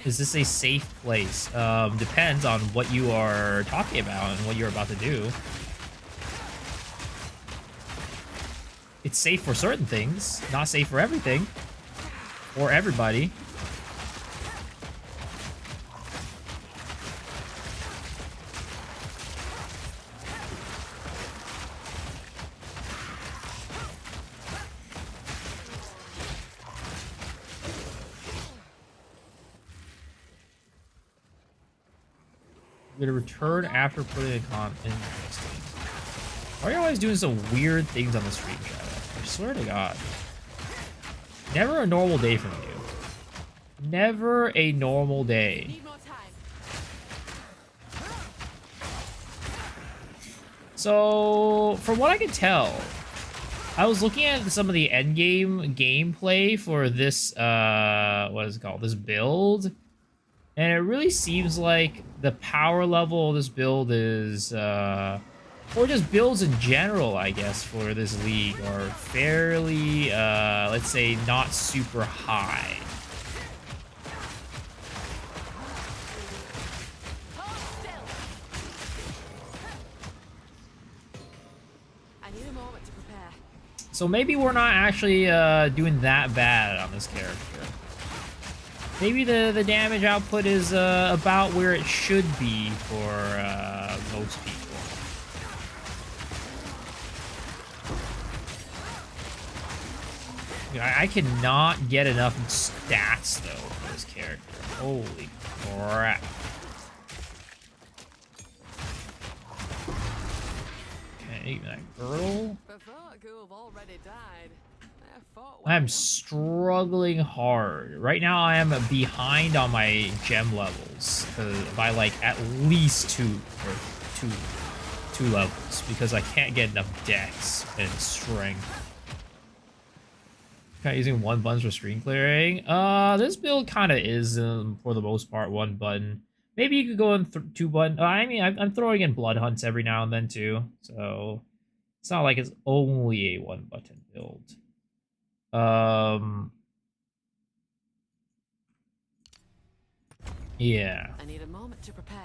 Is this a safe place? Depends on what you are talking about and what you're about to do. It's safe for certain things, not safe for everything. Or everybody. I'm gonna return after putting a interesting. Why are you always doing some weird things on the stream, Shadow? I swear to God. Never a normal day from you. Never a normal day. So, from what I can tell, I was looking at some of the endgame gameplay for this, what is it called? This build. And it really seems like the power level of this build is, or just builds in general, I guess, for this league are fairly, let's say, not super high. So maybe we're not actually doing that bad on this character. Maybe the damage output is about where it should be for most people. I cannot get enough stats, though, for this character. Holy crap. Okay, that girdle. I'm struggling hard. Right now, I am behind on my gem levels by like at least two levels because I can't get enough dex and strength. Kind of using one button for screen clearing. This build kind of is for the most part one button. Maybe you could go in two button. I mean, I'm throwing in blood hunts every now and then too, so it's not like it's only a one button build. Yeah. I need a moment to prepare.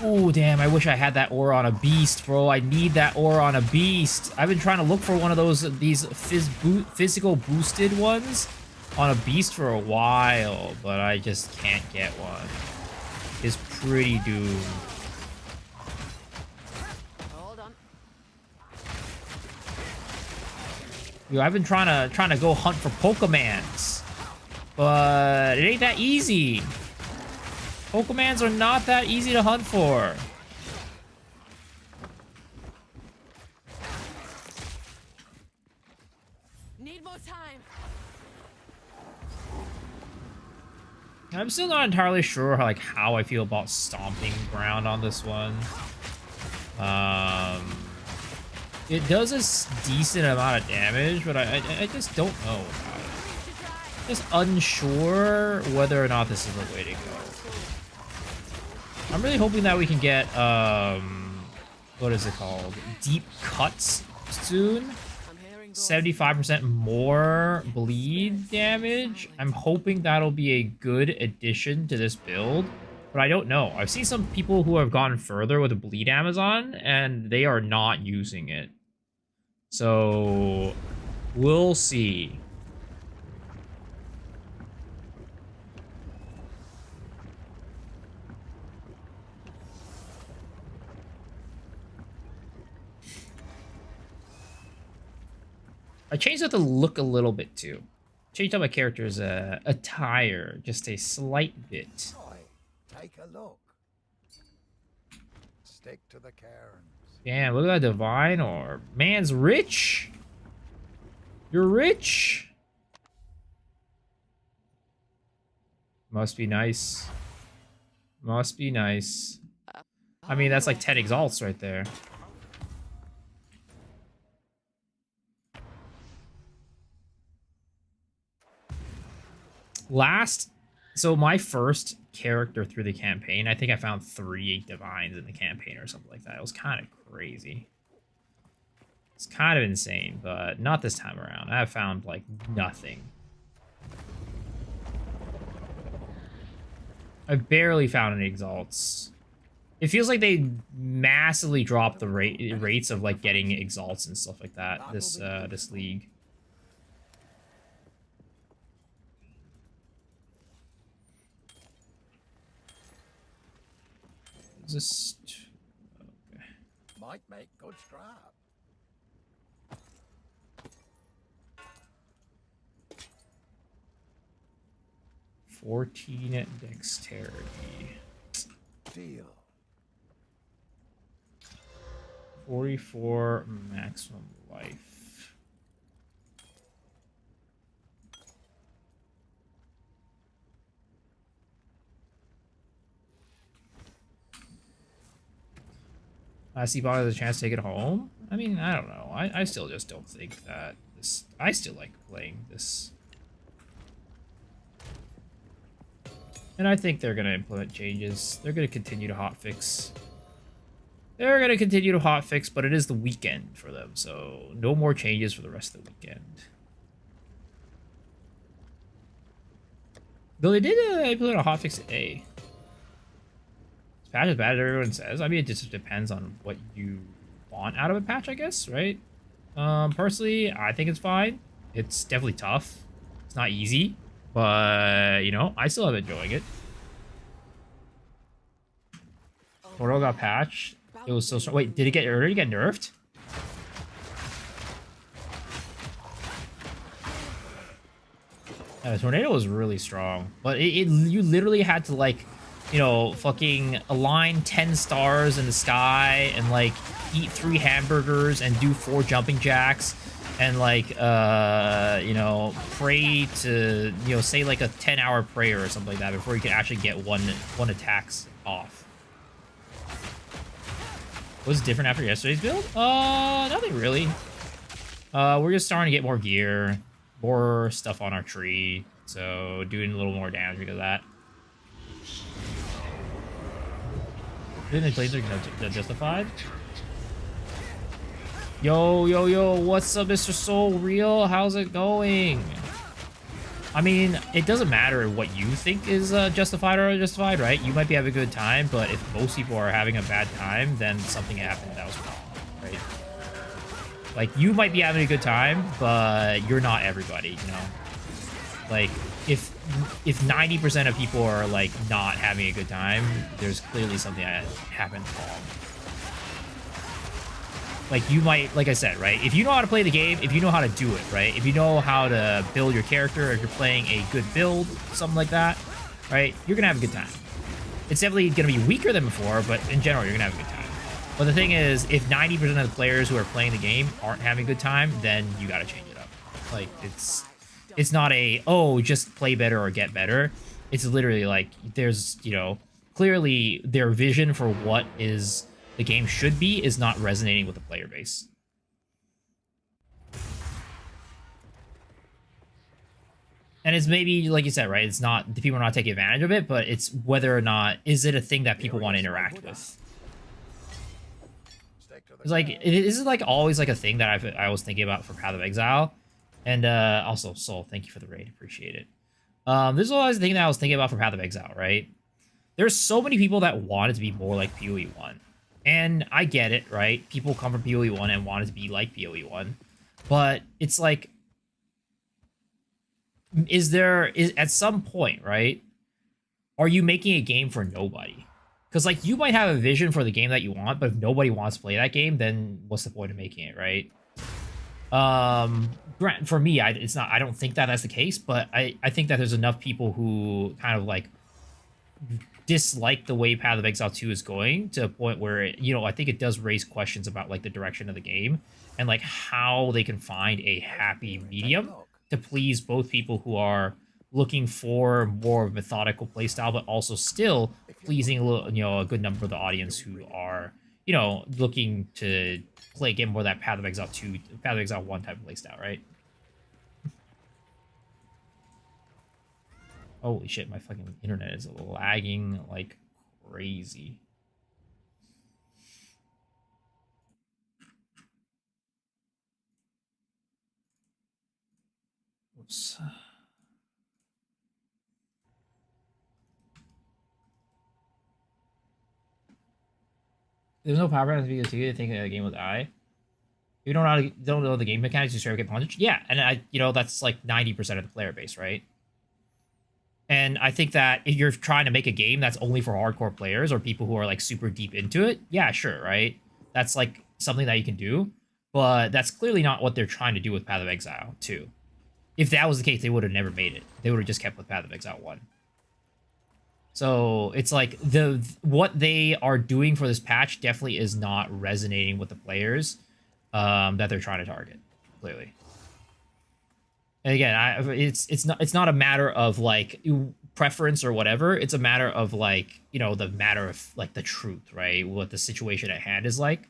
Oh, damn, I wish I had that aura on a beast, bro. I need that aura on a beast. I've been trying to look for one of these physical boosted ones on a beast for a while, but I just can't get one. It's pretty doomed. Hold on. Yo, I've been trying to go hunt for Pokemans, but it ain't that easy. Pokemans are not that easy to hunt for. Need more time. I'm still not entirely sure how I feel about stomping ground on this one. It does a decent amount of damage, but I just don't know about it. Just unsure whether or not this is the way to go. I'm really hoping that we can get, what is it called? Deep cuts soon. 75% more bleed damage. I'm hoping that'll be a good addition to this build, but I don't know. I've seen some people who have gone further with the bleed Amazon, and they are not using it. So, we'll see. I changed up the look a little bit too. Changed up my character's attire just a slight bit. Take a look. Stick to the cairns. Damn, look at that divine orb. Man's rich. You're rich. Must be nice. Must be nice. I mean, that's like 10 exalts right there. Last So my first character through the campaign, I think I found 3 divines in the campaign or something like that. It was kind of crazy. It's kind of insane, but not this time around. I have found like nothing. I barely found any exalts. It feels like they massively dropped the rates of like getting exalts and stuff like that this league. Just okay. Might make good scrap. $14 dexterity. Deal. 44 maximum life. I see bot has a chance to take it home. I mean, I don't know. I still just don't think that this. I still like playing this. And I think they're going to implement changes. They're going to continue to hotfix. They're going to continue to hotfix, but it is the weekend for them, so no more changes for the rest of the weekend. Though they did implement a hotfix today. This patch is bad as everyone says. I mean, it just depends on what you want out of a patch, I guess, right? Personally, I think it's fine. It's definitely tough. It's not easy. But, you know, I still am enjoying it. Tornado got patched. It was so strong. Wait, did it already get nerfed? Tornado was really strong. But you literally had to, like, you know, fucking align 10 stars in the sky and, like, eat 3 hamburgers and do 4 jumping jacks. And, like, you know, pray to, you know, say, like, a 10-hour prayer or something like that before you can actually get one attacks off. What's different after yesterday's build? Nothing really. We're just starting to get more gear, more stuff on our tree, so doing a little more damage because of that. Didn't the blades are justified? Yo, what's up, Mr. Soul Real? How's it going? I mean, it doesn't matter what you think is justified or unjustified, right? You might be having a good time, but if most people are having a bad time, then something happened that was wrong, right? Like, you might be having a good time, but you're not everybody, you know? Like, if 90% of people are, like, not having a good time, there's clearly something that happened wrong. Like, you might, like I said, right? If you know how to play the game, if you know how to do it, right? If you know how to build your character, if you're playing a good build, something like that, right? You're gonna have a good time. It's definitely gonna be weaker than before, but in general, you're gonna have a good time. But the thing is, if 90% of the players who are playing the game aren't having a good time, then you gotta change it up. Like, it's not a, oh, just play better or get better. It's literally like, there's, you know, clearly their vision for what is the game should be is not resonating with the player base. And it's maybe, like you said, right? It's not, the people are not taking advantage of it, but it's whether or not, is it a thing that people want to interact with? It's like, this is like always like a thing that I was thinking about for Path of Exile. And also, Soul, thank you for the raid. Appreciate it. This is always the thing that I was thinking about for Path of Exile, right? There's so many people that want it to be more like PoE 1. And I get it, right? People come from PoE 1 and want it to be like PoE 1. But it's like, is at some point, right? Are you making a game for nobody? Because, like, you might have a vision for the game that you want, but if nobody wants to play that game, then what's the point of making it, right? For me, I don't think that that's the case, but I think that there's enough people who kind of, like, dislike the way Path of Exile 2 is going to a point where, you know, I think it does raise questions about, like, the direction of the game and, like, how they can find a happy medium to please both people who are looking for more methodical playstyle, but also still pleasing a little, you know, a good number of the audience who are, you know, looking to play a game more that Path of Exile 2, Path of Exile 1 type of playstyle, right? Holy shit, my fucking internet is lagging like crazy. Oops. There's no power balance because you think the game will die. You don't know the game mechanics, you straight get punched. Yeah, and that's like 90% of the player base, right? And I think that if you're trying to make a game that's only for hardcore players or people who are like super deep into it, yeah, sure, right? That's like something that you can do, but that's clearly not what they're trying to do with Path of Exile 2. If that was the case, they would have never made it. They would have just kept with Path of Exile 1. So it's like what they are doing for this patch definitely is not resonating with the players that they're trying to target, clearly. And again, it's not a matter of like preference or whatever. It's a matter of like, the matter of like the truth, right? What the situation at hand is like.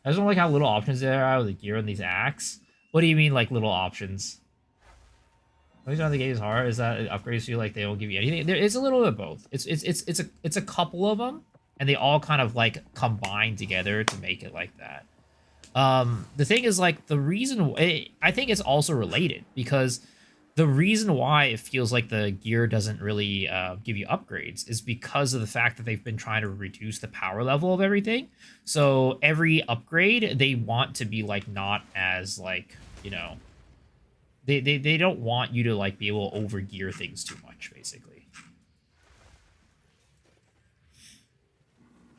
I just don't like how little options there are with the gear and these acts. What do you mean, like, little options? The reason why the game is hard is that it upgrades you like they don't give you anything. There is a little bit of both. It's a couple of them, and they all kind of like combine together to make it like that. The thing is, like, I think it's also related, because the reason why it feels like the gear doesn't really give you upgrades is because of the fact that they've been trying to reduce the power level of everything. So every upgrade, they want to be like not as like, they don't want you to like be able to over gear things too much, basically.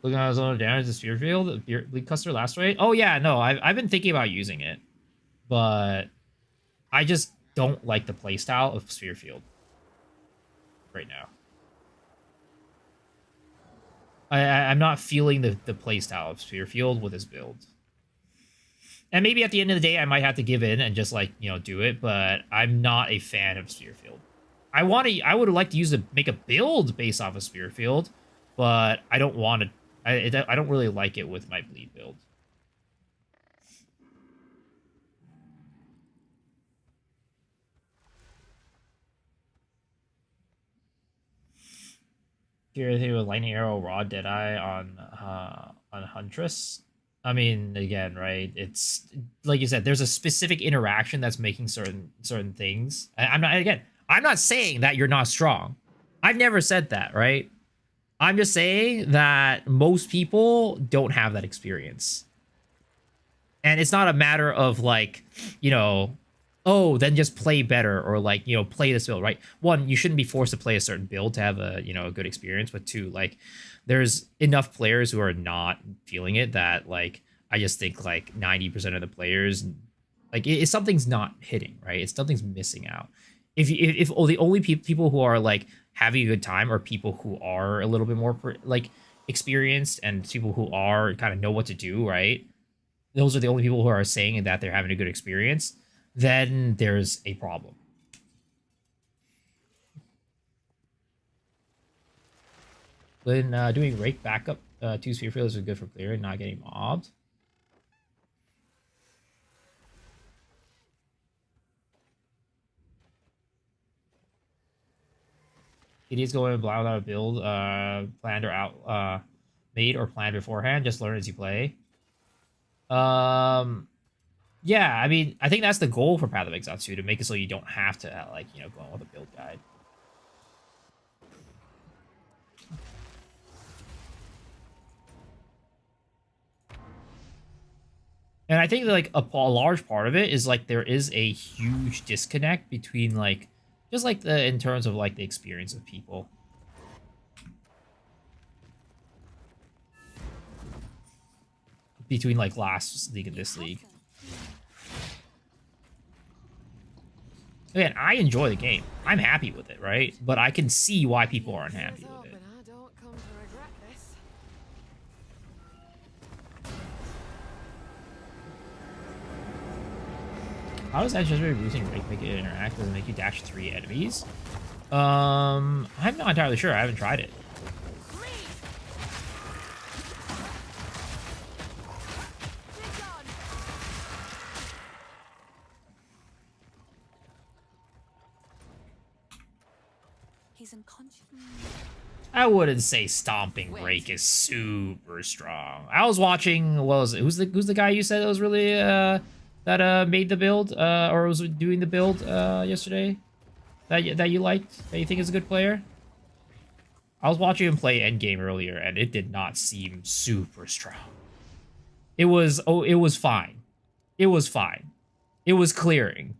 Looking at his own damage, the sphere field, the bleed cluster last way. Oh yeah, no, I've been thinking about using it, but I just don't like the playstyle of sphere field right now. I'm not feeling the playstyle of sphere field with this build. And maybe at the end of the day, I might have to give in and just like, do it, but I'm not a fan of sphere field. I would like to make a build based off of sphere field, but I don't want to, I don't really like it with my bleed build. Here they with lightning arrow, raw deadeye on Huntress. I mean, again, right? It's like you said, there's a specific interaction that's making certain things. I'm not saying that you're not strong. I've never said that, right? I'm just saying that most people don't have that experience. And it's not a matter of like, oh, then just play better, or like, play this build, right? One, you shouldn't be forced to play a certain build to have a, a good experience. But two, like, there's enough players who are not feeling it that, like, I just think like 90% of the players, like, something's not hitting, right? It's something's missing out. If the only people who are like having a good time are people who are a little bit more like experienced and people who are kind of know what to do, right? Those are the only people who are saying that they're having a good experience. Then there's a problem. When doing rake backup, 2 sphere fields are good for clearing, not getting mobbed. Idiots going blind without a build planned or made or planned beforehand. Just learn as you play. Yeah, I mean, I think that's the goal for Path of Exile 2, to make it so you don't have to, like, go on with a build guide. And I think that, like, a large part of it is, like, there is a huge disconnect between, like, just, like, in terms of, like, the experience of people. Between, like, last league and this league. Again, I enjoy the game. I'm happy with it, right? But I can see why people aren't happy with it. How does that just reducing rate make it interact? Does it make you dash 3 enemies? I'm not entirely sure. I haven't tried it. He's unconscious. I wouldn't say Stomping Rake is super strong. I was watching, what was it? Who's the guy you said that was really that made the build or was doing the build yesterday that you liked, that you think is a good player? I was watching him play endgame earlier and it did not seem super strong. It was fine. It was fine. It was clearing.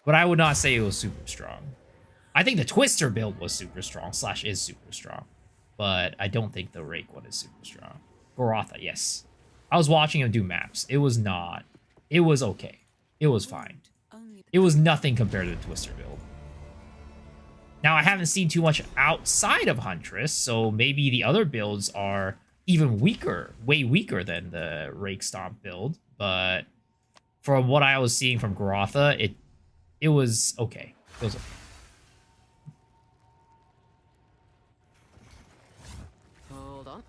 But I would not say it was super strong. I think the Twister build was super strong, / is super strong. But I don't think the Rake one is super strong. Gorotha, yes. I was watching him do maps. It was not. It was okay. It was fine. It was nothing compared to the Twister build. Now, I haven't seen too much outside of Huntress, so maybe the other builds are even weaker, way weaker than the Rake Stomp build. But from what I was seeing from Gorotha, it was okay. It was okay. Hold on.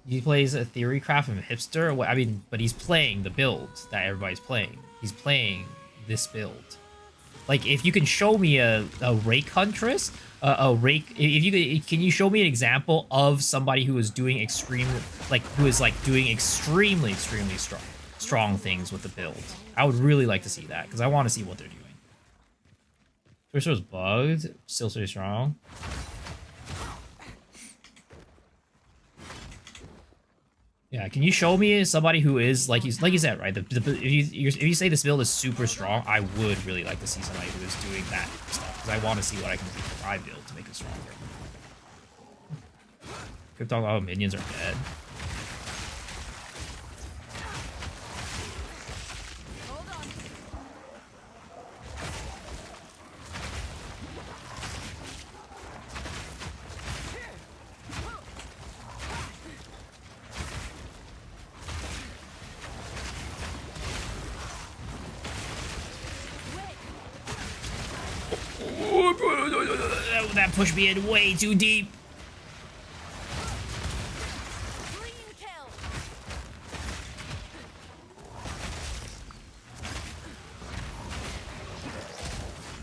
He plays a Theorycraft and a Hipster. I mean, but he's playing the build that everybody's playing. He's playing this build. Like, if you can show me a Rake Huntress, a Rake, can you show me an example of somebody who is doing extremely strong things with the build? I would really like to see that because I want to see what they're doing. Twister's bugged, still pretty strong. Yeah, can you show me somebody who is like you said, right? If you say this build is super strong, I would really like to see somebody who is doing that stuff because I want to see what I can do for my build to make it stronger. Crypto minions are dead. That pushed me in way too deep. Clean kill.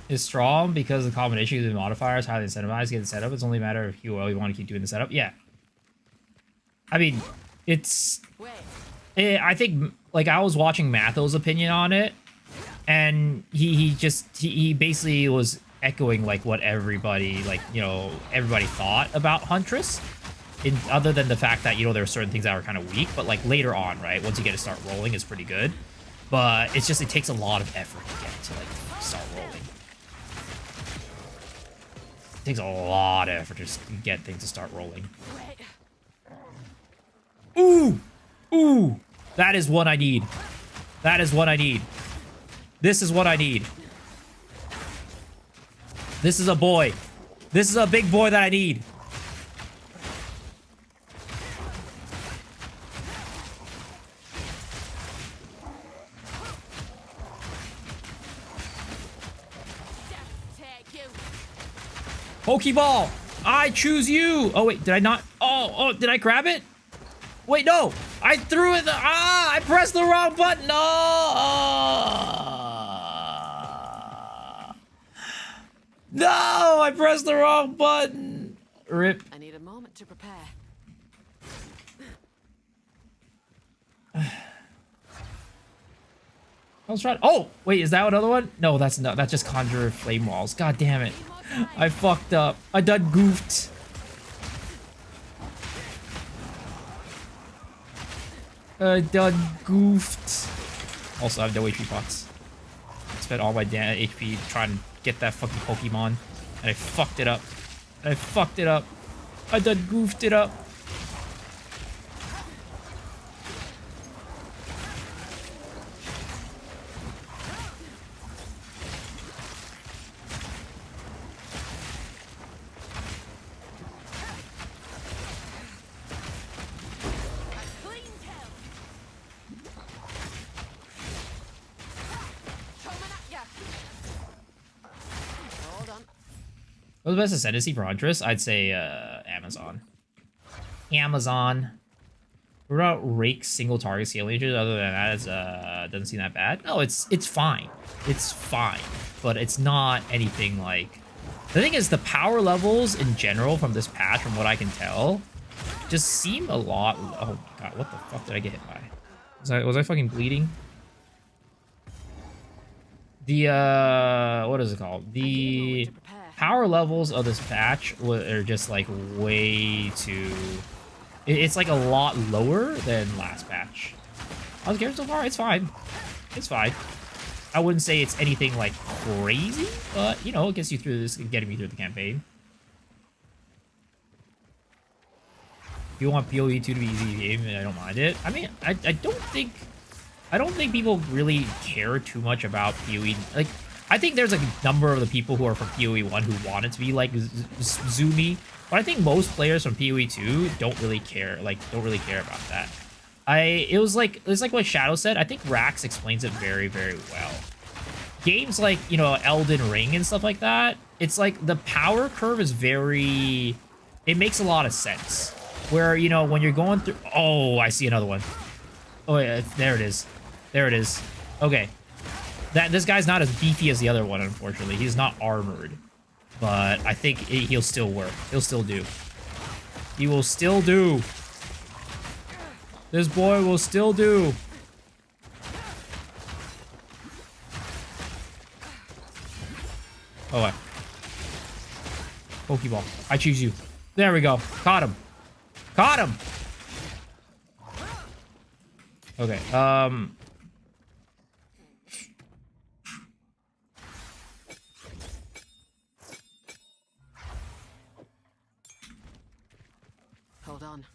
Is strong because the combination of the modifiers highly incentivized, get the setup. It's only a matter of you want to keep doing the setup. Yeah. I mean, it's... I think, like, I was watching Matho's opinion on it, and he basically was echoing, like, what everybody, like, you know, everybody thought about Huntress, other than the fact that, you know, there were certain things that were kind of weak, but, like, later on, right, once you get to start rolling, it's pretty good. But it's just, it takes a lot of effort to get to, like, start rolling. It takes a lot of effort to get things to start rolling. Ooh! Ooh! That is what I need. That is what I need. This is what I need. This is a boy. This is a big boy that I need. Pokeball! I choose you! Oh, wait, did I not? Oh, did I grab it? Wait, no! I threw it. I pressed the wrong button. No, I pressed the wrong button. Rip. I need a moment to prepare. I was trying. Oh, wait, is that another one? No, that's not. That's just Conjure Flame Walls. God damn it. I fucked up. I done goofed. I done goofed. Also, I have no HP pots. I spent all my HP trying to get that fucking Pokemon, and I fucked it up. I fucked it up. I done goofed it up. What's the best ascendancy for Huntress? I'd say Amazon. Amazon. What about rake single target scale agents? Other than that, it's doesn't seem that bad. No, it's fine. It's fine, but it's not anything like. The thing is, the power levels in general from this patch, from what I can tell, just seem a lot. Oh my god, what the fuck did I get hit by? Was I fucking bleeding? The what is it called? The power levels of this patch are just like way too. It's like a lot lower than last patch. I was getting so far. It's fine. It's fine. I wouldn't say it's anything like crazy, but you know, it gets you through this, getting me through the campaign. If you want PoE 2 to be easy game, I don't mind it. I mean, I don't think people really care too much about PoE. Like, I think there's a number of the people who are from PoE 1 who want it to be like zoomy, but I think most players from PoE 2 don't really care. Like, don't really care about that. It's like what Shadow said. I think Rax explains it very, very well. Games like, you know, Elden Ring and stuff like that, it's like the power curve is very. It makes a lot of sense. Where, you know, when you're going through. Oh, I see another one. Oh yeah, there it is. There it is. Okay. This guy's not as beefy as the other one, unfortunately. He's not armored. But I think he'll still work. He'll still do. He will still do. This boy will still do. Oh, Pokeball. I choose you. There we go. Caught him. Caught him. Okay, Hold on.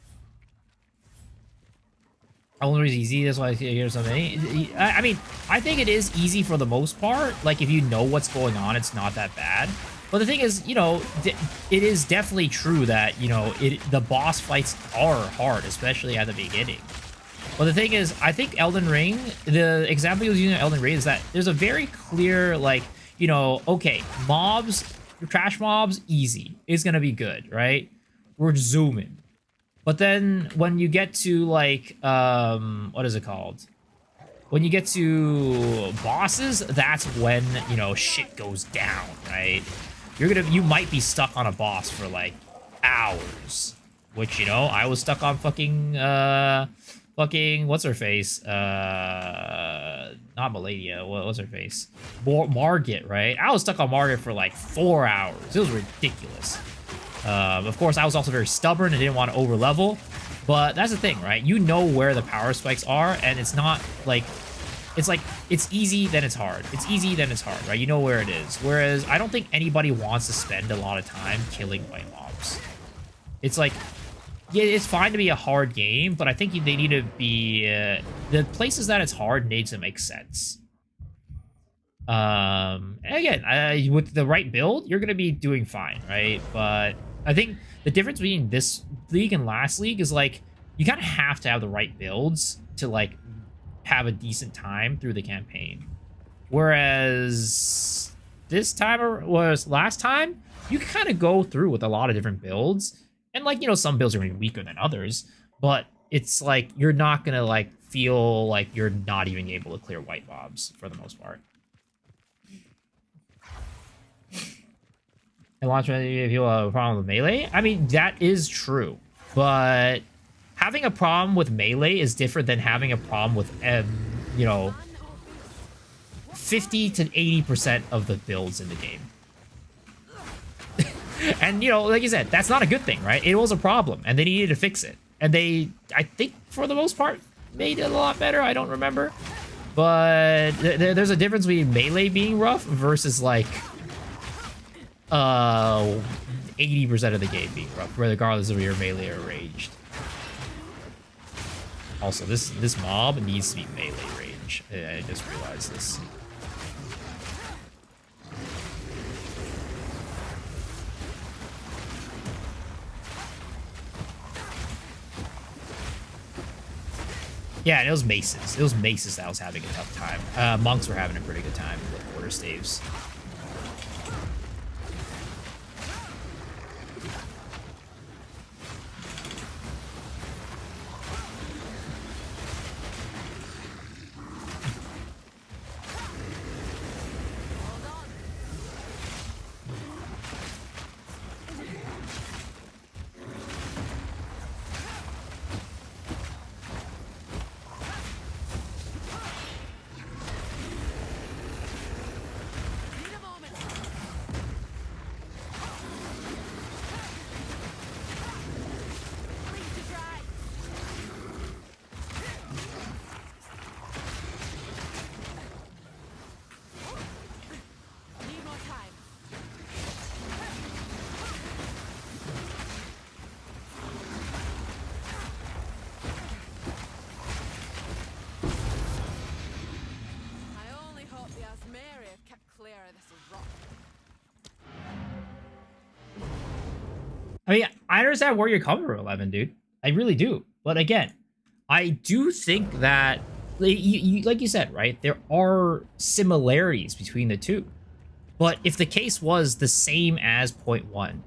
Elden is easy, that's why I hear so many. I mean, I think it is easy for the most part. Like, if you know what's going on, it's not that bad. But the thing is, you know, it is definitely true that, you know, the boss fights are hard, especially at the beginning. But the thing is, I think Elden Ring, the example he was using in Elden Ring is that there's a very clear, like, you know, okay, mobs, trash mobs, easy. It's gonna be good, right? We're zooming. But then when you get to, like, what is it called? When you get to bosses, that's when, you know, shit goes down, right? You might be stuck on a boss for, like, hours. Which, you know, I was stuck on fucking, what's her face? Not Maladia. What's her face? Margit, right? I was stuck on Margit for like 4 hours. It was ridiculous. Of course, I was also very stubborn and didn't want to over level. But that's the thing, right? You know where the power spikes are, and it's not like it's easy, then it's hard. It's easy, then it's hard, right? You know where it is. Whereas I don't think anybody wants to spend a lot of time killing white mobs. It's like, yeah, it's fine to be a hard game, but I think they need to be the places that it's hard need to make sense. And again, with the right build, you're gonna be doing fine, right? But I think the difference between this league and last league is like you kind of have to have the right builds to like have a decent time through the campaign. Whereas this time, or was last time, you can kind of go through with a lot of different builds. And, like, you know, some builds are going to be weaker than others, but it's like you're not going to, like, feel like you're not even able to clear white mobs for the most part. And launch if you have a problem with melee. I mean, that is true, but having a problem with melee is different than having a problem with, you know, 50 to 80% of the builds in the game. And, you know, like you said, that's not a good thing, right? It was a problem, and they needed to fix it. And they, I think, for the most part, made it a lot better. I don't remember. But there's a difference between melee being rough versus, like, 80% of the game being rough, regardless of your melee or ranged. Also, this mob needs to be melee range. I just realized this. Yeah, and it was maces. It was maces that was having a tough time. Monks were having a pretty good time with quarter staves. clear this rock. I mean, I understand where you're coming from, 11, dude. I really do. But again, I do think that, like you said, right? There are similarities between the two. But if the case was the same as point one,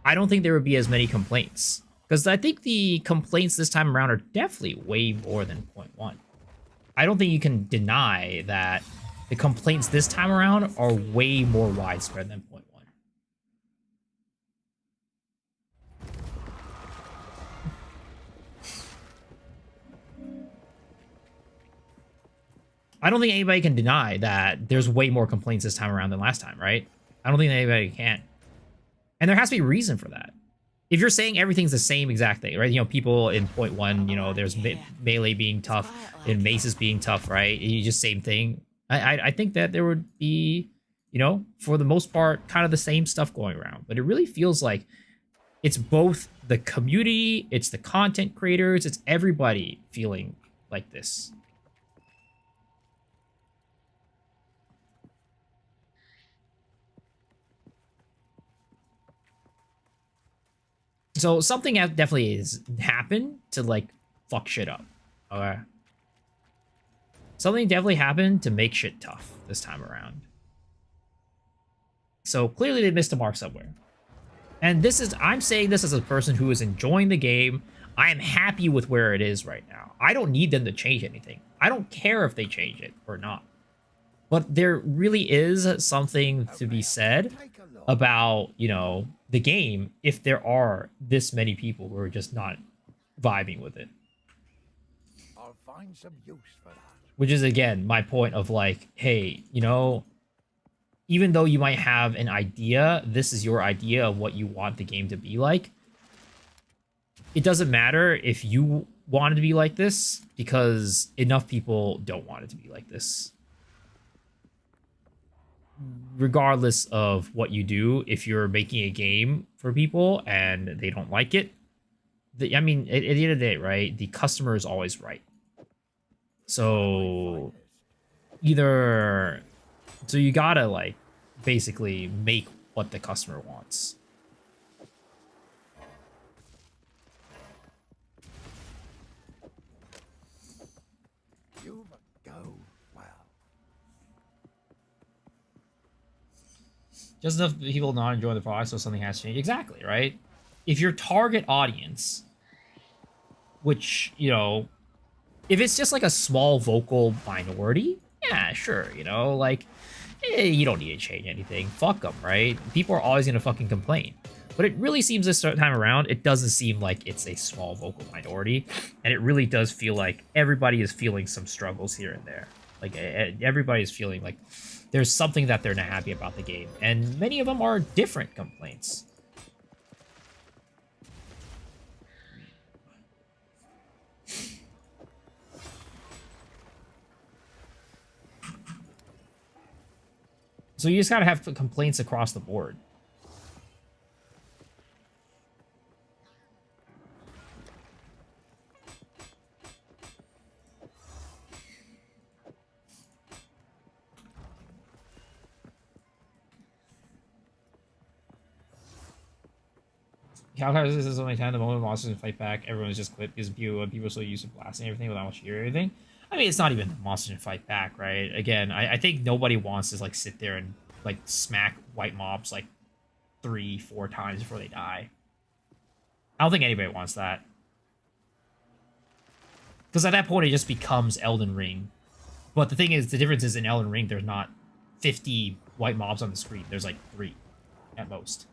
I don't think there would be as many complaints. Because I think the complaints this time around are definitely way more than point one. I don't think you can deny that the complaints this time around are way more widespread than point one. I don't think anybody can deny that there's way more complaints this time around than last time, right? I don't think anybody can. And there has to be a reason for that. If you're saying everything's the same exact thing, right? You know, people in point one, you know, there's melee being tough and maces being tough, right? You just same thing. I think that there would be, you know, for the most part, kind of the same stuff going around. But it really feels like it's both the community, it's the content creators, it's everybody feeling like this. So something definitely has happened to, like, fuck shit up. Okay. Something definitely happened to make shit tough this time around. So clearly they missed a mark somewhere. And this is, I'm saying this as a person who is enjoying the game. I am happy with where it is right now. I don't need them to change anything. I don't care if they change it or not. But there really is something to be said about, you know, the game if there are this many people who are just not vibing with it. I'll find some use for that. Which is, again, my point of, like, hey, you know, even though you might have an idea, this is your idea of what you want the game to be like. It doesn't matter if you want it to be like this, because enough people don't want it to be like this. Regardless of what you do, if you're making a game for people and they don't like it, I mean, at the end of the day, right, the customer is always right. So either, so you gotta, like, basically make what the customer wants. You go well. Just enough people not enjoying the product, so something has to change. Exactly, right? If your target audience, which, you know, if it's just like a small vocal minority, yeah, sure, you know, like, you don't need to change anything. Fuck them, right? People are always gonna fucking complain. But it really seems this time around, it doesn't seem like it's a small vocal minority, and it really does feel like everybody is feeling some struggles here and there. Like, everybody is feeling like there's something that they're not happy about the game, and many of them are different complaints. So you just gotta have complaints across the board. Calcars, this is only time the moment monsters fight back, everyone's just clipped because people are so used to blasting everything without much hear everything. I mean, it's not even the monsters to fight back, right? Again, I think nobody wants to, like, sit there and, like, smack white mobs like 3-4 times before they die. I don't think anybody wants that. Because at that point, it just becomes Elden Ring. But the thing is, the difference is in Elden Ring, there's not 50 white mobs on the screen. There's like 3 at most.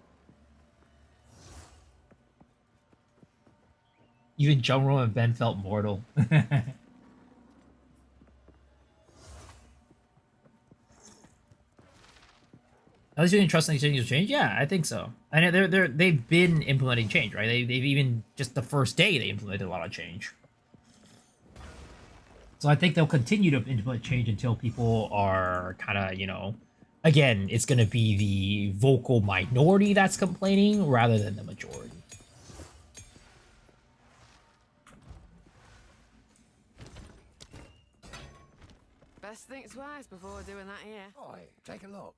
Even Jumro and Ben felt mortal. At least you didn't trust anything to change? Yeah, I think so. And they've been implementing change, right? They've even, just the first day, they implemented a lot of change. So I think they'll continue to implement change until people are kind of, you know, again, it's going to be the vocal minority that's complaining rather than the majority. Best think twice before doing that here. Oi, take a look.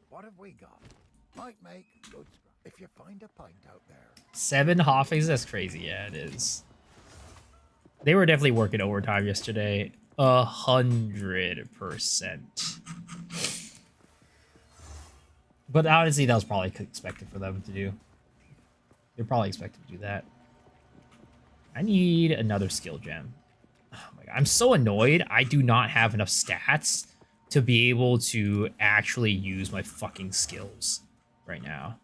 What have we got? Might make good scrap. If you find a pint out there. 7 Hoffings? That's crazy. Yeah, it is. They were definitely working overtime yesterday. 100%. But honestly, that was probably expected for them to do. They're probably expected to do that. I need another skill gem. Oh my god, I'm so annoyed. I do not have enough stats to be able to actually use my fucking skills right now.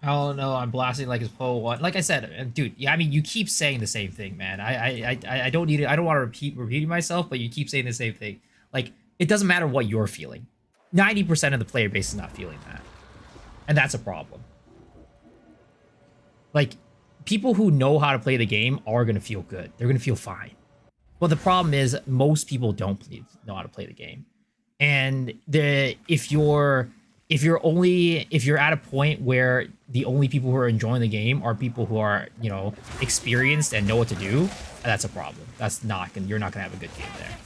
Oh no, I'm blasting like his Poe one. Like I said, dude. Yeah, I mean, you keep saying the same thing, man. I don't need it. I don't want to repeating myself, but you keep saying the same thing. Like it doesn't matter what you're feeling. 90% of the player base is not feeling that, and that's a problem. Like people who know how to play the game are gonna feel good. They're gonna feel fine. But the problem is most people don't know how to play the game, and if you're at a point where the only people who are enjoying the game are people who are, you know, experienced and know what to do, that's a problem. That's not gonna, you're not gonna have a good game there.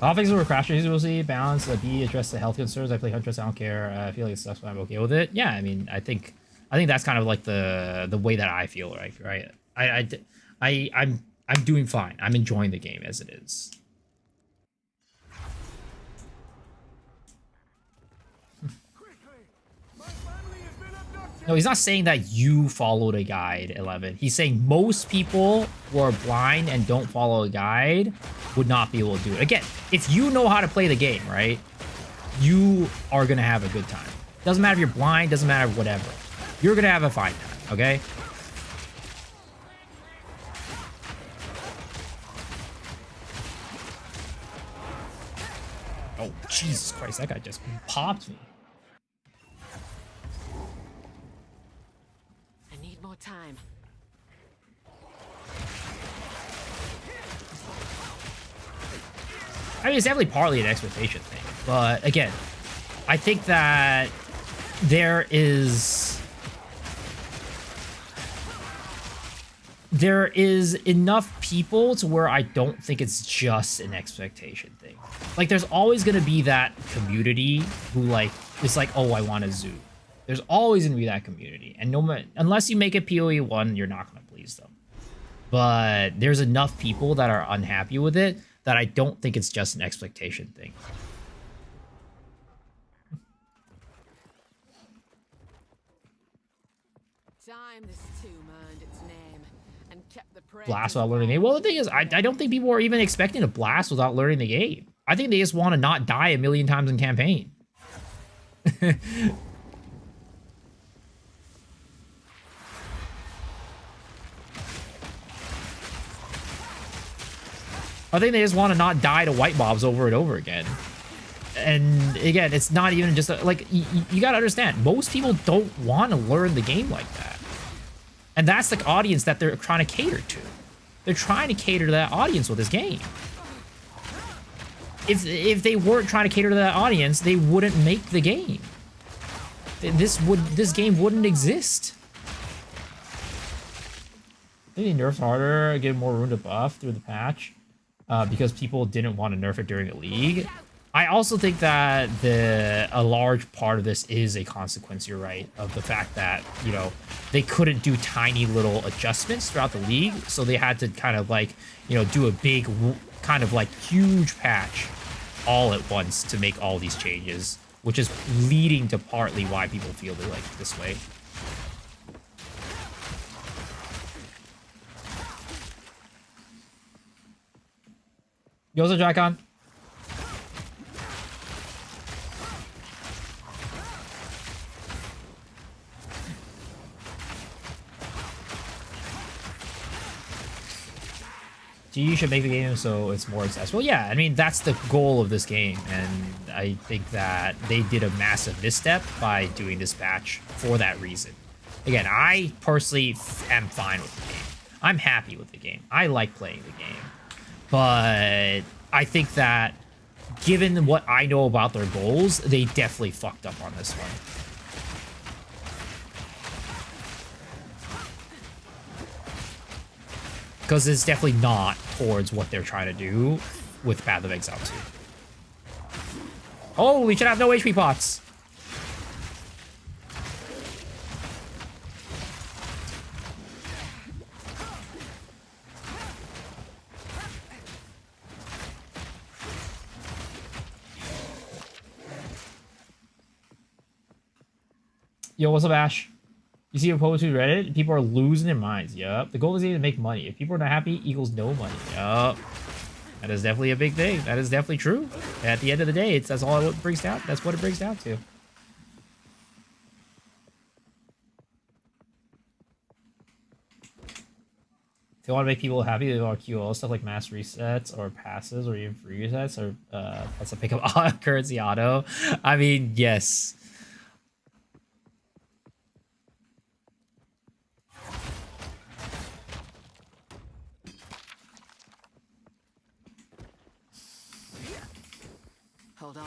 Offensive over crash rates, we'll see. Balance, B, address the health concerns. I play Huntress, I don't care. I feel like it sucks, but I'm okay with it. Yeah, I mean, I think that's kind of like the way that I feel, right? I'm doing fine. I'm enjoying the game as it is. No, he's not saying that you followed a guide, 11. He's saying most people who are blind and don't follow a guide would not be able to do it. Again, if you know how to play the game, right, you are going to have a good time. Doesn't matter if you're blind, doesn't matter whatever. You're going to have a fine time, okay? Oh, Jesus Christ, that guy just popped me. I need more time. I mean, it's definitely partly an expectation thing. But again, I think that there is enough people to where I don't think it's just an expectation thing. Like, there's always going to be that community who, like, it's like, oh, I want a zoo. There's always going to be that community. And no matter, unless you make it PoE 1, you're not going to please them. But there's enough people that are unhappy with it that I don't think it's just an expectation thing. Time this tomb earned its name and kept the prey Blast to without learning the game. Well, the thing is, I don't think people are even expecting to blast without learning the game. I think they just want to not die a million times in campaign. I think they just want to not die to white mobs over and over again. And again, it's not even just like, you got to understand, most people don't want to learn the game like that. And that's the audience that they're trying to cater to. They're trying to cater to that audience with this game. If they weren't trying to cater to that audience, they wouldn't make the game. This game wouldn't exist. I think they nerfed harder, give more room to buff through the patch. Because people didn't want to nerf it during the league. I also think that a large part of this is a consequence, you're right, of the fact that, you know, they couldn't do tiny little adjustments throughout the league, so they had to kind of like, you know, do a big kind of like huge patch all at once to make all these changes, which is leading to partly why people feel they like this way. You also Dragon? You should make the game so it's more accessible. Yeah, I mean, that's the goal of this game, and I think that they did a massive misstep by doing this patch for that reason. Again, I personally am fine with the game. I'm happy with the game. I like playing the game. But I think that given what I know about their goals, they definitely fucked up on this one. Because it's definitely not towards what they're trying to do with Path of Exile 2. Oh, we should have no HP pots. Yo, what's up, Ash? You see a post to Reddit? People are losing their minds. Yup. The goal is to make money. If people are not happy, equals no money. Yup. That is definitely a big thing. That is definitely true. At the end of the day, that's all it brings down. That's what it brings down to. If they want to make people happy, they want QO stuff like mass resets or passes or even free resets or that's a pickup currency auto. I mean, yes. Hold on.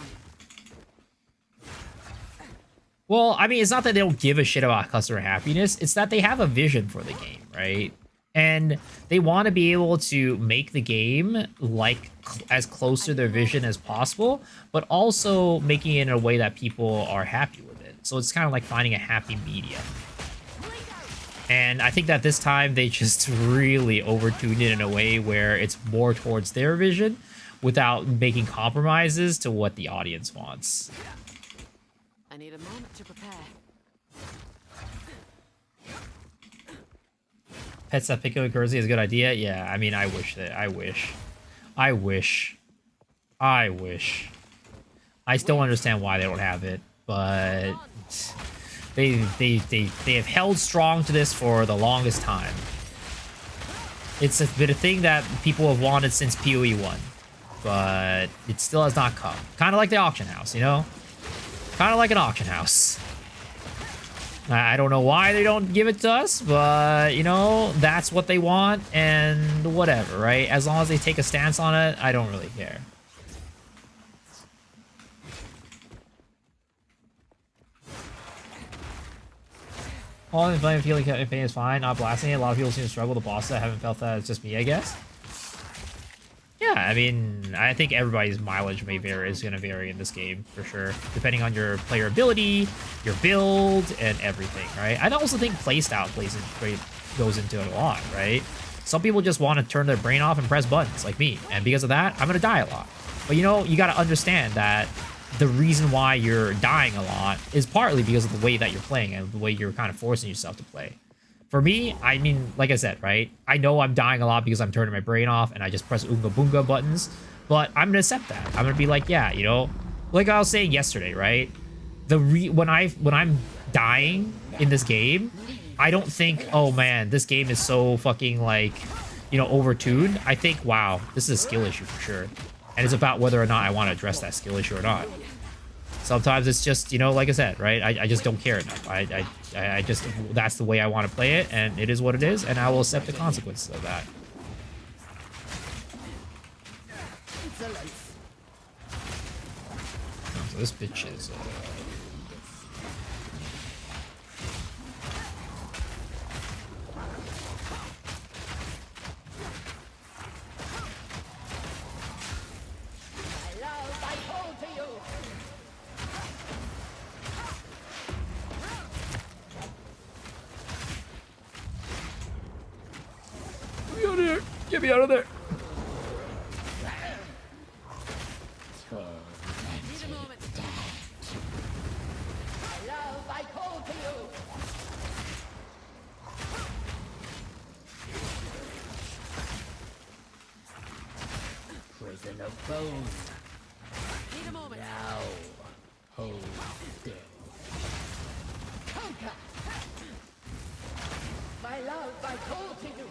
Well, I mean, it's not that they don't give a shit about customer happiness. It's that they have a vision for the game, right? And they want to be able to make the game like as close to their vision as possible, but also making it in a way that people are happy with it. So it's kind of like finding a happy medium. And I think that this time they just really overtuned it in a way where it's more towards their vision without making compromises to what the audience wants. I need a moment to prepare. Pets that pick up currency is a good idea. Yeah, I mean, I wish. I still understand why they don't have it, but they have held strong to this for the longest time. It's been a thing that people have wanted since PoE 1, but it still has not come. Kind of like the auction house, you know? Kind of like an auction house. I don't know why they don't give it to us, but, you know, that's what they want, and whatever, right? As long as they take a stance on it, I don't really care. All in playing feeling campaign is fine, not blasting it. A lot of people seem to struggle. The bosses, I haven't felt that. It's just me, I guess. Yeah, I mean, I think everybody's mileage is going to vary in this game, for sure. Depending on your player ability, your build, and everything, right? I also think playstyle goes into it a lot, right? Some people just want to turn their brain off and press buttons, like me. And because of that, I'm going to die a lot. But, you know, you got to understand that the reason why you're dying a lot is partly because of the way that you're playing and the way you're kind of forcing yourself to play. For me, I mean, like I said, right? I know I'm dying a lot because I'm turning my brain off and I just press Oonga Boonga buttons, but I'm gonna accept that. I'm gonna be like, yeah, you know, like I was saying yesterday, right? When I'm dying in this game, I don't think, oh man, this game is so fucking like, you know, overtuned. I think, wow, this is a skill issue for sure, and it's about whether or not I want to address that skill issue or not. Sometimes it's just, you know, like I said, right? I just don't care enough. I just, that's the way I want to play it, and it is what it is, and I will accept the consequences of that. So this bitch is... Get me out of there. poison of bone. Need a moment. Now, hold still. Conquer. My love, I call to you.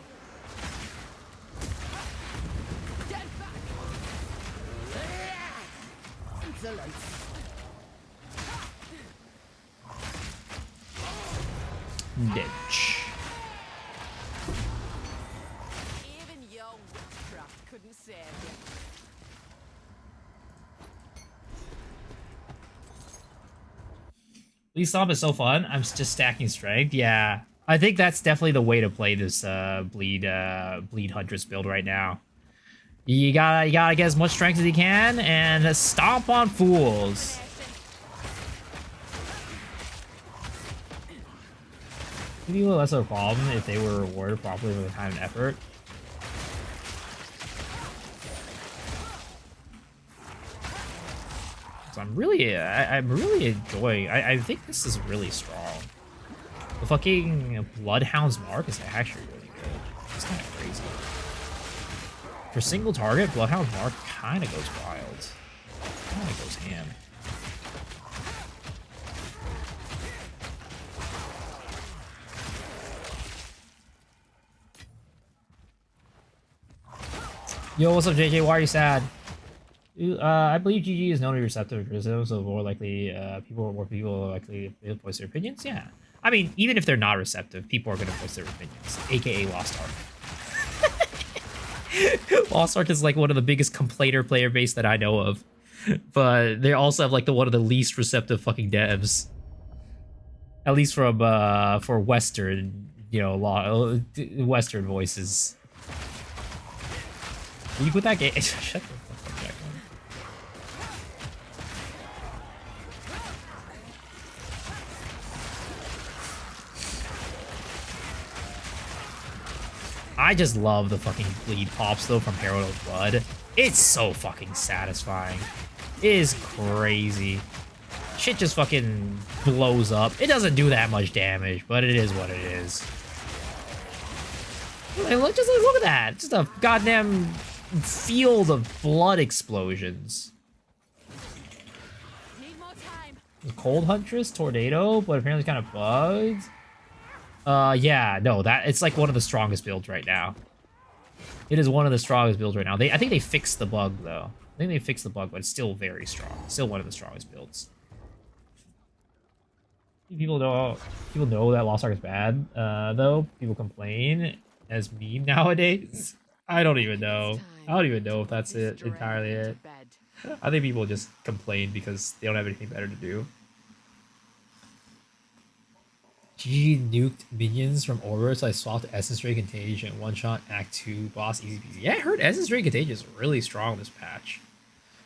Get back. Insolence. Ditch. Even your witchcraft couldn't save you. Lead Stomp is so fun. I'm just stacking strength. Yeah, I think that's definitely the way to play this bleed Huntress build right now. You gotta get as much strength as you can and stomp on fools. It'd be a little less of a problem if they were rewarded properly for the time and effort. So I'm really enjoying. I think this is really strong. The fucking Bloodhound's Mark is actually really good. It's kind of crazy. For single target, Bloodhound's Mark kind of goes wild. Kind of goes ham. Yo, what's up, JJ? Why are you sad? I believe GG is known to be receptive to criticism, so more likely people are likely to voice their opinions. Yeah, I mean, even if they're not receptive, people are going to voice their opinions, aka Lost Ark. Lost Ark is like one of the biggest complainer player base that I know of, but they also have like one of the least receptive fucking devs, at least from for Western, you know, Western voices. Can you put that game? Shut the fuck up, Jack. I just love the fucking bleed pops though from Herald of Blood. It's so fucking satisfying. It is crazy. Shit just fucking blows up. It doesn't do that much damage, but it is what it is. Like, look at that. Just a goddamn field of blood explosions. Need more time. Cold Huntress, Tornado, but apparently kind of bugged. Yeah, no, it's like one of the strongest builds right now. It is one of the strongest builds right now. I think they fixed the bug though. I think they fixed the bug, but it's still very strong. Still one of the strongest builds. People know that Lost Ark is bad, though. People complain as meme nowadays. I don't even know. I don't even know if that's it entirely it. I think people just complain because they don't have anything better to do. GG nuked minions from Aura, so I swapped Essence Ray Contagion, one-shot Act 2 boss easy peasy. Yeah, I heard Essence Ray Contagion is really strong this patch.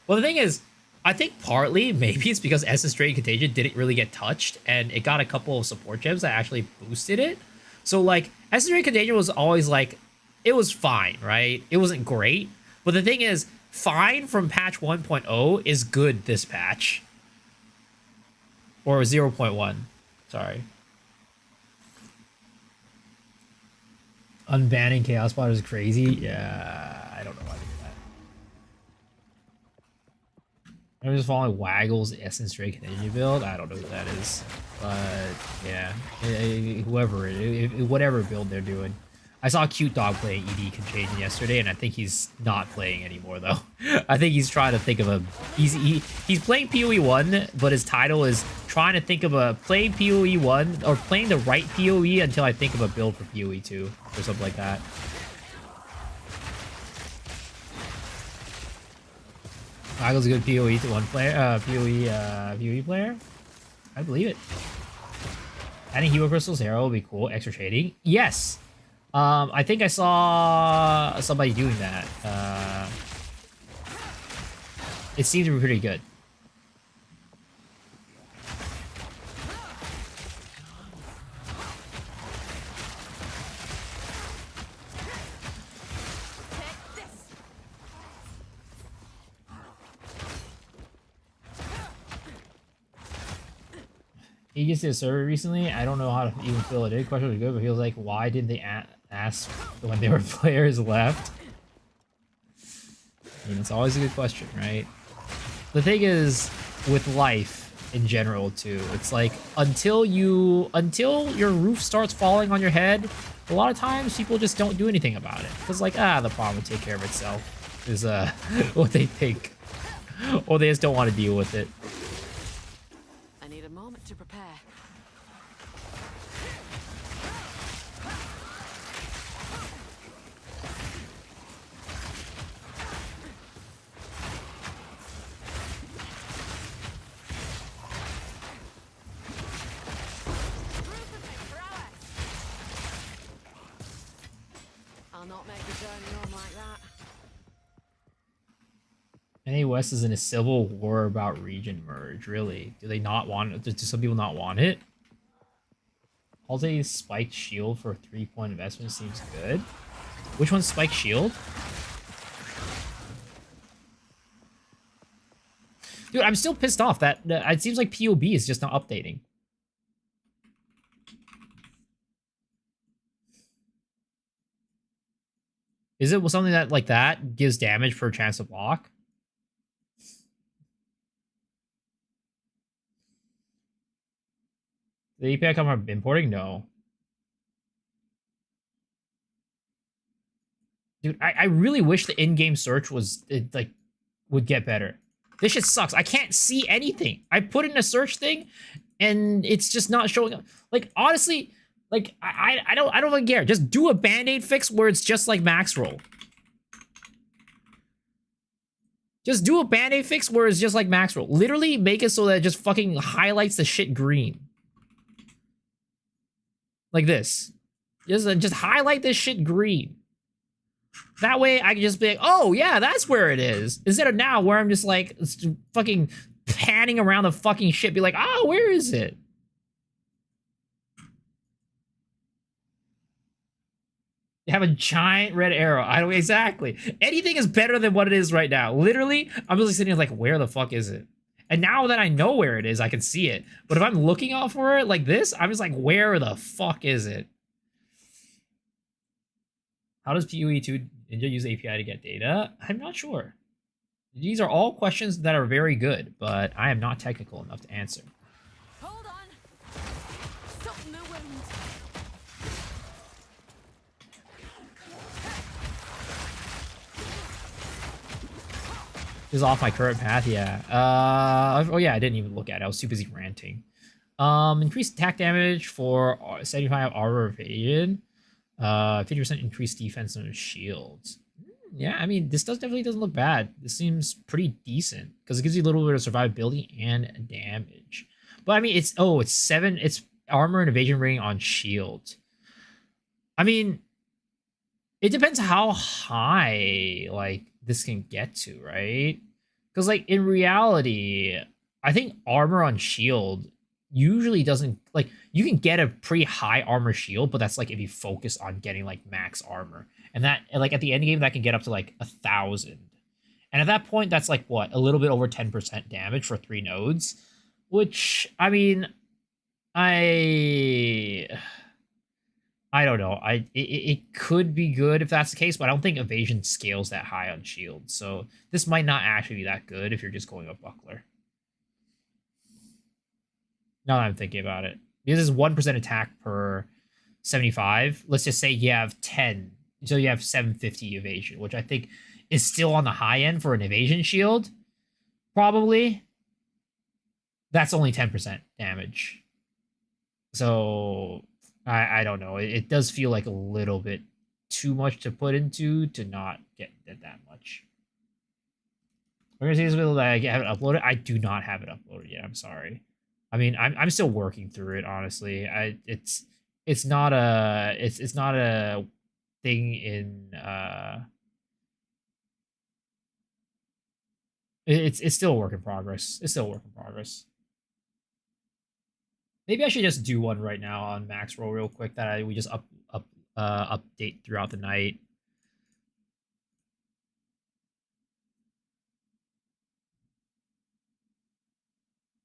Well, the thing is, I think partly, maybe it's because Essence Ray Contagion didn't really get touched, and it got a couple of support gems that actually boosted it. So, like, Essence Ray Contagion was always, like, it was fine, right? It wasn't great. But the thing is, fine from patch 1.0 is good this patch. Or 0.1. Sorry. Unbanning Chaos Spotter is crazy. Yeah, I don't know why they did that. I'm just following Waggle's Essence Ray Contagion build. I don't know who that is. But, yeah. Whoever whatever build they're doing. I saw Cute Dog playing ED Contagion yesterday, and I think he's not playing anymore, though. I think he's trying to think of a... He's playing PoE 1, but his title is trying to think of a... Playing PoE 1, or playing the right PoE until I think of a build for PoE 2, or something like that. Waggle's a good PoE 1 player, PoE player? I believe it. Adding Hero Crystals Hero will be cool. Extra shading. Yes! I think I saw somebody doing that. It seemed to be pretty good. He just did a survey recently. I don't know how to even fill it in. Question was good, but he was like, why didn't they ask when there were players left? I mean, it's always a good question, right? The thing is, with life in general too, it's like until your roof starts falling on your head, a lot of times people just don't do anything about it. Because like, the problem will take care of itself is what they think. Or they just don't want to deal with it. I need a moment to prepare. I'll not make the journey home like that. NA West is in a civil war about region merge. Really? Do they not want it? Do some people not want it? Halsey's spiked shield for a 3-point investment seems good. Which one's spiked shield? Dude, I'm still pissed off that it seems like POB is just not updating. Is it something that like that gives damage for a chance to block? The API come from importing? No. Dude, I really wish the in-game search would get better. This shit sucks. I can't see anything. I put in a search thing, and it's just not showing up. Like honestly, like I don't even care. Just do a band-aid fix where it's just like max roll. Just do a band-aid fix where it's just like max roll. Literally make it so that it just fucking highlights the shit green. Like this. Just highlight this shit green. That way I can just be like, oh yeah, that's where it is. Instead of now where I'm just like fucking panning around the fucking shit, be like, oh, where is it? You have a giant red arrow. I don't exactly. Anything is better than what it is right now. Literally, I'm just sitting here like, where the fuck is it? And now that I know where it is, I can see it. But if I'm looking off for it like this, I'm just like, where the fuck is it? How does PoE2 Ninja use API to get data? I'm not sure. These are all questions that are very good, but I am not technical enough to answer. Hold on. Stop in the wind. This is off my current path, yeah. Oh yeah, I didn't even look at it. I was too busy ranting. Increased attack damage for 75 armor evasion. 50% increased defense on shields. Yeah, I mean, this definitely doesn't look bad. This seems pretty decent because it gives you a little bit of survivability and damage. But I mean, it's 7. It's armor and evasion rating on shield. I mean, it depends how high like this can get to, right? Because like in reality, I think armor on shield usually doesn't like you can get a pretty high armor shield, but that's like if you focus on getting like max armor, and that like at the end game that can get up to like 1,000, and at that point that's like what, a little bit over 10% damage for 3 nodes, which I mean, I don't know. It could be good if that's the case, but I don't think evasion scales that high on shield, so this might not actually be that good if you're just going up buckler. Now that I'm thinking about it. This is 1% attack per 75. Let's just say you have 10. So you have 750 evasion, which I think is still on the high end for an evasion shield. Probably. That's only 10% damage. So, I don't know. It does feel like a little bit too much to put into to not get that much. We're going to see this video that I haven't uploaded. I do not have it uploaded yet. I'm sorry. I mean, I'm still working through it, honestly. It's not a thing in it's still a work in progress. It's still a work in progress. Maybe I should just do one right now on max roll real quick that we just update throughout the night.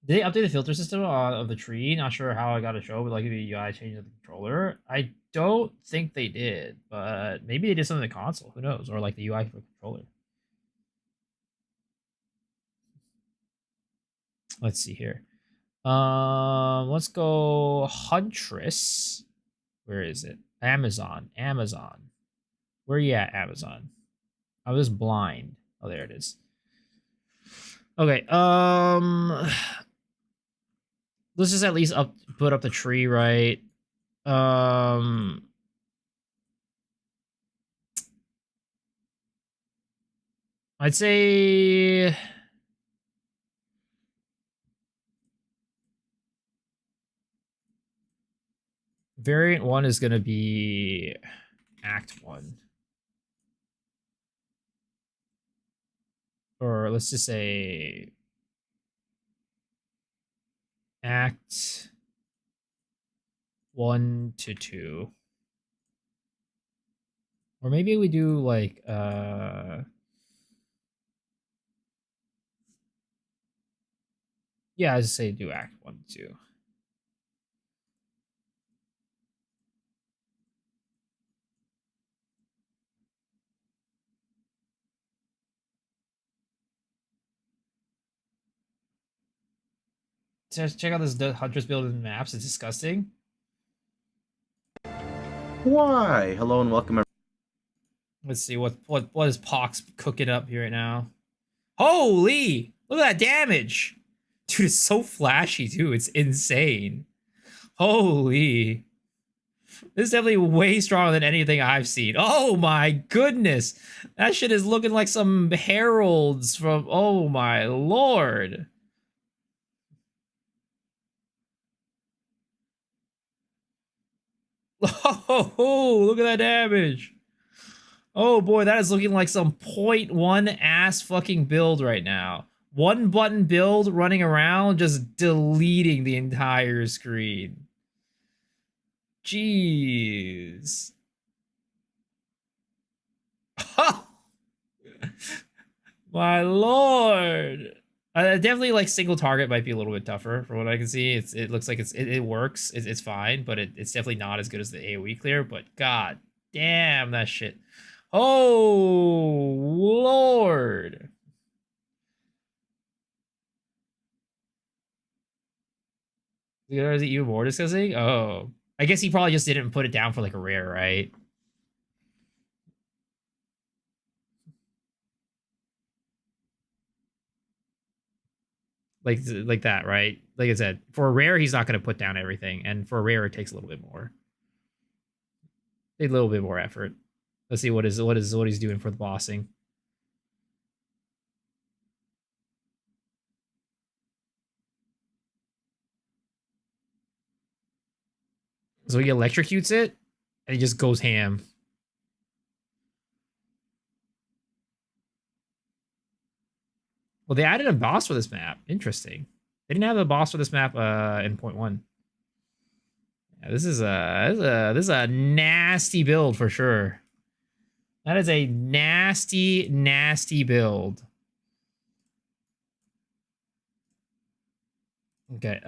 Did they update the filter system of the tree? Not sure how I got a show, but like the UI changed the controller. I don't think they did, but maybe they did something in the console. Who knows? Or like the UI for the controller. Let's see here. Let's go Huntress. Where is it? Amazon. Amazon. Where are you at, Amazon? I was blind. Oh, there it is. Okay. Let's just at least put up the tree, right? I'd say variant 1 is going to be Act 1. Or let's just say Act 1 to 2. Or maybe we do like yeah, I just say do Act 1 to 2. Check out this Huntress build in maps. It's disgusting. Why? Hello and welcome. Let's see what is Pox cooking up here right now. Holy! Look at that damage, dude! It's so flashy too. It's insane. Holy! This is definitely way stronger than anything I've seen. Oh my goodness! That shit is looking like some heralds from. Oh my lord! Oh, look at that damage! Oh boy, that is looking like some .1 ass fucking build right now. One button build running around, just deleting the entire screen. Jeez. My lord. Definitely like single target might be a little bit tougher from what I can see. It looks like it works. It's fine, but it's definitely not as good as the AoE clear. But god damn that shit. Oh lord. Is it even more disgusting? Oh. I guess he probably just didn't put it down for like a rare, right? Like that, right? Like I said, for a rare, he's not going to put down everything, and for a rare, it takes a little bit more. A little bit more effort. Let's see what he's doing for the bossing. So he electrocutes it, and he just goes ham. Well, they added a boss for this map. Interesting. They didn't have a boss for this map in .1. Yeah, this is a nasty build for sure. That is a nasty, nasty build. Okay.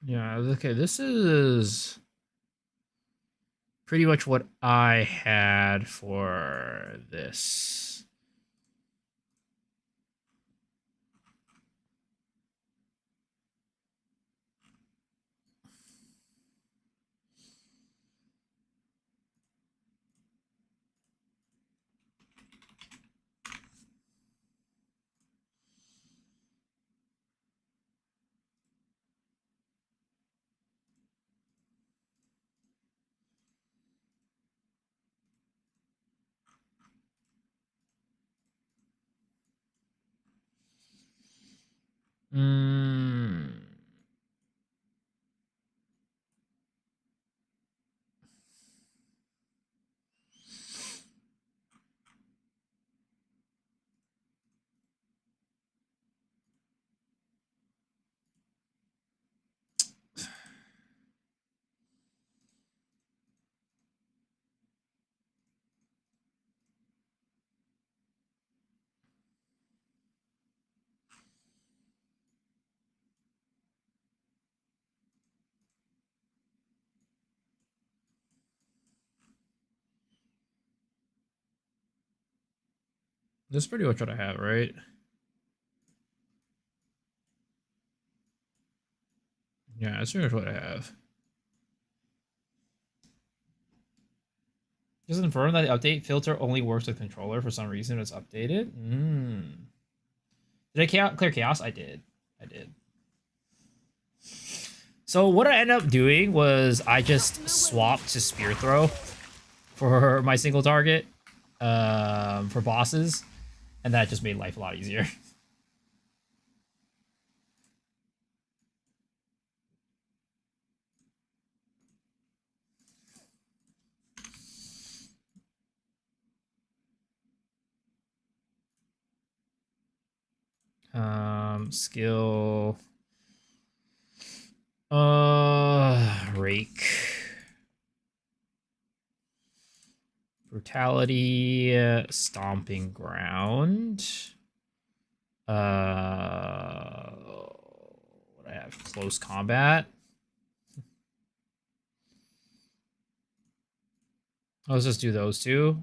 Yeah, okay, this is pretty much what I had for this. Mm. That's pretty much what I have, right? Yeah, that's pretty much what I have. Just confirm that the update filter only works with controller for some reason. It's updated. Did I clear chaos? I did. I did. So what I ended up doing was I just swapped to spear throw for my single target for bosses, and that just made life a lot easier. Skill. Rake. Brutality. Stomping ground. What I have? Close combat. Let's just do those two.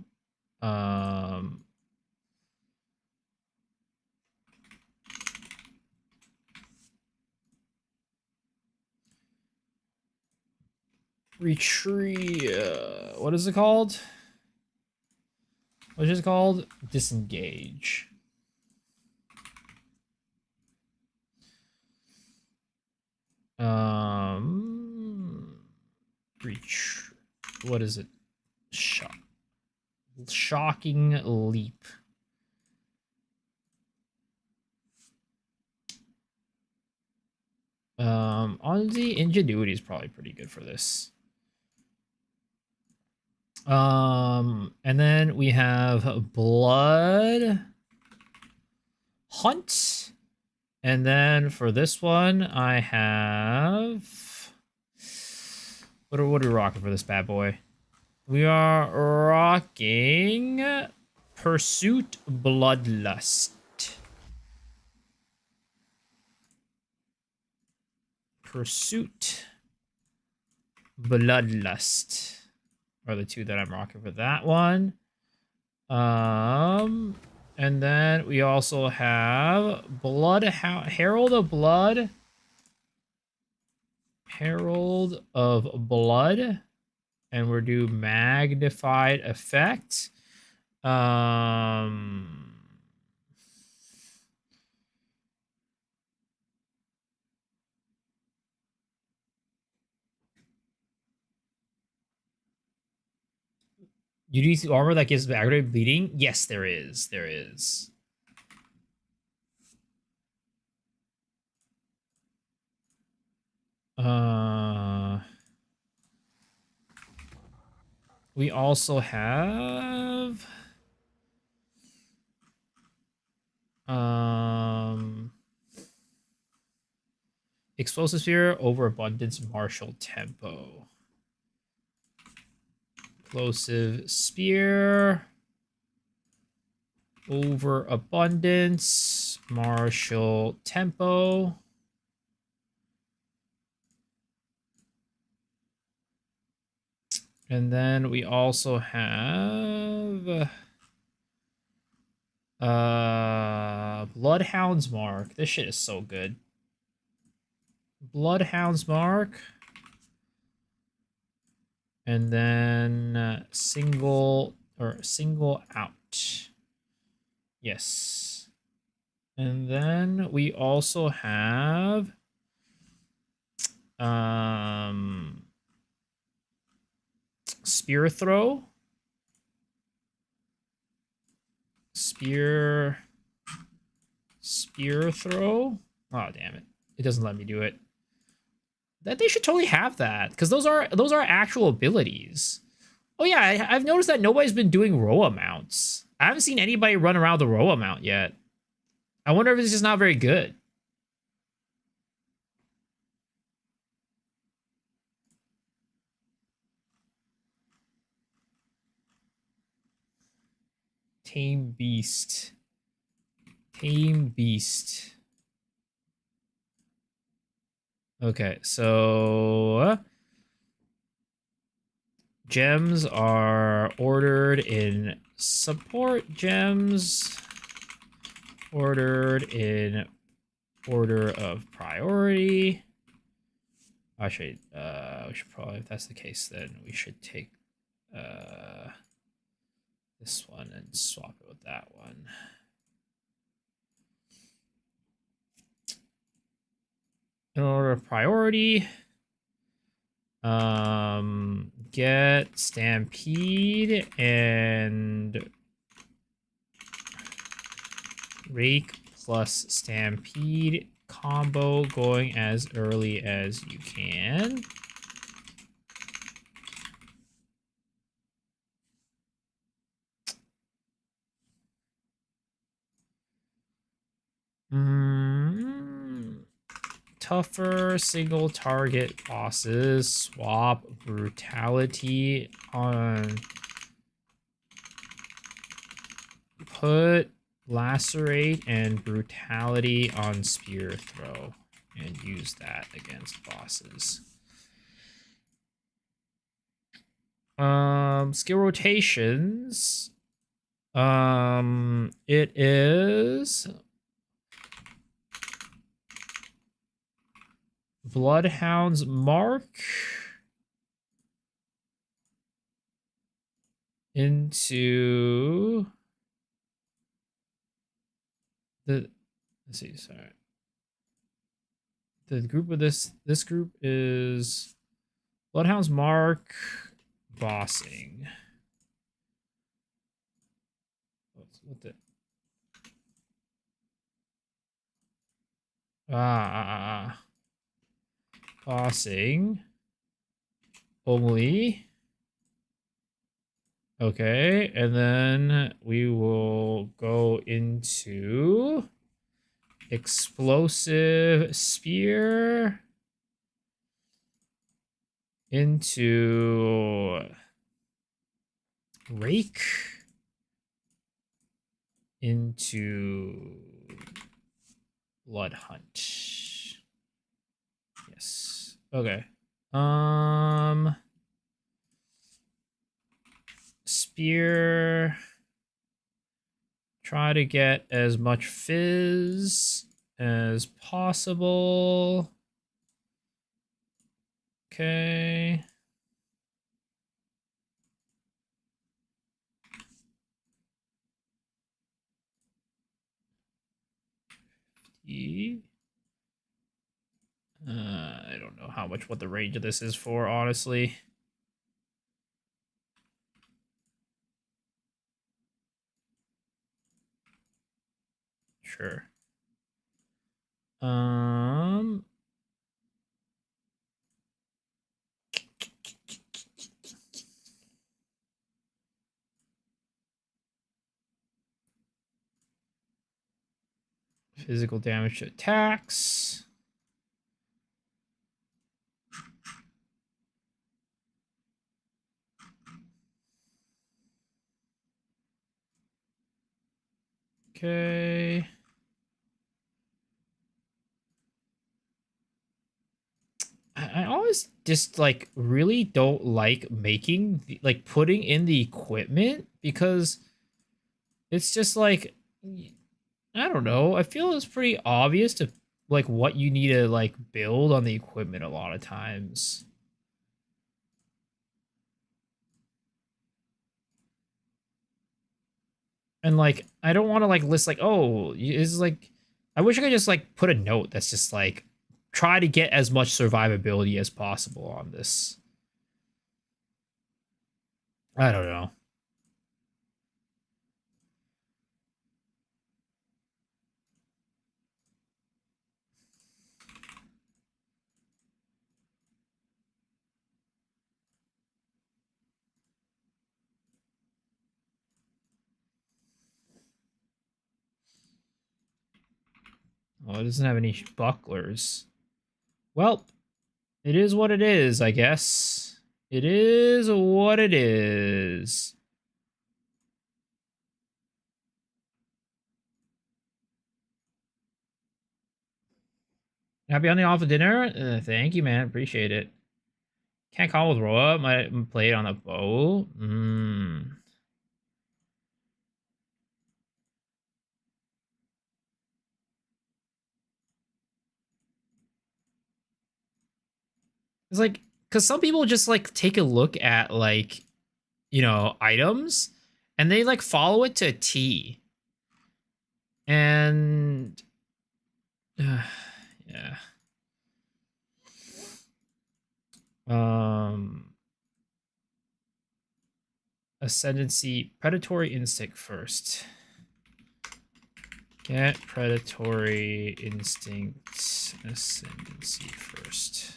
Retreat. What is it called? What is it called? Disengage. Reach. What is it? Shocking leap. Honestly, ingenuity is probably pretty good for this. And then we have blood hunt. And then for this one, I have what are we rocking for this bad boy? We are rocking Pursuit Bloodlust. Pursuit Bloodlust are the two that I'm rocking for that one. And then we also have Herald of Blood. Herald of Blood. And we're do magnified effect. UDC armor that gives aggravated bleeding? Yes, there is. There is. We also have Explosive Sphere, Overabundance, Martial Tempo. Explosive Spear, Overabundance, Martial Tempo. And then we also have Bloodhound's Mark. This shit is so good. Bloodhound's Mark. And then single out. Yes. And then we also have Spear Throw. Spear Throw. Oh, damn it. It doesn't let me do it. That they should totally have that, because those are actual abilities. Oh yeah, I've noticed that nobody's been doing Roa mounts. I haven't seen anybody run around the Roa mount yet. I wonder if it's just not very good. Tame Beast. Tame Beast. Okay, so gems are ordered in support gems, ordered in order of priority. Actually, we should probably, if that's the case, then we should take this one and swap it with that one. In order of priority, get Stampede and Rake plus Stampede combo going as early as you can. Tougher single target bosses. Swap brutality on. Put lacerate and brutality on spear throw and use that against bosses. Skill rotations. It is Bloodhound's Mark into the, let's see, sorry. The group of this group is Bloodhound's Mark bossing. What the bossing only. Okay, and then we will go into explosive spear into rake into blood hunt. Yes. Okay. Spear. Try to get as much fizz as possible. Okay. I don't know what the range of this is for, honestly. Sure. Physical damage to attacks. Okay. I always just like really don't like making like putting in the equipment because it's just like I don't know. I feel it's pretty obvious to like what you need to like build on the equipment a lot of times. And like I don't want to like list like, oh, it's like I wish I could just like put a note that's just like try to get as much survivability as possible on this. I don't know. Oh, it doesn't have any bucklers. Well, it is what it is, I guess. It is what it is. Happy on the off of dinner? Thank you, man. Appreciate it. Can't call with roll up. Might play it on the bow. It's like, because some people just like take a look at like, you know, items and they like follow it to a T. And yeah. Ascendancy, predatory instinct first. Get predatory instinct ascendancy first.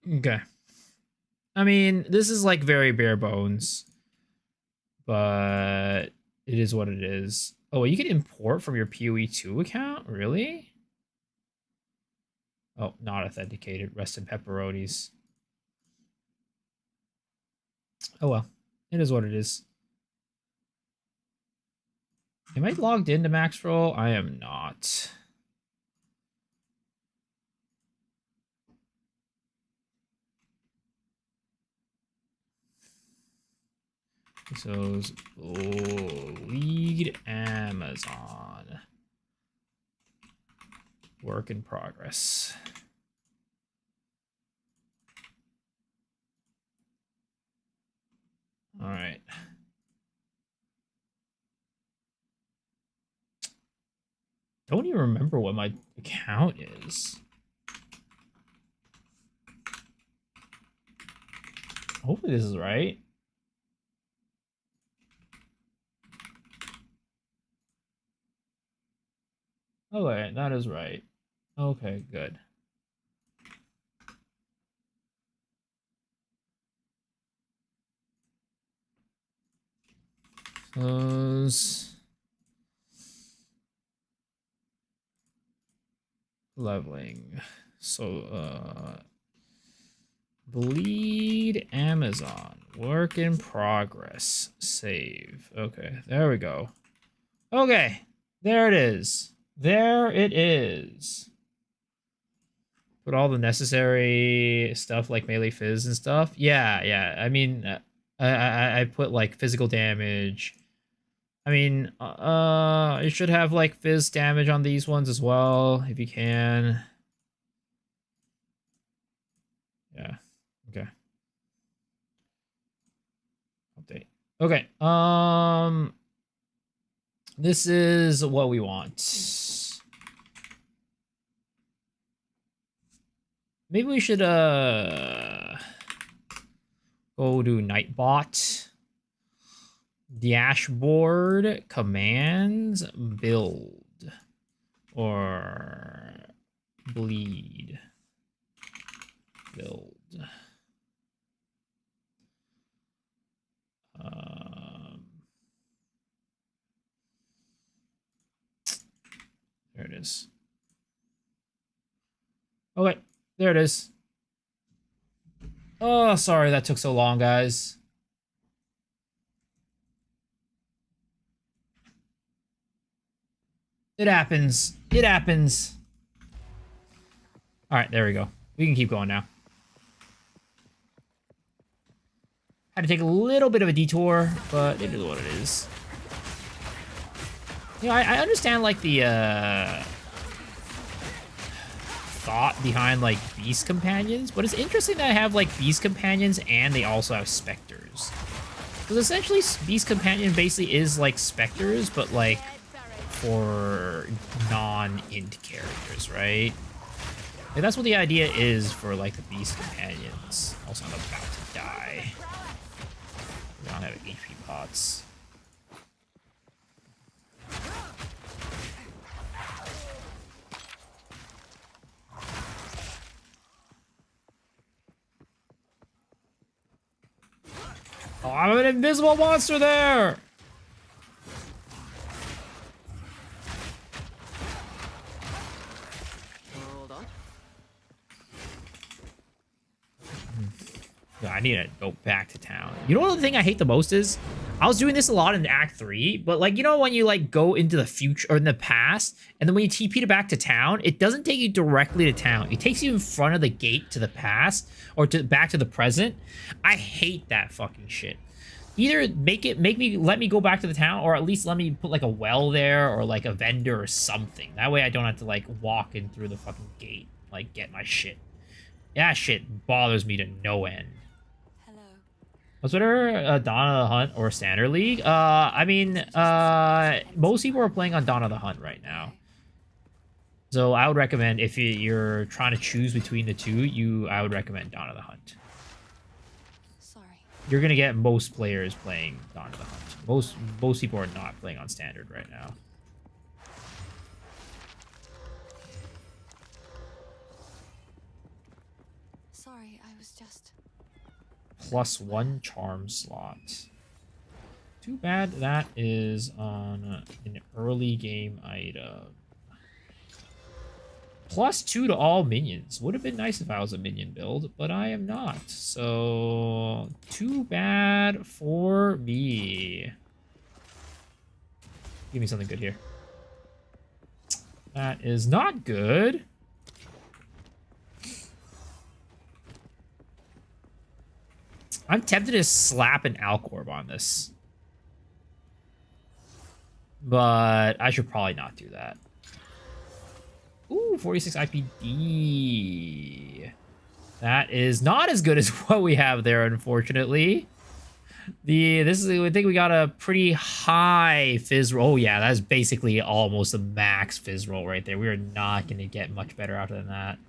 Okay. I mean, this is like very bare bones, but it is what it is. Oh, you can import from your PoE2 account? Really? Oh, not authenticated. Rest in pepperonis. Oh well. It is what it is. Am I logged into Maxroll? I am not. So, lead Amazon. Work in progress. All right. Don't even remember what my account is. Hopefully this is right. Okay, that is right. Okay, good. Close. Leveling. So, bleed Amazon. Work in progress. Save. Okay, there we go. Okay, there it is. There it is. Put all the necessary stuff like melee fizz and stuff. Yeah. I mean, I put like physical damage. I mean, you should have like fizz damage on these ones as well if you can. Yeah. Okay. Update. Okay. This is what we want. Maybe we should go to Nightbot. Dashboard commands build or bleed build. There it is. Okay, there it is. Oh, sorry that took so long, guys. It happens. It happens. All right, there we go. We can keep going now. Had to take a little bit of a detour, but it is what it is. You know, I understand, like, the, thought behind, like, Beast Companions, but it's interesting that I have, like, Beast Companions and they also have Spectres. Because essentially, Beast Companion basically is, like, Spectres, but, like, for non-int characters, right? Like, that's what the idea is for, like, the Beast Companions. Also, I'm about to die. We don't have HP pots. Oh, I'm an invisible monster there! Hold on. Yeah, I need to go back to town. You know what the thing I hate the most is? I was doing this a lot in Act 3, but like, you know when you like go into the future or in the past, and then when you TP to back to town, it doesn't take you directly to town. It takes you in front of the gate to the past or to back to the present. I hate that fucking shit. Either let me go back to the town, or at least let me put like a well there or like a vendor or something. That way I don't have to like walk in through the fucking gate, like get my shit. That shit bothers me to no end. Was Twitter Dawn of the Hunt or Standard League? I mean, most people are playing on Dawn of the Hunt right now. So I would recommend, if you're trying to choose between the two, I would recommend Dawn of the Hunt. Sorry. You're gonna get most players playing Dawn of the Hunt. Most people are not playing on Standard right now. Sorry, I was just... +1 charm slot. Too bad that is on an early game item. +2 to all minions. Would have been nice if I was a minion build, but I am not. So, too bad for me. Give me something good here. That is not good. I'm tempted to slap an Alcorb on this. But I should probably not do that. Ooh, 46 IPD. That is not as good as what we have there, unfortunately. I think we got a pretty high fizz roll. Oh yeah, that's basically almost a max fizz roll right there. We are not going to get much better after than that.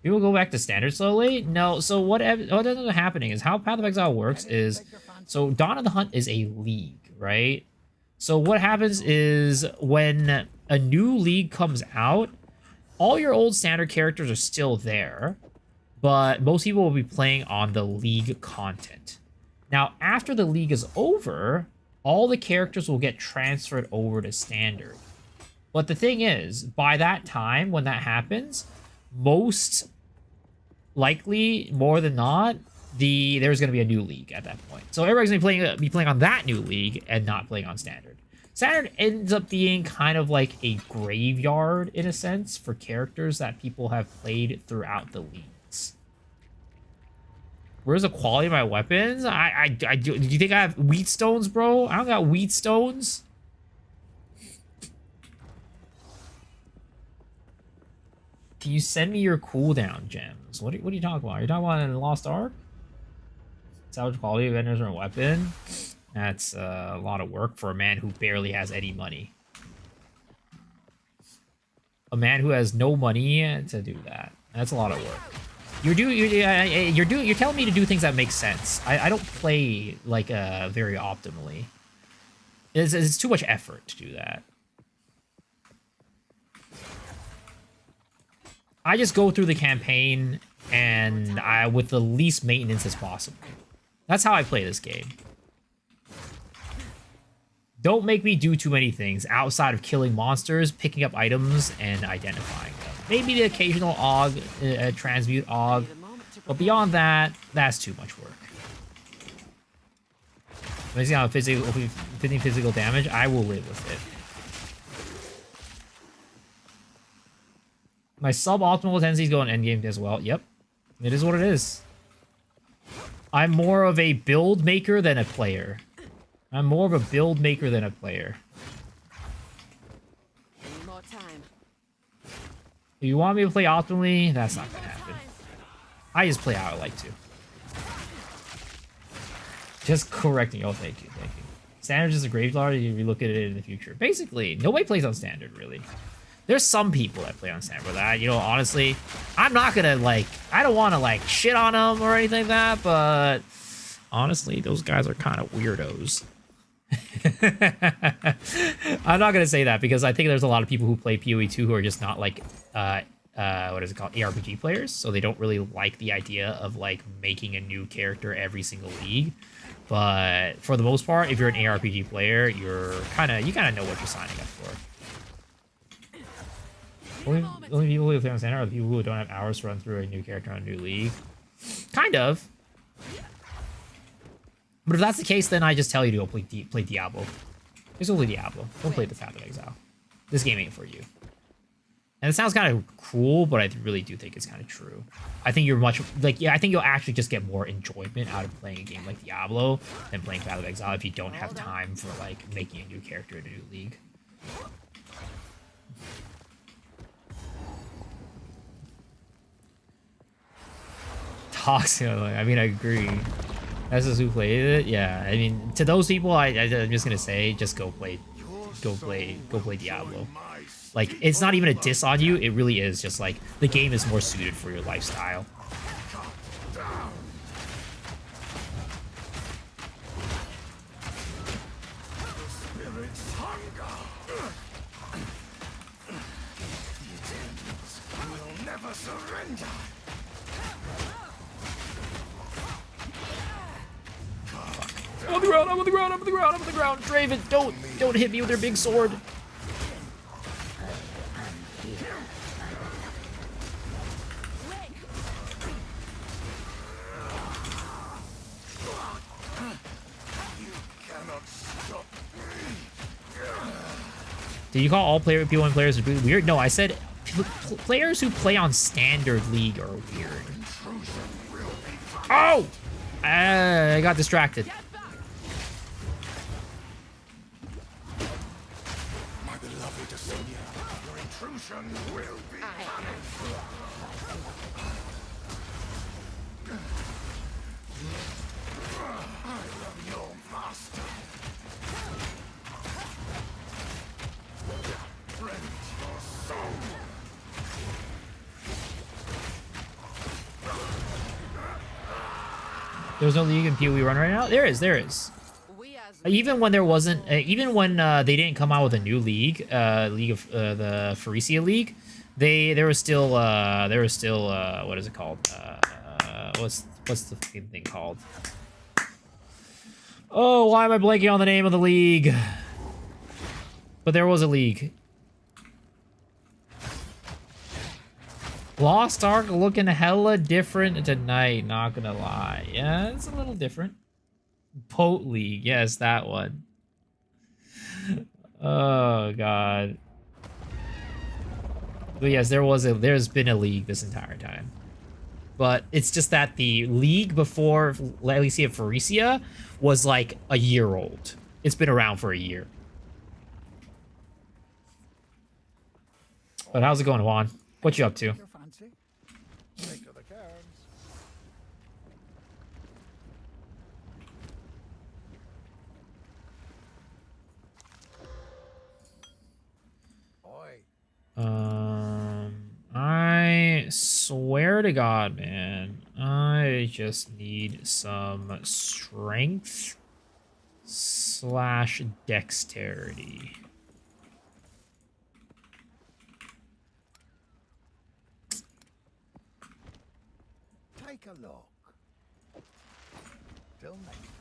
We will go back to standard slowly. No, so what ends up happening is how Path of Exile works is, so Dawn of the Hunt is a league, right? So what happens is when a new league comes out, all your old standard characters are still there, but most people will be playing on the league content. Now, after the league is over, all the characters will get transferred over to standard. But the thing is, by that time, when that happens, most likely, more than not, there's going to be a new league at that point. So everybody's going to be playing on that new league and not playing on standard. Standard ends up being kind of like a graveyard, in a sense, for characters that people have played throughout the leagues. Where's the quality of my weapons? Do you think I have wheat stones, bro? I don't got wheat stones. Can you send me your cooldown gems? What are you talking about? Are you talking about in Lost Ark? Salvage quality of vendors or weapon? That's a lot of work for a man who barely has any money. A man who has no money to do that. That's a lot of work. You're telling me to do things that make sense. I don't play like very optimally. It's too much effort to do that. I just go through the campaign and with the least maintenance as possible. That's how I play this game. Don't make me do too many things outside of killing monsters, picking up items, and identifying them. Maybe the occasional AUG, transmute AUG, but beyond that, that's too much work. When I see how 15 physical damage, I will live with it. My suboptimal tendencies go in endgame as well. Yep, it is what it is. I'm more of a build maker than a player. I'm more of a build maker than a player. Any more time. If you want me to play optimally, that's not gonna happen. I just play how I like to. Just correcting. Oh, thank you. Standard is a graveyard. You look at it in the future. Basically, nobody plays on standard, really. There's some people that play on standard, but honestly, I'm not gonna I don't want to shit on them or anything like that, but honestly, those guys are kind of weirdos. I'm not gonna say that because I think there's a lot of people who play PoE 2 who are just not what is it called, ARPG players, so they don't really like the idea of making a new character every single league. But for the most part, if you're an ARPG player, you kind of know what you're signing up for. Only people who play on standard are the people who don't have hours to run through a new character on a new league. Kind of. But if that's the case, then I just tell you to go play Diablo. Just go play Diablo. Don't play the Path of Exile. This game ain't for you. And it sounds kind of cool, but I really do think it's kind of true. I think you're much like, yeah, I think you'll actually just get more enjoyment out of playing a game like Diablo than playing Path of Exile if you don't have time for like making a new character in a new league. Toxic. I mean, I agree. That's just who played it. Yeah, I mean, to those people, I'm just gonna say, just go play Diablo. Like, it's not even a diss on you. It really is just like the game is more suited for your lifestyle. I'm on the ground, I'm on the ground, I'm on the ground, I'm on the ground. Draven, don't hit me with your big sword. Did you call all P1 players weird? No, I said players who play on standard league are weird. Oh! I got distracted. My beloved Assyria, your intrusion will be punished. I am your master. Rend your soul. There's no league in PoE run right now? There is. Even when there wasn't, even when they didn't come out with a new league, League of the Pharisia League, there was still what is it called? What's the fucking thing called? Oh, why am I blanking on the name of the league? But there was a league. Lost Ark looking hella different tonight, not gonna lie. Yeah, it's a little different. Pote League, yes, that one. Oh god. But yes, there's been a league this entire time. But it's just that the league before Legacy of Pharisia was like a year old. It's been around for a year. But how's it going, Juan? What you up to? Take to the cairns. Oi. I swear to God, man, I just need some strength / dexterity. Take a look. Till next time.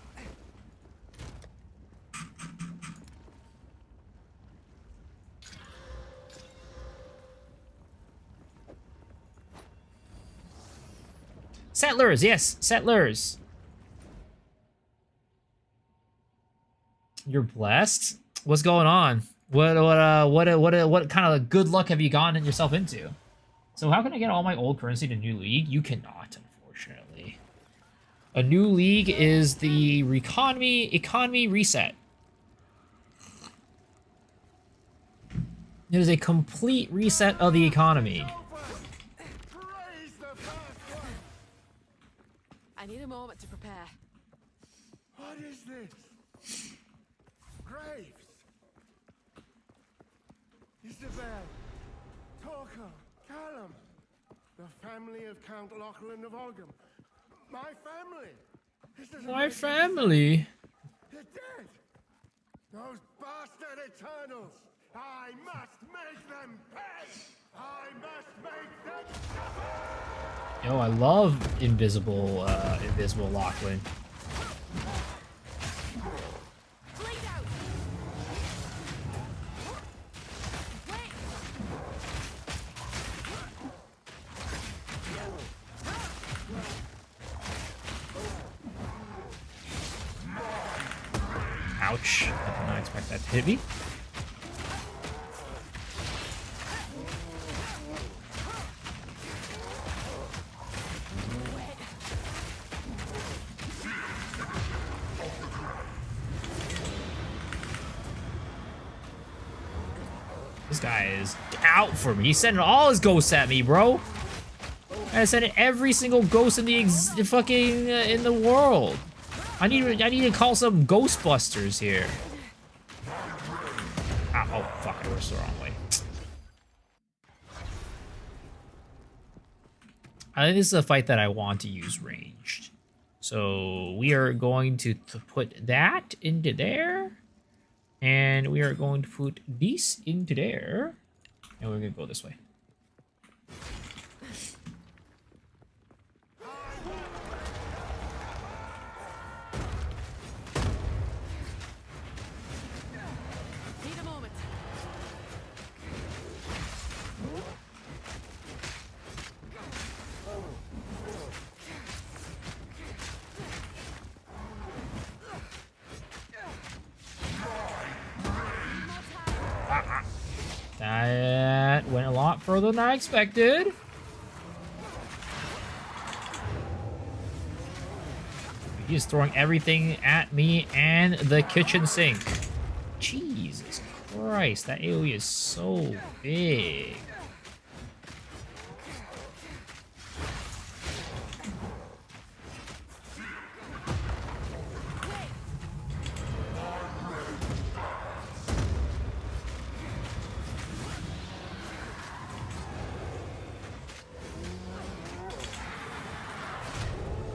Settlers, yes, settlers. You're blessed. What's going on? What kind of good luck have you gotten yourself into? So how can I get all my old currency to new league? You cannot, unfortunately. A new league is the economy reset. It is a complete reset of the economy. I need a moment to prepare. What is this? Graves. Isabel. Torquil. Callum. The family of Count Lachlan of Olgam. My family. This doesn't My make family. They're dead. Those bastard Eternals. I must make them pay. I must make them suffer. Yo, I love invisible Lachlan. Ouch. I did not expect that to hit me. This guy is out for me. He's sending all his ghosts at me, bro. I sent every single ghost in the fucking in the world. I need to call some Ghostbusters here. Ah, oh fuck! I rushed the wrong way. I think this is a fight that I want to use ranged. So we are going to put that into there. And we are going to put this into there. And we're going to go this way. Need a moment. That went a lot further than I expected. He's throwing everything at me and the kitchen sink. Jesus Christ, that AoE is so big.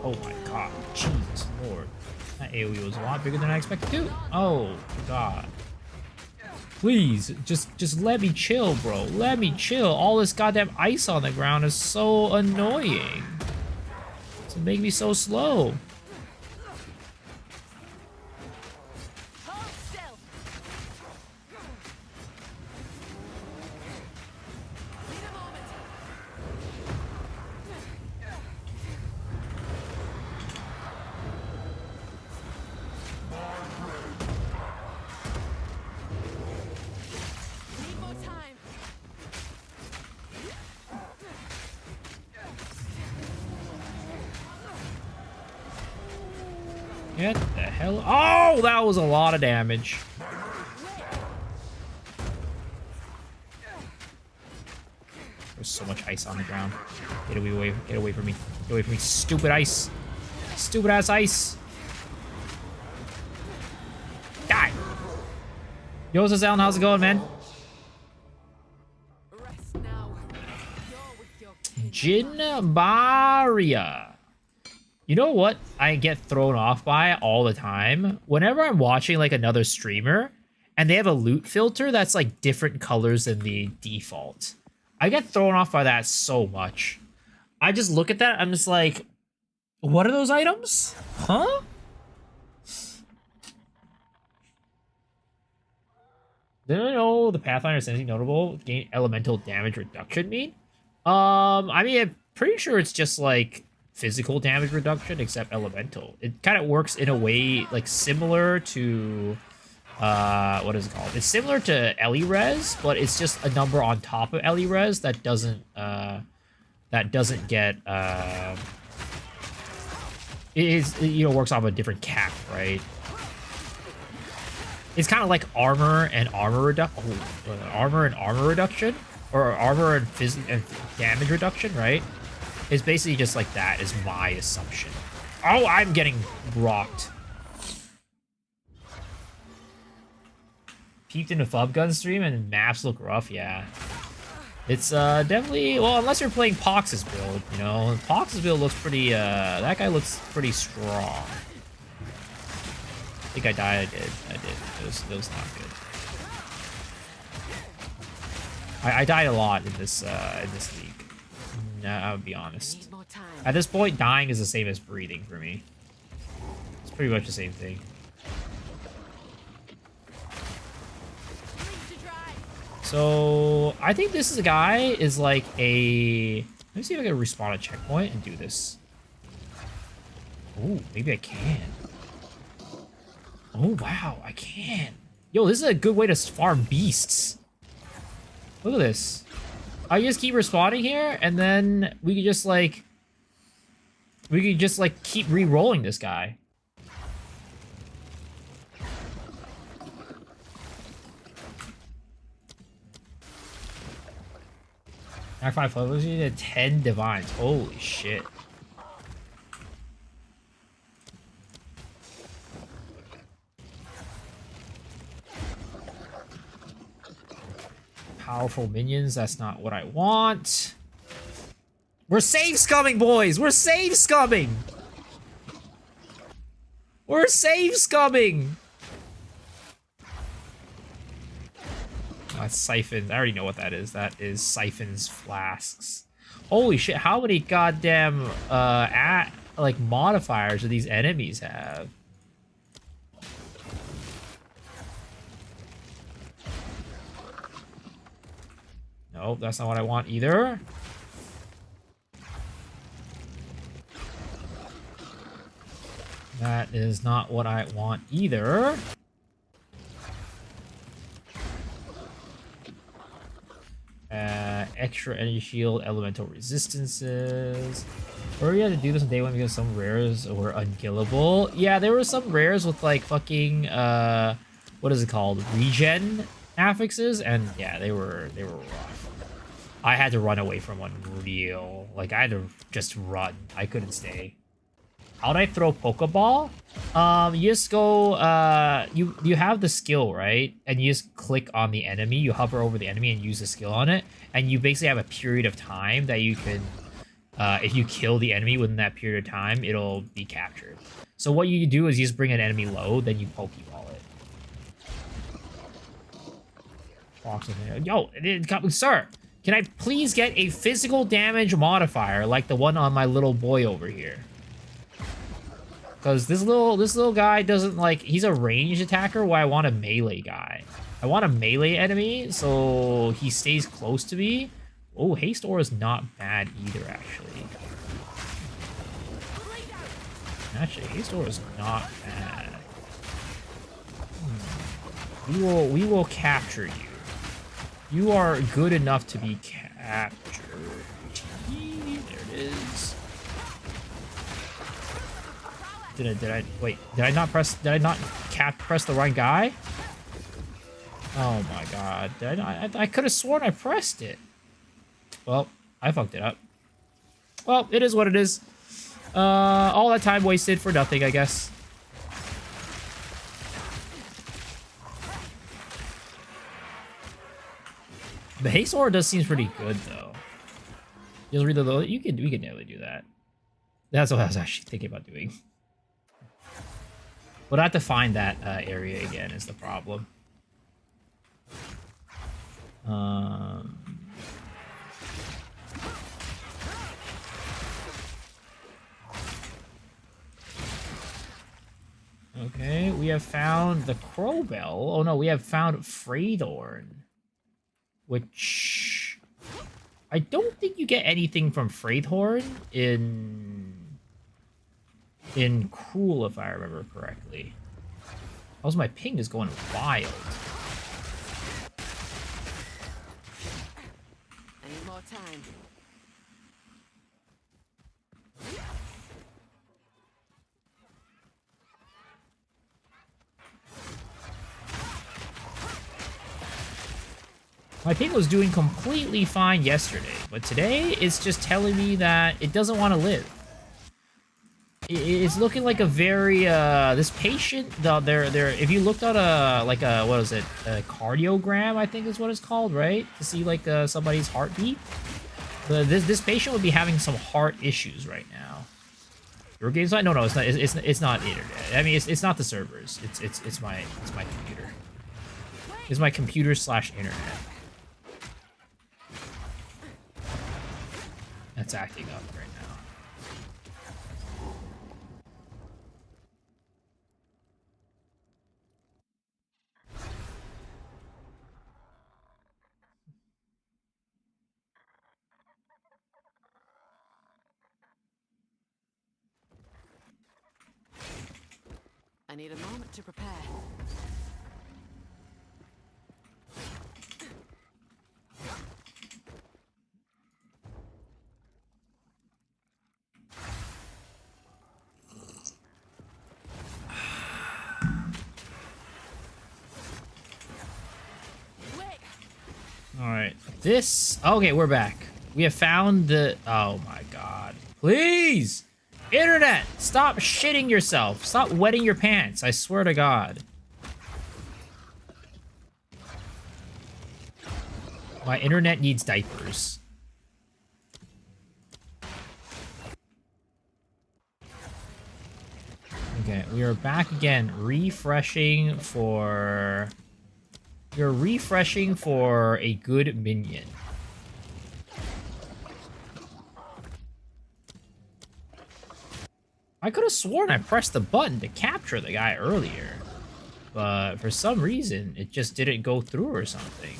Oh my god, Jesus Lord. That AoE was a lot bigger than I expected to. Oh god. Please, just let me chill, bro. Let me chill. All this goddamn ice on the ground is so annoying. It's making me so slow. Hold still. Need a moment. Need more time. Get the hell. Oh, that was a lot of damage. There's so much ice on the ground. Get away from me. Get away from me. Stupid ice. Stupid ass ice. Die. Yo, what's up, Alan? How's it going, man? Rest now. You're with your king. Jinbaria. You know what I get thrown off by all the time? Whenever I'm watching like another streamer and they have a loot filter that's like different colors than the default. I get thrown off by that so much. I just look at that, I'm just like, what are those items? Huh? Didn't I know the Pathfinder is anything notable? Gain elemental damage reduction mean? I mean, I'm pretty sure it's just like physical damage reduction, except elemental. It kind of works in a way like similar to what is it called? It's similar to Ellie Res, but it's just a number on top of Ellie Res that doesn't get it works off a different cap, right? It's kind of like armor and armor reduction, or armor and damage reduction, right? It's basically just like that, is my assumption. Oh, I'm getting rocked. Peeked into Fubgun stream and maps look rough, yeah. It's definitely, well, unless you're playing Pox's build, you know. Pox's build looks pretty, that guy looks pretty strong. I think I died, I did. It was not good. I died a lot in this league. No, I'll be honest. Need more time. At this point, dying is the same as breathing for me. It's pretty much the same thing. Bleed to dry. So, I think this is a guy is like a... Let me see if I can respawn a checkpoint and do this. Ooh, maybe I can. Oh, wow, I can. Yo, this is a good way to farm beasts. Look at this. I just keep respawning here, and then we could just, like... We could just, like, keep re-rolling this guy. Act 5 levels, you need 10 divines. Holy shit. Powerful minions, that's not what I want. We're save scumming, boys! We're save scumming! We're save scumming! That's siphons. I already know what that is. That is siphons flasks. Holy shit, how many goddamn like modifiers do these enemies have? Nope, that's not what I want either. That is not what I want either. Extra energy shield, elemental resistances. Or we had to do this on day one because some rares were unkillable. Yeah, there were some rares with like fucking what is it called? Regen affixes, and yeah, they were rough. I had to run away from one real. Like I had to just run. I couldn't stay. How'd I throw Pokeball? You just go, you have the skill, right? And you just click on the enemy, you hover over the enemy and use the skill on it. And you basically have a period of time that you can, if you kill the enemy within that period of time, it'll be captured. So what you do is you just bring an enemy low, then you Pokeball it. Yo, sir, can I please get a physical damage modifier like the one on my little boy over here? Because this little guy doesn't like, he's a ranged attacker while I want a melee guy. I want a melee enemy, so he stays close to me. Oh, haste aura is not bad either, actually. Actually, haste aura is not bad. We will capture you. You are good enough to be captured. There it is. Did I press the right guy? Oh my god. I could have sworn I pressed it. Well, I fucked it up. Well, it is what it is. All that time wasted for nothing, I guess. The haste aura does seem pretty good though. You'll read the we could definitely do that. That's what I was actually thinking about doing. But I have to find that area again is the problem. Okay, we have found the Crowbell. Oh no, we have found Freydorn. Which... I don't think you get anything from Freydorn in Cruel, if I remember correctly. Also, my ping is going wild. I need more time. My ping was doing completely fine yesterday, but today it's just telling me that it doesn't want to live. It's looking like a very this patient if you looked at like a what is it, a cardiogram, I think is what it's called, right, to see like somebody's heartbeat. This patient would be having some heart issues right now. Your game's not, no, it's not, it's not internet. I mean, it's not the servers. It's my computer. It's my computer / internet that's acting up right now. I need a moment to prepare. Alright, this... Okay, we're back. We have found the... Oh my god. Please! Internet! Stop shitting yourself! Stop wetting your pants, I swear to god. My internet needs diapers. Okay, we are back again, refreshing for... You're refreshing for a good minion. I could have sworn I pressed the button to capture the guy earlier, but for some reason, it just didn't go through or something.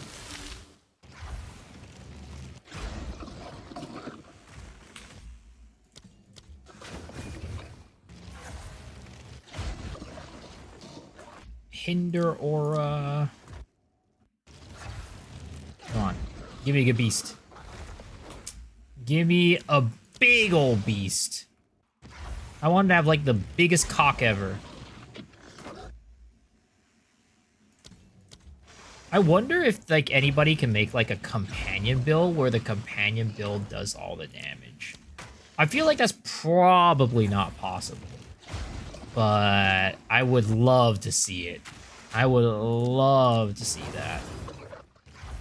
Hinder aura. Come on. Give me a good beast. Give me a big old beast. I wanted to have, like, the biggest cock ever. I wonder if, like, anybody can make, like, a companion build where the companion build does all the damage. I feel like that's probably not possible. But I would love to see it. I would love to see that.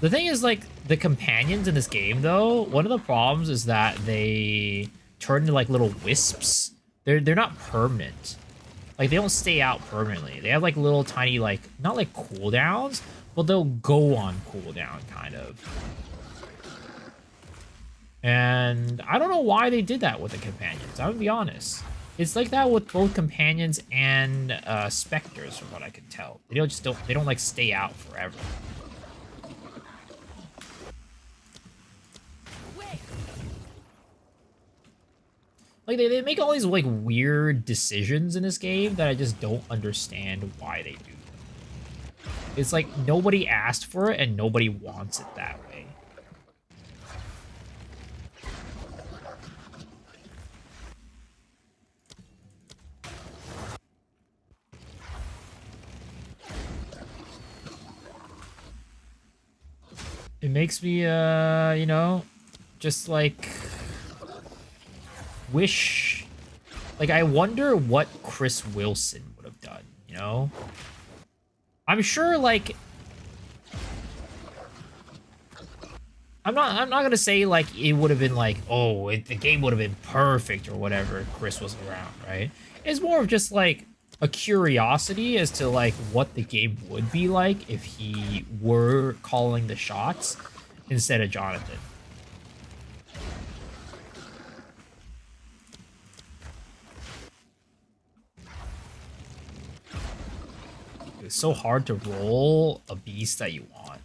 The thing is, like, the companions in this game, though, one of the problems is that they turn into, like, little wisps. They're not permanent. Like, they don't stay out permanently. They have, like, little tiny, like, not like cooldowns, but they'll go on cooldown, kind of. And I don't know why they did that with the companions, I'm gonna be honest. It's like that with both companions and specters, from what I can tell. They don't like stay out forever. Like, they make all these, like, weird decisions in this game that I just don't understand why they do them. It's like nobody asked for it and nobody wants it that way. It makes me, you know, just, like... wish, like, I wonder what Chris Wilson would have done, you know? I'm sure, like, I'm not gonna say, like, it would have been like, oh, the game would have been perfect or whatever if Chris was around, right? It's more of just, like, a curiosity as to, like, what the game would be like if he were calling the shots instead of Jonathan. It's so hard to roll a beast that you want.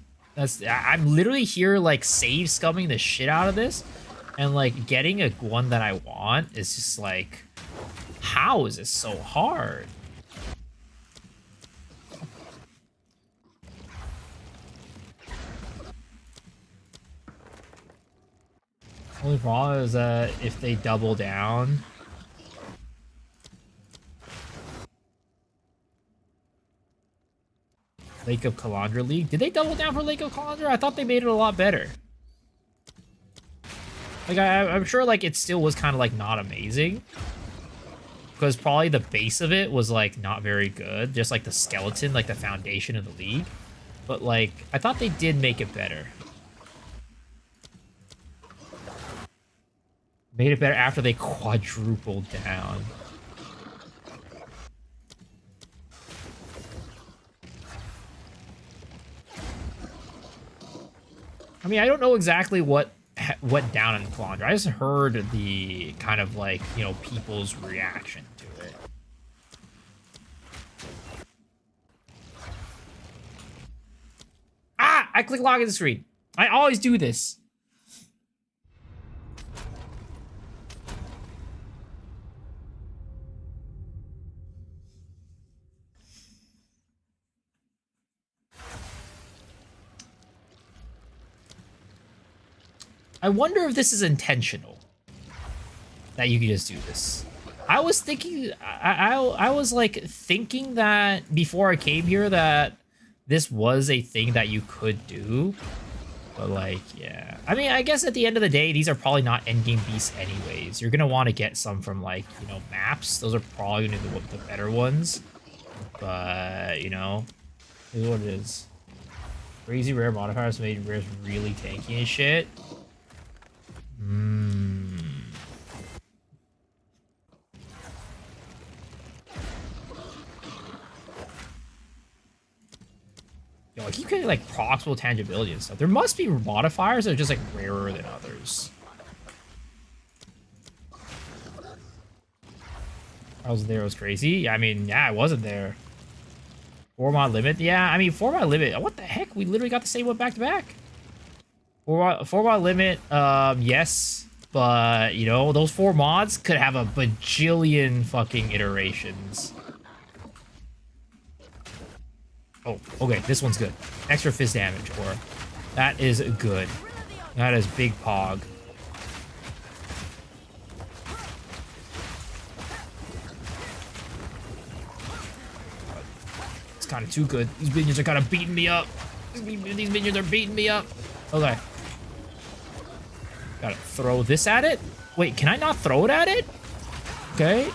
I'm literally here, like, save scumming the shit out of this, and, like, getting a one that I want is just like, how is this so hard? Only problem is that if they double down, Lake of Calandra League. Did they double down for Lake of Calandra? I thought they made it a lot better. Like, I'm sure, like, it still was kind of, like, not amazing. Because probably the base of it was, like, not very good. Just, like, the skeleton, like, the foundation of the league. But, like, I thought they did make it better. Made it better after they quadrupled down. I mean, I don't know exactly what went down in Calandra. I just heard the kind of, like, you know, people's reaction to it. Ah! I click log in the screen. I always do this. I wonder if this is intentional. That you can just do this. I was thinking, I was like thinking that before I came here that this was a thing that you could do. But like, yeah. I mean, I guess at the end of the day, these are probably not endgame beasts anyways. You're gonna want to get some from like, you know, maps. Those are probably gonna be the better ones. But, you know, this is what it is. Crazy rare modifiers made rares really tanky and shit. Yo, I keep getting like proximal tangibility and stuff. There must be modifiers that are just like rarer than others. I was there, it was crazy. Yeah, I mean, yeah, I wasn't there. 4-mod limit? Yeah, I mean, 4-mod limit. What the heck? We literally got the same one back to back. 4-mod limit, yes. But, you know, those 4 mods could have a bajillion fucking iterations. Oh, okay, this one's good. Extra fist damage, or that is good. That is big pog. It's kind of too good. These minions are kind of beating me up. These minions are beating me up. Okay. Gotta throw this at it? Wait, can I not throw it at it? Okay.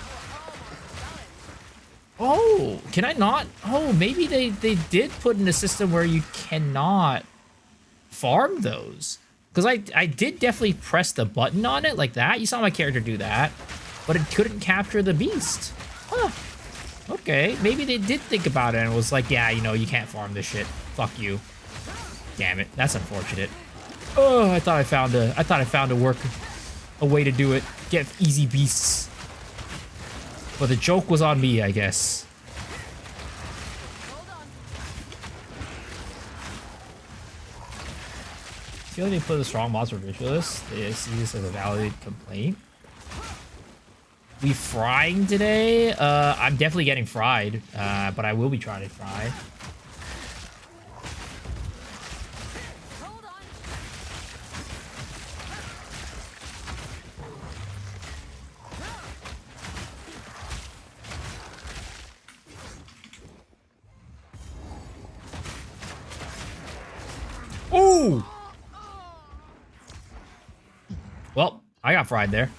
Oh, can I not? Oh, maybe they did put in a system where you cannot farm those. Because I did definitely press the button on it like that. You saw my character do that. But it couldn't capture the beast. Huh. Okay, maybe they did think about it and was like, yeah, you know, you can't farm this shit. Fuck you. Damn it, that's unfortunate. Oh, I thought I found a way to do it. Get easy beasts. But the joke was on me, I guess. I feel like they put a strong mods for visualists. They see this as a valid complaint. We frying today? I'm definitely getting fried, but I will be trying to fry. Ooh! Well, I got fried there.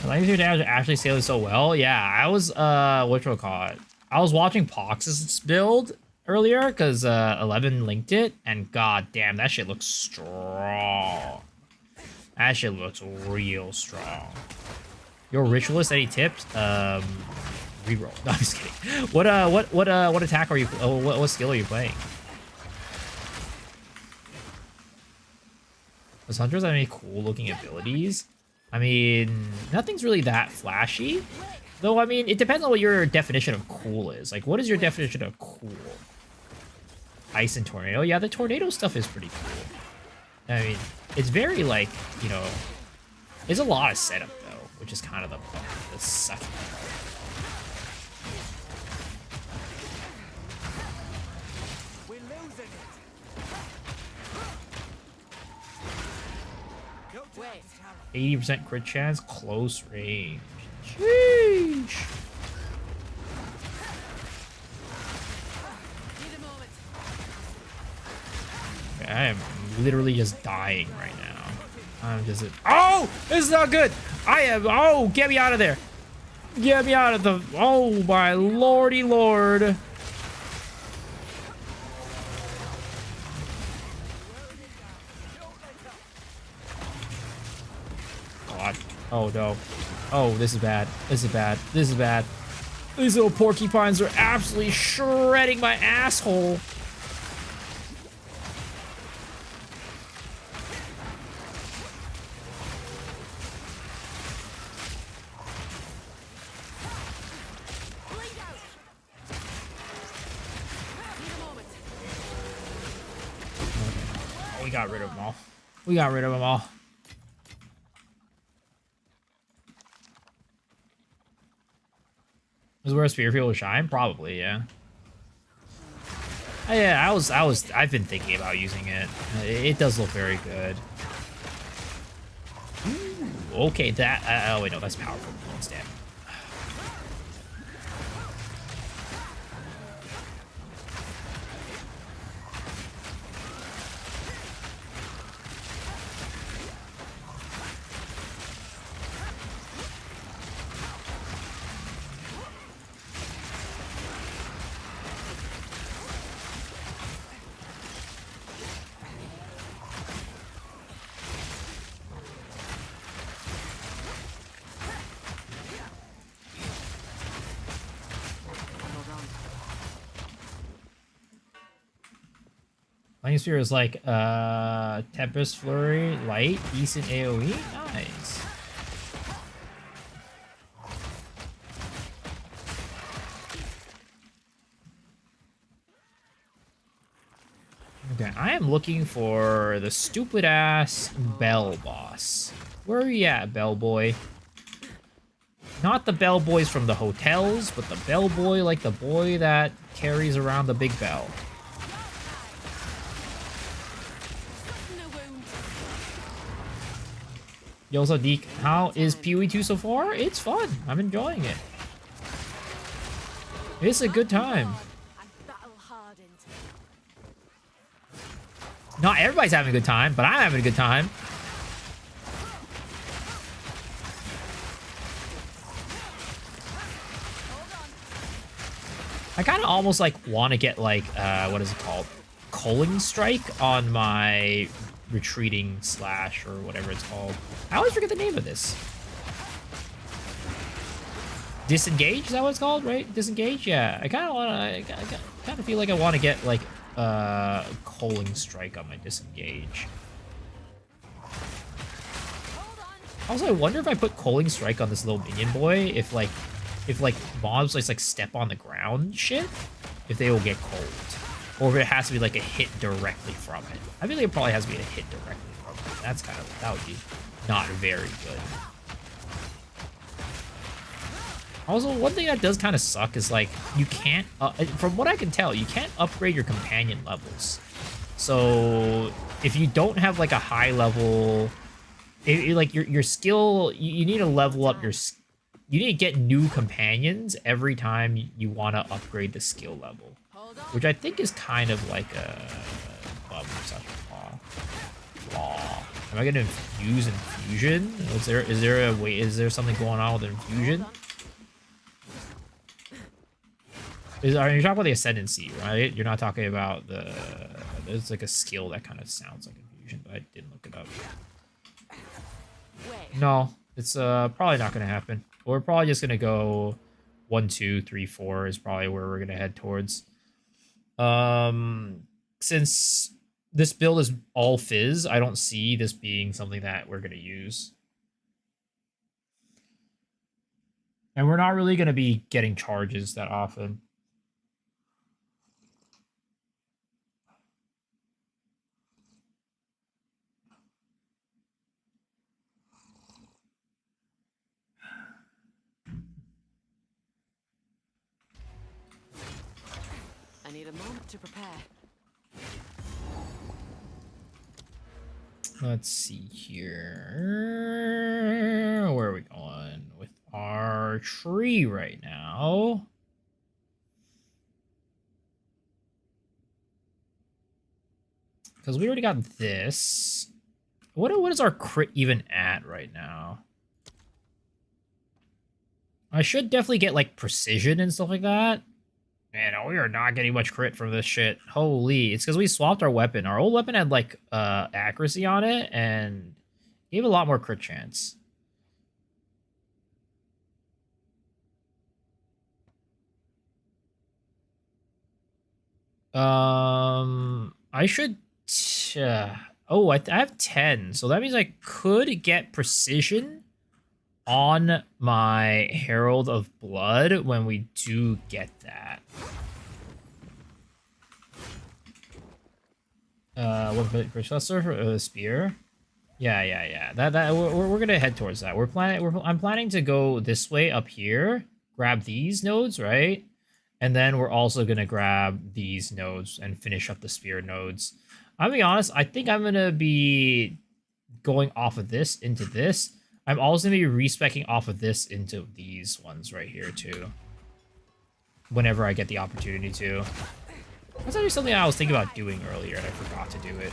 Language damage actually sailing so well. Yeah, I was whatchamacallit? I was watching Pox's build earlier because 11 linked it, and god damn, that shit looks strong. That shit looks real strong. Your ritualist, any tips? Reroll. No, I'm just kidding. What attack are you? What skill are you playing? Does Hunters have any cool looking abilities? I mean, nothing's really that flashy. Though, I mean, it depends on what your definition of cool is. Like, what is your definition of cool? Ice and tornado? Yeah, the tornado stuff is pretty cool. I mean, it's very, like, you know, there's a lot of setup, though, which is kind of the sucky part. Wait. 80% crit chance, close range. Sheesh. Okay, I am literally just dying right now. I'm just... Oh! This is not good! I am... Oh! Get me out of there! Get me out of the... Oh, my lordy lord! God. Oh, no. Oh, this is bad. This is bad. This is bad. These little porcupines are absolutely shredding my asshole. Oh, we got rid of them all. We got rid of them all. Is where a spear field will shine? Probably, yeah. Oh, yeah, I've been thinking about using it. It does look very good. Ooh, okay, that, oh wait, no, that's powerful. Damn. Lightning Spear is like Tempest Flurry, light, decent AoE. Nice. Okay, I am looking for the stupid ass Bell boss. Where are you at, Bell Boy? Not the bell boys from the hotels, but the bell boy like the boy that carries around the big bell. Yo, so Deke, how is PoE 2 so far? It's fun. I'm enjoying it. It's a good time. Not everybody's having a good time, but I'm having a good time. I kind of almost like want to get like, what is it called? Culling Strike on my retreating slash or whatever it's called. I always forget the name of this. Disengage, is that what it's called, right? Disengage, yeah. I kind of want to, I kind of feel like I want to get like Culling Strike on my disengage. Also, I wonder if I put Culling Strike on this little minion boy, if mobs like step on the ground shit, if they will get cold. Or if it has to be like a hit directly from it. I feel like it probably has to be a hit directly from it. That's kind of, that would be not very good. Also, one thing that does kind of suck is like, you can't, from what I can tell, you can't upgrade your companion levels. So if you don't have like a high level, like your skill, you need to level up your, you need to get new companions every time you want to upgrade the skill level. Which I think is kind of like a law. Am I gonna infuse infusion? Is there a way? Is there something going on with infusion? Are you talking about the ascendancy, right? You're not talking about the. There's like a skill that kind of sounds like infusion, but I didn't look it up. No, it's probably not gonna happen. We're probably just gonna go 1, 2, 3, 4 is probably where we're gonna head towards. Since this build is all fizz, I don't see this being something that we're going to use. And we're not really going to be getting charges that often. I need a moment to prepare. Let's see here. Where are we going with our tree right now? Because we already got this. What is our crit even at right now? I should definitely get like precision and stuff like that. Man, we are not getting much crit from this shit. Holy, it's because we swapped our weapon. Our old weapon had like accuracy on it and gave a lot more crit chance. I should. Oh, I have 10, so that means I could get precision on my Herald of Blood when we do get that. What processor? Spear. Yeah. That we're gonna head towards that. I'm planning to go this way up here, grab these nodes, right? And then we're also gonna grab these nodes and finish up the spear nodes. I'll be honest, I think I'm gonna be going off of this into this. I'm also gonna be respecking off of this into these ones right here too. Whenever I get the opportunity to. That's actually something I was thinking about doing earlier and I forgot to do it.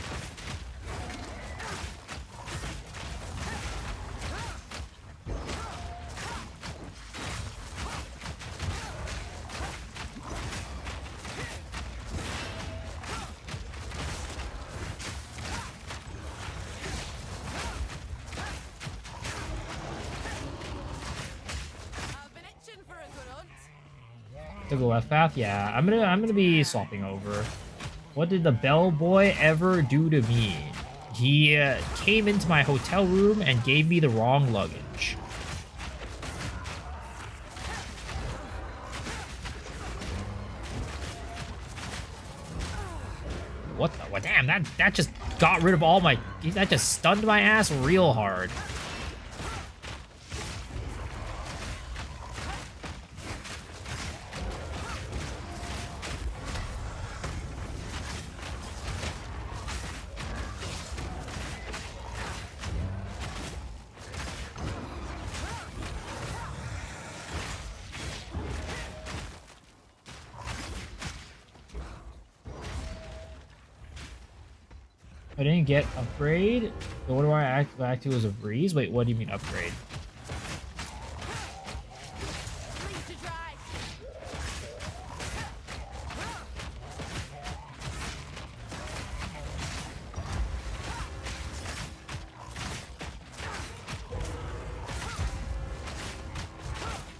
To the left path? Yeah, I'm gonna be swapping over. What did the bellboy ever do to me? He came into my hotel room and gave me the wrong luggage. What the? Well, damn, that just got rid of all my... That just stunned my ass real hard. I didn't get upgrade. So what do I act back to as a breeze? Wait, what do you mean upgrade?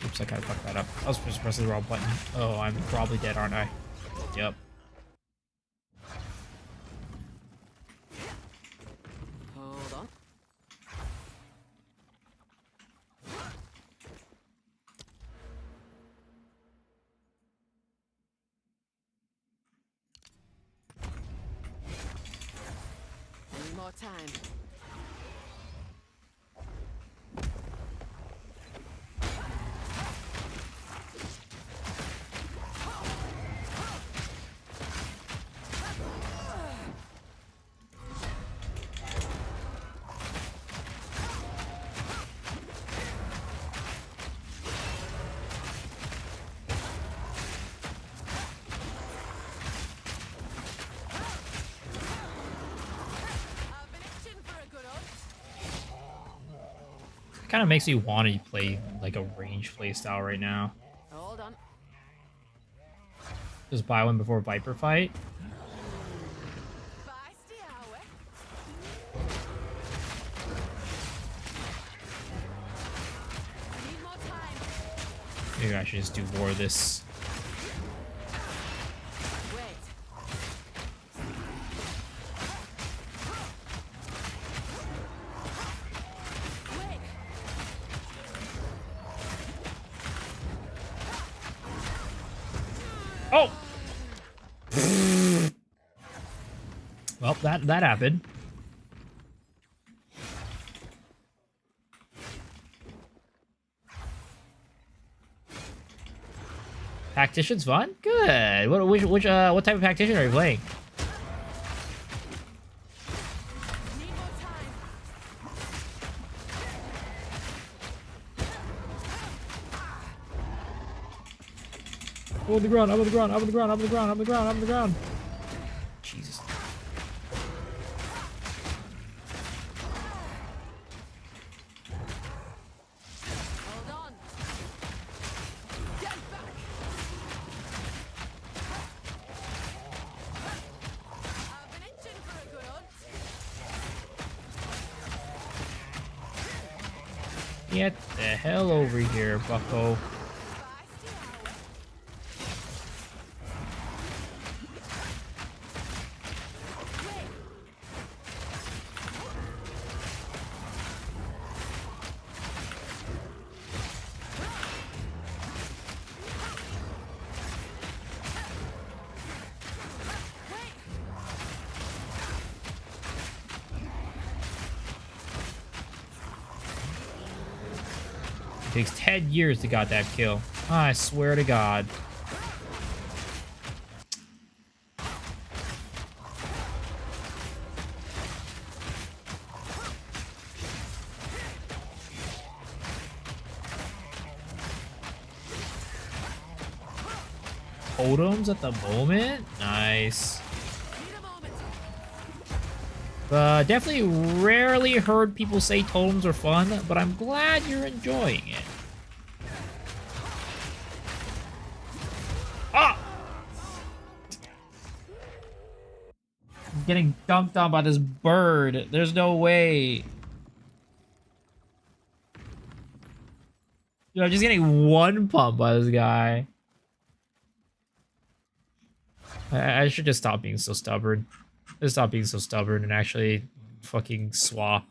Oops, I kind of fucked that up. I was just pressing the wrong button. Oh, I'm probably dead, aren't I? Yep. More time. Kind of makes me want to play like a range playstyle right now. Hold on. Just buy one before Viper fight. Maybe I should just do more of this. Oh! Well, that happened. Tactician's fun? Good. What type of tactician are you playing? I'm on the ground, I'm on the ground, I'm on the ground, I'm on the ground, I'm on the ground, I'm on the ground. Jesus. Hold on. Get back. I've been itching for a good hunt. Get the hell over here, bucko. It takes 10 years to got that kill. I swear to God. Totems at the moment? Nice. Definitely rarely heard people say totems are fun, but I'm glad you're enjoying it. Ah! I'm getting dunked on by this bird. There's no way. Dude, I'm just getting one pump by this guy. I should just stop being so stubborn. Just stop being so stubborn and actually fucking swap.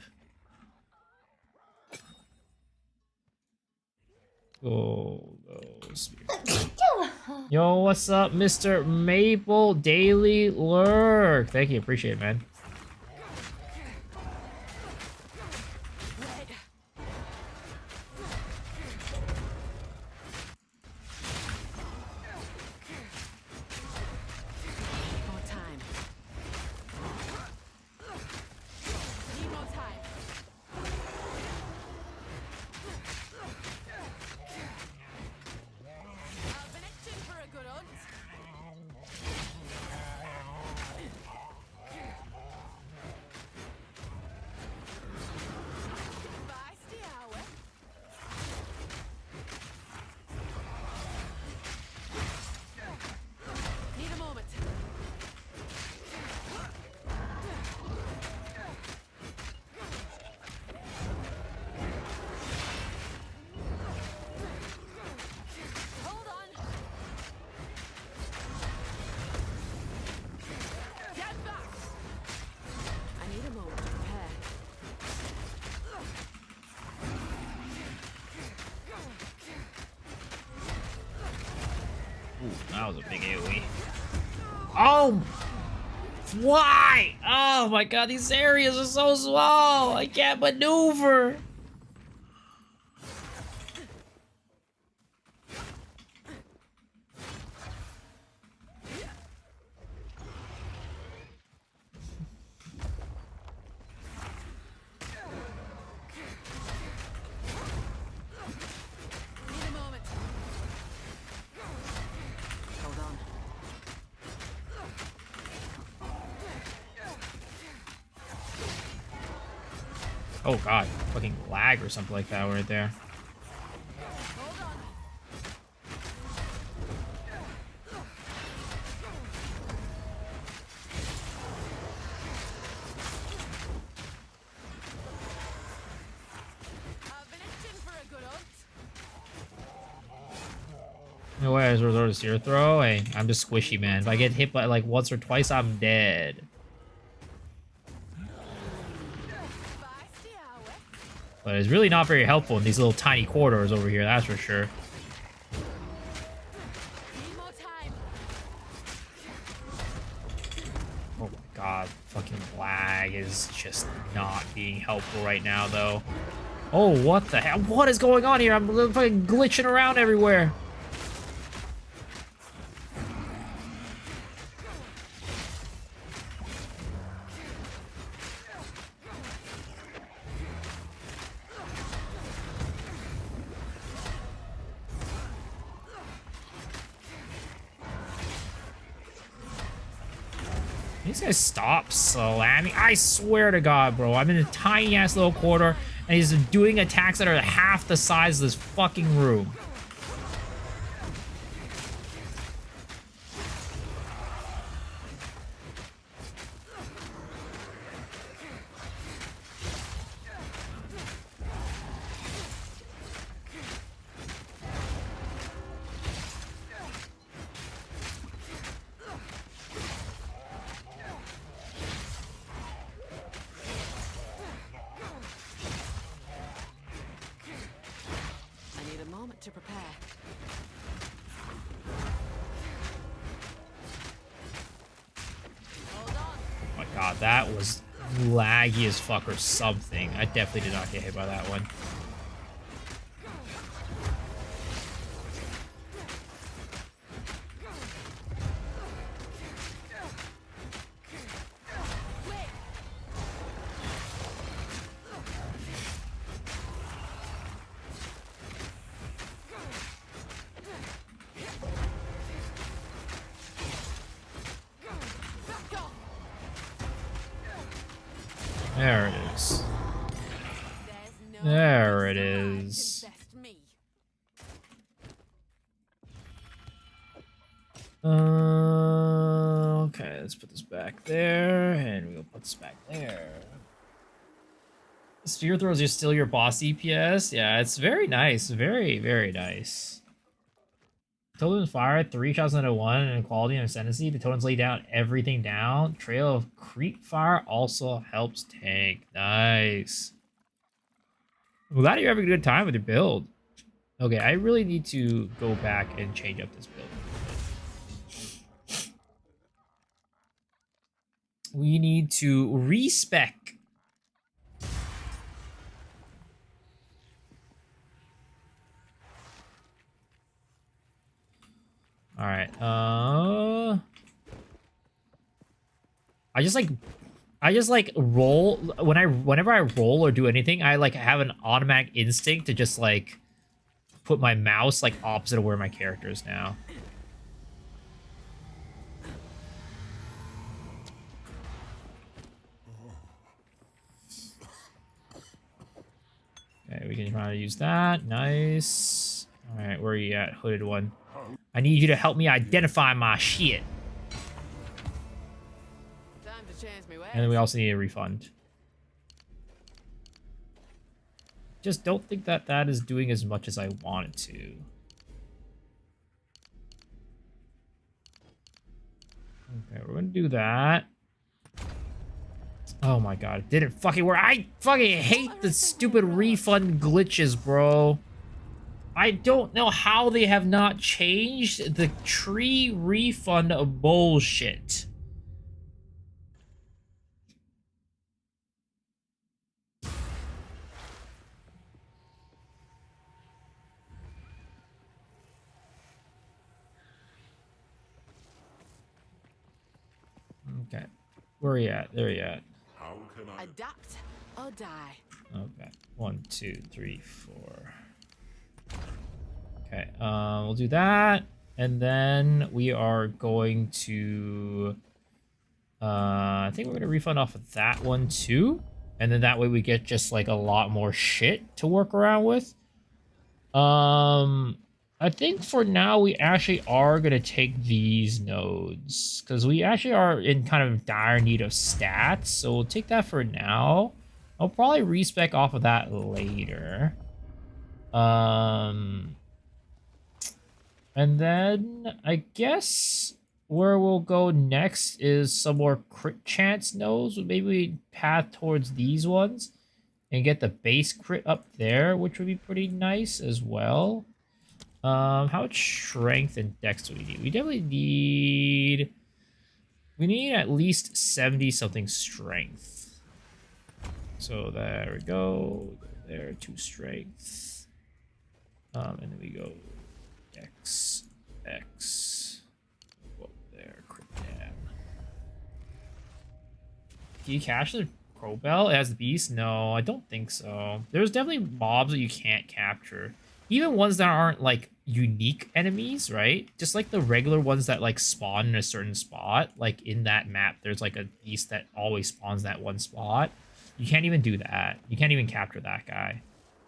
Go, Spirit. Yo, what's up, Mr. Maple Daily Lurk? Thank you, appreciate it, man. That was a big AoE. Oh! Why? Oh my god, these areas are so small! I can't maneuver! Oh god, fucking lag or something like that right there. No way, I was resort to Seer Throw. Hey, I'm just squishy, man. If I get hit by like once or twice, I'm dead. But it's really not very helpful in these little tiny corridors over here, that's for sure. Oh my god, fucking lag is just not being helpful right now, though. Oh, what the hell? What is going on here? I'm fucking glitching around everywhere. These guys stop slamming. I swear to God, bro. I'm in a tiny ass little corridor and he's doing attacks that are half the size of this fucking room. To prepare. Hold on. Oh my god, that was laggy as fuck or something. I definitely did not get hit by that one. There it is. There's no There it beast alive is. can best me. Okay, let's put this back there, and we'll put this back there. Spear throws are still your boss DPS. Yeah, it's very nice. Very, very nice. Totems fire 3 shots into 1 and quality and ascendancy. The totems lay down everything down. Trail of creep fire also helps tank. Nice. I'm glad you're having a good time with your build. Okay, I really need to go back and change up this build. We need to respec. All right. I just like roll whenever I roll or do anything, I like have an automatic instinct to just like put my mouse like opposite of where my character is now. Okay, we can try to use that. Nice. All right, where are you at, hooded one? I need you to help me identify my shit. Time to change me ways. And then we also need a refund. Just don't think that that is doing as much as I want it to. Okay, we're gonna do that. Oh my god, it didn't fucking work. I fucking hate the stupid refund glitches, bro. I don't know how they have not changed the tree refund bullshit. Okay, where are you at? There you at. How can I? Adapt or die. Okay, 1, 2, 3, 4. Okay, we'll do that, and then we are going to. I think we're gonna refund off of that one too, and then that way we get just like a lot more shit to work around with. I think for now we actually are gonna take these nodes because we actually are in kind of dire need of stats, so we'll take that for now. I'll probably respec off of that later. And then I guess where we'll go next is some more crit chance nodes. Maybe we path towards these ones and get the base crit up there, which would be pretty nice as well. How much strength and dex do we need? We definitely need... We need at least 70 something strength. So there we go. There, 2 strength. And then we go X, X. Whoa, there, crit down. Can you catch the Crow Bell as the beast? No, I don't think so. There's definitely mobs that you can't capture. Even ones that aren't like unique enemies, right? Just like the regular ones that like spawn in a certain spot. Like in that map, there's like a beast that always spawns that one spot. You can't even do that. You can't even capture that guy.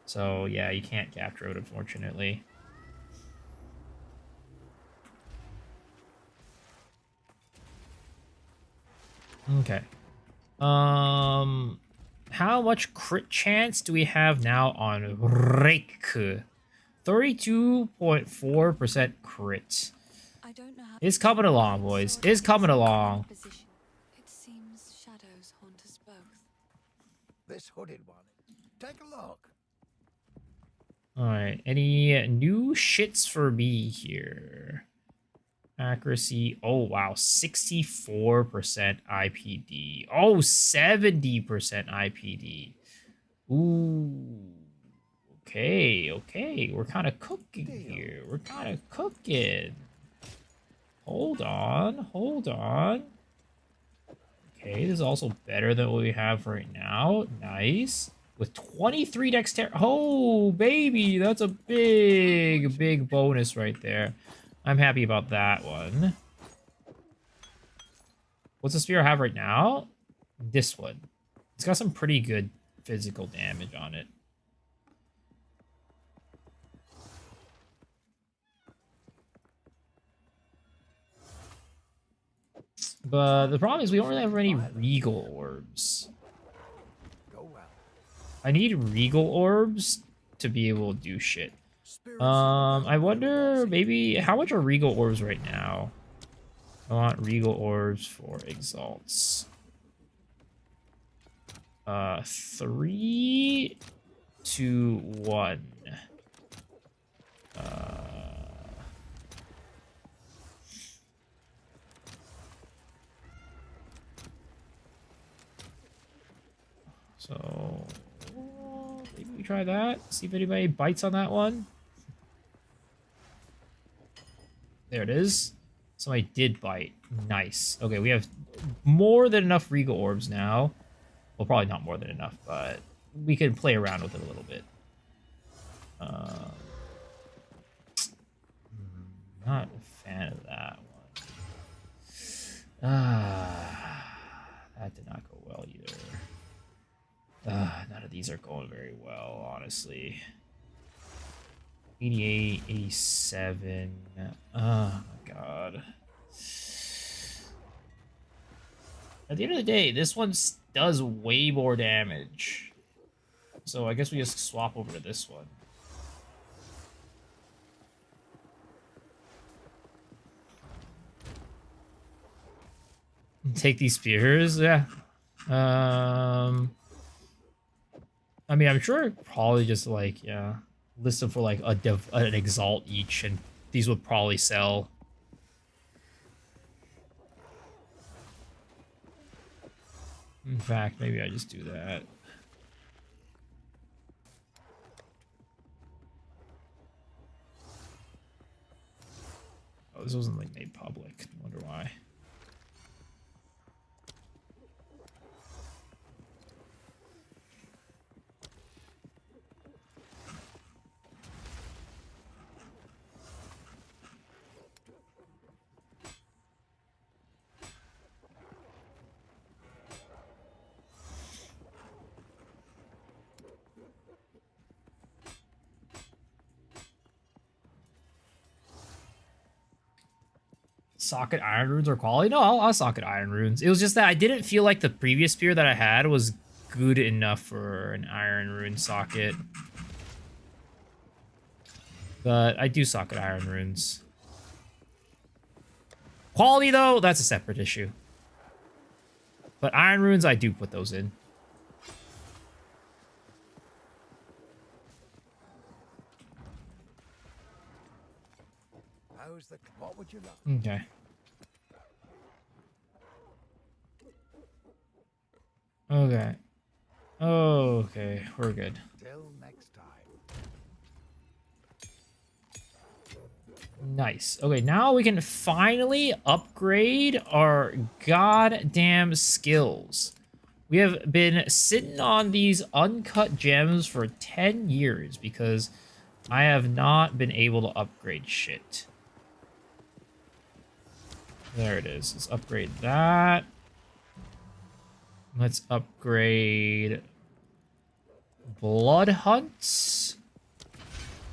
So yeah, you can't capture it, unfortunately. Okay. How much crit chance do we have now on Rake? 32.4% crit. I don't know how It's coming along, boys. It's coming along. It seems shadows haunt us both. This hooded one. Take a look. Alright, any new shits for me here? Accuracy. Oh, wow. 64% IPD. Oh, 70% IPD. Ooh. Okay, okay. We're kind of cooking here. We're kind of cooking. Hold on. Hold on. Okay, this is also better than what we have right now. Nice. With 23 dexterity. Oh, baby. That's a big, big bonus right there. I'm happy about that one. What's the spear I have right now? This one. It's got some pretty good physical damage on it. But the problem is we don't really have any regal orbs. I need regal orbs to be able to do shit. I wonder maybe how much are regal orbs right now? I want regal orbs for exalts. 3 to 1. So maybe we try that. See if anybody bites on that one. There it is. Somebody did bite. Nice. Okay, we have more than enough regal orbs now. Well, probably not more than enough, but we can play around with it a little bit. Not a fan of that one. That did not go well either. None of these are going very well, honestly. 88, 87. Oh my god. At the end of the day, this one does way more damage. So I guess we just swap over to this one. Take these spears, yeah. I mean, I'm sure probably just like, yeah, list them for like an exalt each, and these would probably sell. In fact, maybe I just do that. Oh, this wasn't like made public. I wonder why. Socket iron runes are quality? No, I'll socket iron runes. It was just that I didn't feel like the previous spear that I had was good enough for an iron rune socket. But I do socket iron runes. Quality, though, that's a separate issue. But iron runes, I do put those in. What would you like? Okay. Okay. Okay, we're good. Till next time. Nice. Okay, now we can finally upgrade our goddamn skills. We have been sitting on these uncut gems for 10 years because I have not been able to upgrade shit. There it is. Let's upgrade that. Let's upgrade Blood Hunts.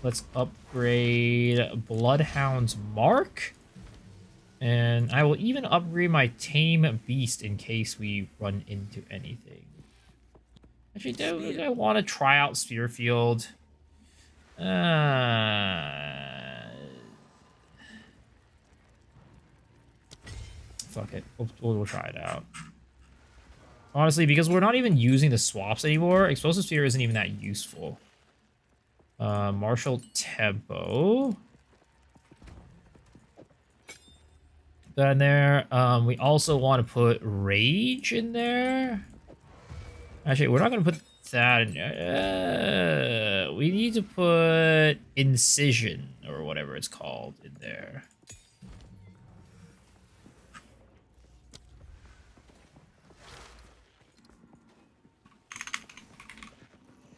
Let's upgrade Bloodhound's Mark. And I will even upgrade my Tame Beast in case we run into anything. Actually, do I want to try out Spearfield? Fuck it. We'll try it out. Honestly, because we're not even using the swaps anymore, Explosive Spear isn't even that useful. Martial Tempo. Then there, we also want to put Rage in there. Actually, we're not going to put that in there. We need to put Incision, or whatever it's called, in there.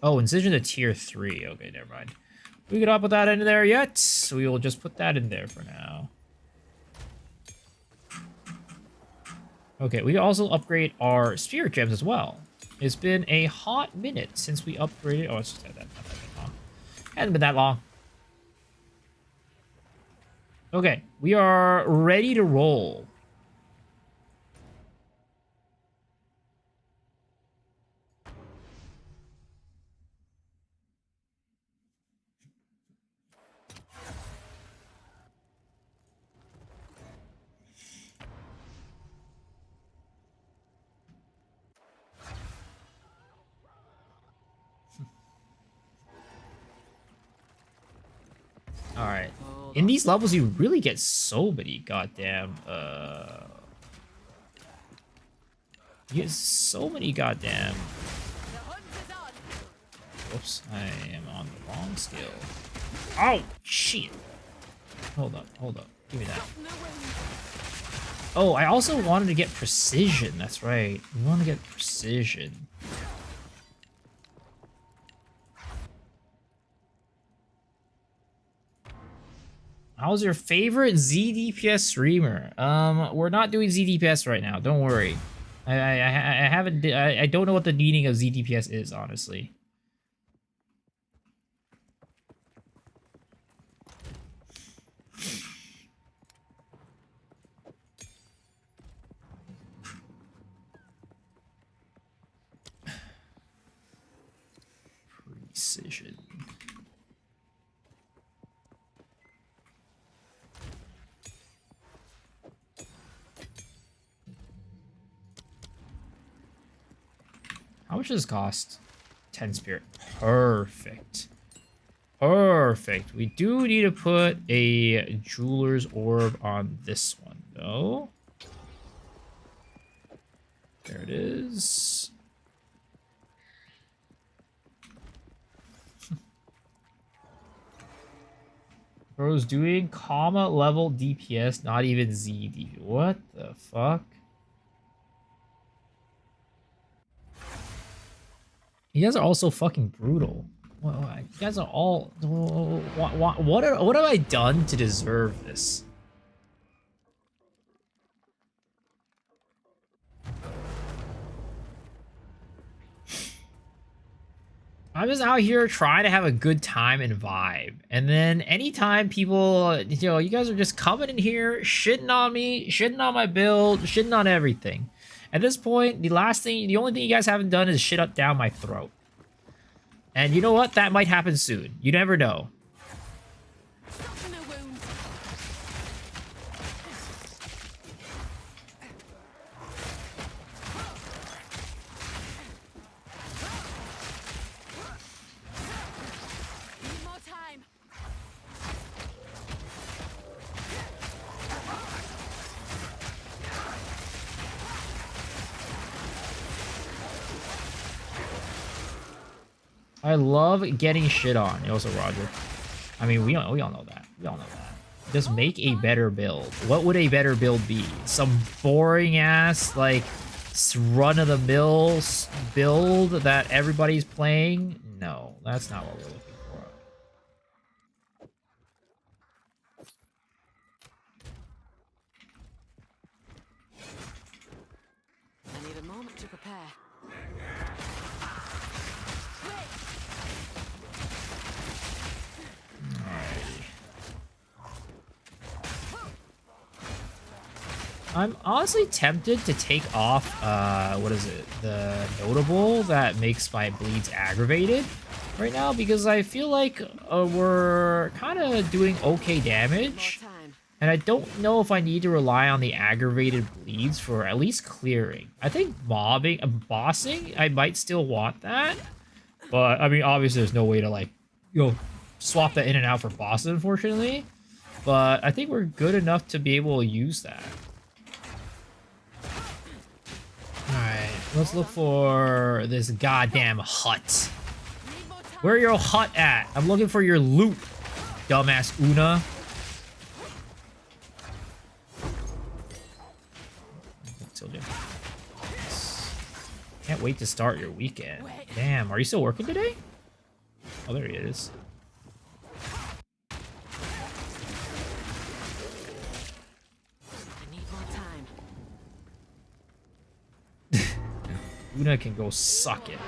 Oh, Incision to tier 3. Okay, never mind. We cannot put that in there yet, so we will just put that in there for now. Okay, we can also upgrade our Spirit Gems as well. It's been a hot minute since we upgraded. Oh, it's just that. Not that long. Hasn't been that long. Okay, we are ready to roll. All right. In these levels, you really get so many goddamn. You get so many goddamn. Whoops! I am on the wrong skill. Oh shit! Hold up! Hold up! Give me that. Oh, I also wanted to get precision. That's right. We want to get precision. How's your favorite ZDPS streamer? We're not doing ZDPS right now. Don't worry. I haven't. I don't know what the meaning of ZDPS is, honestly. Precision. How much does this cost? 10 spirit. Perfect. Perfect. We do need to put a jeweler's orb on this one, though. There it is. Bro's doing comma level DPS, not even ZD. What the fuck? You guys are all so fucking brutal. You guys are all. What have I done to deserve this? I'm just out here trying to have a good time and vibe. And then anytime people, you guys are just coming in here, shitting on me, shitting on my build, shitting on everything. At this point, the only thing you guys haven't done is shit up down my throat. And you know what? That might happen soon. You never know. I love getting shit on. Also, Roger. I mean, we all know that. We all know that. Just make a better build. What would a better build be? Some boring ass, like, run-of-the-mill build that everybody's playing? No, that's not what we're looking for. I need a moment to prepare. I'm honestly tempted to take off, what is it? The notable that makes my bleeds aggravated right now, because I feel like we're kind of doing okay damage. And I don't know if I need to rely on the aggravated bleeds for at least clearing. I think bossing, I might still want that. But, I mean, obviously there's no way to, like, swap that in and out for bosses, unfortunately. But I think we're good enough to be able to use that. Alright, let's look for this goddamn hut. Where your hut at? I'm looking for your loot, dumbass Una. Can't wait to start your weekend. Damn, are you still working today? Oh, there he is. Una can go suck it.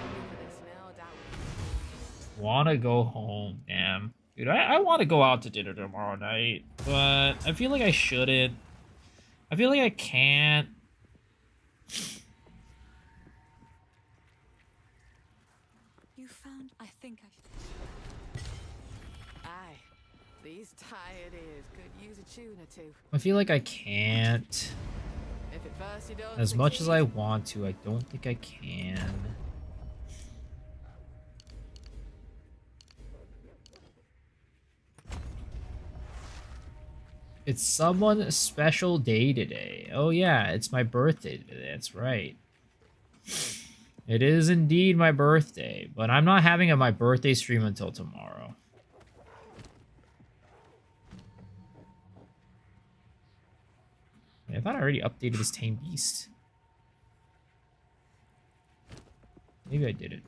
Wanna go home, damn. Dude, I want to go out to dinner tomorrow night, but I feel like I shouldn't. I feel like I can't. You found. I think I. Aye. These tired ears could use a tune or two. I feel like I can't. If at first you don't As much as I succeed, want to, I don't think I can. It's someone's special day today. Oh yeah, it's my birthday today. That's right. It is indeed my birthday, but I'm not having my birthday stream until tomorrow. I thought I already updated this tame beast. Maybe I didn't.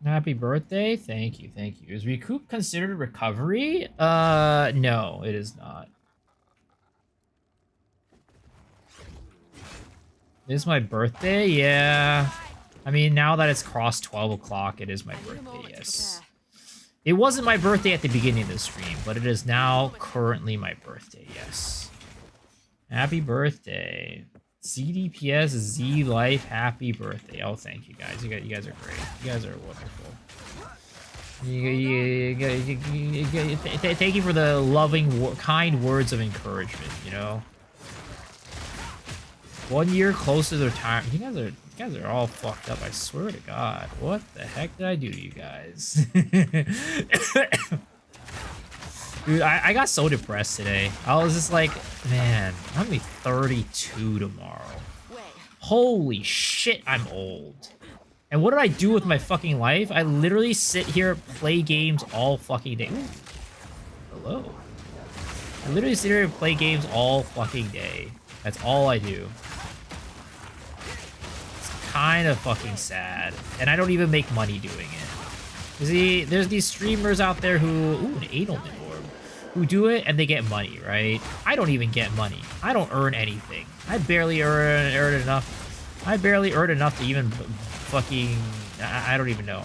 Happy birthday. Thank you, thank you. Is recoup considered recovery? No, it is not. It is my birthday? Yeah. I mean, now that it's crossed 12 o'clock, it is my birthday, yes. It wasn't my birthday at the beginning of the stream, but it is now currently my birthday, yes. Happy birthday. CDPS Z Life, happy birthday. Oh, thank you guys. You guys are great. You guys are wonderful. Thank you for the loving, kind words of encouragement, you know? 1 year closer to retirement. You guys are all fucked up, I swear to God. What the heck did I do to you guys? Dude, I got so depressed today. I was just like, man, I'm gonna be 32 tomorrow. Holy shit, I'm old. And what did I do with my fucking life? I literally sit here, play games all fucking day. Ooh. Hello. I literally sit here and play games all fucking day. That's all I do. It's kind of fucking sad. And I don't even make money doing it. You see, there's these streamers out there who... Ooh, an Edelman orb. Who do it and they get money, right? I don't even get money. I don't earn anything. I barely earn enough. I barely earn enough to even fucking... I don't even know.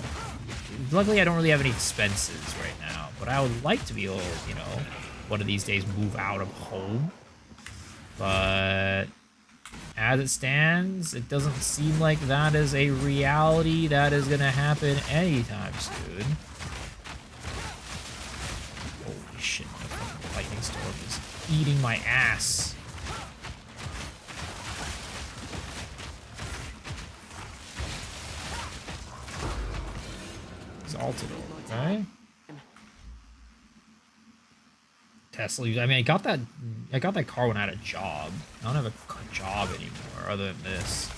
Luckily, I don't really have any expenses right now. But I would like to be able, you know, one of these days move out of home. But as it stands, it doesn't seem like that is a reality that is going to happen anytime soon. Holy shit, the fucking lightning storm is eating my ass. Exalted, okay? Tesla. I mean, I got that car when I had a job. I don't have a job anymore other than this.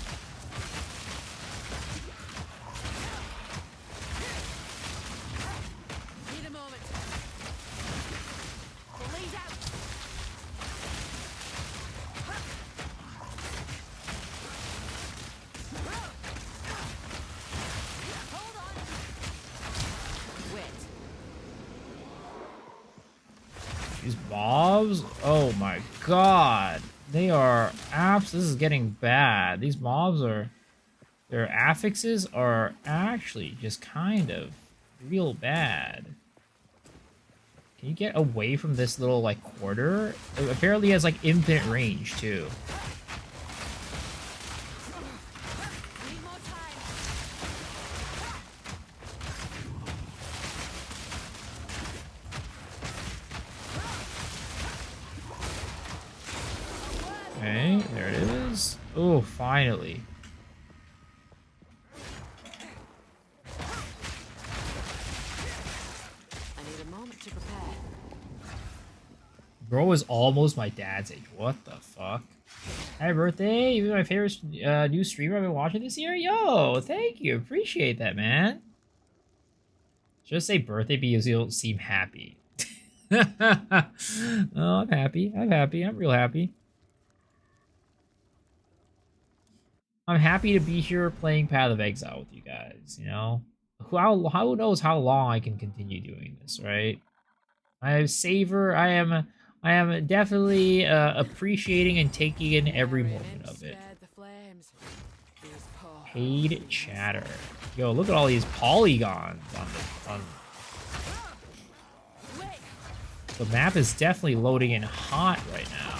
need a moment. Bleed out. Hold on. Wait. These mobs? Oh my god. They are this is getting bad. These mobs are... Their affixes are actually just kind of real bad. Can you get away from this little, like, quarter? It apparently has, like, infinite range, too. Need more time. Okay, there it is. Oh, finally. I need a moment to prepare. Bro is almost my dad's age. What the fuck? Happy birthday! You're my favorite new streamer I've been watching this year. Yo, thank you. Appreciate that, man. Just say birthday because you'll seem happy. Oh, I'm happy. I'm happy. I'm real happy. I'm happy to be here playing Path of Exile with you guys, you know? Who knows how long I can continue doing this, right? I savor. I am definitely appreciating and taking in every moment of it. Spared the flames. These poor Paid chatter. Yo, look at all these polygons on the map is definitely loading in hot right now.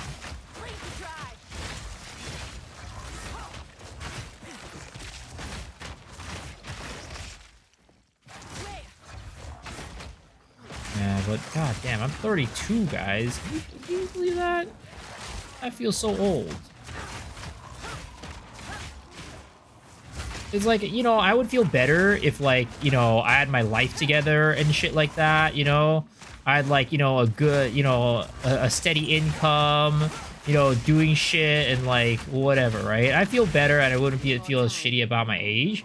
Yeah, but god damn, I'm 32, guys. Can you believe that? I feel so old. It's like, you know, I would feel better if, like, you know, I had my life together and shit like that, you know? I had, like, you know, a good, you know, a steady income, you know, doing shit and, like, whatever, right? I feel better and I wouldn't feel as shitty about my age.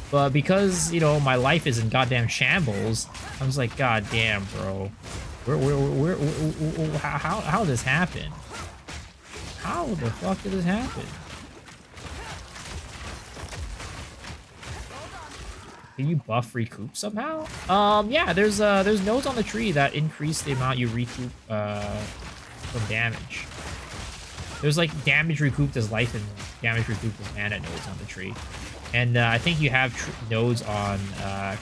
But because, you know, my life is in goddamn shambles, I was like, god damn, bro. How did this happen? How the fuck did this happen? Can you buff recoup somehow? Yeah, there's nodes on the tree that increase the amount you recoup from damage. There's like damage recouped as life and damage recouped as mana nodes on the tree. And I think you have nodes on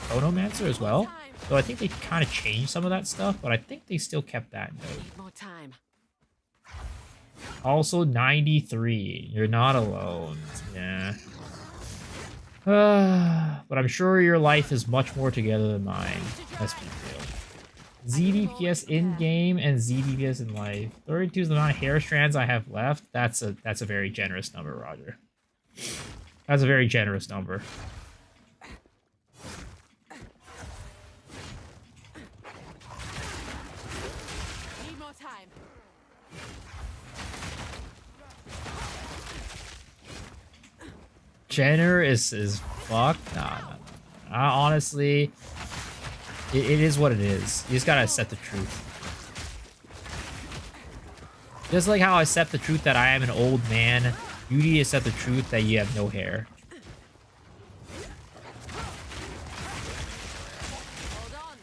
Chronomancer as well. So I think they kind of changed some of that stuff, but I think they still kept that node. more time. Also 93. You're not alone. Yeah. But I'm sure your life is much more together than mine. Let's be real. ZDPS in game and ZDPS in life. 32 is the amount of hair strands I have left. That's a very generous number, Roger. That's a very generous number. Need more time. Generous is fuck. Nah. Honestly, it is what it is. You just gotta accept the truth. Just like how I accept the truth that I am an old man, you need to accept the truth that you have no hair. Hold on.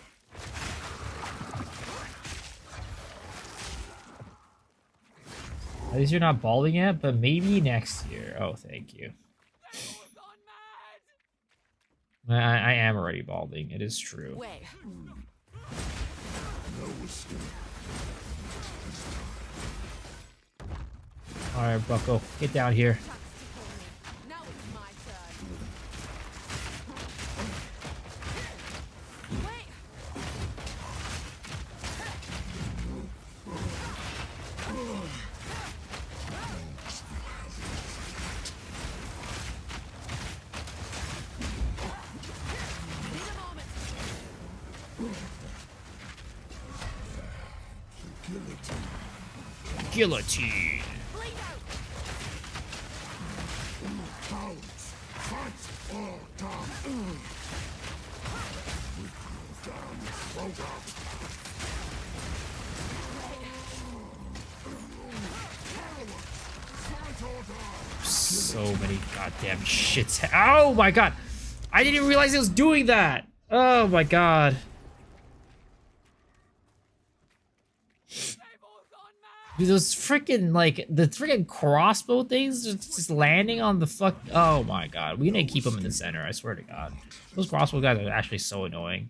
At least you're not balding yet, but maybe next year. Oh, thank you. I am already balding. It is true. Wait. All right, Bucko, get down here. Now it's my turn. Wait. Need a moment. Guillotine. Bleed out. So many goddamn shits. Oh my god! I didn't even realize it was doing that! Oh my god. Dude, those freaking, like, the freaking crossbow things just landing on the fuck. Oh my god. We need to keep them in the center, I swear to god. Those crossbow guys are actually so annoying.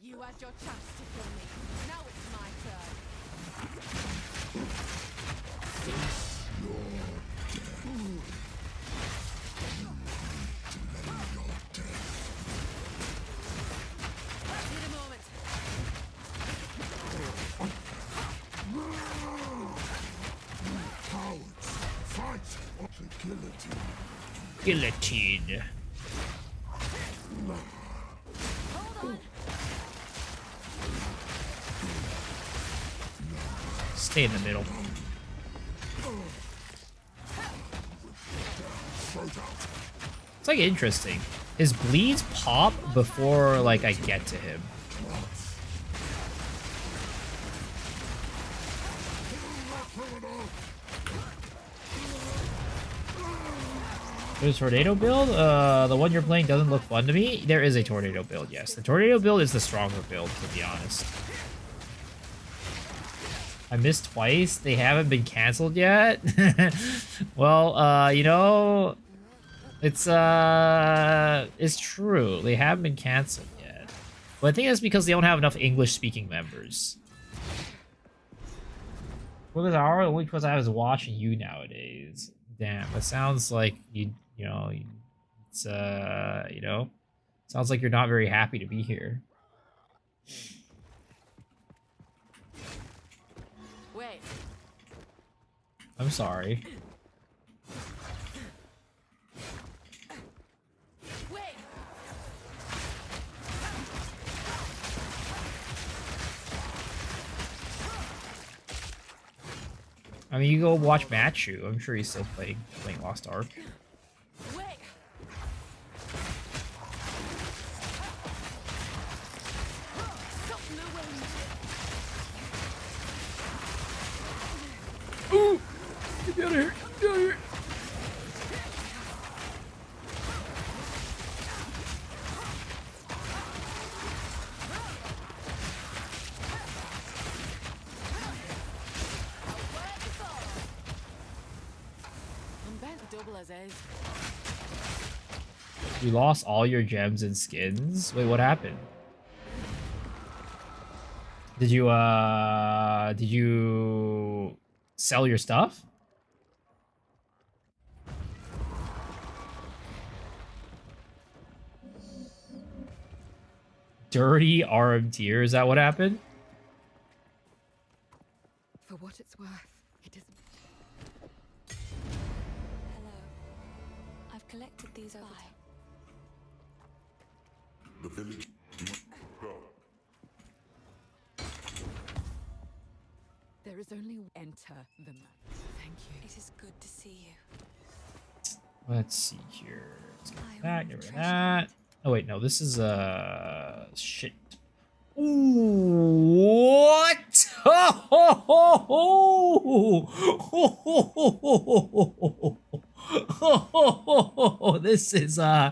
You had your chance to kill me. Now it's my turn. Need a moment. Guillotine. Stay in the middle. It's like interesting. His bleeds pop before like I get to him. There's a tornado build? The one you're playing doesn't look fun to me. There is a tornado build, yes. The tornado build is the stronger build, to be honest. I missed twice. They haven't been canceled yet. Well, you know, it's true. They haven't been canceled yet. But I think that's because they don't have enough English-speaking members. Well, there's hour only because I was watching you nowadays. Damn, it sounds like you know, it's you know, sounds like you're not very happy to be here. Wait. I'm sorry. Wait. I mean, you go watch Matchu. I'm sure he's still playing Lost Ark. Wait. Stop in the wind. Ooh! Get me out of here! Get me out of here! I'm bent double as is. You lost all your gems and skins? Wait, what happened? Did you sell your stuff? Dirty RM tier, is that what happened? For what it's worth, it isn't. Hello. I've collected these over time. The village must go. There is only enter the map. Thank you. It is good to see you. Let's see here. Let's get I that, will get rid of treasure that. Oh wait, no, this is shit. Ooh, what? This is oh,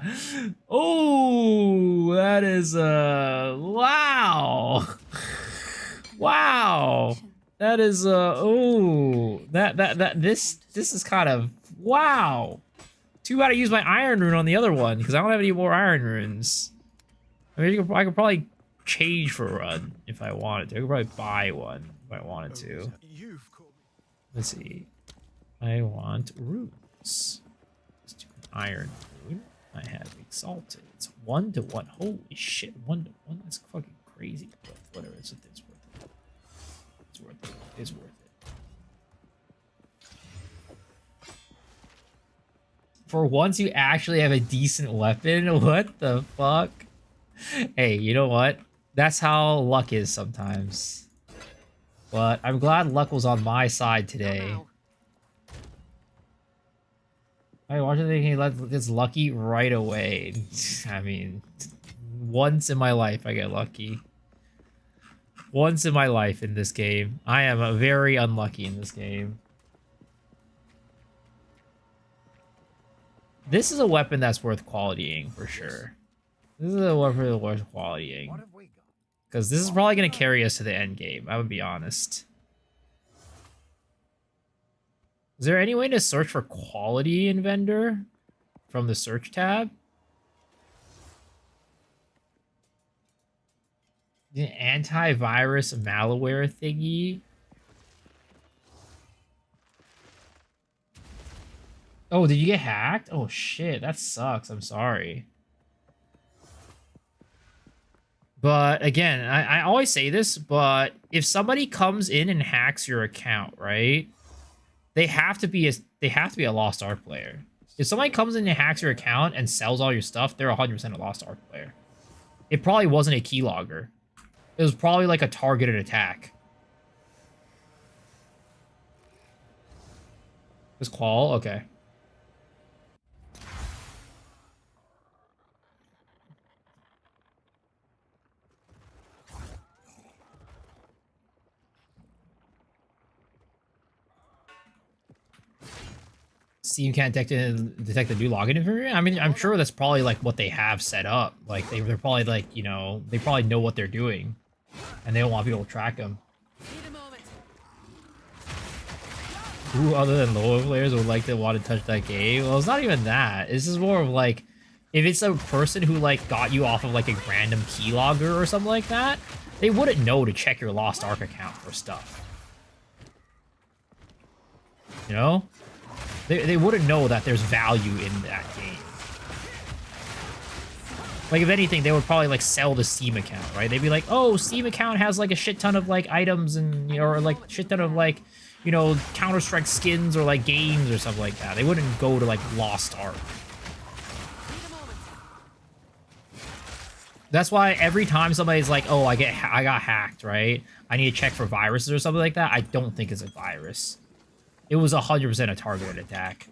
that is wow. Wow. That is oh, this is kind of wow. Too bad I used my iron rune on the other one because I don't have any more iron runes. I mean, I could probably change for a run if I wanted to. I could probably buy one if I wanted to. Let's see. I want runes. Let's do an iron rune. I have exalted. It's 1-to-1. Holy shit, 1-to-1. That's fucking crazy. But whatever. It's worth it. It's worth it. It's worth it. For once you actually have a decent weapon? What the fuck? Hey, you know what? That's how luck is sometimes. But I'm glad luck was on my side today. I watch thinking he gets lucky right away. I mean, once in my life I get lucky. Once in my life in this game. I am very unlucky in this game. This is a weapon that's worth qualitying for sure. This is a weapon worth qualitying. Because this is probably going to carry us to the end game, I would be honest. Is there any way to search for quality in vendor from the search tab? The antivirus malware thingy. Oh, did you get hacked? Oh shit, that sucks. I'm sorry. But again, I always say this, but if somebody comes in and hacks your account, right? They have to be a Lost Ark player. If somebody comes in and hacks your account and sells all your stuff, they're 100% a Lost Ark player. It probably wasn't a keylogger. It was probably like a targeted attack. This qual? Okay. Steam can't detect the new login information. I mean, I'm sure that's probably like what they have set up. Like they're probably like, you know, they probably know what they're doing, and they don't want people to track them. Need a moment. Who other than lower players would like to want to touch that game? Well, it's not even that. This is more of like, if it's a person who like got you off of like a random keylogger or something like that, they wouldn't know to check your Lost Ark account for stuff. You know? They wouldn't know that there's value in that game. Like, if anything, they would probably, like, sell the Steam account, right? They'd be like, oh, Steam account has, like, a shit ton of, like, items and, you know, or, like, shit ton of, like, you know, Counter-Strike skins or, like, games or something like that. They wouldn't go to, like, Lost Ark. That's why every time somebody's like, oh, I got hacked, right? I need to check for viruses or something like that. I don't think it's a virus. It was 100% a targeted attack.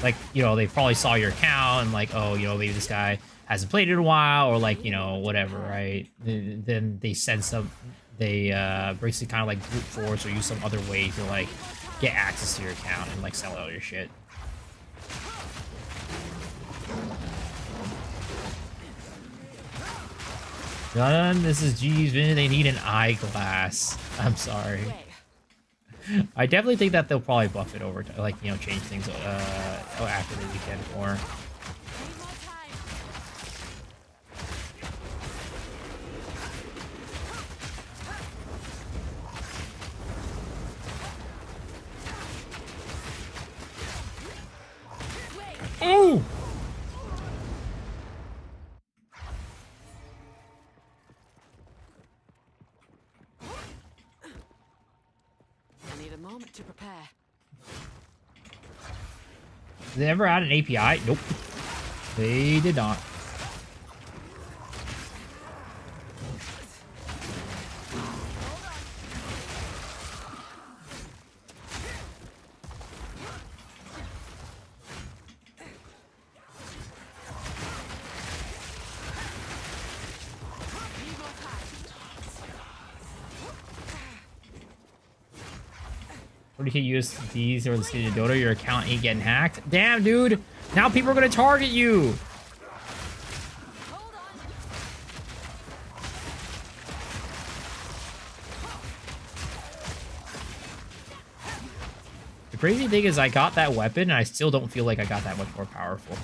Like, you know, they probably saw your account and like, oh, you know, maybe this guy hasn't played it in a while, or like, you know, whatever, right? Then they send some, they basically kind of like brute force or use some other way to like get access to your account and like sell all your shit. Done. This is G's Vin. They need an eyeglass. I'm sorry. I definitely think that they'll probably buff it over to, like, you know, change things after the weekend more. Oh! Moment to prepare. Did they ever add an API? Nope. They did not. USDs or the skin of Dota, your account ain't getting hacked. Damn, dude. Now people are gonna target you. The crazy thing is I got that weapon and I still don't feel like I got that much more powerful.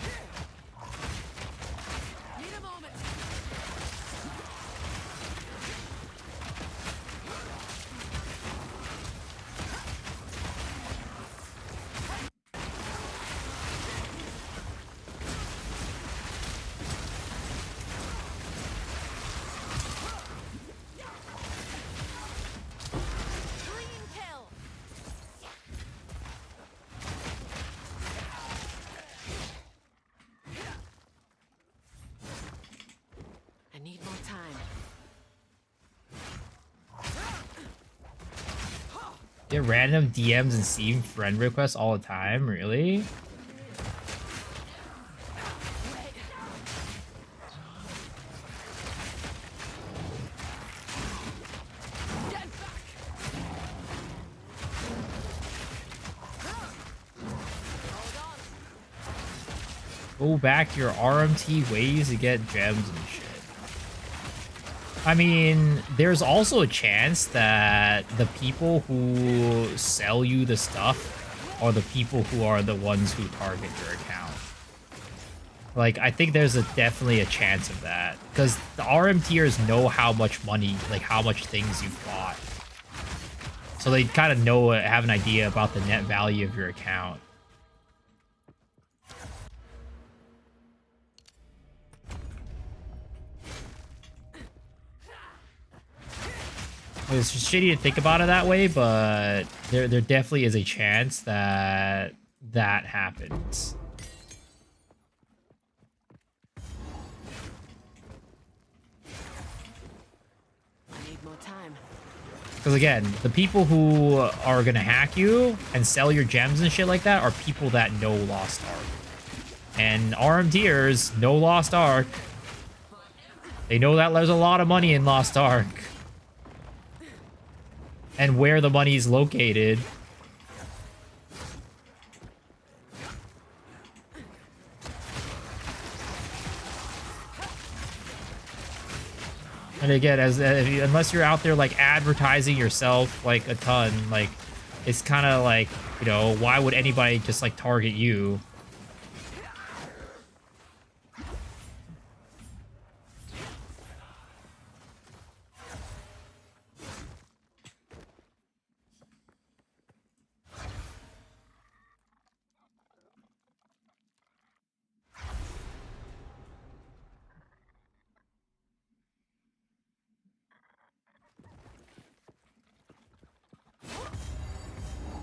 Get random DMs and Steam friend requests all the time, really? Go back to your RMT ways to get gems and shit. I mean, there's also a chance that the people who sell you the stuff are the people who are the ones who target your account. Like, I think there's definitely a chance of that. Because the RMTers know how much money, like how much things you've bought. So they kind of know, have an idea about the net value of your account. It's just shitty to think about it that way, but there definitely is a chance that that happens. I need more time. Because again, the people who are gonna hack you and sell your gems and shit like that are people that know Lost Ark. And RMTers know Lost Ark. They know that there's a lot of money in Lost Ark. And where the money is located. And again, unless you're out there like advertising yourself like a ton, like it's kind of like, you know, why would anybody just like target you?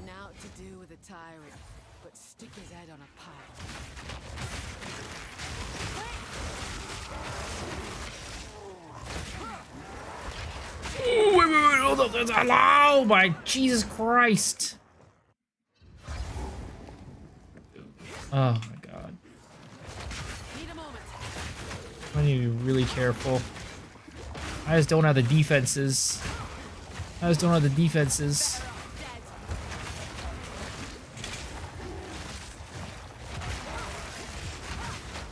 Now to do with a tyrant, but stick his head on a pike. Wait, hold up. Oh my Jesus Christ. Oh my God. Need a moment. I need to be really careful. I just don't have the defenses. Dead.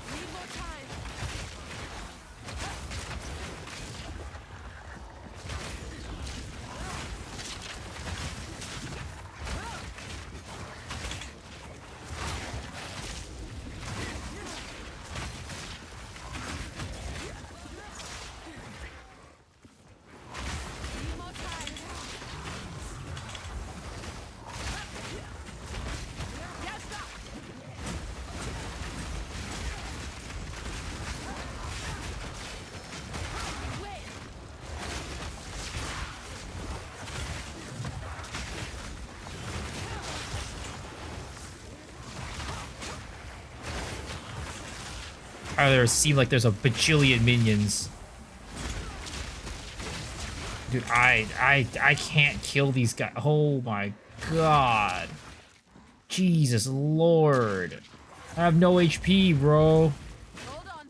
Need more time. Need more time. Yes, stop. Wait. There seem like there's a bajillion minions. Dude, I can't kill these guys. Oh my God. Jesus Lord. I have no HP, bro. Hold on.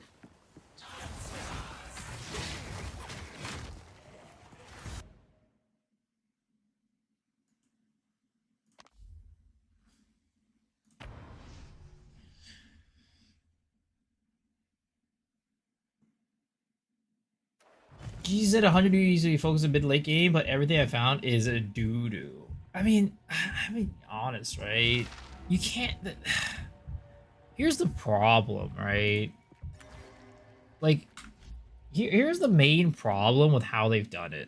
Jesus said 100 usually focus on mid-late game, but everything I found is a doo-doo. I mean, honest, right? You can't... Here's the problem, right? Like, here's the main problem with how they've done it.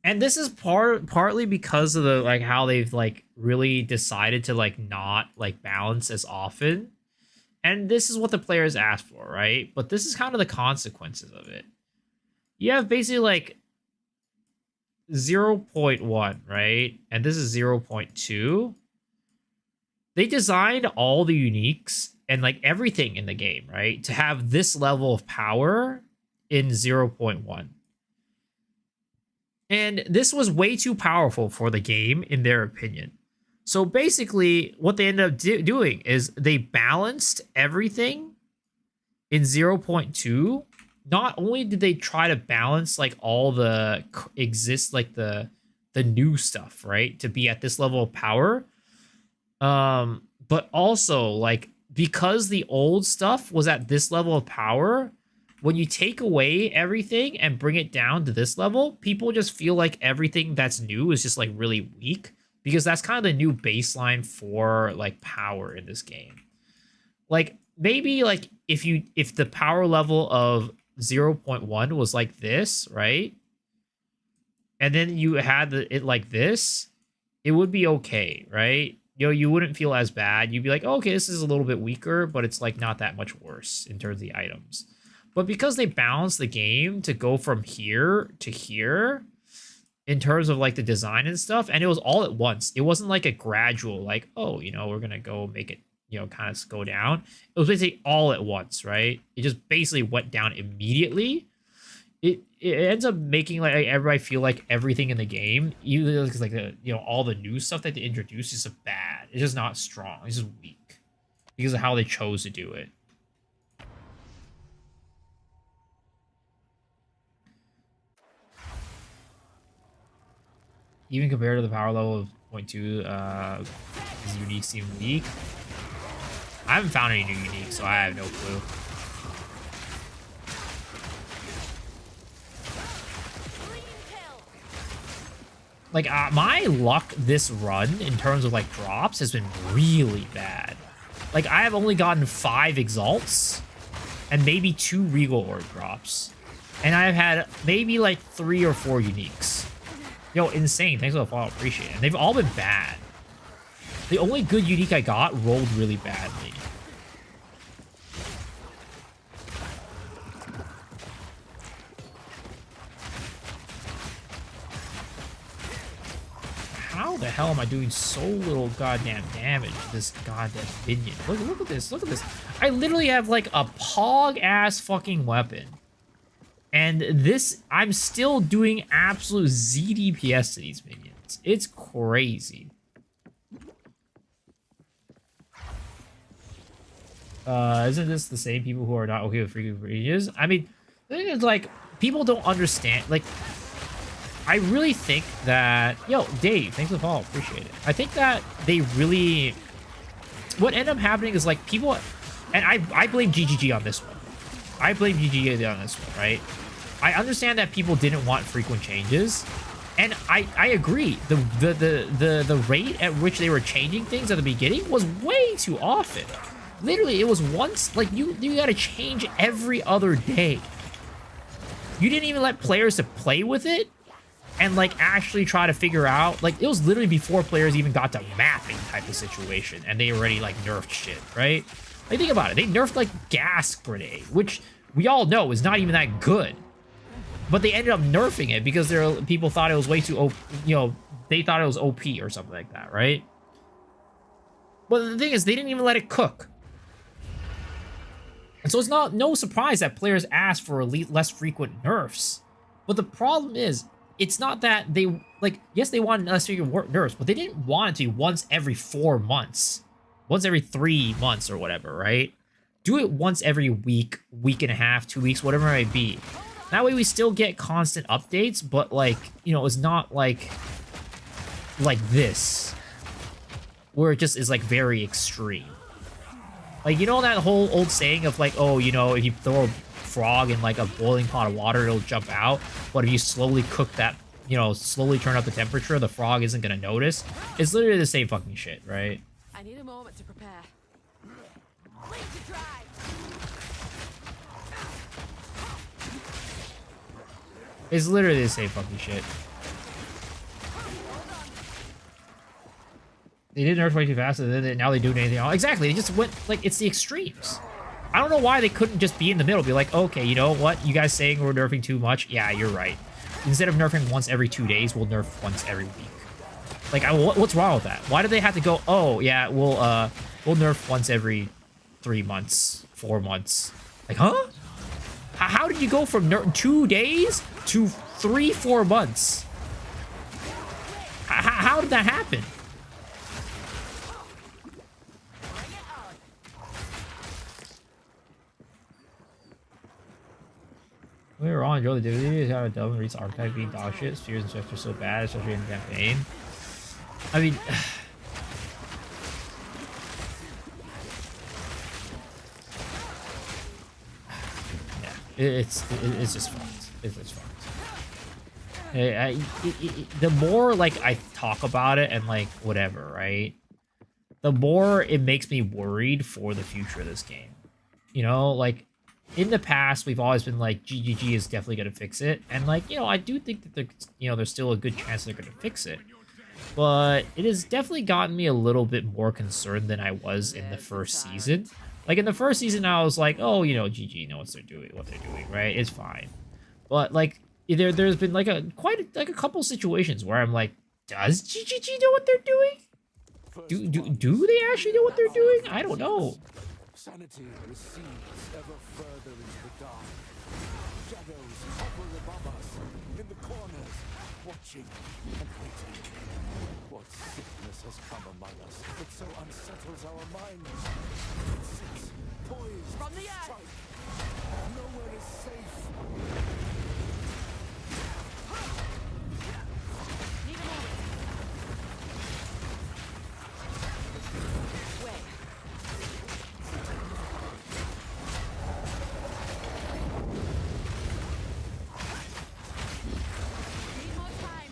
And this is partly because of the, like, how they've, like, really decided to, like, not, like, balance as often. And this is what the players asked for, right? But this is kind of the consequences of it. You have basically, like, 0.1, right? And this is 0.2. They designed all the uniques and, like, everything in the game, right? To have this level of power in 0.1. And this was way too powerful for the game, in their opinion. So basically, what they ended up doing is they balanced everything in 0.2. Not only did they try to balance like all the the new stuff, right, to be at this level of power, but also like because the old stuff was at this level of power, when you take away everything and bring it down to this level, people just feel like everything that's new is just like really weak, because that's kind of the new baseline for like power in this game. Like maybe like if the power level of 0.1 was like this, right? And then you had it like this, it would be okay, right? You know, you wouldn't feel as bad. You'd be like, oh, okay, this is a little bit weaker, but it's like not that much worse in terms of the items. But because they balanced the game to go from here to here in terms of like the design and stuff, and it was all at once. It wasn't like a gradual, like, oh, you know, we're gonna go make it, you know, kind of go down. It was basically all at once, right? It just basically went down immediately. It ends up making like everybody feel like everything in the game, even because like the, you know, all the new stuff that they introduced is just bad. It's just not strong. It's just weak because of how they chose to do it. Even compared to the power level of 0.2, these uniques seem weak. I haven't found any new uniques, so I have no clue. Like, my luck this run in terms of, like, drops has been really bad. Like, I have only gotten 5 Exalts and maybe 2 Regal Orb drops. And I've had maybe, like, 3 or 4 Uniques. Yo, insane. Thanks for the follow. Appreciate it. And they've all been bad. The only good Unique I got rolled really badly. How the hell am I doing so little goddamn damage to this goddamn minion? Look at this. Look at this. I literally have like a pog-ass fucking weapon. And this, I'm still doing absolute Z DPS to these minions. It's crazy. Isn't this the same people who are not okay with freaking ranges? I mean, the thing is, like, people don't understand, like, I really think that... Yo, Dave, thanks for the follow. Appreciate it. I think that they really... What ended up happening is, like, people... And I blame GGG on this one. I blame GGG on this one, right? I understand that people didn't want frequent changes. And I agree. The rate at which they were changing things at the beginning was way too often. Literally, it was once... Like, you gotta change every other day. You didn't even let players to play with it and, like, actually try to figure out... Like, it was literally before players even got to mapping type of situation, and they already, like, nerfed shit, right? Like, think about it. They nerfed, like, Gas Grenade, which we all know is not even that good. But they ended up nerfing it because people thought it was way too... You know, they thought it was OP or something like that, right? But the thing is, they didn't even let it cook. And so it's no surprise that players ask for less frequent nerfs. But the problem is, it's not that they, like, yes, they wanted less frequent nerfs, but they didn't want it to be once every 4 months. Once every 3 months or whatever, right? Do it once every week, week and a half, 2 weeks, whatever it might be. That way we still get constant updates, but, like, you know, it's not like this. Where it just is, like, very extreme. Like, you know that whole old saying of, like, oh, you know, if you throw a frog in, like, a boiling pot of water, it'll jump out. But if you slowly cook that, you know, slowly turn up the temperature, the frog isn't gonna notice. It's literally the same fucking shit, right? I need a moment to prepare. Wait to dry. It's literally the same fucking shit. They did nerf way too fast, and then now they do anything else. Exactly, they just went, like, it's the extremes. I don't know why they couldn't just be in the middle, be like, okay, you know what? You guys saying we're nerfing too much? Yeah, you're right. Instead of nerfing once every 2 days, we'll nerf once every week. Like, what's wrong with that? Why do they have to go, oh, yeah, we'll nerf once every 3 months, 4 months? Like, huh? How did you go from 2 days to 3-4 months? How did that happen? We were on enjoy the duty, how a Delvin reads archetype being dog shit, spheres and stuff are so bad, especially in the campaign. I mean, yeah, it's just fucked. It's just fucked. The more, like, I talk about it and, like, whatever, right? The more it makes me worried for the future of this game. You know, like, in the past, we've always been like, GGG is definitely going to fix it. And, like, you know, I do think that, there's still a good chance they're going to fix it. But it has definitely gotten me a little bit more concerned than I was in the first season. Like, in the first season, I was like, oh, you know, GG knows what they're doing, right? It's fine. But, like, there's been, like, a couple situations where I'm like, does GGG know what they're doing? Do they actually know what they're doing? I don't know. Sanity recedes ever further into the dark. Shadows hover above us, in the corners, watching and waiting. What sickness has come among us that so unsettles our minds? It sits poised From the to earth. strike. Nowhere is safe. Need a moment. Wait. Need more time.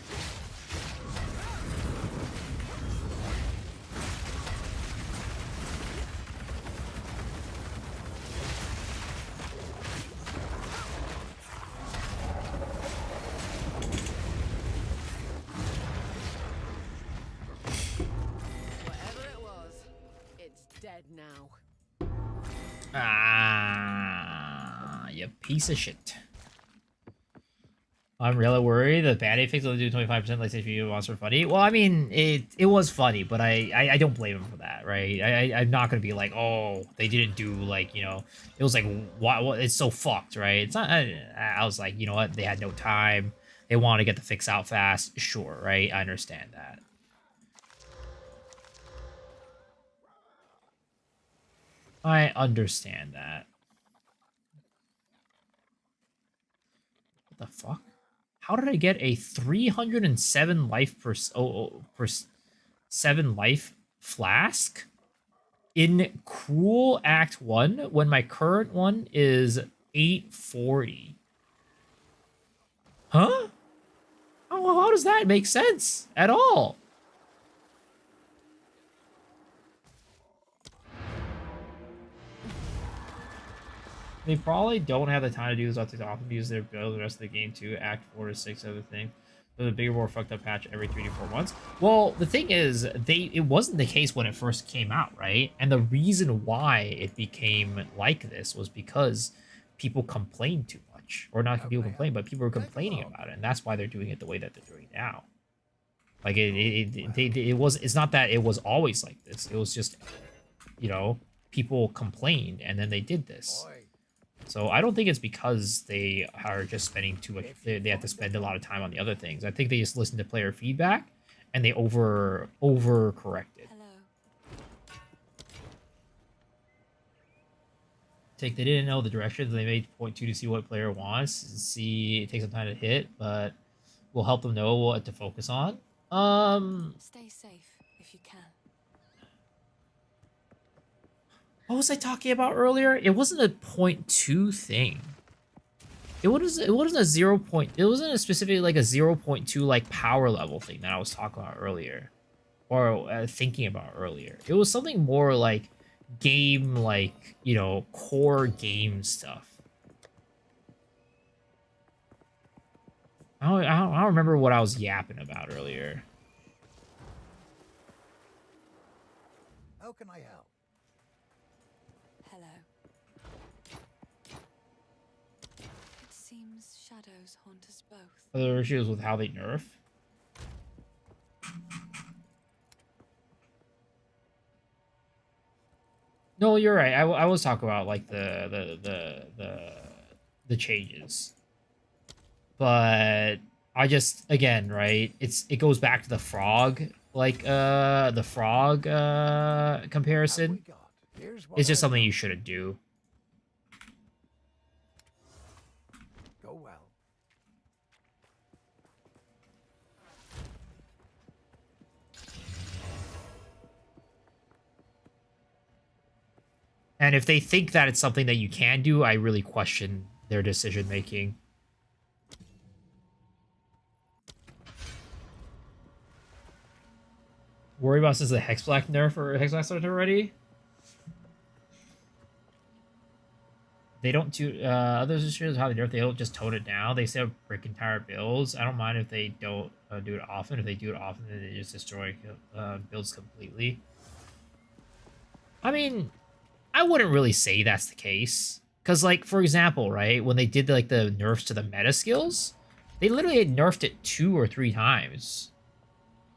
piece of shit. I'm really worried the bad fix only do 25% like say you monster funny. Well, I mean, it was funny, but I don't blame him for that, right? I'm not gonna be like, oh, they didn't do like, you know, it was like what it's so fucked, right? It's not. I was like, you know what, they had no time. They want to get the fix out fast. Sure, right? I understand that. I understand that. What the fuck? How did I get a 307 life per 7 life flask in Cruel Act 1 when my current one is 840? Huh? How does that make sense at all? They probably don't have the time to do this to often use their build the rest of the game too. Act 4 to 6 other thing. So the bigger, more fucked up patch every 3 to 4 months. Well, the thing is, it wasn't the case when it first came out, right? And the reason why it became like this was because people complained too much, or not people complain, but people were complaining about it, and that's why they're doing it the way that they're doing it now. Like it's not that it was always like this. It was just, you know, people complained, and then they did this. So I don't think it's because they are just spending too much. They have to spend a lot of time on the other things. I think they just listen to player feedback and they overcorrected. Hello. They didn't know the directions. They made point 2 to see what player wants. See, it takes some time to hit, but we'll help them know what to focus on. Stay safe if you can. What was I talking about earlier? It wasn't a 0.2 thing. It wasn't a 0. It wasn't a specifically like a 0.2 like power level thing that I was talking about earlier, or thinking about earlier. It was something more like game, like, you know, core game stuff. I don't remember what I was yapping about earlier. How can I help? It seems shadows haunt us both. Are there issues with how they nerf? No, you're right. I was talking about like the changes, but I just, again, right? It goes back to the frog, like the frog comparison. It's just something you shouldn't do. Go well. And if they think that it's something that you can do, I really question their decision making. Worry about since the Hex Black nerf or Hex Black started already? They don't do others issues how they nerf. They don't just tone it down. They still break entire builds. I don't mind if they don't do it often. If they do it often, then they just destroy builds completely. I mean, I wouldn't really say that's the case. Because, like, for example, right, when they did, like, the nerfs to the meta skills, they literally had nerfed it 2 or 3 times.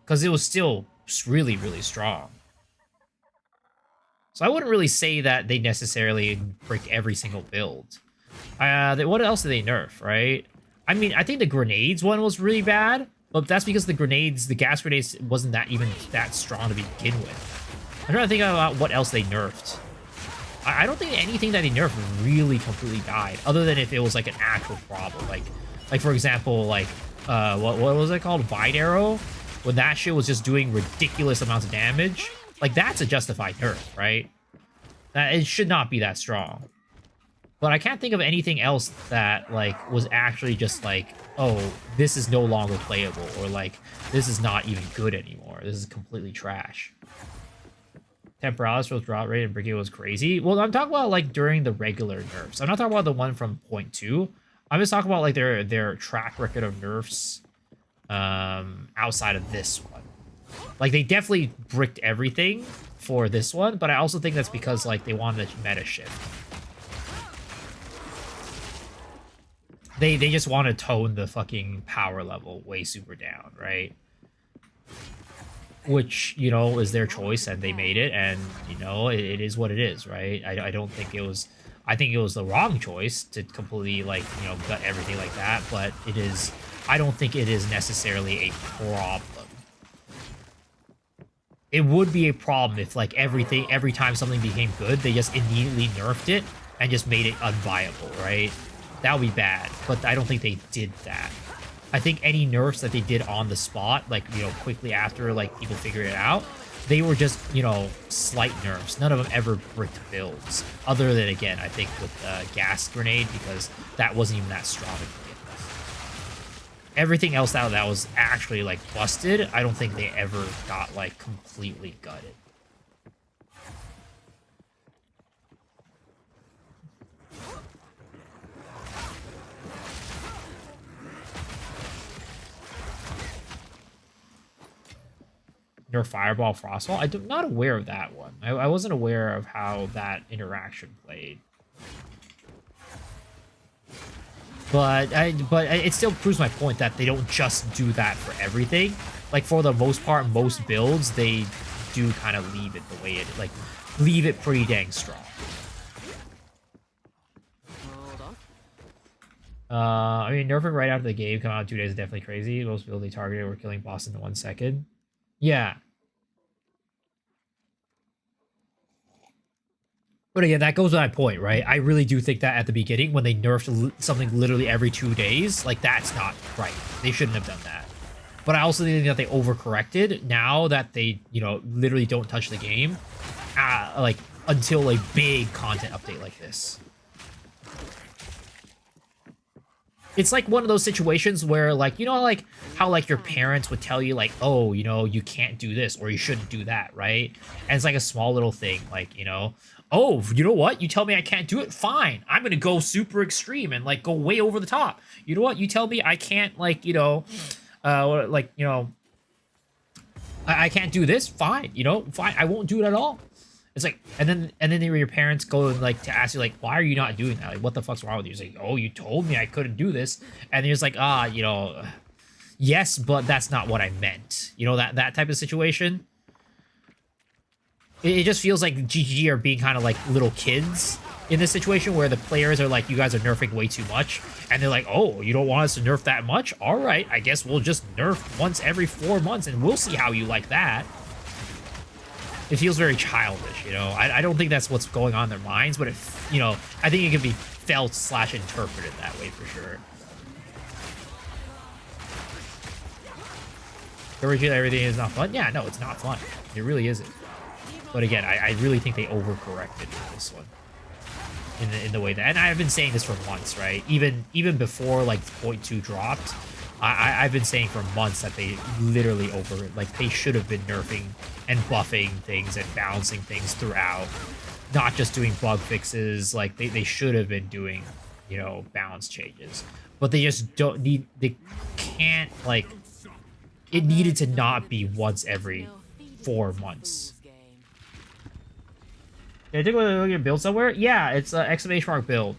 Because it was still really, really strong. So I wouldn't really say that they necessarily break every single build. What else did they nerf, right? I mean, I think the grenades one was really bad, but that's because the gas grenades wasn't that even that strong to begin with. I'm trying to think about what else they nerfed. I don't think anything that they nerfed really completely died, other than if it was like an actual problem. Like for example, like what was it called? Vine Arrow? When that shit was just doing ridiculous amounts of damage. Like, that's a justified nerf, right? It should not be that strong. But I can't think of anything else that, like, was actually just like, oh, this is no longer playable, or like, this is not even good anymore. This is completely trash. Temporalis was drop rate and Brigade was crazy. Well, I'm talking about, like, during the regular nerfs. I'm not talking about the one from 0.2. I'm just talking about, like, their track record of nerfs outside of this one. Like, they definitely bricked everything for this one, but I also think that's because, like, they wanted a meta shift. they just want to tone the fucking power level way super down, right? Which, you know, is their choice, and they made it, and, you know, it is what it is, right? I don't think it was... I think it was the wrong choice to completely, like, you know, gut everything like that, but it is... I don't think it is necessarily a problem. It would be a problem if, like, every time something became good, they just immediately nerfed it and just made it unviable, right? That would be bad, but I don't think they did that. I think any nerfs that they did on the spot, like, you know, quickly after, like, people figured it out, they were just, you know, slight nerfs. None of them ever bricked builds. Other than, again, I think with gas grenade, because that wasn't even that strong to begin with. Everything else that was actually, like, busted, I don't think they ever got, like, completely gutted. Nerf Fireball Frostball? I'm not aware of that one. I wasn't aware of how that interaction played. But it still proves my point that they don't just do that for everything. Like, for the most part, most builds, they do kind of leave it the way it... Like, leave it pretty dang strong. I mean, nerfing right after the game, coming out in 2 days is definitely crazy. Most builds they targeted were killing boss in 1 second. Yeah. But again, that goes to my point, right? I really do think that at the beginning, when they nerfed something literally every 2 days, like, that's not right. They shouldn't have done that. But I also think that they overcorrected now that they, you know, literally don't touch the game, like, until a big content update like this. It's like one of those situations where, like, you know, like, how, like, your parents would tell you, like, oh, you know, you can't do this, or you shouldn't do that, right? And it's like a small little thing, like, you know, oh, you know what? You tell me I can't do it? Fine. I'm gonna go super extreme and, like, go way over the top. You know what? You tell me I can't, like, you know, like, you know, I can't do this? Fine. You know, fine. I won't do it at all. It's like, and then your parents go and, like, to ask you, like, why are you not doing that? Like, what the fuck's wrong with you? It's like, oh, you told me I couldn't do this. And you're just like, you know, yes, but that's not what I meant. You know, that type of situation. It just feels like GG are being kind of like little kids in this situation where the players are like, you guys are nerfing way too much. And they're like, oh, you don't want us to nerf that much? All right, I guess we'll just nerf once every 4 months and we'll see how you like that. It feels very childish, you know? I don't think that's what's going on in their minds, but, you know, I think it can be felt/interpreted that way for sure. Originally, everything is not fun? Yeah, no, it's not fun. It really isn't. But again, I really think they overcorrected with this one. In the way that... And I've been saying this for months, right? Even before, like, 0.2 dropped, I've been saying for months that they literally like, they should have been nerfing and buffing things and balancing things throughout, not just doing bug fixes. Like, they should have been doing, you know, balance changes, but they just don't need... They can't, like... It needed to not be once every 4 months. Did I take a look at build somewhere? Yeah, it's exclamation mark build.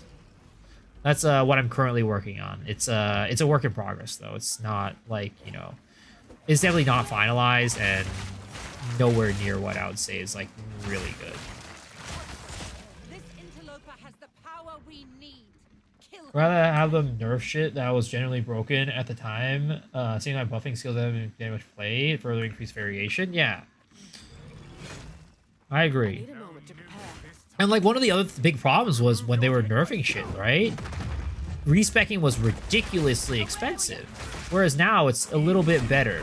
That's what I'm currently working on. It's a work in progress, though. It's not, like, you know... It's definitely not finalized, and nowhere near what I would say is, like, really good. This interloper has the power we need. Kill him. Rather have them nerf shit that was generally broken at the time. Seeing my buffing skills haven't been very much played, further increase variation. Yeah. I agree. And, like, one of the other big problems was when they were nerfing shit, right? Respecking was ridiculously expensive, whereas now it's a little bit better.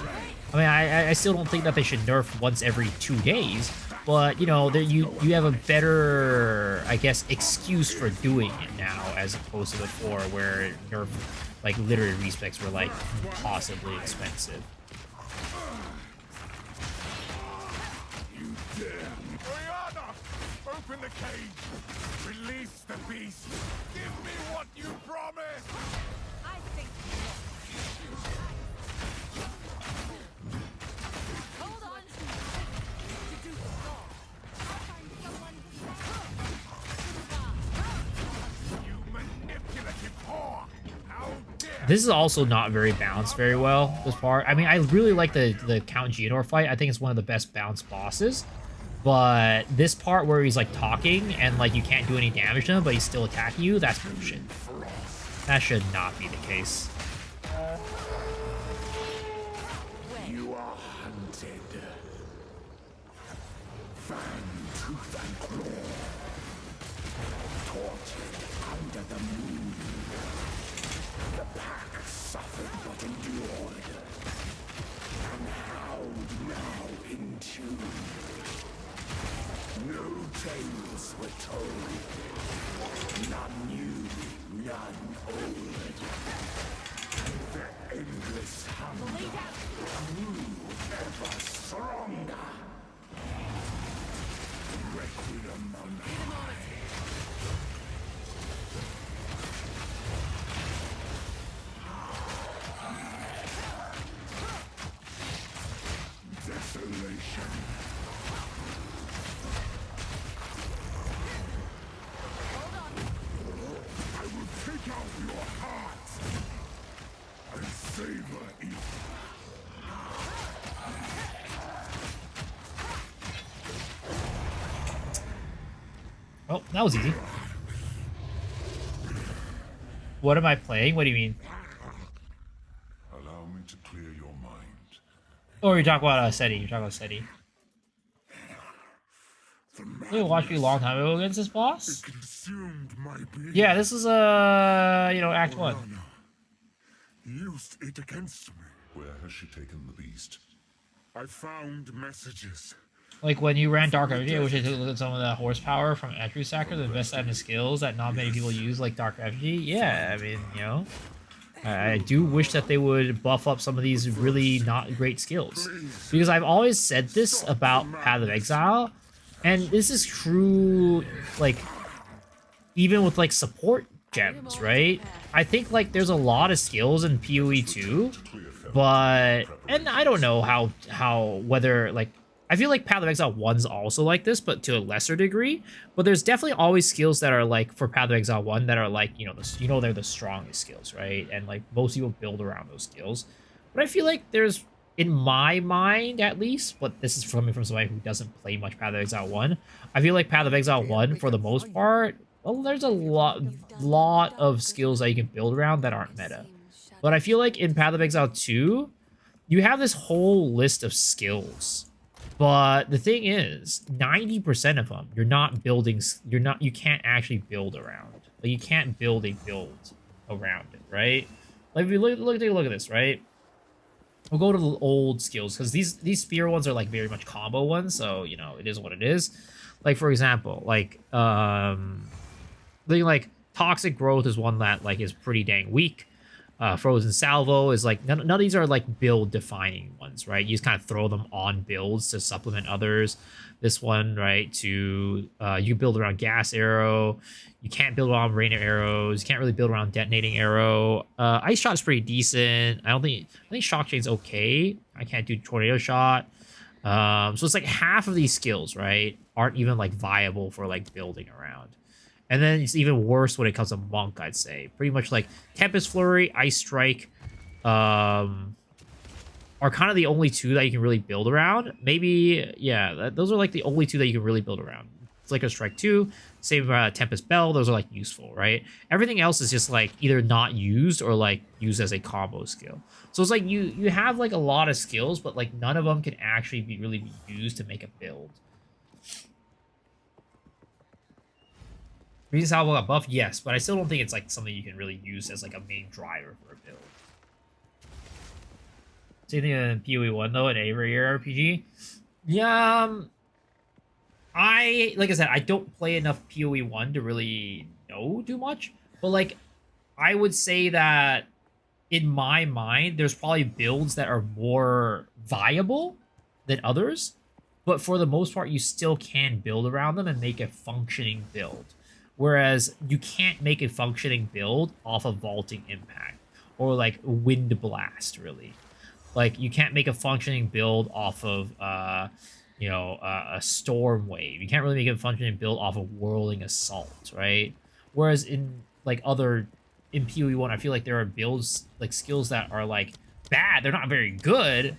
I mean, I still don't think that they should nerf once every 2 days, but, you know, you have a better, I guess, excuse for doing it now, as opposed to before, where nerf, like, literally respecs were, like, impossibly expensive. Open the cage! Release the beast! Give me what you promised! I think hold on to do more. Find someone You manipulative whore! How This is also not very balanced very well, this part. I mean, I really like the Count Geonor fight. I think it's one of the best balanced bosses. But this part where he's, like, talking and, like, you can't do any damage to him, but he's still attacking you, that's bullshit. That should not be the case. You are hunted. Fang, tooth, and claw. Tortured under the moon. The pack suffered but endured. And howled now in tune. No tales were told. None new, none old. The endless hunger grew ever stronger. Requiem on high. Desolation. I will take out your heart and savor it. Oh, that was easy. What am I playing? What do you mean? Allow me to clear your mind. Oh, you're talking about SETI. You're talking about SETI. We watched you a long time ago against this boss? Consumed my being. Yeah, this is, Act 1. Lana used it against me. Where has she taken the beast? I found messages. Like, when you ran Dark Effigy, I wish I took a look at some of the horsepower from Attribute Sacker, the best in the skills that not many people use, like Dark Effigy. Yeah, I mean, you know. I do wish that they would buff up some of these really not great skills. Because I've always said this about Path of Exile, and this is true, like, even with, like, support gems, right? I think, like, there's a lot of skills in PoE 2, but, and I don't know whether, like, I feel like Path of Exile 1's also like this, but to a lesser degree. But there's definitely always skills that are like for Path of Exile 1 that are like, they're the strongest skills, right? And like most people build around those skills. But I feel like there's, in my mind at least, but this is coming from somebody who doesn't play much Path of Exile 1. I feel like Path of Exile 1, for the most part, well, there's a lot of skills that you can build around that aren't meta. But I feel like in Path of Exile 2, you have this whole list of skills. But the thing is, 90% of them, you can't actually build around. Like, you can't build a build around it, right? Like, if you take a look at this, right? We'll go to the old skills, because these spear ones are, like, very much combo ones, so, you know, it is what it is. Like, for example, like, Toxic Growth is one that, like, is pretty dang weak. Frozen Salvo is like, none of these are like build defining ones, right? You just kind of throw them on builds to supplement others. This one, right, you can build around Gas Arrow. You can't build around Rainer Arrows. You can't really build around Detonating Arrow. Ice Shot's pretty decent. I think Shock Chain's okay. I can't do Tornado Shot. So it's like half of these skills, right, aren't even like viable for like building around. And then it's even worse when it comes to Monk, I'd say. Pretty much like Tempest Flurry, Ice Strike are kind of the only two that you can really build around. Maybe, yeah, those are like the only two that you can really build around. Flicker Strike 2, same Tempest Bell, those are like useful, right? Everything else is just like either not used or like used as a combo skill. So it's like you have like a lot of skills, but like none of them can actually really be used to make a build. Freezing Salvo got buffed, yes, but I still don't think it's like something you can really use as like a main driver for a build. Same thing in PoE 1 though, in every RPG. Yeah, like I said, I don't play enough PoE 1 to really know too much, but like I would say that in my mind, there's probably builds that are more viable than others, but for the most part, you still can build around them and make a functioning build. Whereas you can't make a functioning build off of Vaulting Impact or like Wind Blast, really. Like you can't make a functioning build off of, a Storm Wave. You can't really make a functioning build off of Whirling Assault, right? Whereas in like other in PoE1, I feel like there are builds, like skills that are like bad. They're not very good,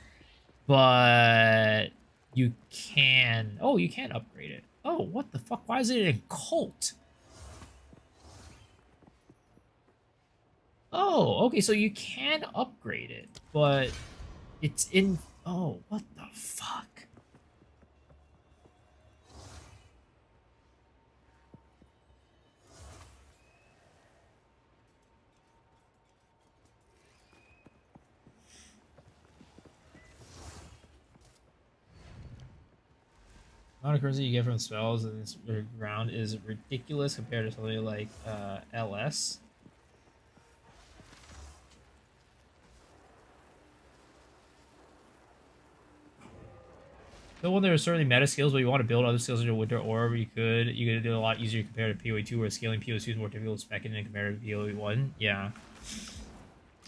but you can. Oh, you can upgrade it. Oh, what the fuck? Why is it in cult? Oh, okay, so you can upgrade it, but it's in... Oh, what the fuck? The amount of currency you get from spells in this round is ridiculous compared to something like LS. Though when there are certainly meta skills, but you want to build other skills in your Winter Orb, you could do it a lot easier compared to PoE2, where scaling PoE2 is more difficult specking in compared to PoE1. Yeah.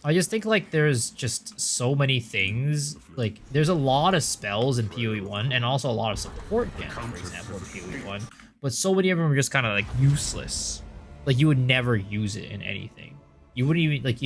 I just think, like, there's just so many things. Like, there's a lot of spells in PoE1, and also a lot of support gems, for example, in PoE1. But so many of them are just kind of, like, useless. Like, you would never use it in anything. You wouldn't even, like,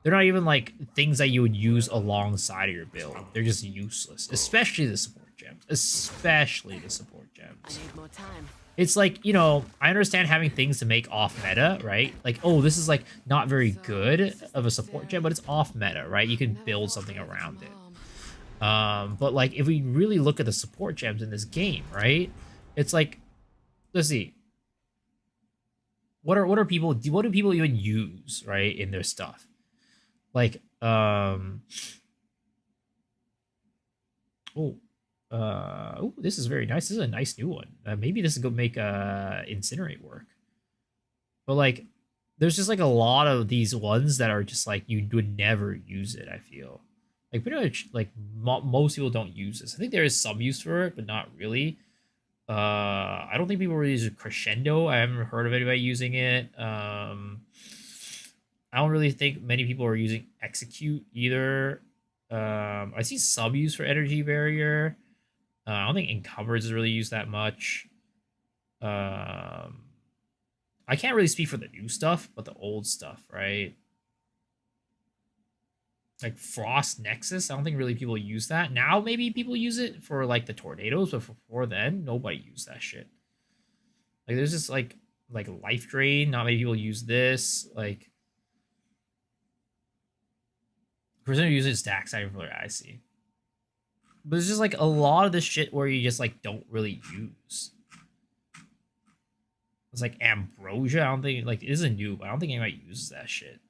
they're not even like things that you would use alongside of your build. They're just useless, especially the support gems. Especially the support gems. I need more time. It's like, you know, I understand having things to make off meta, right? Like, oh, this is like not very good of a support gem, but it's off meta, right? You can build something around it. But like, if we really look at the support gems in this game, right? It's like, let's see. What do people even use, right, in their stuff? Like, this is very nice. This is a nice new one. Maybe this is gonna make Incinerate work. But like, there's just like a lot of these ones that are just like you would never use it. I feel like pretty much like most people don't use this. I think there is some use for it, but not really. I don't think people really use Crescendo. I haven't heard of anybody using it. I don't really think many people are using Execute either. I see some use for Energy Barrier. I don't think Encumbrance is really used that much. I can't really speak for the new stuff, but the old stuff, right? Like Frost Nexus, I don't think really people use that. Now maybe people use it for like the tornadoes, but before then, nobody used that shit. Like there's just like Life Drain, not many people use this. Like Prisoner uses stack side for I see. But it's just like a lot of this shit where you just like don't really use. It's like Ambrosia. I don't think like it isn't new, but I don't think anybody uses that shit.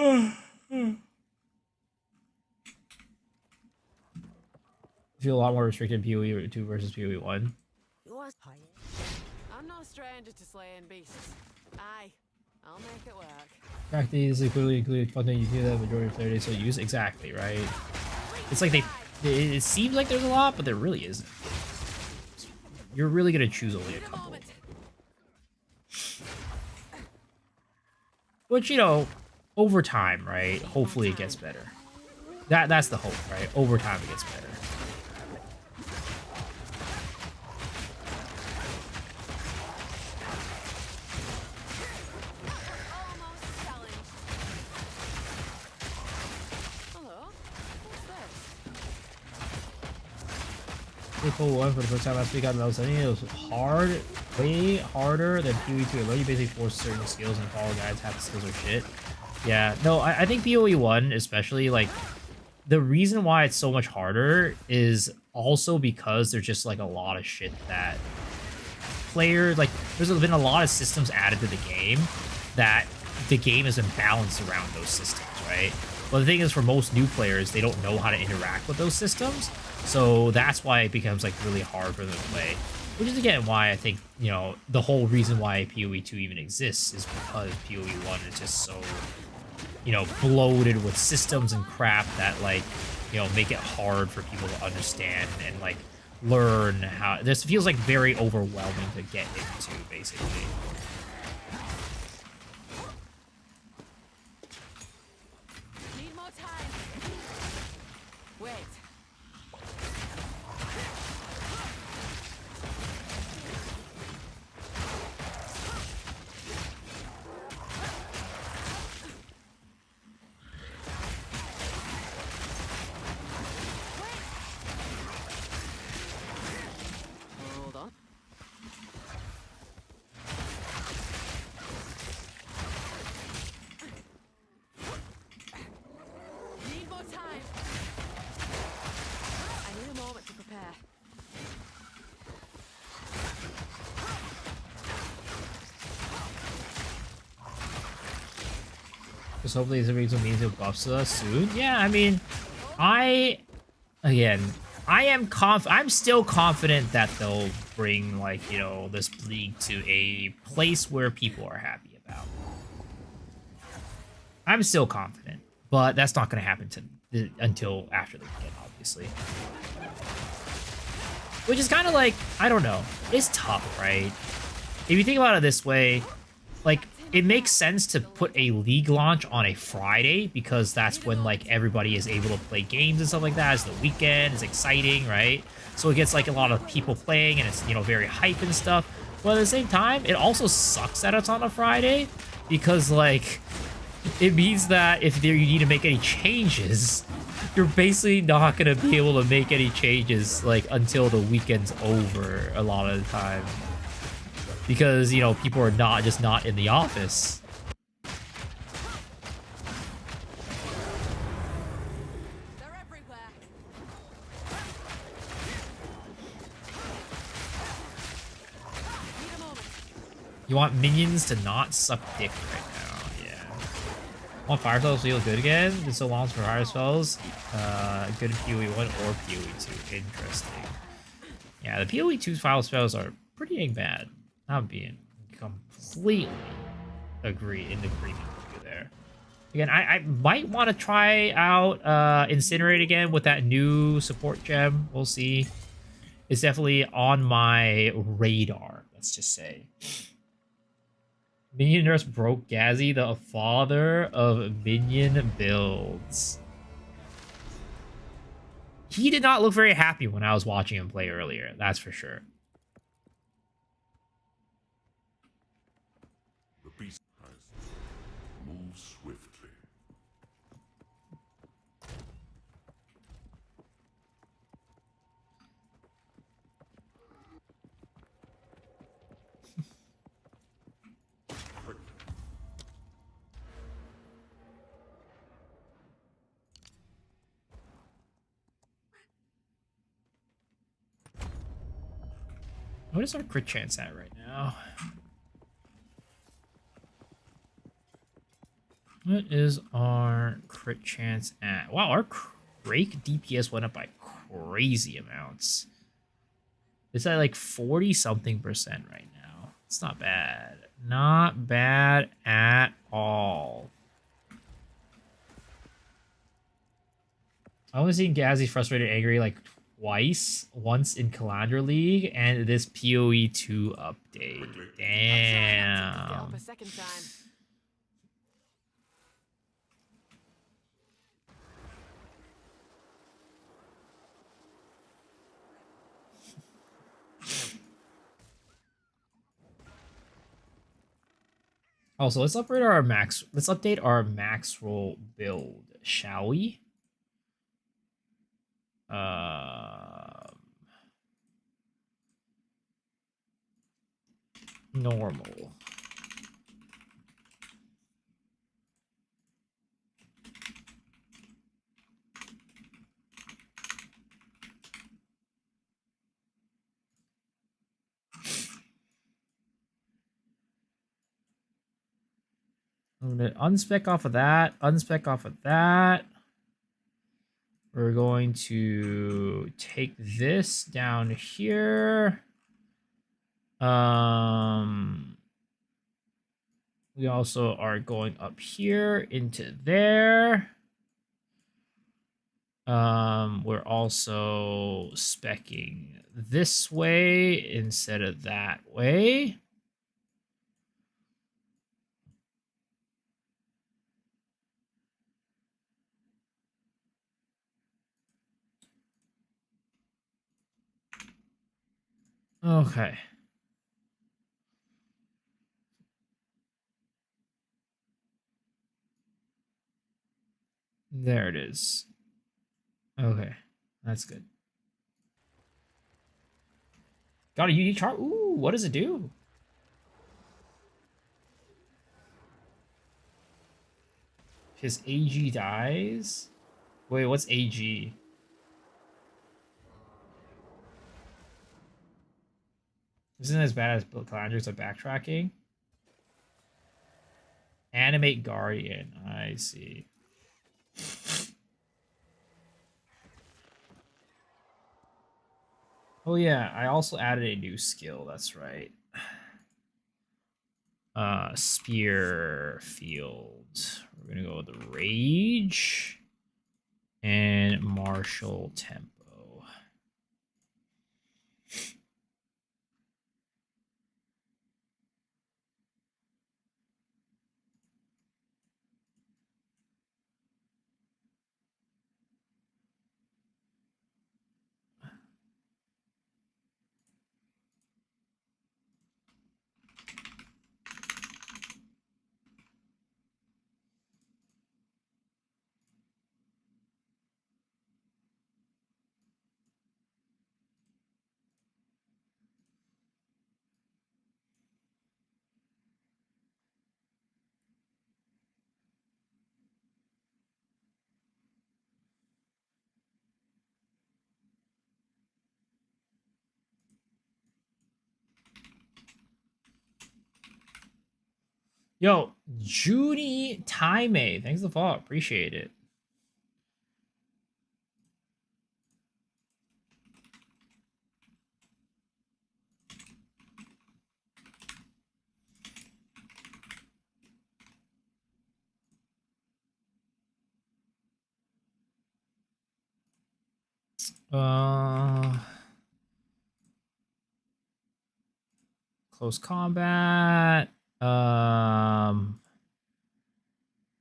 I feel a lot more restricted in PoE2 versus PoE1. I'm no stranger to slaying beasts. Aye, I'll make it work. Practice clearly included content you hear that the majority of players still use. Exactly, right? It's like it seems like there's a lot, but there really isn't. You're really gonna choose only a couple. Which, you know, over time, right? Hopefully it gets better. That's the hope, right? Over time it gets better. Cool one for the first time last week on Metal Setting. It was hard, way harder than PoE2. It let you basically force certain skills and follow guides, half the skills are shit. Yeah, no, I think PoE1 especially, like, the reason why it's so much harder is also because there's just like a lot of shit that players, like, there's been a lot of systems added to the game that the game is imbalanced around those systems, right? But the thing is, for most new players, they don't know how to interact with those systems. So that's why it becomes like really hard for them to play. Which is again why I think, you know, the whole reason why PoE2 even exists is because PoE1 is just so, you know, bloated with systems and crap that, like, you know, make it hard for people to understand and like learn how. This feels like very overwhelming to get into, basically. Need more time. Wait. Because hopefully this brings some meaningful buffs to us soon. Yeah, I mean, again, I'm still confident that they'll bring, like, you know, this league to a place where people are happy about. I'm still confident, but that's not going to happen until after the weekend, obviously. Which is kind of like, I don't know. It's tough, right? If you think about it this way, like, it makes sense to put a league launch on a Friday because that's when, like, everybody is able to play games and stuff like that. It's the weekend, it's exciting, right? So it gets, like, a lot of people playing and it's, you know, very hype and stuff. But at the same time, it also sucks that it's on a Friday because, like, it means that if you need to make any changes, you're basically not going to be able to make any changes, like, until the weekend's over a lot of the time. Because, you know, people are not in the office. They're everywhere. Need a moment. You want minions to not suck dick right now. Yeah. Want fire spells to feel good again? Been so long for fire spells. Good in PoE 1 or PoE 2. Interesting. Yeah, the PoE 2 fire spells are pretty dang bad. I'm being completely in agreement with you there. Again, I might want to try out Incinerate again with that new support gem. We'll see. It's definitely on my radar, let's just say. Minion Nurse broke Gazi, the father of minion builds. He did not look very happy when I was watching him play earlier, that's for sure. The beast has moved swiftly. What is our crit chance at right now? What is our crit chance at? Wow, our Crake DPS went up by crazy amounts. It's at like 40-something% right now. It's not bad. Not bad at all. I only seen Gazi frustrated angry like twice. Once in Calandra League and this PoE 2 update. Damn. A second time. Also, let's upgrade our max. Let's update our max roll build, shall we? Normal. I'm gonna unspec off of that, unspec off of that. We're going to take this down here. We also are going up here into there. We're also speccing this way instead of that way. Okay. There it is. Okay, that's good. Got a unique chart. Ooh, what does it do? His AG dies? Wait, what's AG? Isn't it as bad as Calandri's of backtracking? And animate Guardian. I see. Oh yeah, I also added a new skill. That's right. Spear field. We're gonna go with the rage and martial tempo. Yo, Judy Time, thanks for the follow. Appreciate it. Close combat.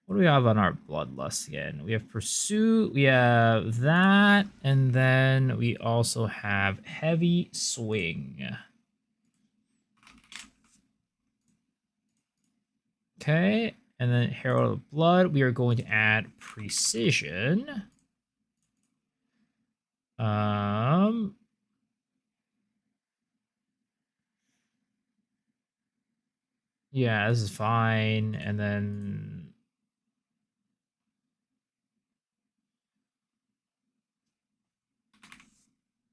What do we have on our bloodlust again? We have pursuit. We have that, and then we also have heavy swing. Okay, and then Herald of Blood. We are going to add precision. Yeah, this is fine. And then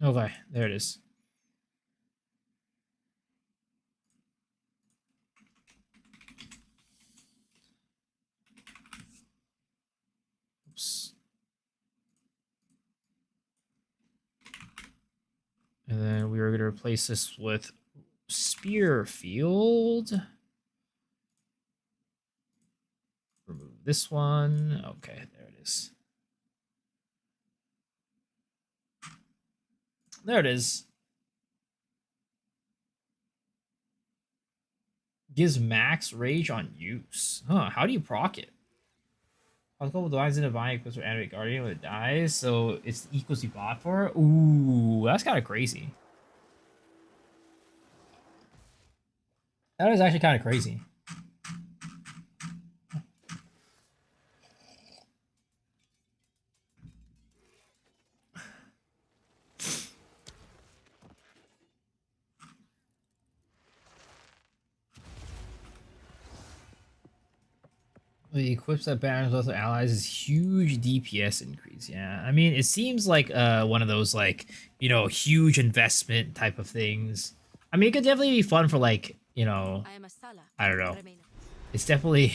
okay, there it is. Oops. And then we are going to replace this with Spear Field. Remove this one. Okay, there it is. There it is. Gives max rage on use. Huh, how do you proc it? A couple dies in a vine equals for animate guardian when it dies, so it's equals you bought for it? Ooh, that's kind of crazy. That is actually kind of crazy. The equips that battles with allies is huge DPS increase. Yeah, I mean, it seems like one of those like, you know, huge investment type of things. I mean, it could definitely be fun for like, you know, I don't know. It's definitely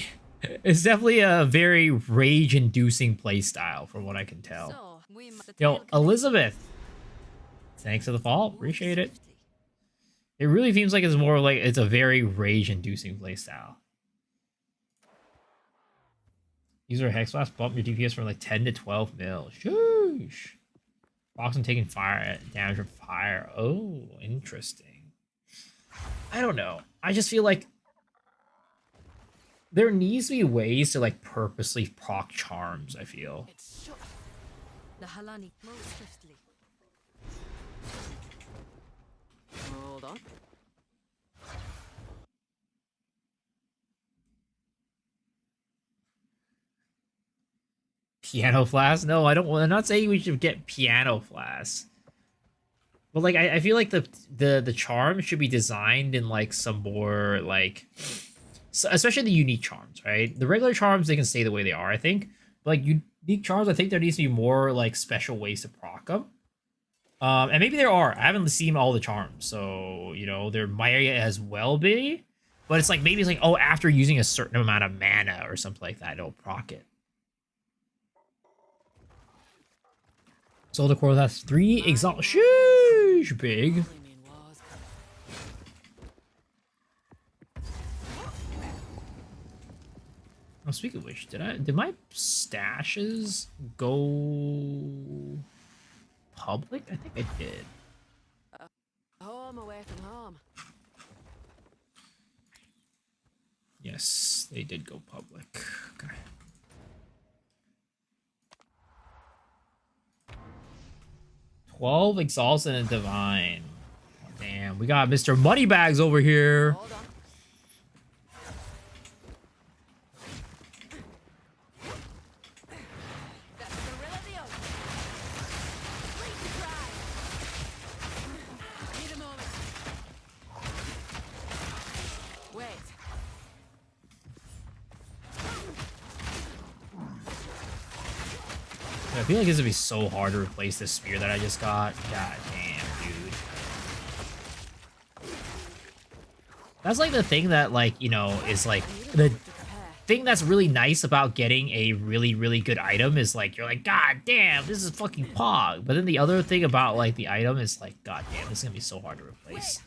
a very rage-inducing play style from what I can tell. Yo, Elizabeth, thanks for the follow. Appreciate it. It really seems like it's more like it's a very rage-inducing play style. User Hex Blast bump your DPS from like 10 to 12 mil. Shoosh. Boxing taking fire damage from fire. Oh, interesting. I don't know. I just feel like there needs to be ways to like purposely proc charms, I feel. The Halani move swiftly. Hold on. Piano Flask? No, I don't. I'm not saying we should get Piano Flask. But like, I feel like the charm should be designed in like some more like, especially the unique charms, right? The regular charms they can stay the way they are, I think. But like unique charms, I think there needs to be more like special ways to proc them. And maybe there are. I haven't seen all the charms, so you know there might as well be. But it's like, maybe it's like, oh, after using a certain amount of mana or something like that, it'll proc it. Soldier Core has 3 exalt. Sheesh, big. Oh, speaking of which, did my stashes go public? I think I did. Home away from home. Yes, they did go public. Okay. "12 exalts and a divine." Oh, damn, we got Mr. Moneybags over here. Hold on. That's the rill of the oak. Please try. Need a moment. Wait. I feel like this would be so hard to replace this spear that I just got. God damn, dude. That's like the thing that, like, you know, is like the thing that's really nice about getting a really, really good item is like, you're like, God damn, this is fucking pog. But then the other thing about like the item is like, God damn, this is gonna be so hard to replace.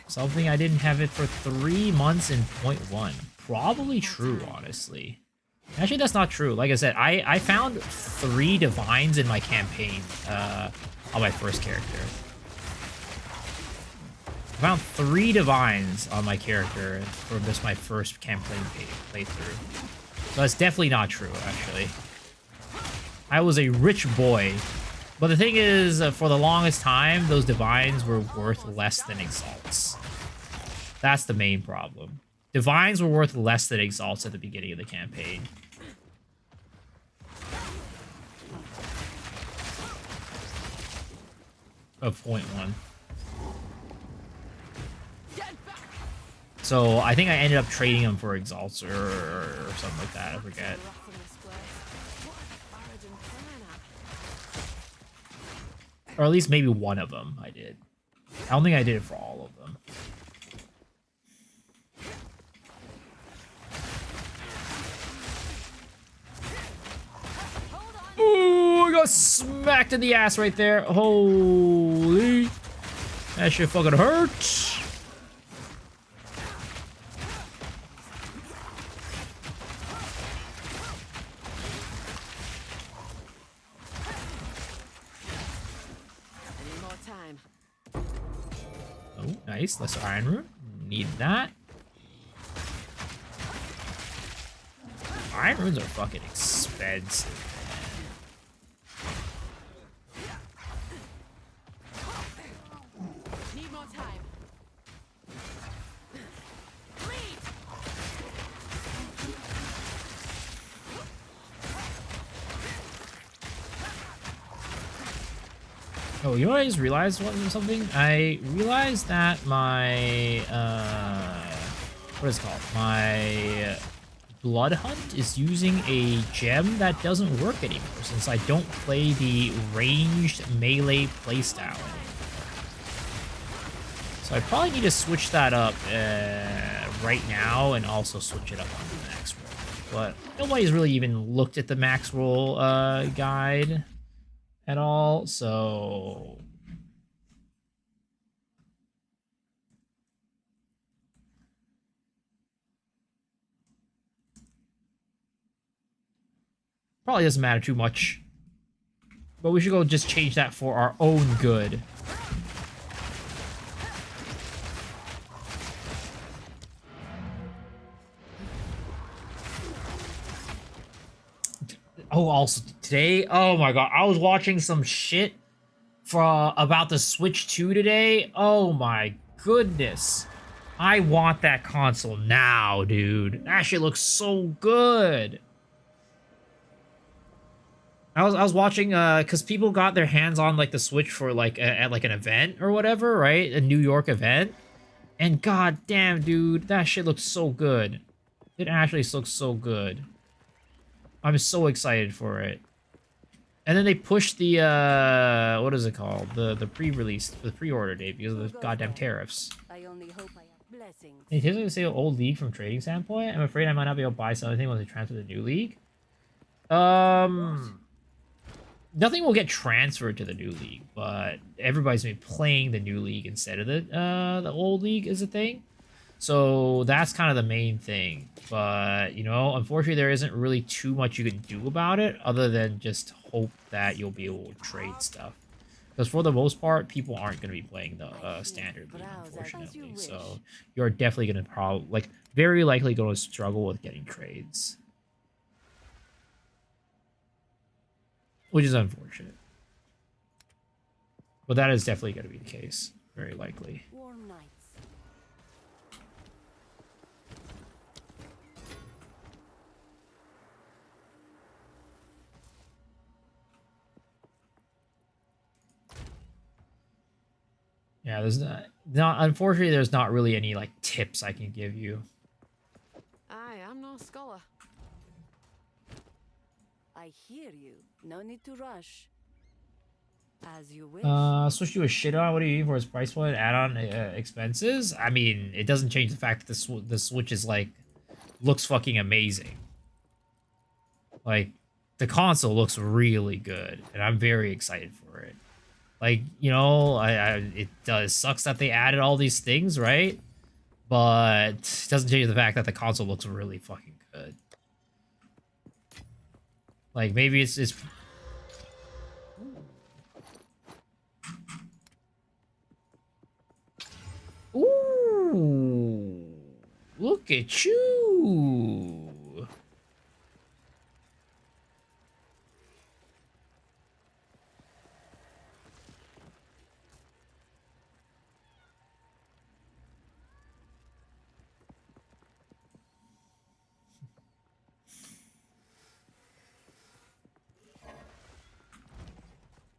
Something I didn't have it for 3 months in .1. Probably true, honestly. Actually, that's not true. Like I said, I found 3 divines in my campaign on my first character. I found 3 divines on my character for just my first campaign playthrough. So that's definitely not true, actually. I was a rich boy. But the thing is, for the longest time, those divines were worth less than exalts. That's the main problem. Divines were worth less than exalts at the beginning of the campaign. Of .1. So I think I ended up trading them for exalts or something like that. I forget. Or at least maybe one of them I did. I don't think I did it for all of them. Ooh, I got smacked in the ass right there. Holy. That shit fucking hurts. Oh, nice. Lesser Iron Rune. Need that. Iron Runes are fucking expensive, man. Need more time. Oh, you know what I just realized something? I realized that my, what is it called? My Blood Hunt is using a gem that doesn't work anymore since I don't play the ranged melee playstyle anymore. So I probably need to switch that up right now and also switch it up on the max roll. But nobody's really even looked at the max roll guide at all, so probably doesn't matter too much. But we should go just change that for our own good. Oh, also today, oh my god, I was watching some shit about the Switch 2 today. Oh my goodness. I want that console now, dude. That shit looks so good. I was watching because people got their hands on like the Switch for like at like an event or whatever, right? A New York event. And god damn, dude, that shit looks so good. It actually looks so good. I'm so excited for it. And then they pushed the what is it called? The pre-release, the pre-order date because of the goddamn tariffs. I only hope I have blessings. They typically say old league from trading standpoint. I'm afraid I might not be able to buy something when they transfer to the new league. Nothing will get transferred to the new league, but everybody's been playing the new league instead of the old league is a thing. So that's kind of the main thing. But, you know, unfortunately, there isn't really too much you can do about it other than just hope that you'll be able to trade stuff. Because for the most part, people aren't going to be playing the standard league, unfortunately. So you're definitely going to very likely going to struggle with getting trades. Which is unfortunate. But that is definitely going to be the case. Very likely. Warm nights. Yeah, there's not unfortunately there's not really any like tips I can give you. I am no scholar. I hear you. No need to rush. As you wish. Switch to a shit on. What do you need for its price point? Add-on expenses? I mean, it doesn't change the fact that the Switch is like looks fucking amazing. Like the console looks really good, and I'm very excited for it. Like, you know, it does sucks that they added all these things, right? But it doesn't change the fact that the console looks really fucking good. Like maybe it's ooh, look at you.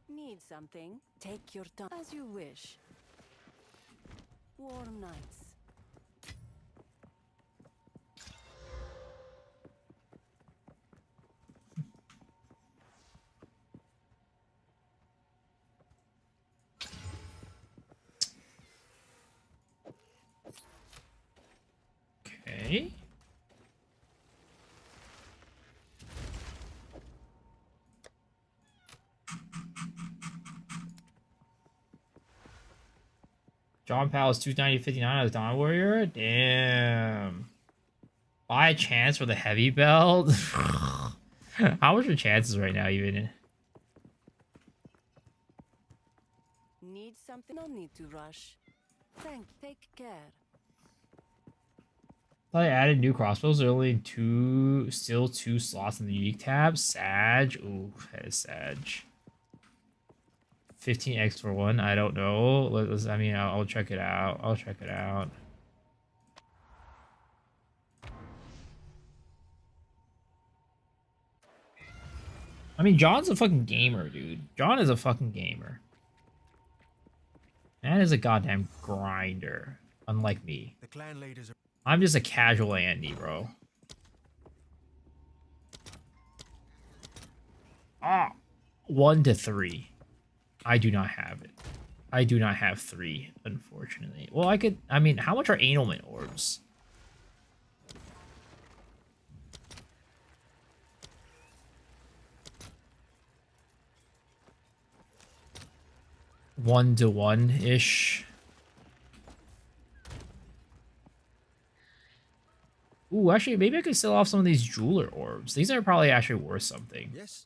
Need something? Take your time. As you wish. Warm nights. Okay. John Powell is 290.59 as Dawn Warrior. Damn. Buy a chance for the heavy belt. How much are chances right now, even? Need something? No need to rush. Take care. I added new crossbows. There are only still two slots in the unique tab. Sag. Ooh, that is Sag. 15x for one. I don't know. I mean, I'll check it out. I'll check it out. I mean, John's a fucking gamer, dude. John is a fucking gamer. Man is a goddamn grinder, unlike me. The clan leaders are... I'm just a casual Andy, bro. Ah, 1 to 3. I do not have it. I do not have 3, unfortunately. Well, I mean, how much are Anelman orbs? One to one-ish. Ooh, actually, maybe I could sell off some of these jeweler orbs. These are probably actually worth something. Yes.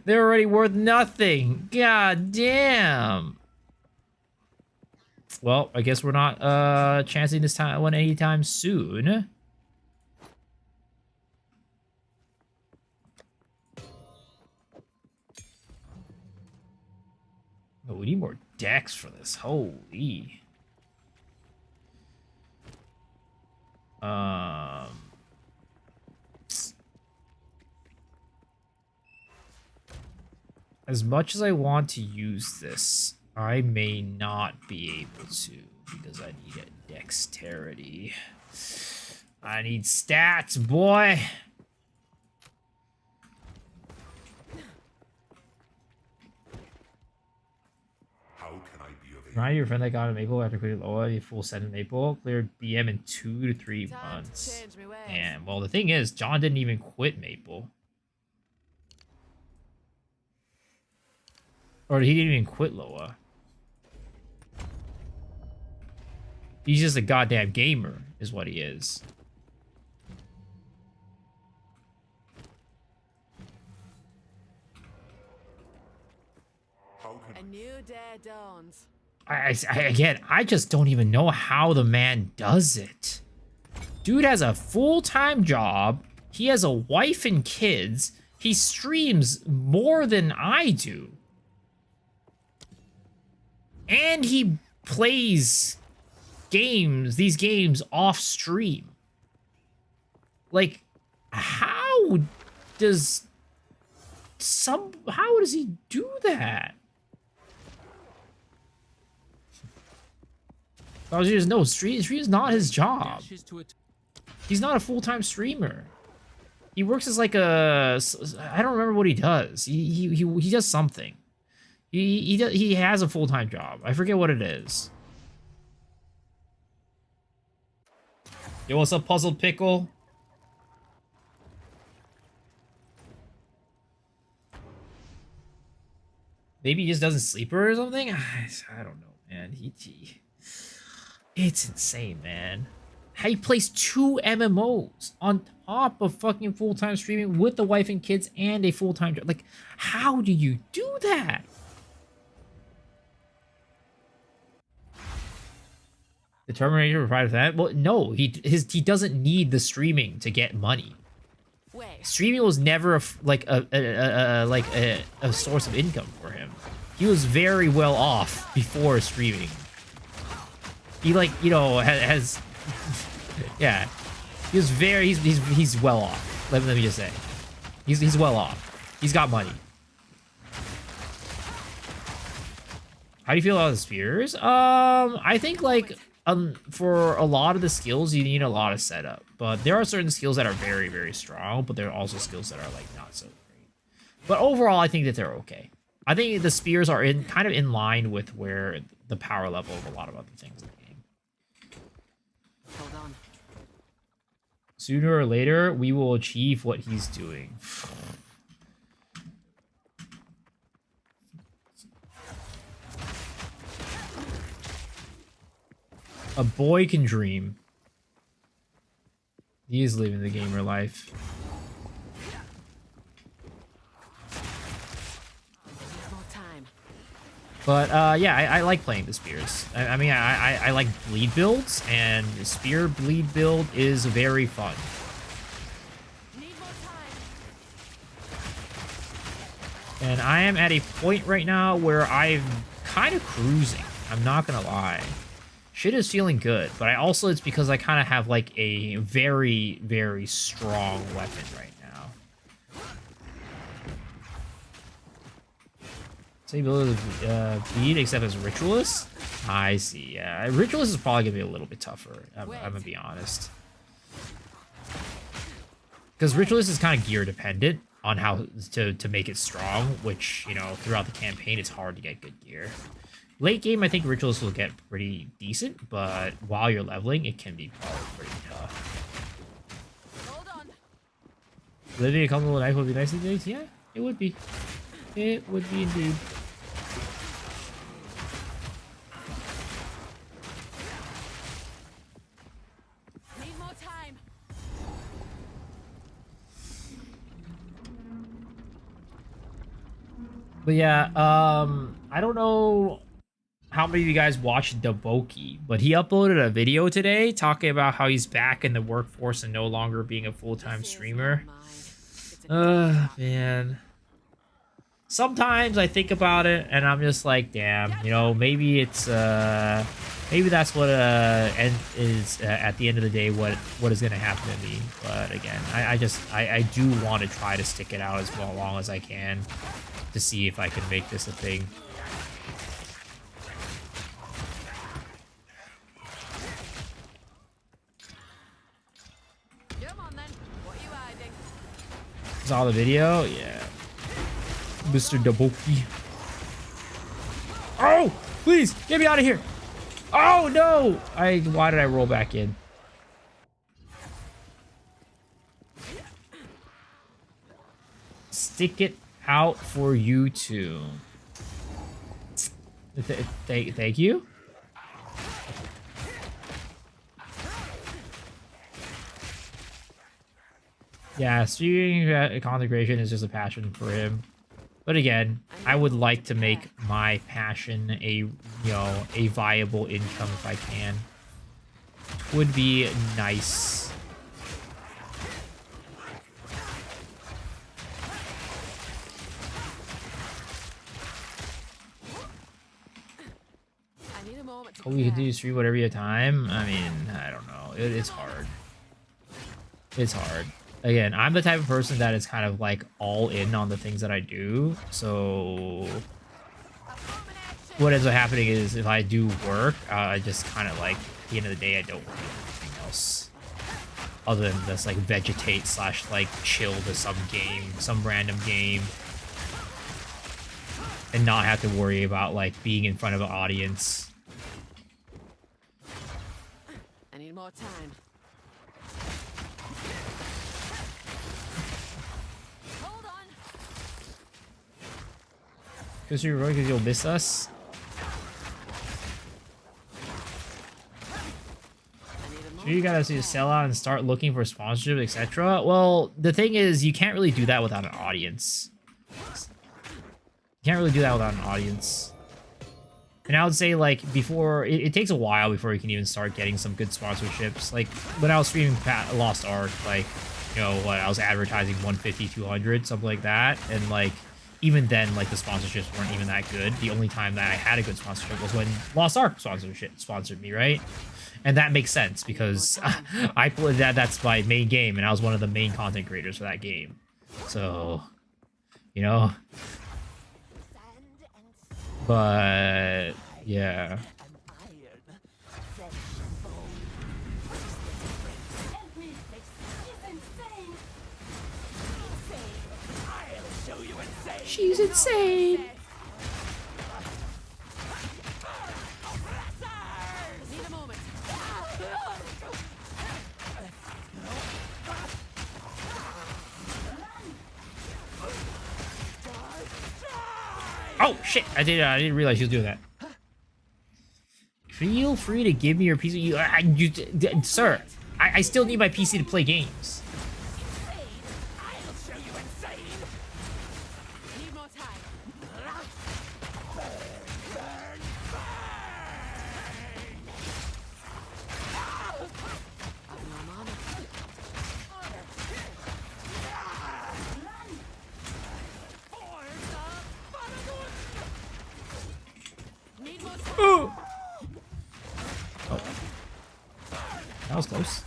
They're already worth nothing. God damn. Well, I guess we're not chancing this one anytime soon. Oh, we need more decks for this. Holy. As much as I want to use this, I may not be able to. because I need a dexterity. I need stats, boy. How can I be of aid? Remind your friend that got a maple after quitting Loa, a full set of maple, cleared BM in 2 to 3 Time to months. change my ways. And well, the thing is, John didn't even quit maple. Or he didn't even quit Loa. He's just a goddamn gamer, is what he is. How can A new day dawns. Again, I just don't even know how the man does it. Dude has a full-time job. He has a wife and kids. He streams more than I do. And he plays these games off stream. Like, how does he do that? I was just no, stream is not his job. He's not a full-time streamer. He works as like a, I don't remember what he does. He does something. He has a full-time job. I forget what it is. Yo, what's up, Puzzled Pickle? Maybe he just doesn't sleep or something? I don't know, man. It's insane, man. How he plays 2 MMOs on top of fucking full-time streaming with the wife and kids and a full-time job. Like, how do you do that? The Terminator provided that? Well, no, he doesn't need the streaming to get money. Wait. Streaming was never a source of income for him. He was very well off before streaming. He has yeah. He's well off. Let me just say. He's well off. He's got money. How do you feel about the spears? I think for a lot of the skills you need a lot of setup, but there are certain skills that are very, very strong, but there are also skills that are like not so great. But overall, I think that they're okay. I think the spears are kind of in line with where the power level of a lot of other things in the game. Hold on. Sooner or later, we will achieve what he's doing. A boy can dream. He is living the gamer life. More time. But yeah, I like playing the spears. I mean, I like bleed builds, and the spear bleed build is very fun. Need more time. And I am at a point right now where I'm kind of cruising. I'm not gonna lie. Shit is feeling good, but it's because I kind of have like a very, very strong weapon right now. Same ability to bleed, except as Ritualist? I see, yeah. Ritualist is probably gonna be a little bit tougher, I'm gonna be honest. Because Ritualist is kind of gear dependent on how to make it strong, which, you know, throughout the campaign, it's hard to get good gear. Late game, I think Ritualist will get pretty decent, but while you're leveling, it can be probably pretty tough. Hold on. Living a comfortable life would be nice these days? Yeah, it would be. It would be indeed. Need more time. But yeah, I don't know how many of you guys watched Daboki, but he uploaded a video today talking about how he's back in the workforce and no longer being a full-time streamer. Man. Sometimes I think about it and I'm just like, damn, you know, maybe it's maybe that's what is at the end of the day what is gonna happen to me. But again, I do want to try to stick it out as long as I can to see if I can make this a thing. Saw the video? Yeah. Mr. Daboki. Oh! Please! Get me out of here! Oh, no! Why did I roll back in? Stick it out for you two. Thank you? Yeah, streaming content creation is just a passion for him. But again, I would like to make my passion a viable income if I can. Would be nice. I need a moment to Oh, we can care. do stream whatever you have time. I mean, I don't know. It's hard. It's hard. Again, I'm the type of person that is kind of like all in on the things that I do. So what ends up happening is if I do work, I just kind of like at the end of the day, I don't want to do anything else other than just like vegetate / like chill to some game, some random game, and not have to worry about like being in front of an audience. I need more time. Hold on. Because you'll miss us. Sure, you gotta sell out and start looking for sponsorship, etc. Well, the thing is, you can't really do that without an audience. You can't really do that without an audience. And I would say, like, before... It takes a while before you can even start getting some good sponsorships. Like, when I was streaming Lost Ark, like, you know, what, I was advertising 150, 200, something like that. And, like, even then, like, the sponsorships weren't even that good. The only time that I had a good sponsorship was when Lost Ark sponsored me, right? And that makes sense because I played that's my main game, and I was one of the main content creators for that game. So, you know... But yeah. She's insane. Need a moment. Oh shit! I didn't realize she was doing that. Feel free to give me your PC. Sir, I still need my PC to play games. Need more time. I've no mana. Need more time. Oh, that was close.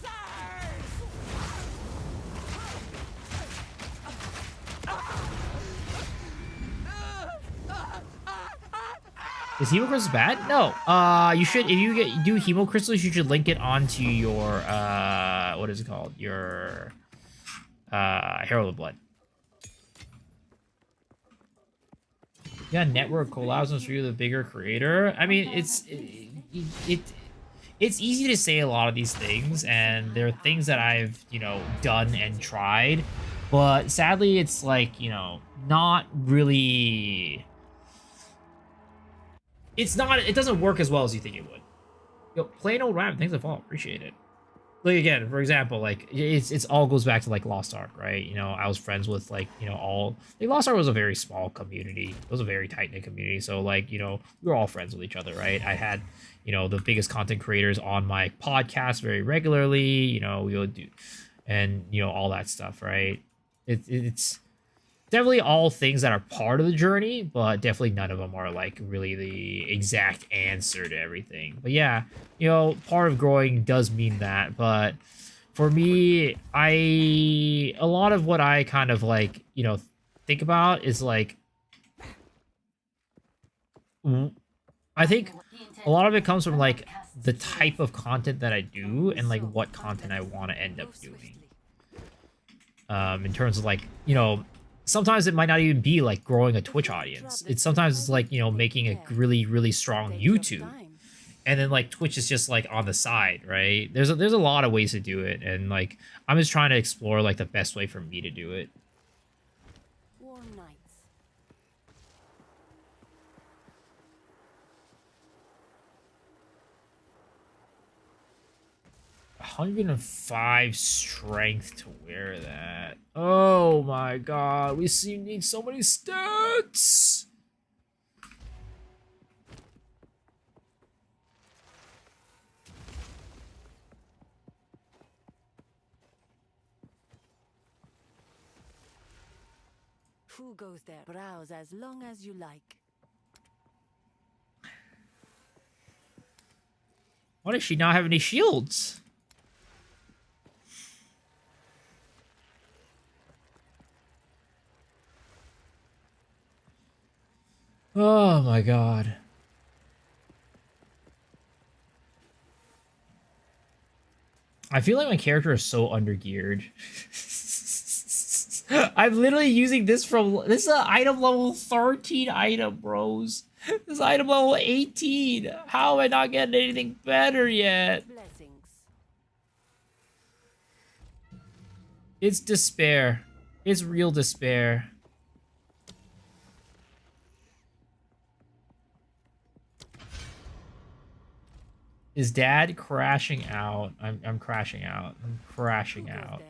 Is Hemo Crystals bad? No. You should, if you do Hemo Crystals, you should link it onto your what is it called? Your Herald of Blood. Yeah, network collabs with you, the bigger creator. I mean, it's easy to say a lot of these things, and there are things that I've, you know, done and tried, but sadly, it's like, you know, not really. It doesn't work as well as you think it would. Yo, plain old rap, thanks for follow, appreciate it. Like, again, for example, like, it's all goes back to, like, Lost Ark, right? You know, I was friends with, like, you know, Lost Ark was a very small community. It was a very tight-knit community, so, like, you know, we were all friends with each other, right? I had, you know, the biggest content creators on my podcast very regularly, you know, we would do, and, you know, all that stuff, right? It's definitely all things that are part of the journey, but definitely none of them are, like, really the exact answer to everything. But yeah, you know, part of growing does mean that, but for me, a lot of what I kind of, like, you know, think about is, like, I think a lot of it comes from, like, the type of content that I do and, like, what content I want to end up doing. In terms of like, you know, sometimes it might not even be like growing a Twitch audience. It's sometimes it's like, you know, making a really, really strong YouTube. And then like Twitch is just like on the side, right? There's a lot of ways to do it, and like I'm just trying to explore like the best way for me to do it. Warm nights. 105 strength to wear that. Oh my god, we need so many stats. Who goes there? Browse as long as you like. Why does she not have any shields? Oh my god. I feel like my character is so undergeared. I'm literally using this from... This is an item level 13 item, bros. This is item level 18. How am I not getting anything better yet? Blessings. It's despair. It's real despair. Is dad crashing out? I'm crashing out. I'm crashing Who goes out. there?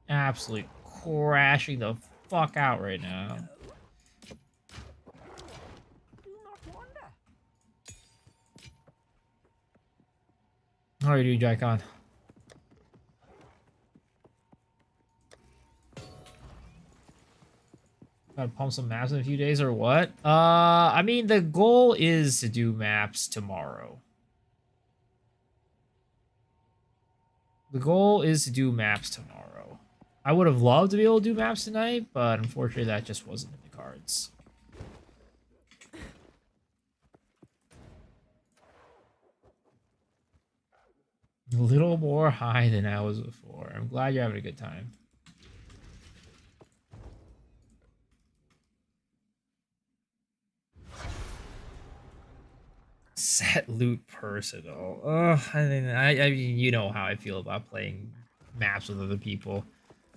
Absolutely crashing the fuck out right now. How are you doing, Jackon? Gotta pump some maps in a few days or what? I mean, the goal is to do maps tomorrow. The goal is to do maps tomorrow. I would have loved to be able to do maps tonight, but unfortunately that just wasn't in the cards. A little more high than I was before. I'm glad you're having a good time. Set loot personal. Ugh, I mean, you know how I feel about playing maps with other people.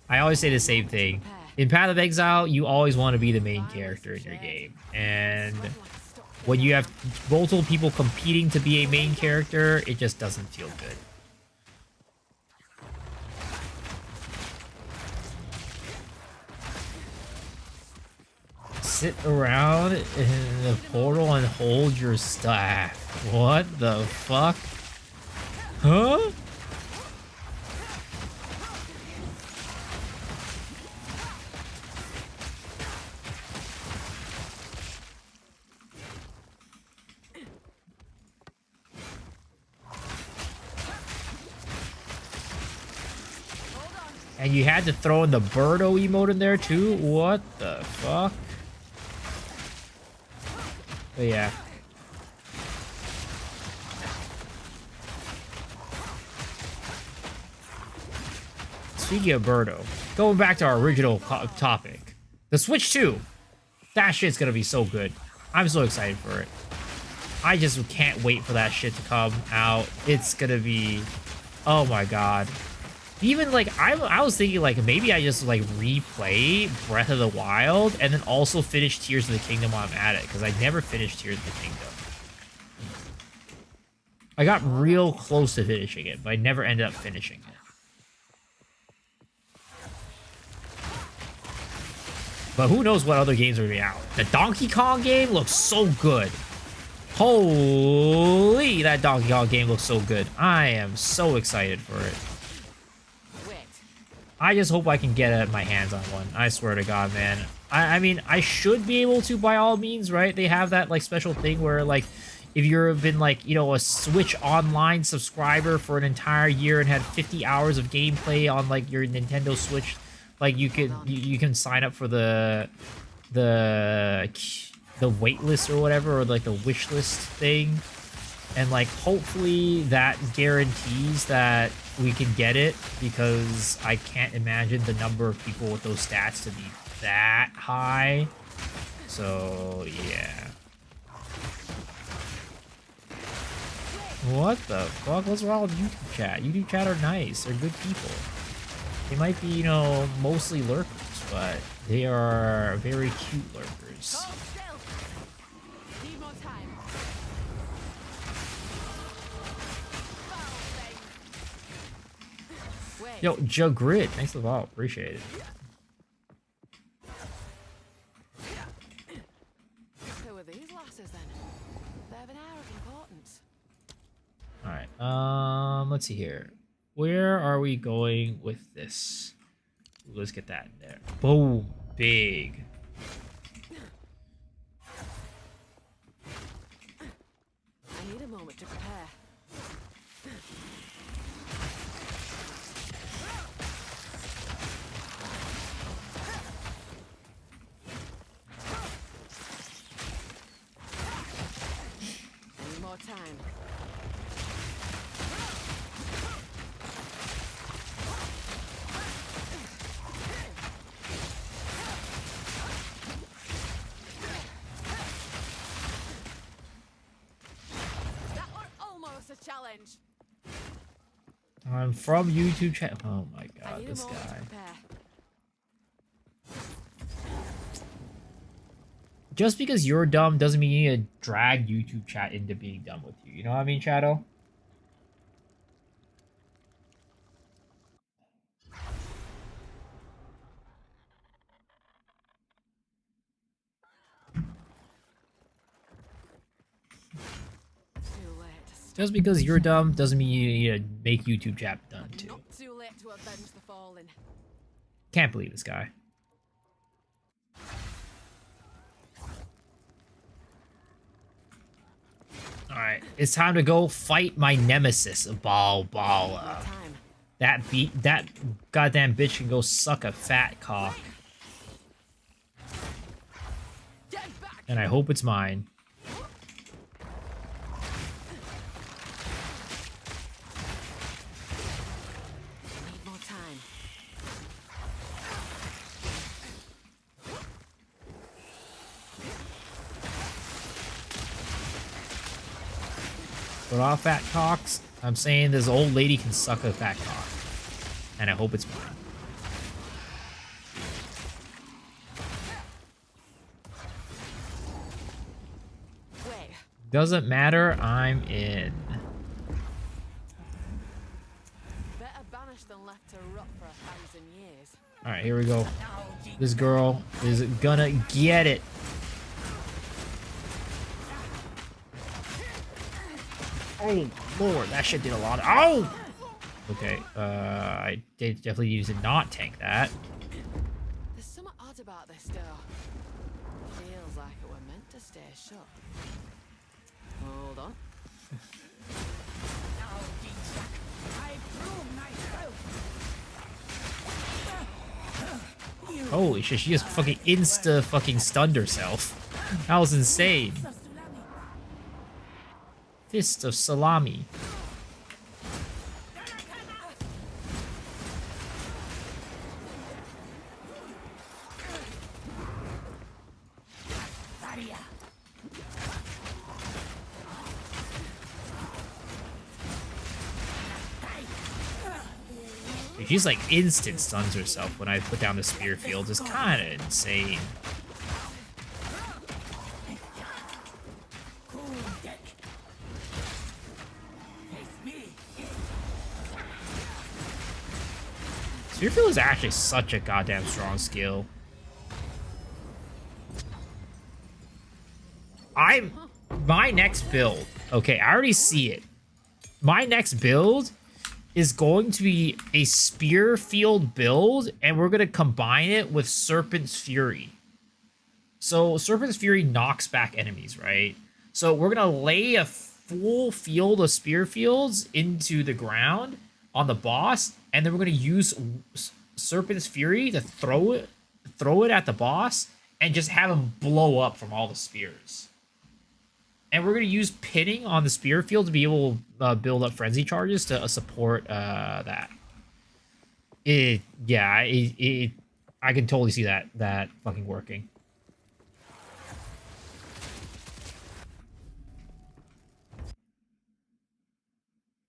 I always say the same thing. In Path of Exile, you always want to be the main character in your game. And when you have multiple people competing to be a main character, it just doesn't feel good. Sit around in the portal and hold your staff. What the fuck? Huh? And you had to throw in the Birdo emote in there too? What the fuck? But yeah. Speaking of Birdo, going back to our original topic. The Switch 2. That shit's gonna be so good. I'm so excited for it. I just can't wait for that shit to come out. It's gonna be... Oh my god. Even like I was thinking like maybe I just like replay Breath of the Wild and then also finish Tears of the Kingdom while I'm at it, because I never finished Tears of the Kingdom. I got real close to finishing it, but I never ended up finishing it. But who knows what other games are gonna be out. The Donkey Kong game looks so good. Holy, that Donkey Kong game looks so good. I am so excited for it. I just hope I can get my hands on one. I swear to God, man. I mean, I should be able to by all means, right? They have that, like, special thing where, like, if you've been, like, you know, a Switch Online subscriber for an entire year and had 50 hours of gameplay on, like, your Nintendo Switch, like, you can sign up for the wait list or whatever, or, like, the wish list thing. And, like, hopefully that guarantees that we can get it because I can't imagine the number of people with those stats to be that high. So, yeah. What the fuck? What's wrong with YouTube chat? YouTube chat are nice. They're good people. They might be, you know, mostly lurkers, but they are very cute lurkers. Hold still. Need more time. Foul thing. Wait. Yo, Joe Grid, thanks for the follow. Appreciate it. Who are these lasses then? They have an air of importance. Alright, let's see here. Where are we going with this? Let's get that in there. Boom. Big. I need a moment to prepare. I need more time. That was almost a challenge. I'm from YouTube chat. Oh my I god, need this a moment to guy. prepare. Just because you're dumb doesn't mean you need to drag YouTube chat into being dumb with you. You know what I mean, Shadow? Too late to stop. Just because you're dumb doesn't mean you need to make YouTube chat dumb too. Not too late to avenge the fallen. Can't believe this guy. Alright, it's time to go fight my nemesis, Balbala. More time. That goddamn bitch can go suck a fat cock. Get back! And I hope it's mine. I need more time. But all fat cocks, I'm saying this old lady can suck a fat cock. And I hope it's mine. Wait. Doesn't matter, I'm in. Better banished than left to rot for 1,000 years. Alright, here we go. This girl is gonna get it. Oh, Lord, that shit did a lot of— oh! Okay, I definitely need to not tank that. There's something odd about this door. Feels like it were meant to stay shut. Hold on. Holy shit, she just fucking fucking stunned herself. That was insane. Fist of salami. She's like instant stuns herself when I put down the spear field. It's kind of insane. Spearfield is actually such a goddamn strong skill. My next build, okay, I already see it. My next build is going to be a spear field build, and we're going to combine it with Serpent's Fury. So Serpent's Fury knocks back enemies, right? So we're going to lay a full field of spear fields into the ground on the boss, and then we're going to use Serpent's Fury to throw it at the boss and just have him blow up from all the spears. And we're going to use pinning on the spear field to be able to build up frenzy charges to support that. I can totally see that fucking working.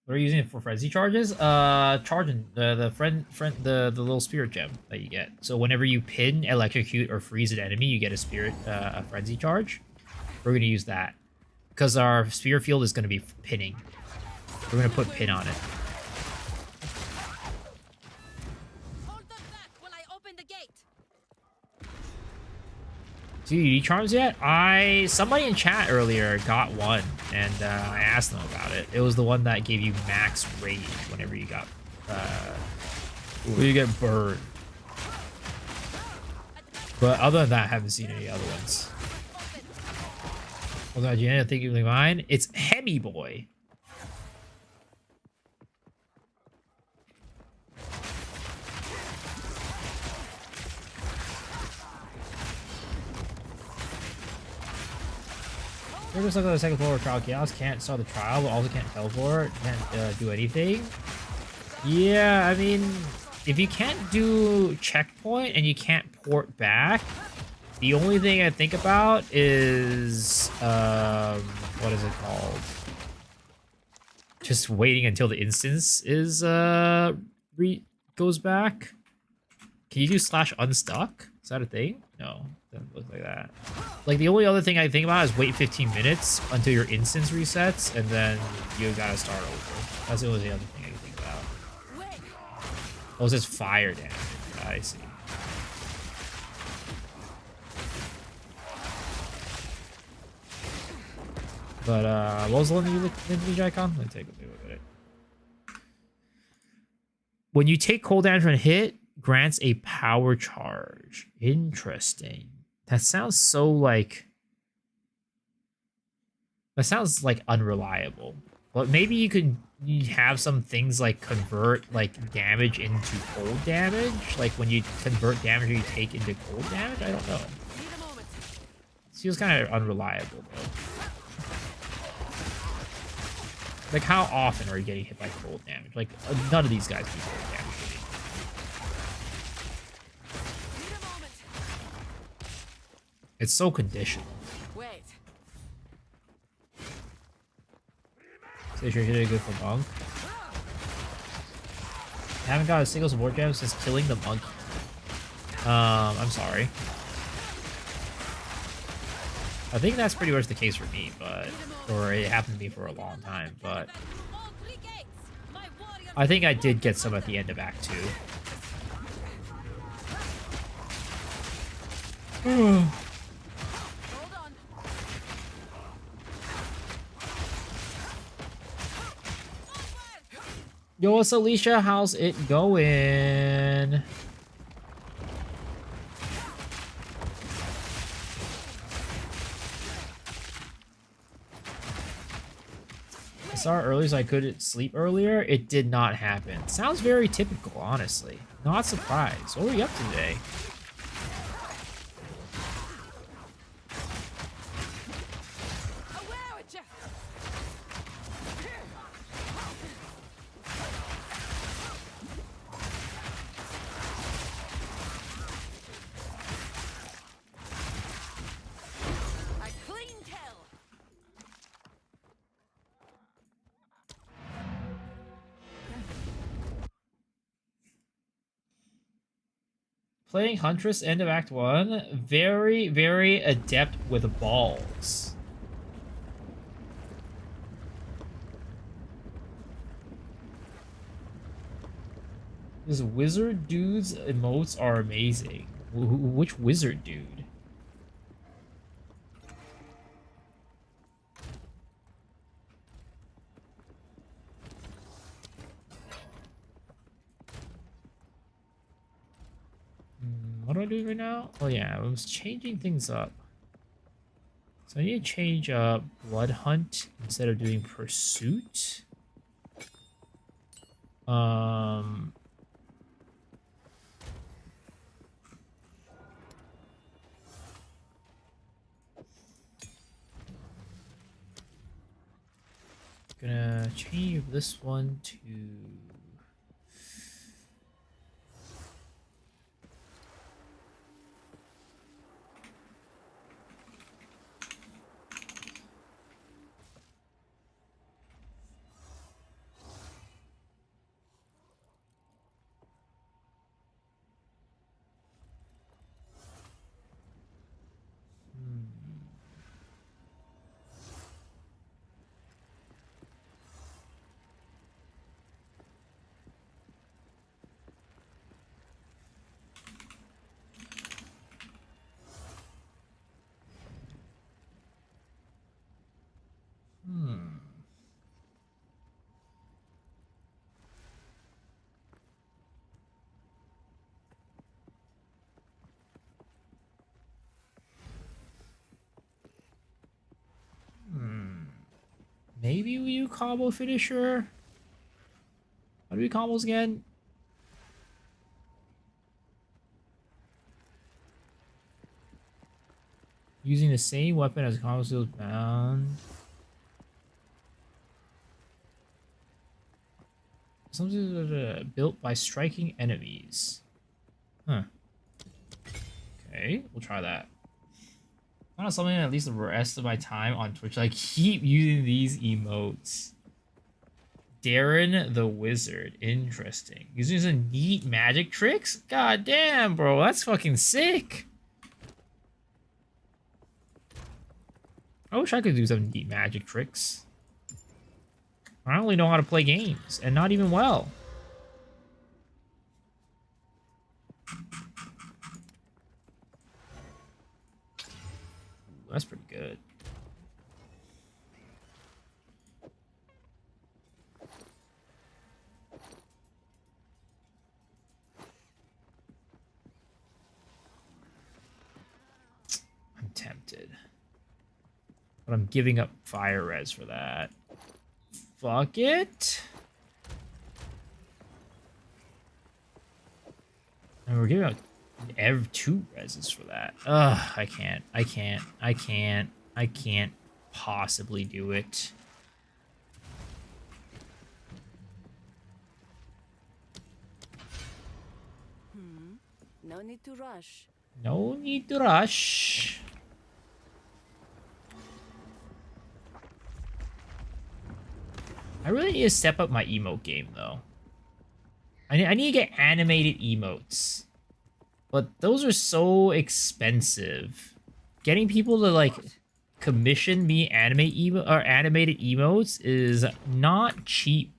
What are you using it for frenzy charges? Charging the little spirit gem that you get. So whenever you pin, electrocute, or freeze an enemy, you get a frenzy charge. We're gonna use that because our spear field is gonna be pinning. We're gonna put pin on it. Hold them back while I open the gate. Do you need charms yet? Somebody in chat earlier got one, and I asked them about it. It was the one that gave you max rage whenever you got when you get burned. But other than that, I haven't seen any other ones. Oh god, you think you're mine? It's Hemi Boy. We're just looking at the second floor of Trial Chaos. Can't start the trial, but also can't teleport. Can't do anything. Yeah, I mean, if you can't do checkpoint and you can't port back, the only thing I think about is what is it called? Just waiting until the instance is goes back. Can you do /unstuck? Is that a thing? No, doesn't look like that. Like, the only other thing I think about is wait 15 minutes until your instance resets, and then you gotta start over. That's the only other thing I can think about. Oh, it's just fire damage. I see. But, what was the one that you looked into the icon? Let me take a look at it. When you take cold damage when hit, grants a power charge. Interesting. That sounds so like... That sounds like unreliable. But maybe you have some things like convert like damage into cold damage. Like when you convert damage you take into cold damage? I don't know. It feels kind of unreliable though. Like, how often are you getting hit by cold damage? Like, none of these guys do cold damage. It's so conditional. Wait. Say sure you did good for monk. I haven't got a single support gem since killing the monkey. I'm sorry. I think that's pretty much the case for me, but... Or it happened to me for a long time, but... I think I did get some at the end of Act 2. Yo, what's Alicia? How's it going? I saw it earlier so I couldn't sleep earlier. It did not happen. Sounds very typical, honestly. Not surprised. What were you up to today? Playing Huntress, end of Act 1. Very, very adept with balls. This wizard dude's emotes are amazing. Which wizard dude? What do I do right now? Oh yeah, I was changing things up. So I need to change up Blood Hunt instead of doing Pursuit. Gonna change this one to... Maybe we do combo finisher? How do we combos again? Using the same weapon as combo skills bound. Something built by striking enemies. Huh. Okay, we'll try that. Not something at least the rest of my time on Twitch. I keep using these emotes. Darren the Wizard. Interesting. Using some neat magic tricks? God damn, bro. That's fucking sick. I wish I could do some neat magic tricks. I don't really know how to play games, and not even well. That's pretty good. I'm tempted. But I'm giving up fire res for that. Fuck it. And we're giving out 2 reses for that. Ugh, I can't possibly do it. No need to rush. No need to rush. I really need to step up my emote game, though. I need to get animated emotes. But those are so expensive. Getting people to, like, commission me animated emotes is not cheap.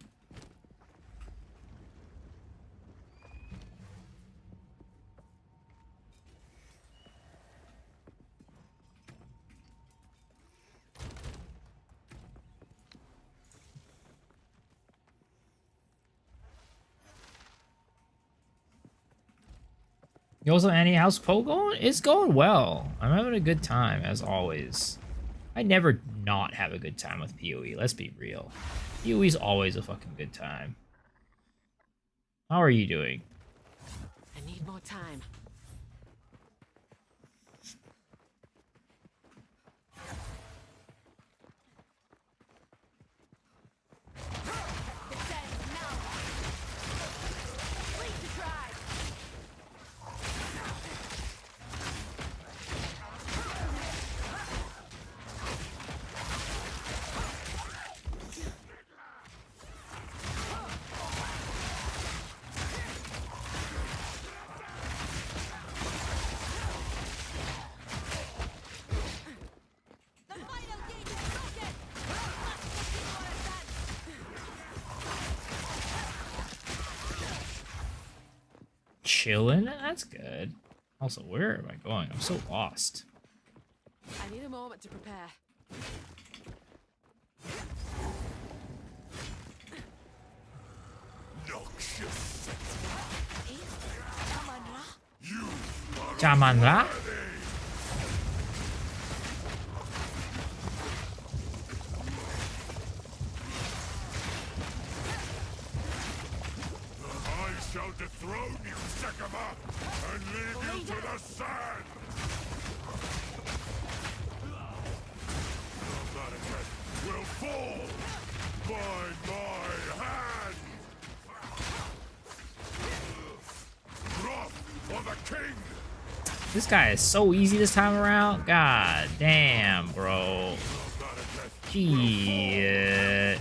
You also Annie, how's Poe going? It's going well. I'm having a good time, as always. I never not have a good time with PoE, let's be real. PoE's always a fucking good time. How are you doing? I need more time. Chilling? That's good. Also, where am I going? I'm so lost. I need a moment to prepare. Noxious. Jamanra? I shall dethrone you, Sekama, and leave you to the sand! The management will fall, By my hand! Wrath for the king! This guy is so easy this time around. God damn, bro. Shit.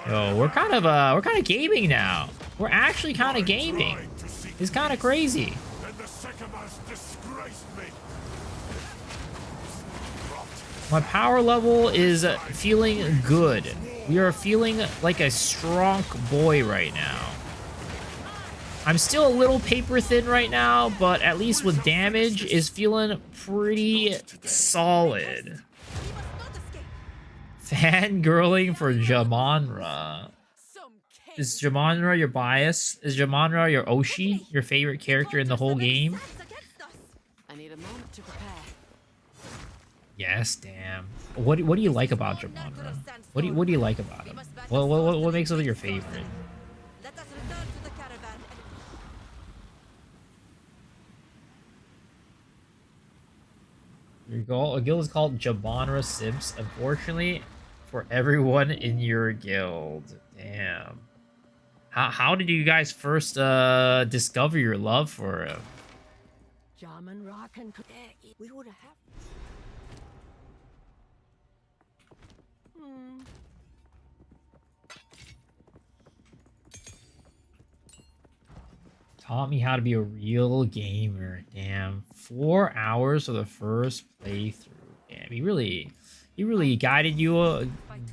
Yo, we're kind of gaming now. We're actually kind of gaming. It's kind of crazy. And the Sycamores disgraced me. My power level is feeling good. We are feeling like a strong boy right now. I'm still a little paper thin right now, but at least with damage is feeling pretty solid. Fangirling for Jamonra. Is Jamonra your bias? Is Jamonra your Oshi? Your favorite character in the whole game? I need a moment to prepare. Yes, damn. What do you like about Jamonra? What do you like about him? What makes him your favorite? Let us return to the caravan. Your guild is called Jamonra Simps. Unfortunately, for everyone in your guild. Damn. How did you guys first discover your love for him? German rock and we would have. Taught me how to be a real gamer. Damn. 4 hours for the first playthrough. Damn, he really guided you.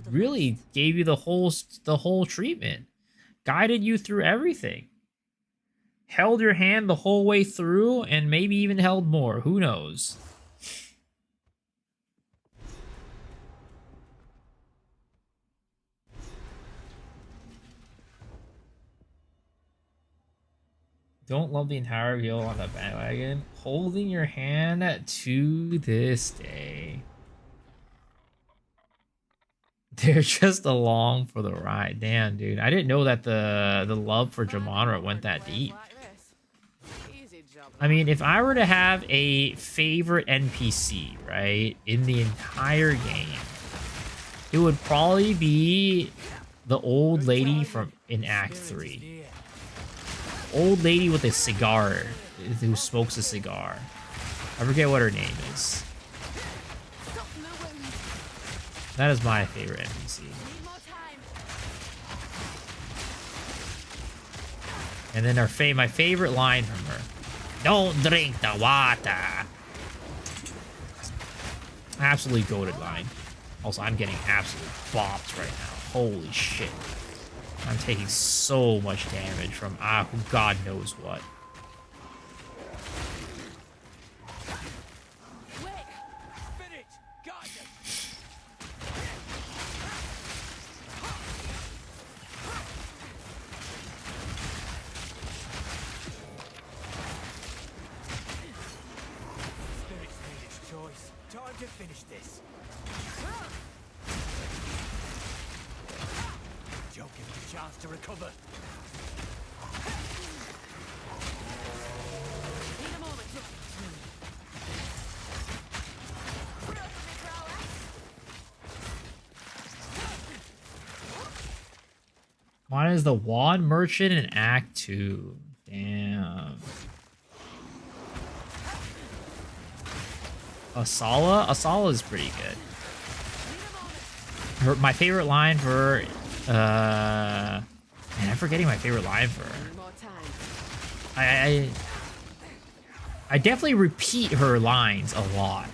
Really gave you the whole treatment. Guided you through everything. Held your hand the whole way through, and maybe even held more. Who knows? Don't love the entire guild on the bandwagon. Holding your hand to this day. They're just along for the ride. Damn, dude. I didn't know that the love for Jamonra went that deep. I mean, if I were to have a favorite NPC, right, in the entire game, it would probably be the old lady in Act 3. Old lady with a cigar, who smokes a cigar. I forget what her name is. That is my favorite NPC. And then my favorite line from her. Don't drink the water. Absolutely goated line. Also, I'm getting absolutely bopped right now. Holy shit. I'm taking so much damage from God knows what. Time to finish this. Joe, give me a chance to recover. Need a moment to... Mine is the Wand Merchant in Act 2. Damn. Asala? Asala is pretty good. My favorite line for man, I'm forgetting my favorite line for her. I definitely repeat her lines a lot.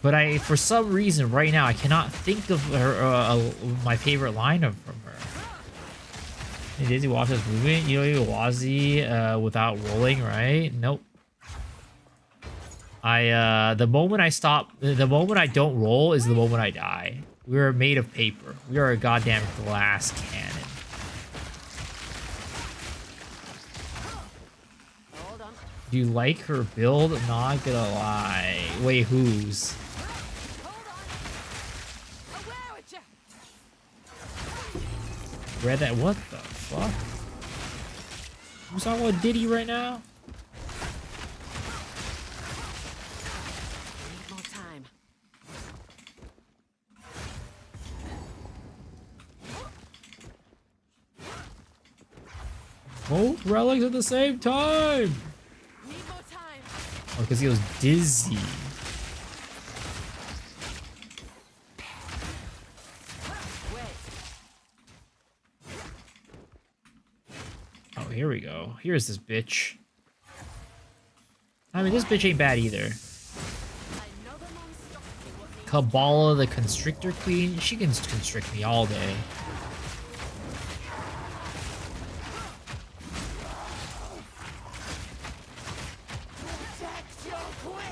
But for some reason right now I cannot think of her my favorite line from her. Hey, Daisy watch this movement. You know you Wazi without rolling, right? Nope. The moment I don't roll is the moment I die. We are made of paper. We are a goddamn glass cannon. Hold on. Do you like her build? Not gonna lie. Wait, whose? Aware with you. Read that? What the fuck? Who's talking about Diddy right now? Both relics at the same time. Need more time. Oh, because he was dizzy. Wait. Oh, here we go. Here's this bitch. I mean, this bitch ain't bad either. Another monstrosity wasn't even Kabbalah, the Constrictor Queen. She can constrict me all day. protect your queen.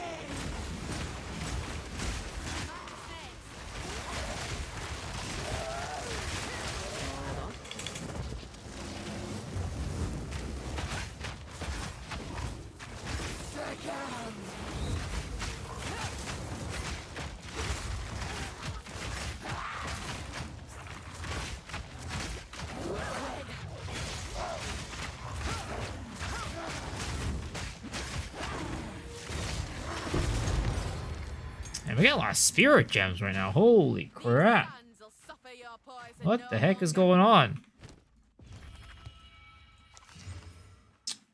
And we got a lot of spirit gems right now. Holy crap. Hands will suffer your poison What no the heck is longer. going on?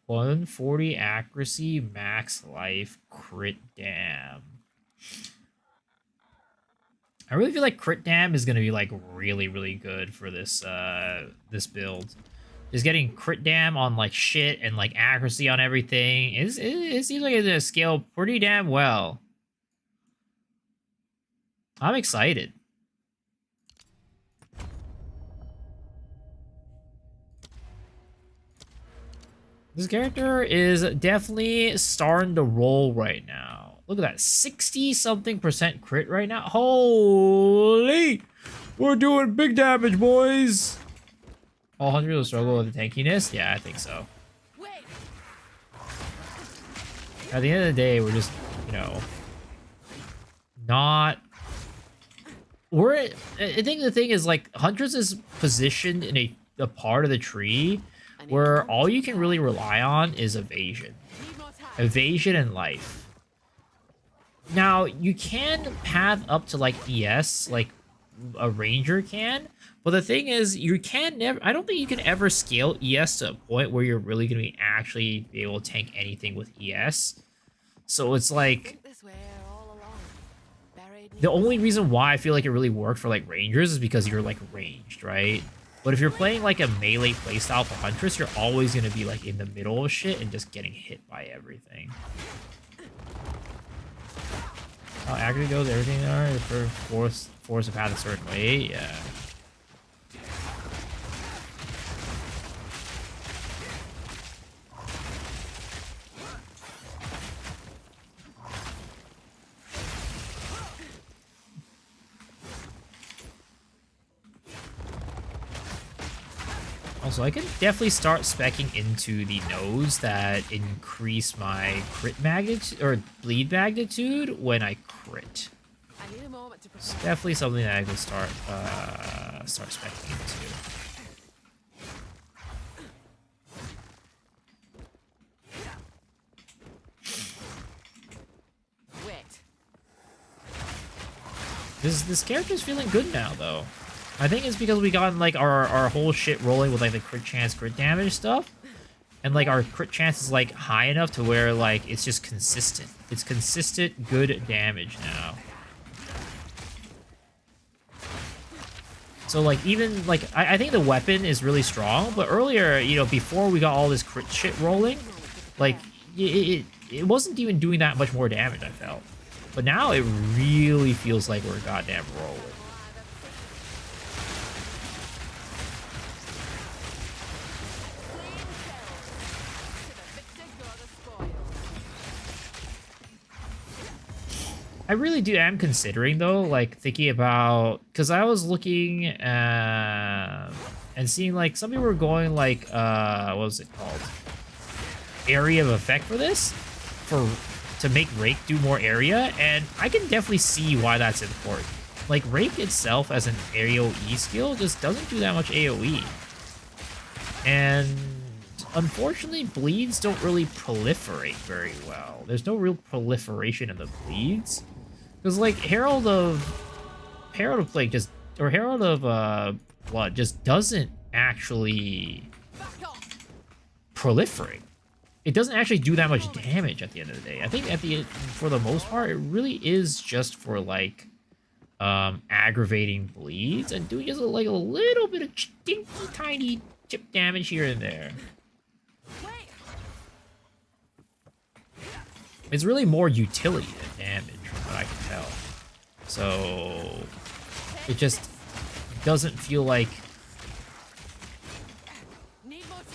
140 accuracy, max life, crit dam. I really feel like crit dam is gonna be like really good for this this build. Just getting crit dam on like shit and like accuracy on everything. It seems like it's gonna scale pretty damn well. I'm excited. This character is definitely starting to roll right now. Look at that, 60-something% crit right now. Holy! We're doing big damage, boys! All 100 will struggle with the tankiness? Yeah, I think so. Wait. At the end of the day, we're just, you know, not... I think the thing is, like, Huntress is positioned in a part of the tree where all you can really rely on is evasion. Need more time. Evasion and life. Now, you can path up to, like, ES, like a ranger can, but the thing is, you can never... I don't think you can ever scale ES to a point where you're really going to be actually be able to tank anything with ES. So it's like... Think this way all along. Buried The only reason why I feel like it really worked for, like, rangers is because you're, like, ranged, right? But if you're playing, like, a melee playstyle for Huntress, you're always going to be, like, in the middle of shit and just getting hit by everything. Oh, accuracy goes, everything there, for force a path a certain way, yeah. Also, I can definitely start specking into the nose that increase my crit magnitude or bleed magnitude when I crit. I need a moment to It's prepare. definitely something that I can start specking into. Wait. This character's feeling good now, though. I think it's because we got like our whole shit rolling with like the crit chance, crit damage stuff, and like our crit chance is like high enough to where like it's just consistent. It's consistent good damage now. So like even like I think the weapon is really strong, but earlier, you know, before we got all this crit shit rolling, like it wasn't even doing that much more damage, I felt. But now it really feels like we're goddamn rolling. I really am considering though, like thinking about, because I was looking and seeing like some people were going like what was it called? Area of effect for this, to make Rake do more area, and I can definitely see why that's important. Like Rake itself as an AoE skill just doesn't do that much AoE, and unfortunately bleeds don't really proliferate very well. There's no real proliferation in the bleeds. Because, like, Herald of Plague just, or Herald of Blood just doesn't actually proliferate. It doesn't actually do that much damage at the end of the day. I think for the most part, it really is just for like aggravating bleeds and doing just like a little bit of stinky tiny chip damage here and there. It's really more utility than damage from what I can tell. So it just doesn't feel like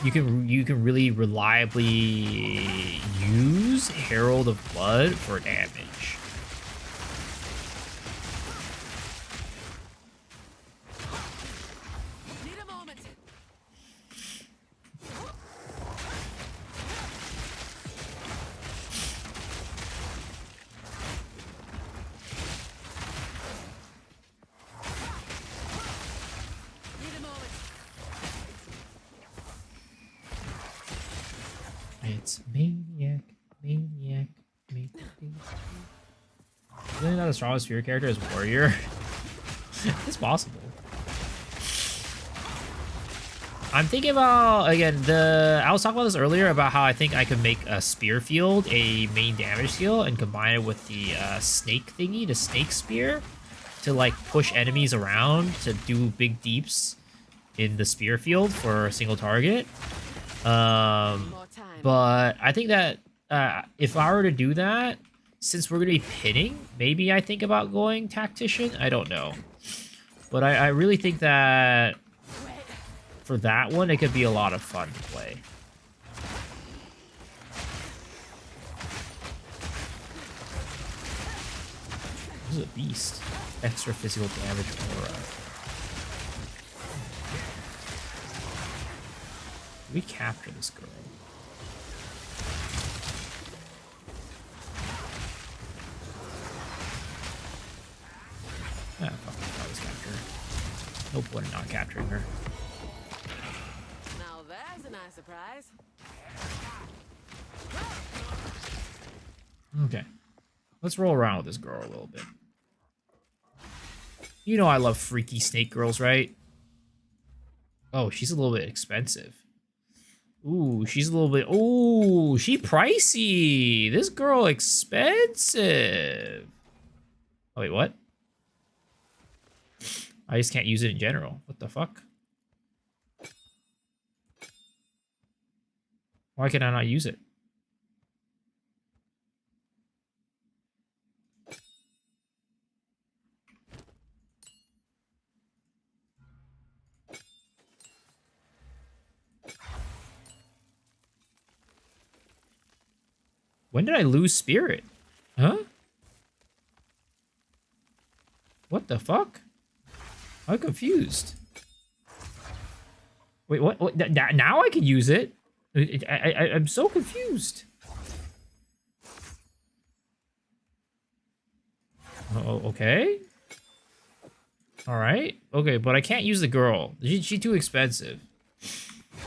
you can really reliably use Herald of Blood for damage. Need a moment. Need a moment. It's maniac. Really not the strongest spirit character as warrior. It's possible. I'm thinking about, again, I was talking about this earlier about how I think I could make a spear field a main damage skill and combine it with the snake thingy, the snake spear, to like push enemies around to do big deeps in the spear field for a single target. But I think that if I were to do that, since we're going to be pinning, maybe I think about going tactician. I don't know. But I really think that for that one, it could be a lot of fun to play. This is a beast. Extra physical damage aura. We capture this girl. Ah, fuck it, I was captured. No point in not capturing her. Now there's a nice surprise. Okay. Let's roll around with this girl a little bit. You know I love freaky snake girls, right? Oh, she's a little bit expensive. Ooh, she's a little bit... Ooh, she pricey. This girl expensive. Oh, wait, what? I just can't use it in general. What the fuck? Why can I not use it? When did I lose spirit? Huh? What the fuck? I'm confused. Wait, what? Now I can use it? I'm so confused. Oh, okay. All right. Okay, but I can't use the girl. She's too expensive.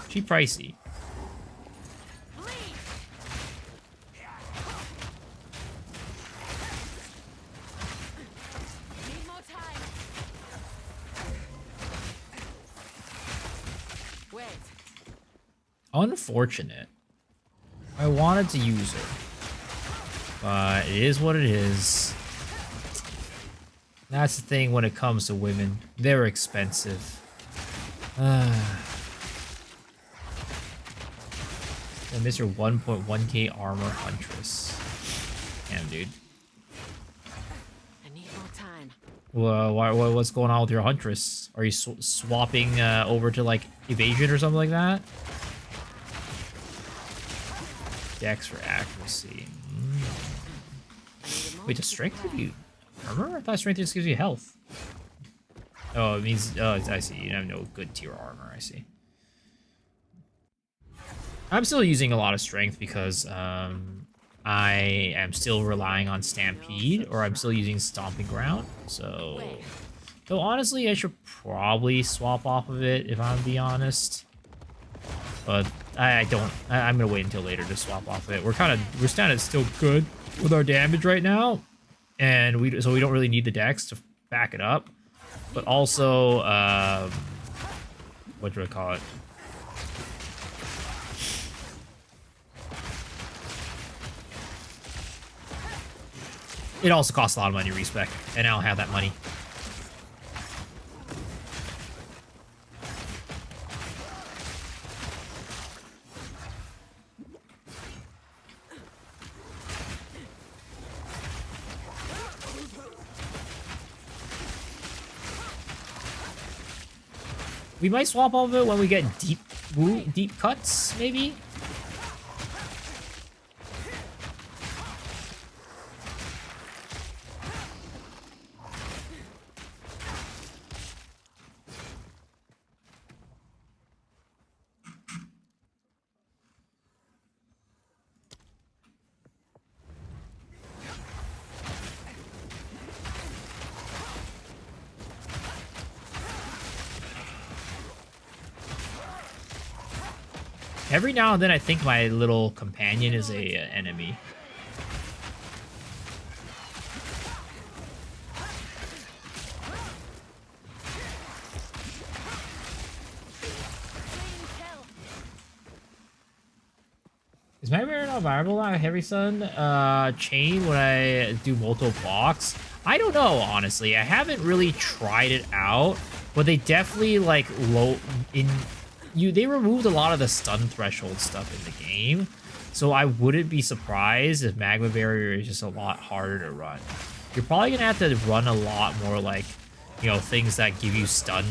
She pricey. Unfortunate. I wanted to use her, but it is what it is. That's the thing when it comes to women. They're expensive. And Mr. 1.1k armor huntress. Damn, dude. I need more time. Well, what's going on with your huntress? Are you swapping over to like evasion or something like that? Dex for accuracy. Wait, does strength give you armor? I thought strength just gives you health. Oh, it means... Oh, I see. You have no good tier armor. I see. I'm still using a lot of strength because I am still relying on Stampede, or I'm still using Stomping Ground. So... Though, honestly, I should probably swap off of it, if I'm being honest. But I don't. I'm gonna wait until later to swap off of it. We're standing still good with our damage right now, and so we don't really need the dex to back it up. But also, what do I call it? It also costs a lot of money to respec, and I don't have that money. We might swap all of it when we get deep cuts, maybe? Every now and then I think my little companion is a enemy. Is my barrier not viable on Heavy Sun chain when I do multiple blocks? I don't know, honestly. I haven't really tried it out, but they definitely like they removed a lot of the stun threshold stuff in the game, so I wouldn't be surprised if Magma Barrier is just a lot harder to run. You're probably gonna have to run a lot more like, you know, things that give you stun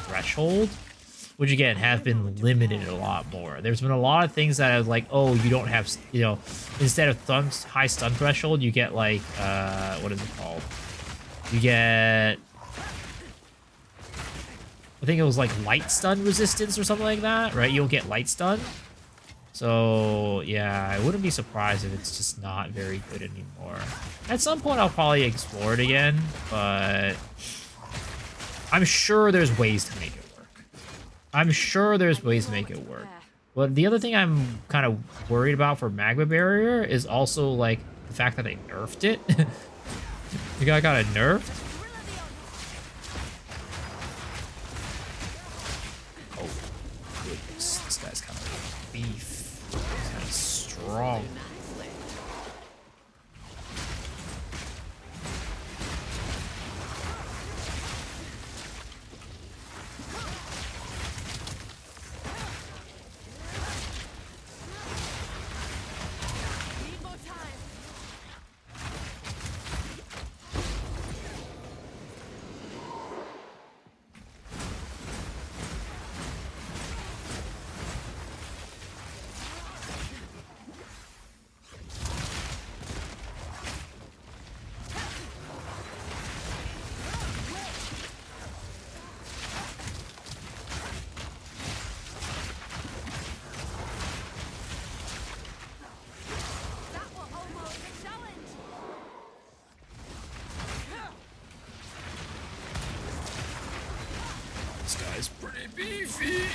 threshold, which again have been limited a lot more. There's been a lot of things that are like, oh, you don't have, you know, instead of high stun threshold, you get like, what is it called? You get, I think it was like light stun resistance or something like that, right? You'll get light stun. So yeah, I wouldn't be surprised if it's just not very good anymore. At some point, I'll probably explore it again, but I'm sure there's ways to make it work. I'm sure there's ways to make it work. But the other thing I'm kind of worried about for Magma Barrier is also like the fact that they nerfed it. The guy got it nerfed. Oh, goodness. This guy's kind of beef. He's kind of strong. This guy's pretty beefy.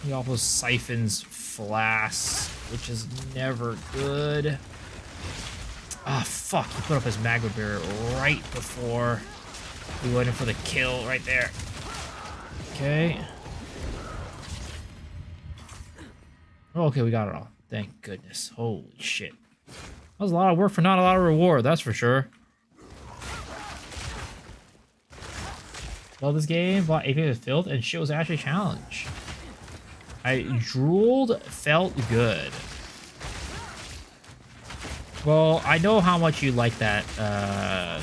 He also siphons flasks, which is never good. Ah, fuck. He put up his Magma Barrier right before we went in for the kill right there. Okay. Oh, okay, we got it all. Thank goodness. Holy shit. That was a lot of work for not a lot of reward, that's for sure. Love this game, bought AP with Filth, and shit was actually a challenge. I drooled, felt good. Well, I know how much you like that, the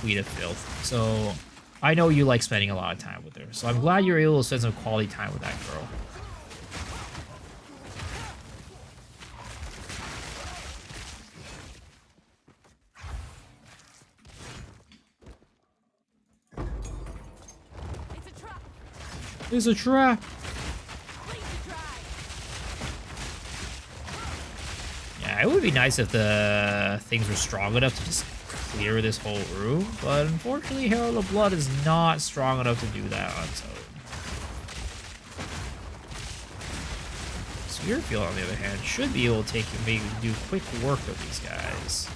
Queen of Filth. So, I know you like spending a lot of time with her. So I'm glad you're able to spend some quality time with that girl. It's a trap. Yeah, it would be nice if the things were strong enough to just clear this whole room, but unfortunately Herald of Blood is not strong enough to do that on its own. Spearfield, on the other hand, should be able to take and maybe do quick work with these guys.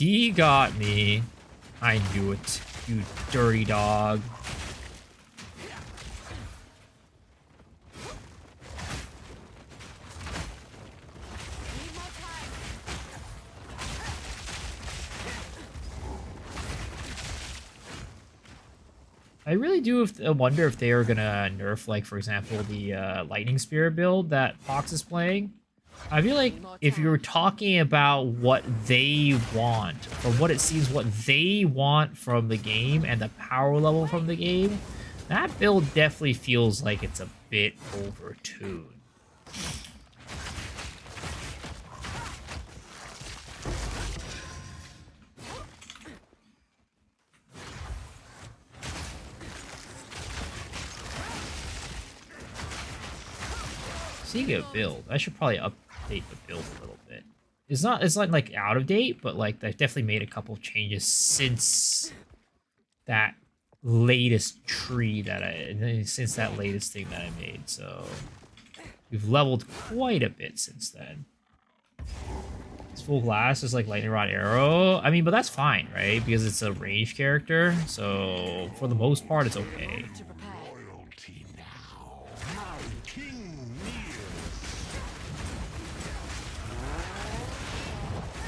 He got me. I knew it. You dirty dog. I really do wonder if they are gonna nerf, like, for example, the Lightning Spear build that Fox is playing. I feel like if you're talking about what they want, or what it seems what they want from the game and the power level from the game, that build definitely feels like it's a bit overtuned. Speaking of build, I should probably update the build a little bit. It's not like out of date, but like they've definitely made a couple of changes since that latest tree that since that latest thing that I made. So we've leveled quite a bit since then. It's full glass, is like lightning rod arrow. I mean, but that's fine, right? Because it's a range character, so for the most part, it's okay. To prepare. Royalty now. My king nears.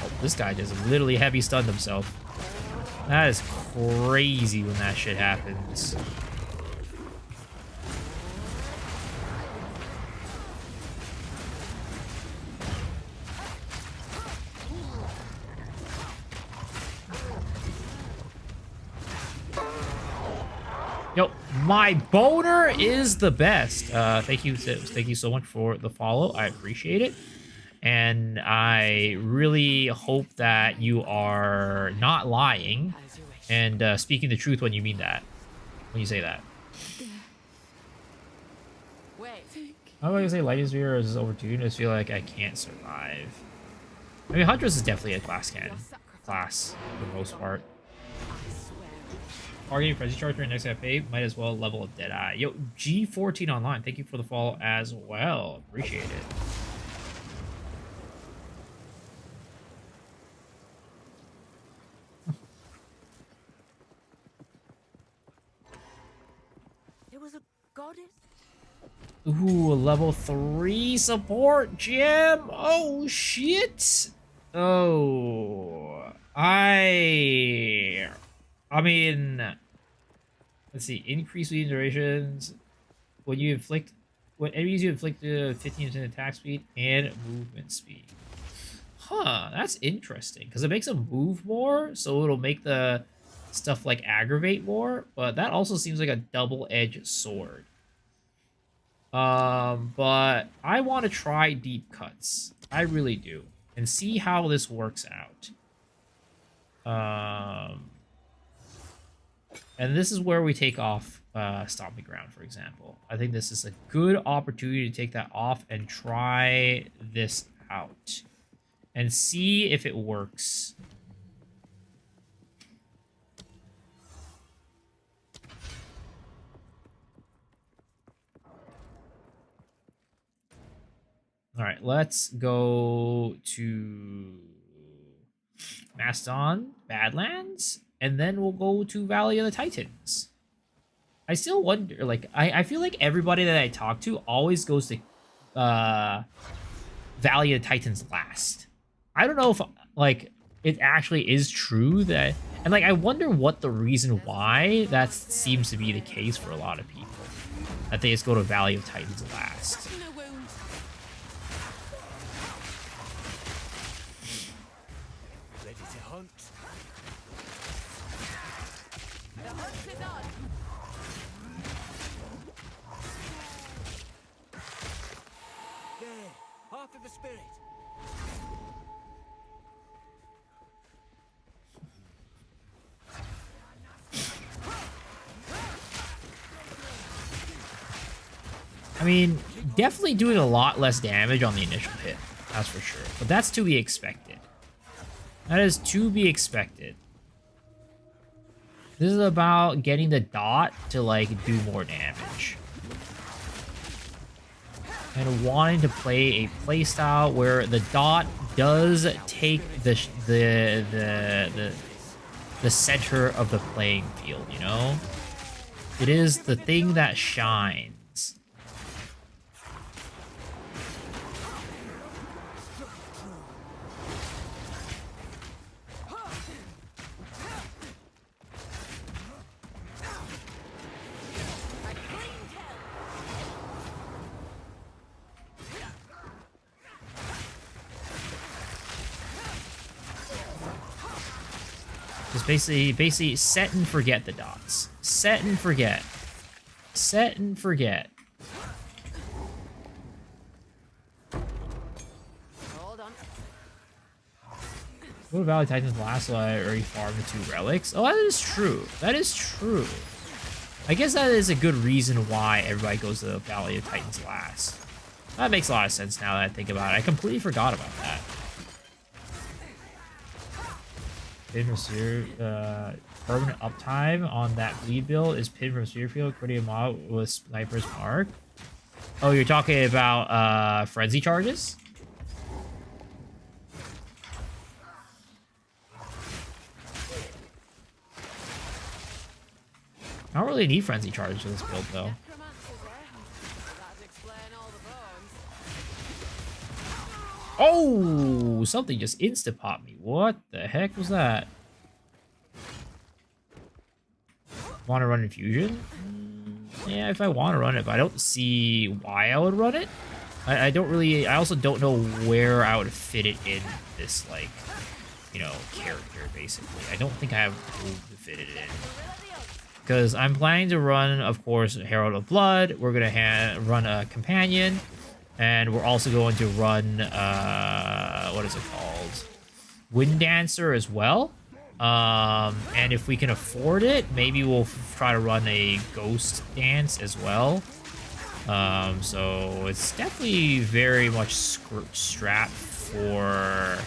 Oh, this guy just literally heavy stunned himself. That is crazy when that shit happens. Yo, my boner is the best. Thank you so much for the follow. I appreciate it. And I really hope that you are not lying As you wish. and speaking the truth when you mean that. When you say that. Wait. How do I say Lightning Spear is overtuned? I just feel like I can't survive. I mean, Huntress is definitely a class cannon. Class, for the most part. I swear. Targeting Frenzy Charge during next FA, might as well level of Deadeye. Yo, G14 online, thank you for the follow as well. Appreciate it. There was a goddess. Ooh, a level 3 support gem. Oh shit. Oh, I mean, let's see. Increase lead durations when enemies you inflict 15% attack speed and movement speed. Huh, that's interesting because it makes them move more, so it'll make the stuff like aggravate more. But that also seems like a double-edged sword. But I want to try deep cuts. I really do. And see how this works out. And this is where we take off Stomping Ground, for example. I think this is a good opportunity to take that off and try this out. And see if it works. All right, let's go to Mastodon, Badlands, and then we'll go to Valley of the Titans. I still wonder, like, I feel like everybody that I talk to always goes to Valley of the Titans last. I don't know if, like, it actually is true that, and, like, I wonder what the reason why that seems to be the case for a lot of people. That they just go to Valley of Titans last. No wound. Ready to hunt. The hunt is on. There, after the spirit. I mean, definitely doing a lot less damage on the initial hit, that's for sure. But that's to be expected. That is to be expected. This is about getting the dot to, like, do more damage. and wanting to play a playstyle where the dot does take the center of the playing field, you know? It is the thing that shines. Just basically set and forget the dots. Set and forget. Set and forget. Hold on. What Valley Titans last or you farm the 2 relics? Oh, that is true. That is true. I guess that is a good reason why everybody goes to the Valley of Titans last. That makes a lot of sense now that I think about it. I completely forgot about that. Permanent uptime on that bleed build is pinned from Sphere Field, critting a mob with Sniper's Mark. Oh, you're talking about Frenzy charges? I don't really need Frenzy charges for this build, though. That'd explain all the bones. Oh, something just insta-popped me. What the heck was that? Want to run Infusion? Yeah, if I want to run it, but I don't see why I would run it. I don't really... I also don't know where I would fit it in this, like, you know, character, basically. I don't think I have room to fit it in. Because I'm planning to run, of course, Herald of Blood. We're going to run a Companion. And we're also going to run, what is it called? Wind Dancer as well. And if we can afford it, maybe we'll try to run a Ghost Dance as well. So it's definitely very much strapped for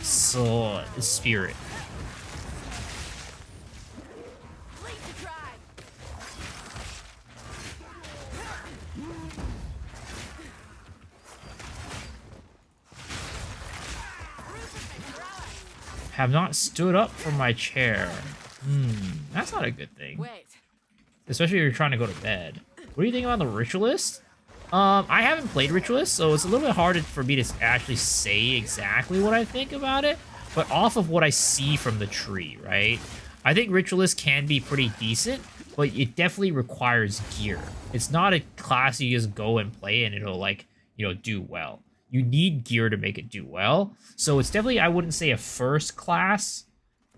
Spirit. Have not stood up from my chair. That's not a good thing. Wait. Especially if you're trying to go to bed. What do you think about the Ritualist? I haven't played Ritualist, so it's a little bit harder for me to actually say exactly what I think about it, but off of what I see from the tree, right? I think Ritualist can be pretty decent, but it definitely requires gear. It's not a class you just go and play and it'll, like, you know, do well. You need gear to make it do well. So it's definitely, I wouldn't say a first class,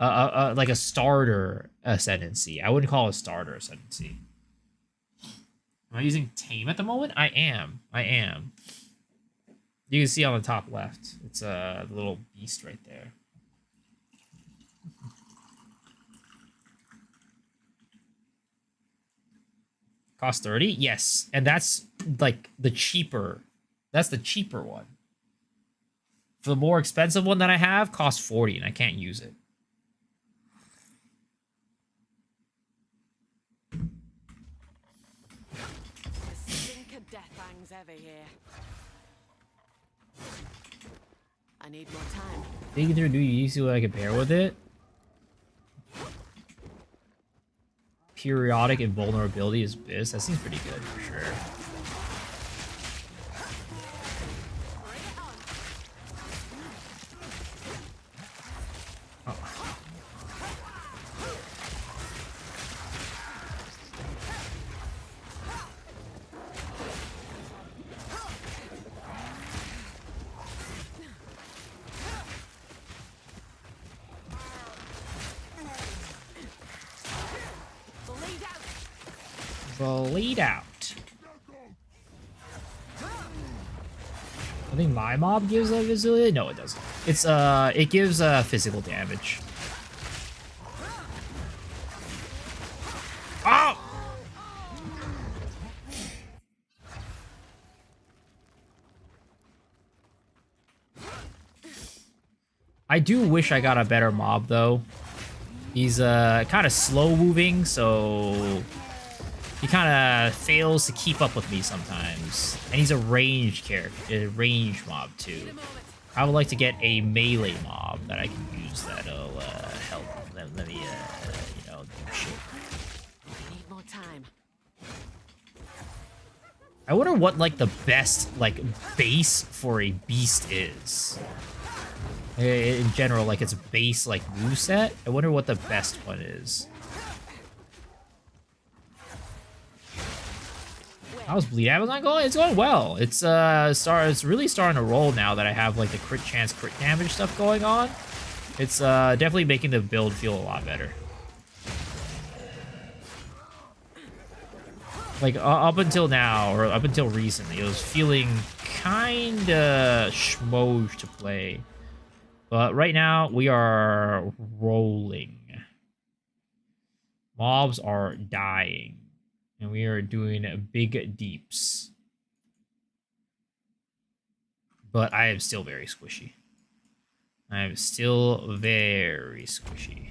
like a starter ascendancy. I wouldn't call it a starter ascendancy. Am I using Tame at the moment? I am. You can see on the top left. It's a little beast right there. Cost 30? Yes. And that's like the cheaper. That's the cheaper one. For the more expensive one that I have, costs 40 and I can't use it. The stink of death hangs heavy here. I need more time. Thinking through, do you see what I can pair with it? Periodic invulnerability is biz. That seems pretty good for sure. Bleed out. I think my mob gives a visibility. No, it doesn't. It's it gives physical damage. Oh! I do wish I got a better mob though. He's kind of slow moving, so he kind of fails to keep up with me sometimes. And he's a ranged character, a ranged mob too. I would like to get a melee mob that I can use that'll help. Let me, you know, do shit. Need more time. I wonder what like the best like base for a beast is. In general, like its base like moveset. I wonder what the best one is. How's Bleed Amazon going? It's going well. It's it's really starting to roll now that I have like the crit chance, crit damage stuff going on. It's definitely making the build feel a lot better. Like up until now, or up until recently, it was feeling kinda schmoge to play. But right now, we are rolling. Mobs are dying. And we are doing big deeps. But I am still very squishy. I am still very squishy.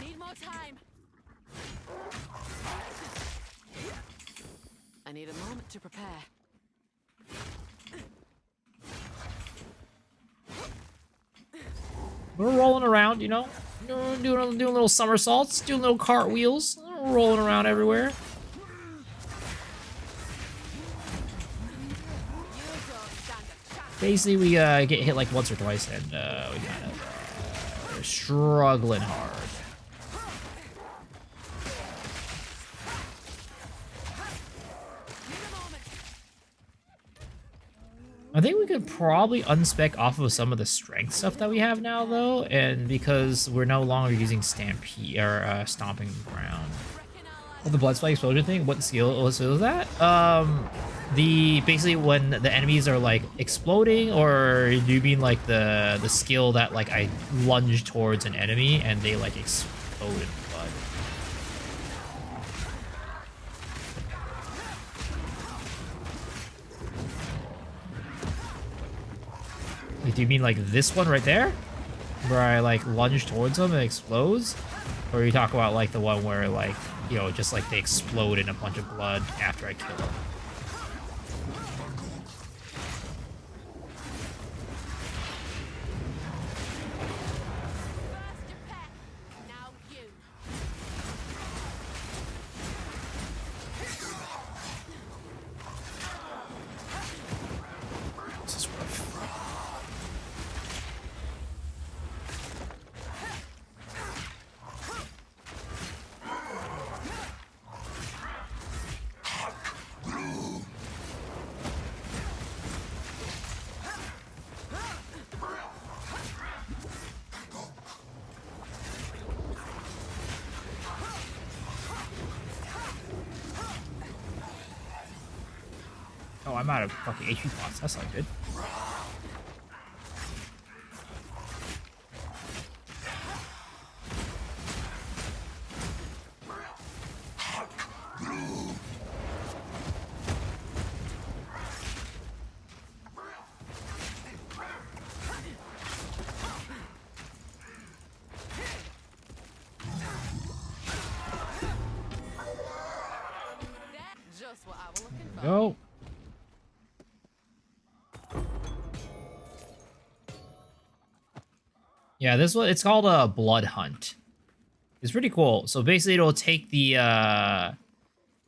Need more time. I need a moment to prepare. We're rolling around, you know, doing little somersaults, doing little cartwheels, rolling around everywhere. Basically, we get hit like once or twice, and we kind of we're struggling hard. I think we could probably unspec off of some of the strength stuff that we have now, though, and because we're no longer using Stampede or Stomping Ground. Oh, the Blood Spike Explosion thing. What skill was that? The basically when the enemies are like exploding, or do you mean like the skill that like I lunge towards an enemy and they like explode in blood? Like, do you mean like this one right there? Where I like lunge towards them and it explodes? Or you talk about like the one where like, you know, just like they explode in a bunch of blood after I kill them? Now you. This is rough. Oh, I'm out of fucking HP pots. That's not good. Just what I was looking for. Go. Yeah, this one, it's called a Blood Hunt. It's pretty cool. So basically it'll take the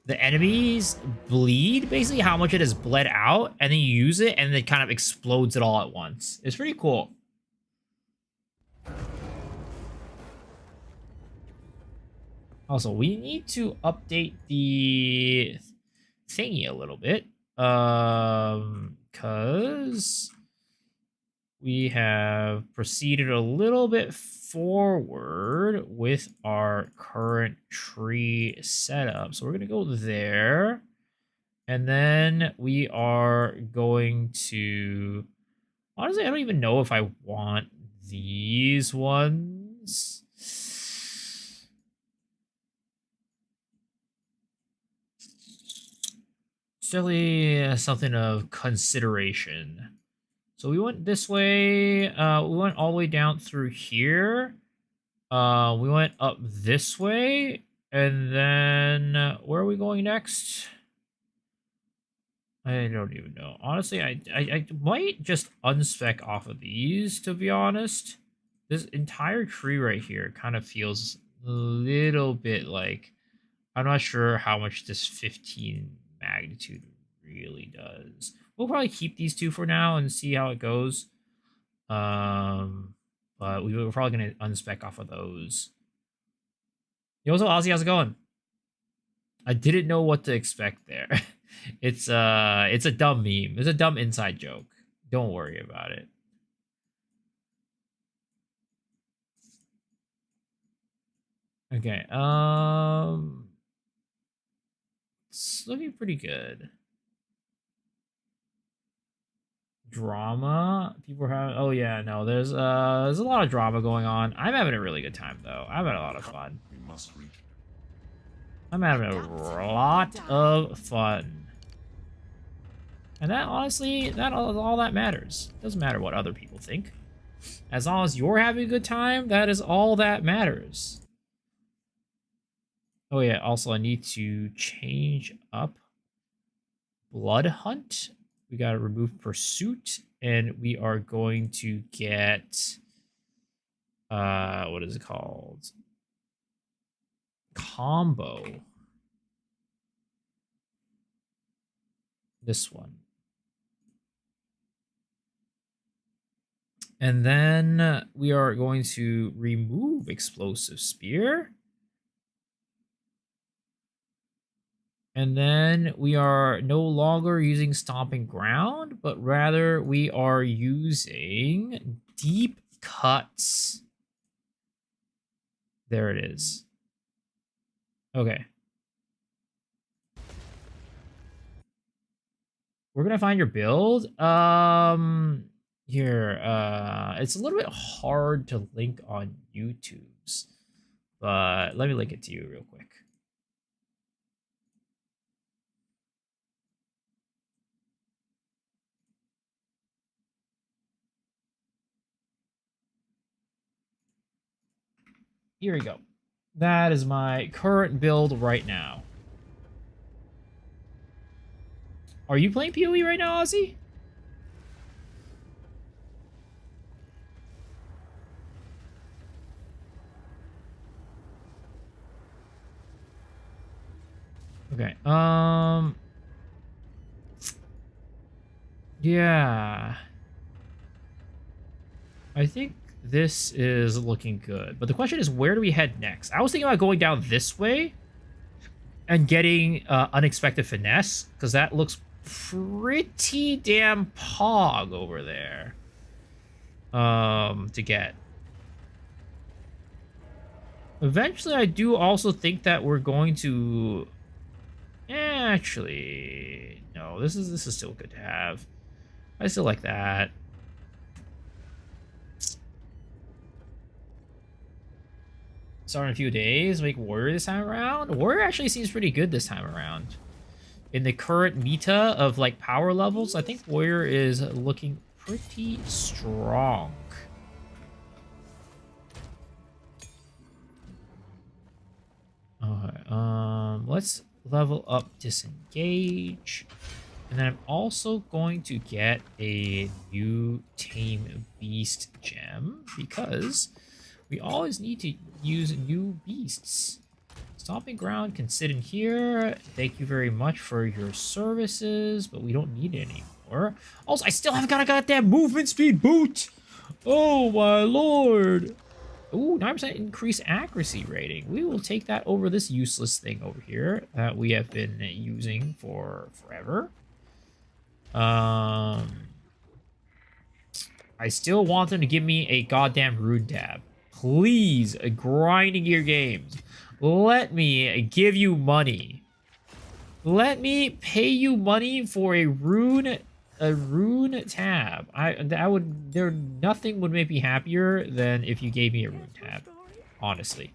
enemy's bleed, basically how much it has bled out, and then you use it and it kind of explodes it all at once. It's pretty cool. Also, we need to update the thingy a little bit. Because we have proceeded a little bit forward with our current tree setup. So we're going to go there. And then we are going to... Honestly, I don't even know if I want these ones. It's definitely something of consideration. So we went this way. We went all the way down through here. We went up this way. And then where are we going next? I don't even know. Honestly, I might just unspec off of these, to be honest. This entire tree right here kind of feels a little bit like... I'm not sure how much this 15 magnitude really does. We'll probably keep these two for now and see how it goes. But we're probably going to unspec off of those. Yo, so Ozzy, how's it going? I didn't know what to expect there. It's a dumb meme. It's a dumb inside joke. Don't worry about it. Okay, it's looking pretty good. Drama. People are having... Oh yeah, no, there's a lot of drama going on. I'm having a really good time though. I'm having a lot of fun. We must reach. I'm having a lot of fun. And that, honestly, that all that matters. Doesn't matter what other people think. As long as you're having a good time, that is all that matters. Oh yeah, also I need to change up Blood Hunt. We gotta remove Pursuit, and we are going to get... what is it called? Combo. This one. And then we are going to remove Explosive Spear. And then we are no longer using Stomping Ground, but rather we are using Deep Cuts. There it is. Okay. We're gonna find your build. Here, it's a little bit hard to link on YouTube's, but let me link it to you real quick. Here we go. That is my current build right now. Are you playing PoE right now, Ozzy? Okay. Yeah. I think this is looking good. But the question is, where do we head next? I was thinking about going down this way and getting Unexpected Finesse, because that looks pretty damn pog over there to get. Eventually, I do also think that we're going to... Actually, no, this is still good to have. I still like that. Start in a few days, make Warrior this time around. Warrior actually seems pretty good this time around. In the current meta of like power levels, I think Warrior is looking pretty strong. Alright, let's level up Disengage. And then I'm also going to get a new Tame Beast gem, because we always need to use new beasts. Stomping Ground can sit in here. Thank you very much for your services, but we don't need it anymore. Also, I still haven't got a goddamn movement speed boot! Oh my lord! Ooh, 9% increased accuracy rating. We will take that over this useless thing over here that we have been using for forever. I still want them to give me a goddamn rune tab. Please, grinding gear games. Let me give you money. Let me pay you money for a rune tab. Nothing would make me happier than if you gave me a rune tab. Honestly.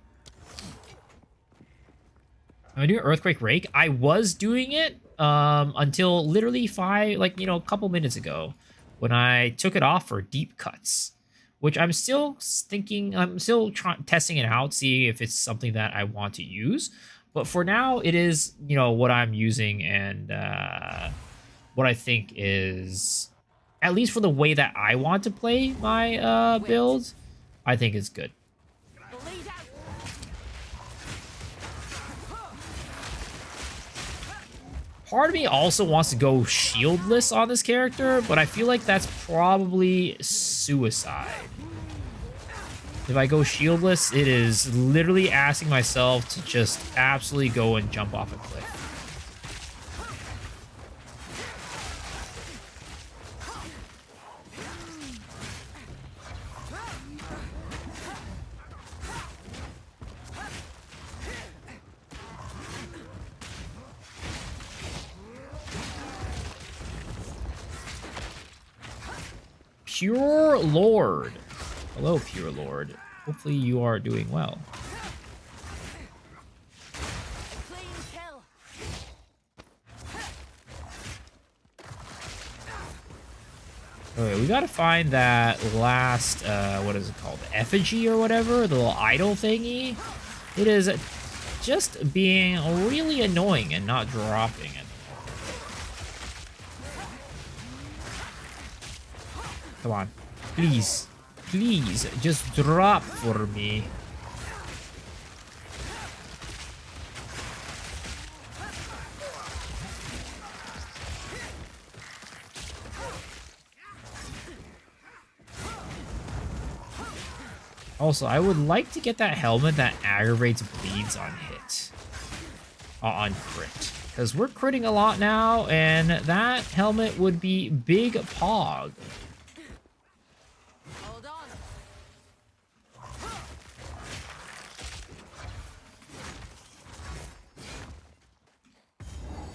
I'm doing Earthquake Rake. I was doing it until literally a couple minutes ago, when I took it off for deep cuts, which I'm still thinking, I'm still testing it out, seeing if it's something that I want to use. But for now, it is, you know, what I'm using and what I think is, at least for the way that I want to play my build, I think it's good. Bleed out. Part of me also wants to go shieldless on this character, but I feel like that's probably suicide. If I go shieldless, it is literally asking myself to just absolutely go and jump off a cliff. Pure Lord. Hello, Pure Lord. Hopefully you are doing well. Clean kill. Okay, we gotta find that last, what is it called? Effigy or whatever? The little idol thingy? It is just being really annoying and not dropping it. Come on. Please. Please, just drop for me. Also, I would like to get that helmet that aggravates bleeds on hit. On crit. Because we're critting a lot now, and that helmet would be big pog. Hold on.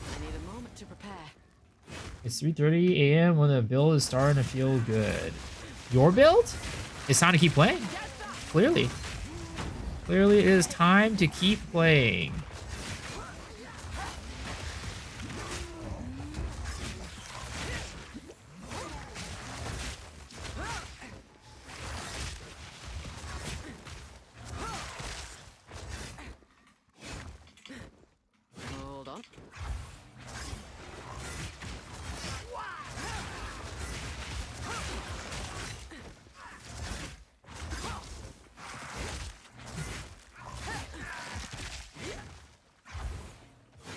I need a moment to prepare. It's 3:30 a.m. when the build is starting to feel good. Your build? It's time to keep playing. Clearly. Clearly it is time to keep playing. Hold on.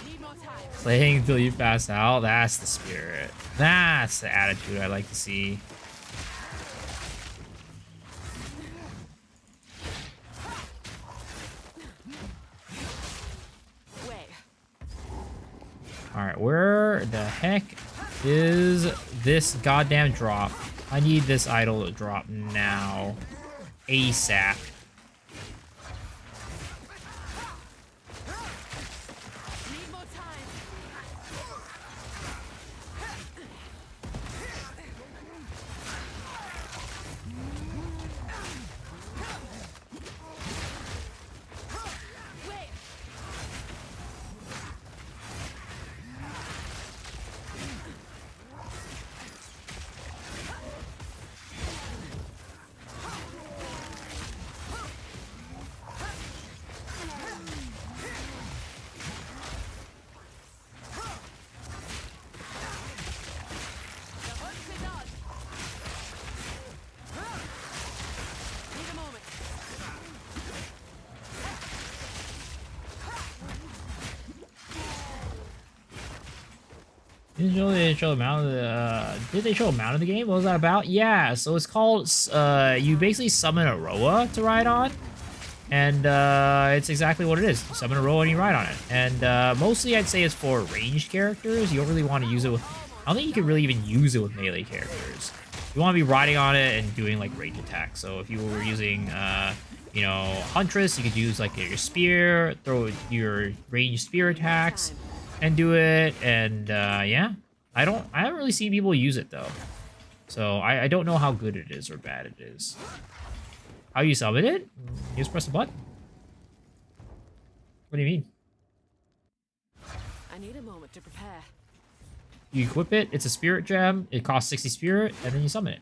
Need more time. Playing until you pass out, that's the spirit. That's the attitude I like to see. Wait. Alright, where the heck is this goddamn drop? I need this idol to drop now. ASAP. Need more time. Wait. The hunt's is on. Need a moment. Did they show a mount in the game? What was that about? Yeah, so it's called, you basically summon a Roa to ride on. And it's exactly what it is. You summon a Roa and you ride on it. And mostly I'd say it's for ranged characters. You don't really want to use it with, I don't think you can really even use it with melee characters. You want to be riding on it and doing like range attacks. So if you were using, you know, Huntress, you could use like your spear, throw your ranged spear attacks and do it. And yeah, I haven't really seen people use it though. So I don't know how good it is or bad it is. How you summon it? You just press the button. What do you mean? I need a moment to prepare. You equip it, it's a spirit gem, it costs 60 spirit, and then you summon it.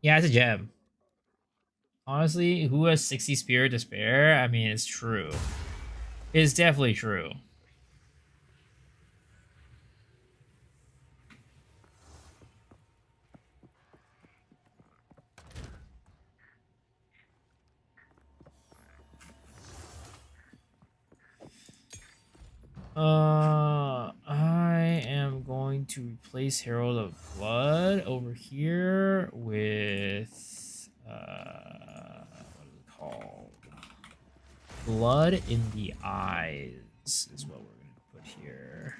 Yeah, it's a gem. Honestly, who has 60 spirit to spare? I mean, it's true. It's definitely true. I am going to replace Herald of Blood over here with what is it called? Blood in the Eyes is what we're gonna put here.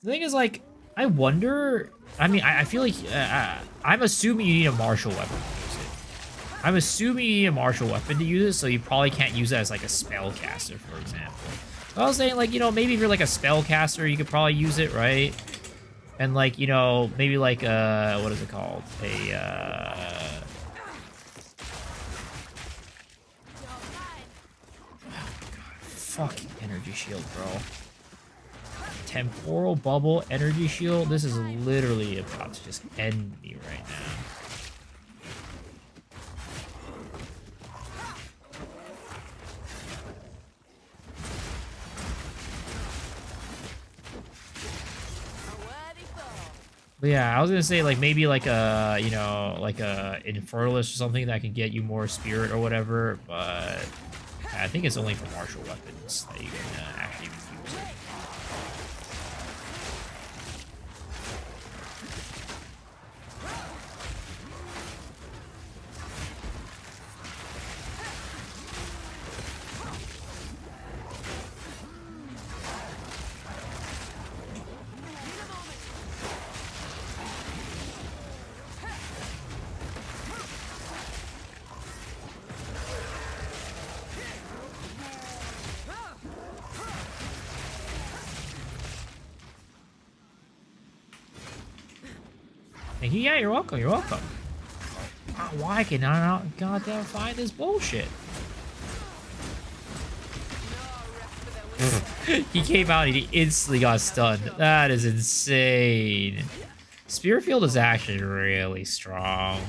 The thing is, like, I wonder. I mean, I feel like I'm assuming you need a martial weapon to use it. I'm assuming you need a martial weapon to use it, so you probably can't use it as like a spellcaster, for example. But I was saying, like, you know, maybe if you're like a spellcaster, you could probably use it, right? And like, you know, maybe like what is it called? Oh God, fucking energy shield, bro. Temporal bubble energy shield. This is literally about to just end me right now. But yeah, I was gonna say like maybe like a, you know, like a Infernalist or something that can get you more spirit or whatever, but I think it's only for martial weapons that you can actually use it. Thank you. Yeah, you're welcome. You're welcome. Why can I not goddamn find this bullshit? He came out and he instantly got stunned. That is insane. Spearfield is actually really strong.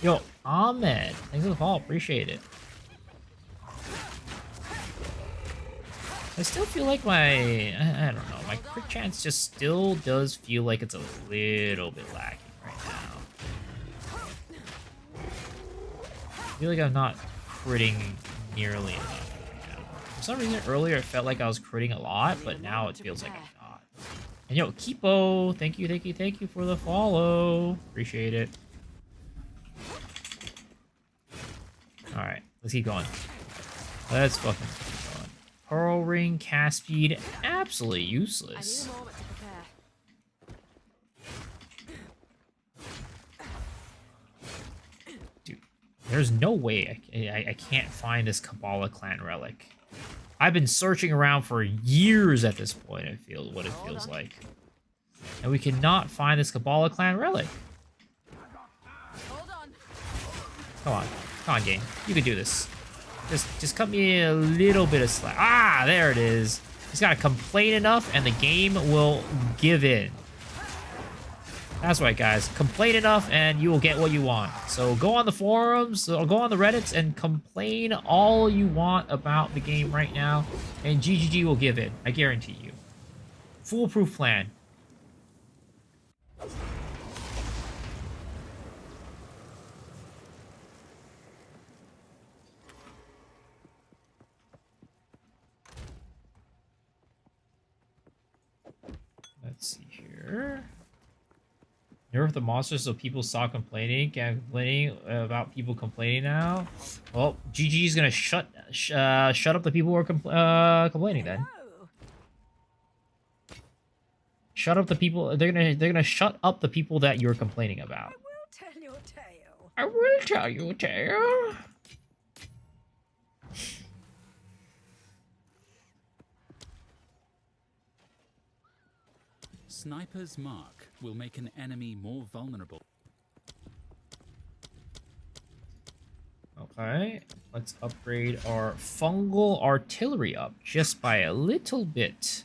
Yo, Ahmed, thanks for the follow. Appreciate it. I still feel like I don't know, my crit chance just still does feel like it's a little bit lacking right now. I feel like I'm not critting nearly enough right now. For some reason earlier it felt like I was critting a lot, but now it feels like I'm not. And yo, Kipo, thank you for the follow. Appreciate it. Alright, let's keep going. Let's fucking keep going. Pearl Ring, cast speed, absolutely useless. Dude, there's no way I can't find this Kabbalah clan relic. I've been searching around for years at this point, it feels what it feels like. And we cannot find this Kabbalah clan relic. Come on. Come on, game. You can do this. Just cut me a little bit of slack. Ah, there it is. Just gotta complain enough and the game will give in. That's right, guys. Complain enough and you will get what you want. So go on the forums, or go on the Reddits and complain all you want about the game right now. And GGG will give in. I guarantee you. Foolproof plan. Let's see here. Nerf the monsters so people stop complaining. Can't complaining about people complaining now. Well, GG's gonna shut up the people who are complaining then. Shut up the people. They're gonna shut up the people that you're complaining about. I will tell you a tale. I will tell you a tale. Sniper's Mark will make an enemy more vulnerable. Okay, let's upgrade our fungal artillery up just by a little bit.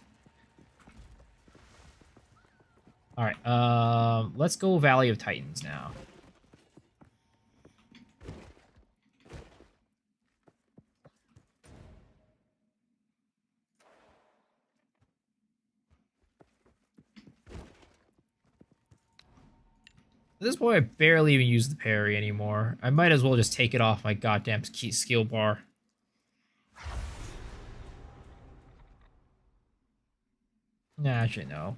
All right, let's go Valley of Titans now. At this point, I barely even use the parry anymore. I might as well just take it off my goddamn skill bar. Nah, actually, no.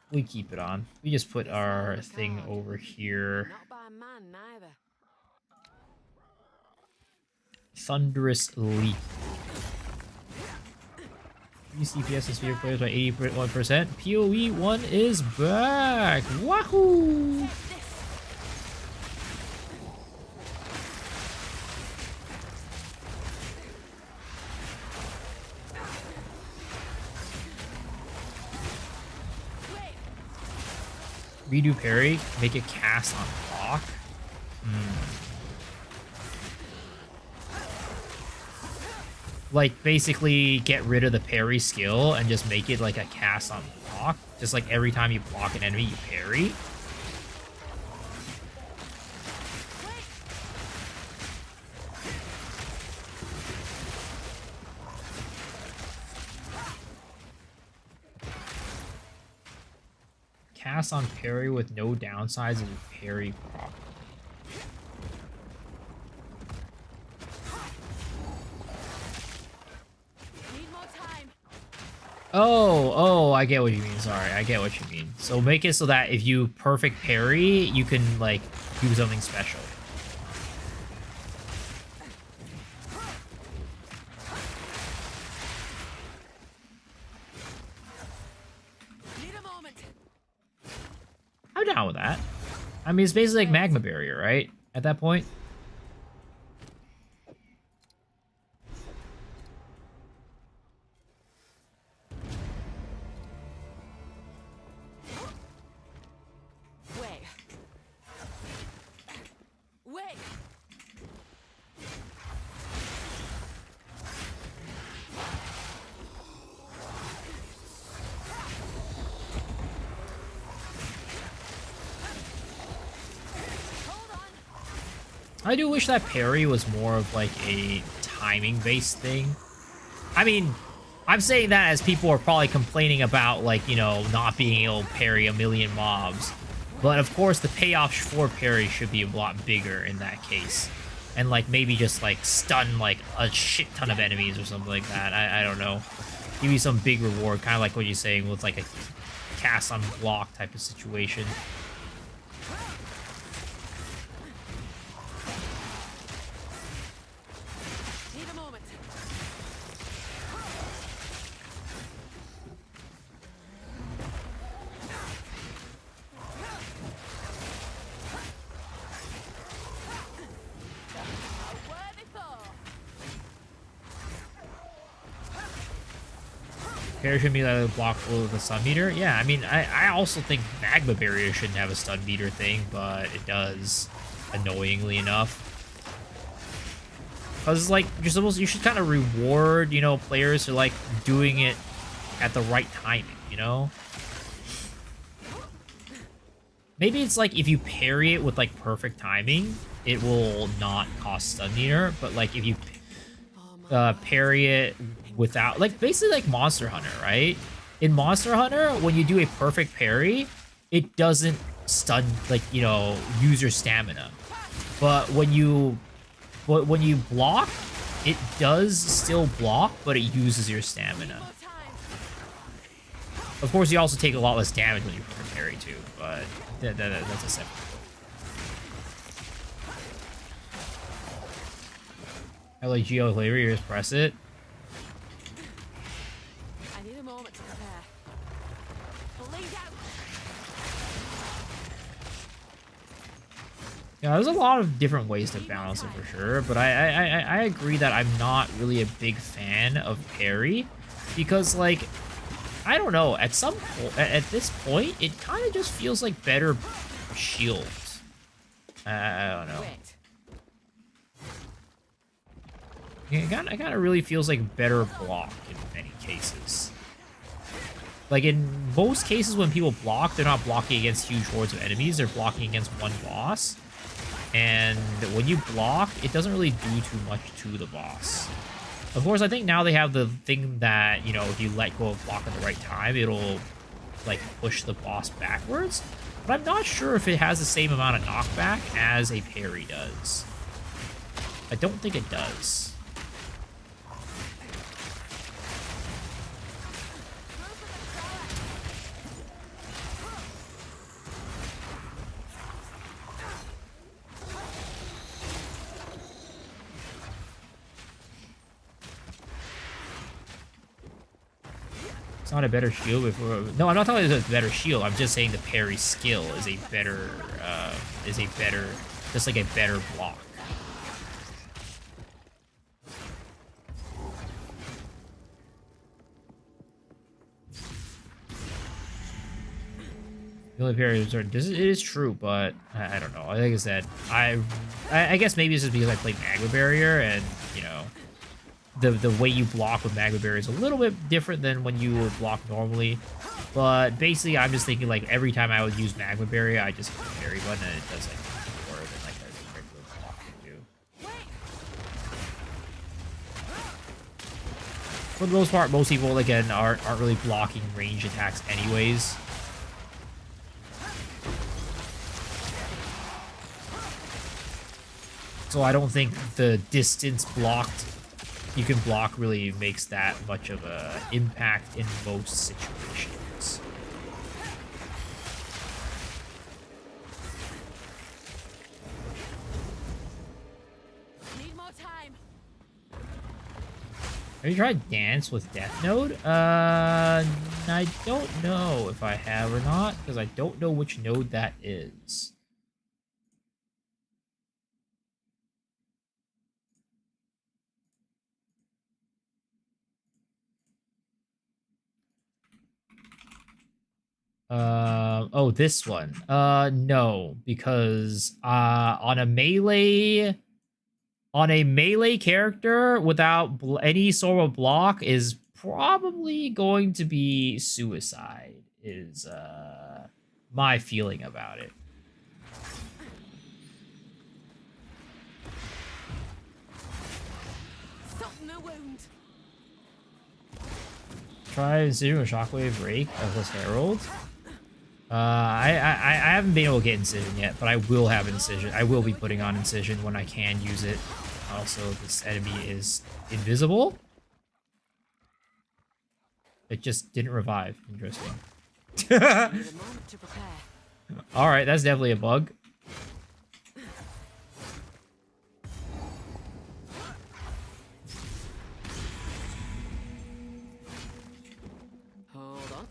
We keep it on. We just put our thing over here. Not by man, neither. Thunderous Leap. DPS and spear players by 81%. PoE 1 is back! Wahoo! Redo parry, make it cast on block. Like, basically get rid of the parry skill and just make it like a cast on block. Just like every time you block an enemy, you parry. Cast on parry with no downsides and parry properly. Need more time. Oh, I get what you mean. Sorry, I get what you mean. So make it so that if you perfect parry, you can, like, do something special. Need a moment. I'm down with that. I mean, it's basically like magma barrier, right? At that point. Wait. Wait. I do wish that parry was more of like a timing-based thing. I mean, I'm saying that as people are probably complaining about, like, you know, not being able to parry a million mobs. But of course, the payoff for parry should be a lot bigger in that case. And, like, maybe just, like, stun, like, a shit ton of enemies or something like that. I don't know. Give you some big reward, kind of like what you're saying with, like, a cast on block type of situation. Need a moment. A worthy foe. Parry should be like a block with a stun meter. Yeah, I mean, I also think magma barrier shouldn't have a stun meter thing, but it does, annoyingly enough. Because, like, you should kind of reward, you know, players who like doing it at the right timing, you know? Maybe it's like if you parry it with like perfect timing, it will not cost stun meter, but like if you parry it without, like, basically like Monster Hunter, right? In Monster Hunter, when you do a perfect parry, it doesn't stun, like, you know, use your stamina. But when you block, it does still block, but it uses your stamina. More time. Of course, you also take a lot less damage when you parry too, but that's a separate. I like Geo flavor, you just press it. I need a moment to prepare. Bleed out. Yeah, there's a lot of different ways to balance it for sure, but I agree that I'm not really a big fan of parry because, like, I don't know, at this point, it kind of just feels like better shields. I don't know. Wait. It kind of really feels like better block in many cases. Like, in most cases when people block, they're not blocking against huge hordes of enemies, they're blocking against one boss. And when you block, it doesn't really do too much to the boss. Of course, I think now they have the thing that, you know, if you let go of block at the right time, it'll, like, push the boss backwards. But I'm not sure if it has the same amount of knockback as a parry does. I don't think it does. It's not a better shield before. No, I'm not talking about a better shield. I'm just saying the parry skill is a better, just like a better block. The only parry is certain. It is true, but I don't know. Like I said, I guess maybe it's just because I played Magma Barrier and, you know, the way you block with Magma Barrier is a little bit different than when you would block normally. But basically, I'm just thinking, like, every time I would use Magma Barrier, I just hit the parry button and it does, like, more than, like, a regular block would do. For the most part, most people, again, aren't really blocking ranged attacks anyways. So I don't think the distance you can block really makes that much of a impact in most situations. Need more time. Have you tried Dance with Death Node? I don't know if I have or not, because I don't know which node that is. Oh, this one. No, because on a melee character without any sort of block is probably going to be suicide, is my feeling about it. Soften the wound. Try Incision with Shockwave, Rake, plus Herald. I haven't been able to get Incision yet, but I will have Incision. I will be putting on Incision when I can use it. Also, this enemy is invisible. It just didn't revive. Interesting. Need a moment to prepare. Alright, that's definitely a bug. Hold on.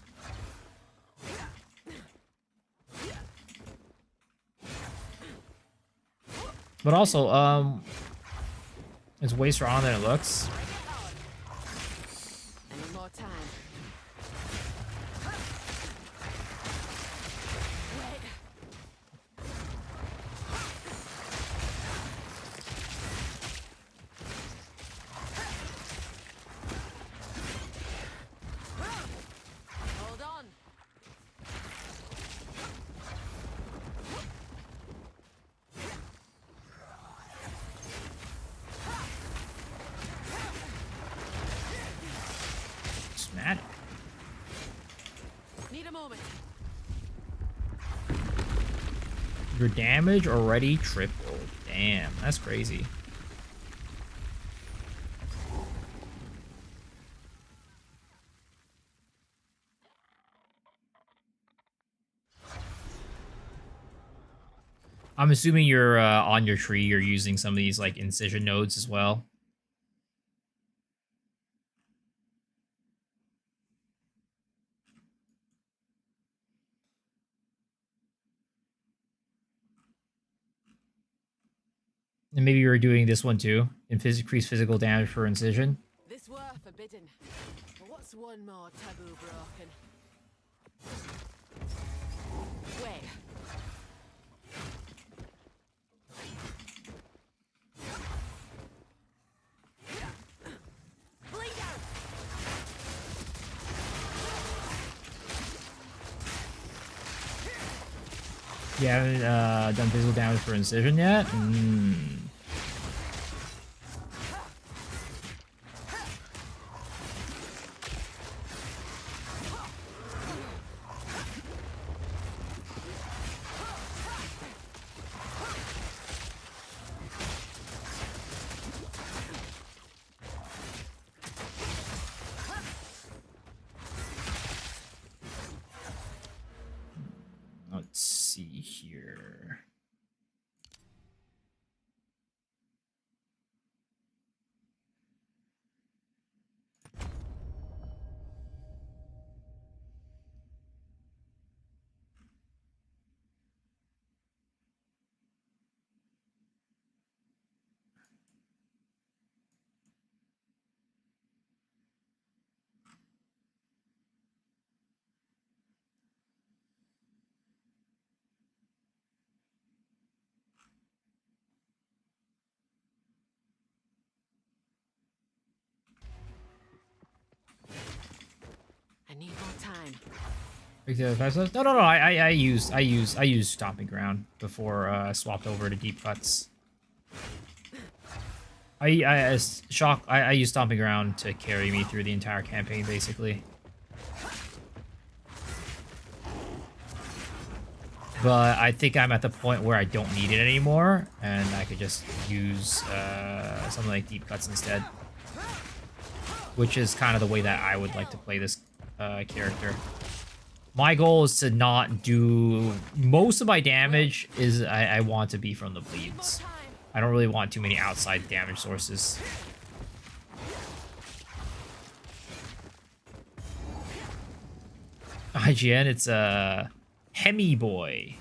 But also, it's way stronger than it looks. I need more time. Wait. Hold on. Smack. Need a moment. Your damage already tripled. Damn, that's crazy. I'm assuming you're on your tree, you're using some of these like incision nodes as well. And maybe you were doing this one too, increase physical damage per incision. This were forbidden. But what's one more taboo broken? Wait. Bleed out! You haven't done physical damage per incision yet? Let's see here. I need more time. No. I used stomping ground before I swapped over to deep cuts. I used stomping ground to carry me through the entire campaign, basically. But I think I'm at the point where I don't need it anymore, and I could just use something like deep cuts instead. Which is kind of the way that I would like to play this character. My goal is to not do... Most of my damage is I want to be from the bleeds. I don't really want too many outside damage sources. IGN, it's a Hemi boy.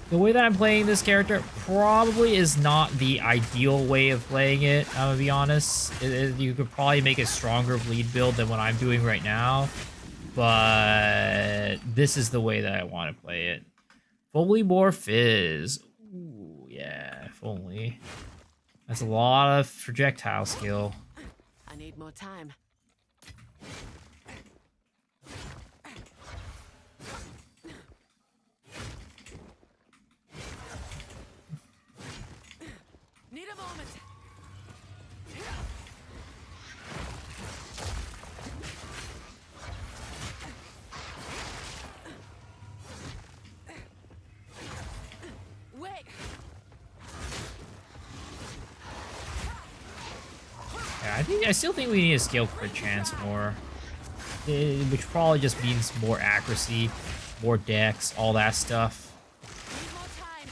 The way that I'm playing this character probably is not the ideal way of playing it, I'm gonna be honest. You could probably make a stronger bleed build than what I'm doing right now, but this is the way that I want to play it. Fully more fizz. Ooh, yeah, if only. That's a lot of projectile skill. I need more time. Need a moment. Wait. Yeah, I still think we need to scale crit chance more. Which probably just means more accuracy, more dex, all that stuff. Need more time.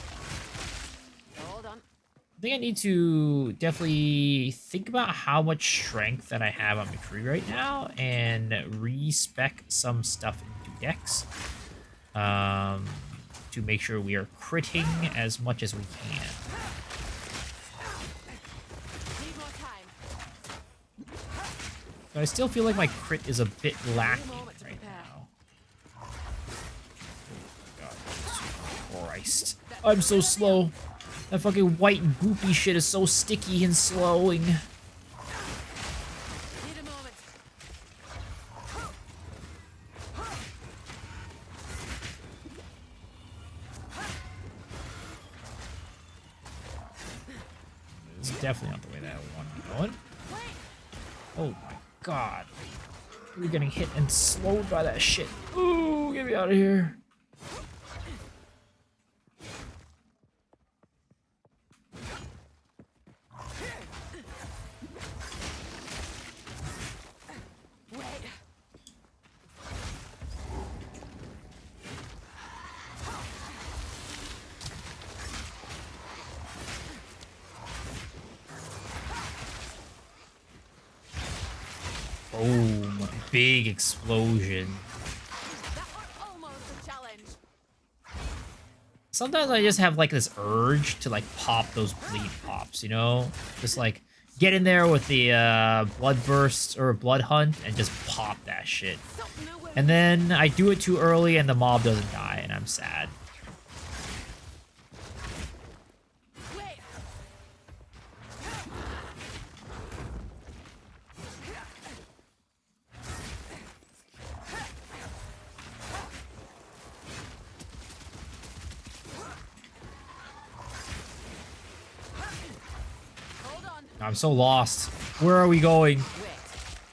Hold on. I think I need to definitely think about how much strength that I have on my tree right now and respec some stuff into dex to make sure we are critting as much as we can. Need more time. But I still feel like my crit is a bit lacking moment to right prepare. now. Oh God, Jesus Christ. I'm so slow. That fucking white goopy shit is so sticky and slowing. Need a moment. This is definitely not the way that I want to be going. Oh my God. We're getting hit and slowed by that shit. Ooh, get me out of here. Boom. Big explosion. That was almost a challenge. Sometimes I just have like this urge to like pop those bleed pops, you know? Just like get in there with the blood burst or blood hunt and just pop that shit. Stop nowhere. And then I do it too early and the mob doesn't die and I'm sad. Wait. Hold on. I'm so lost. Where are we going? Wait.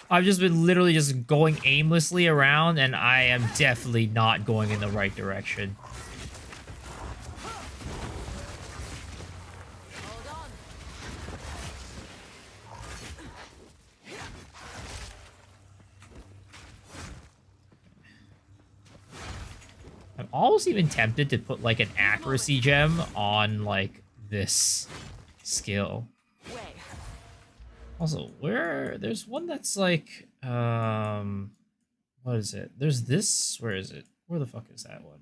I've just been literally just going aimlessly around and I am definitely not going in the right direction. Hold on. I'm almost even tempted to put like an accuracy gem on like this skill. Wait. Also, there's one that's like what is it? There's this, where is it? Where the fuck is that one?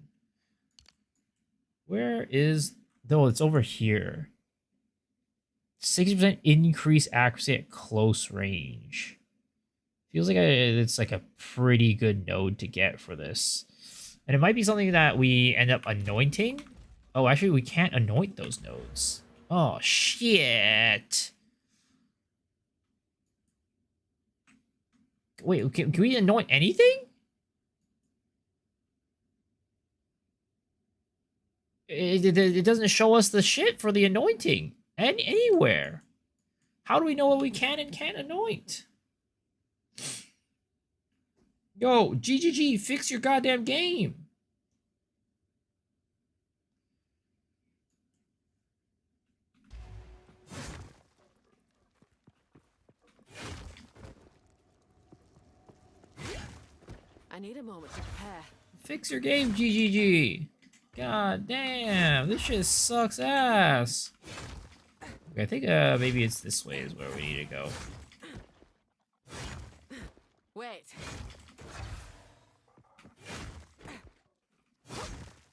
Where is though it's over here. 60% increase accuracy at close range. Feels like it's like a pretty good node to get for this. And it might be something that we end up anointing. Oh, actually, we can't anoint those nodes. Oh, shit. Wait, can we anoint anything? It doesn't show us the shit for the anointing anywhere. How do we know what we can and can't anoint? Yo, GGG, fix your goddamn game. I need a moment to prepare. Fix your game, GGG. God damn, this shit sucks ass. Okay, I think maybe it's this way is where we need to go. Wait.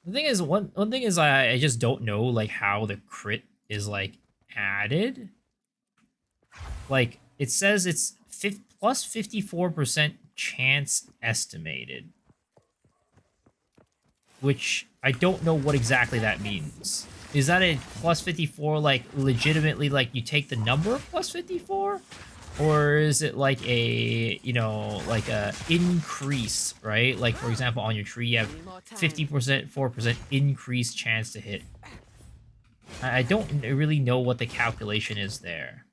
The thing is, one thing is I just don't know like how the crit is like added. Like it says it's plus 54% chance estimated, which I don't know what exactly that means. Is that a plus 54 like legitimately like you take the number of plus 54? Or is it like a, you know, like a increase, right? Like, for example, on your tree, you have 50%, 4% increased chance to hit. I don't really know what the calculation is there.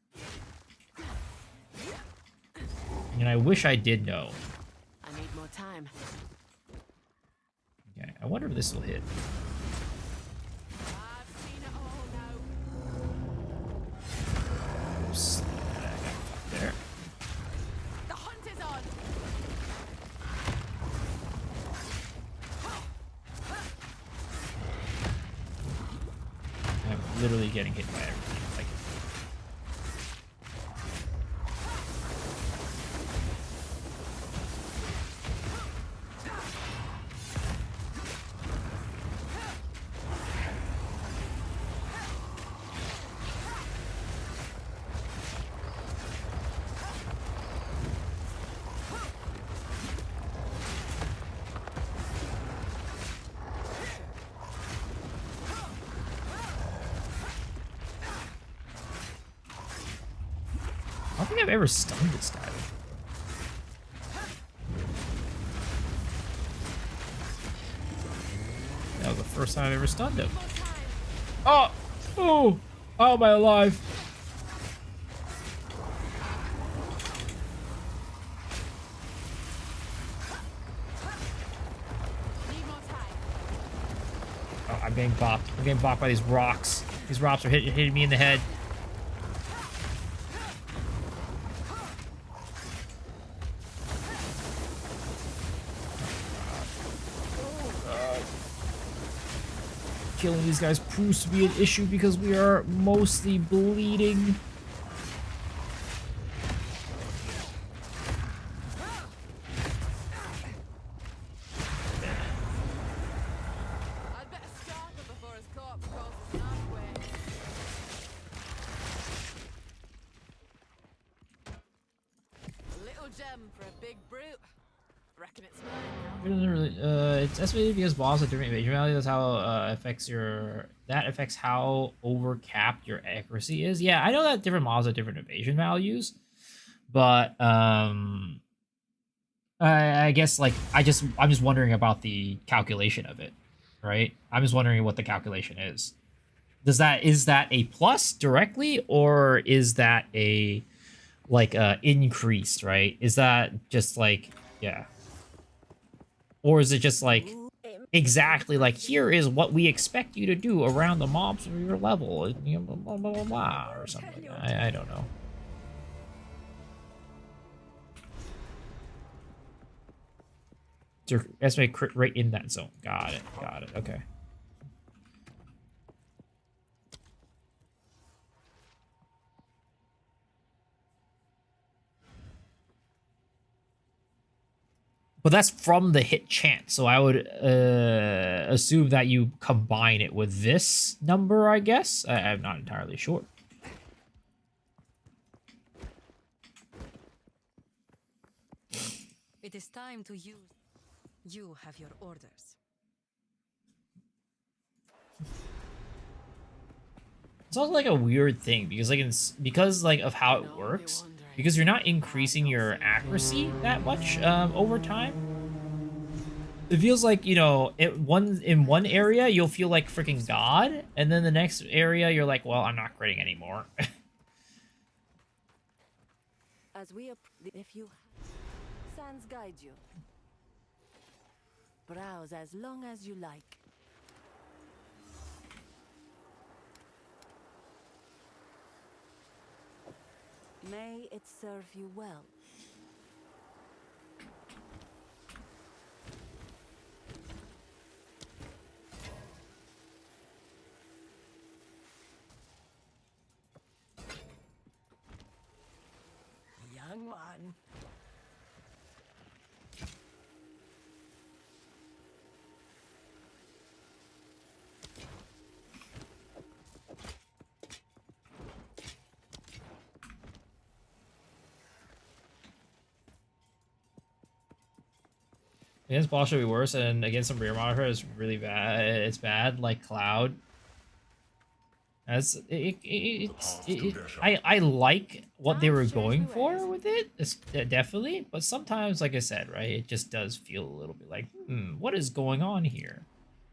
And I wish I did know. I need more time. Okay, I wonder if this will hit. I've seen it all now. Oops. There. The hunt is on. I'm literally getting hit by everything. Like, I don't think I've ever stunned this guy before. That was the first time I've ever stunned him. Oh! Oh! How am I alive? Need more time. Oh, I'm getting bopped. I'm getting bopped by these rocks. These rocks are hitting me in the head. Killing these guys proves to be an issue because we are mostly bleeding. gem for a big brute. Reckon it's mine It doesn't really, it's estimated because balls have different evasion value. That's how that affects how overcapped your accuracy is. Yeah, I know that different models have different evasion values, but I guess like I'm just wondering about the calculation of it, right? I'm just wondering what the calculation is. Is that a plus directly, or is that a like increased, right? Is that just like, yeah, or is it just like exactly like, here is what we expect you to do around the mobs of your level, and, you know, blah, blah, blah, blah, or something like that. I don't know. So estimate crit rate in that zone. Got it. Got it. Okay. But that's from the hit chance, so I would assume that you combine it with this number, I guess? I'm not entirely sure. It is time to use. You have your orders. It's also like a weird thing, because like because like of how it works, because you're not increasing your accuracy that much over time. It feels like, you know, in one area you'll feel like freaking God, and then the next area you're like, well, I'm not critting anymore. As we if you sands guide you. Browse as long as you like. May it serve you well. Young one. Against boss should be worse, and against some rear monitor is really bad. It's bad, like Cloud. As I like what they were going for with it, definitely. But sometimes, like I said, right, it just does feel a little bit like, what is going on here?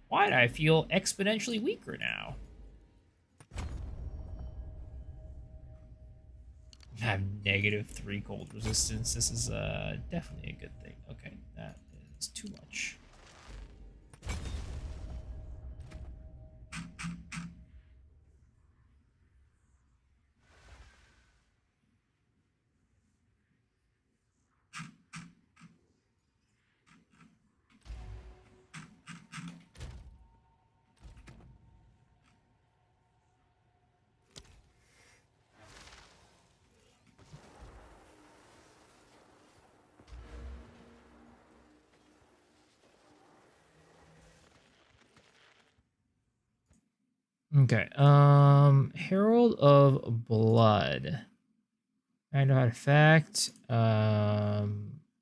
Why do I feel exponentially weaker now? I have -3 cold resistance. This is definitely a good thing. Okay, that is too much. Okay, Herald of Blood. I know how to fact.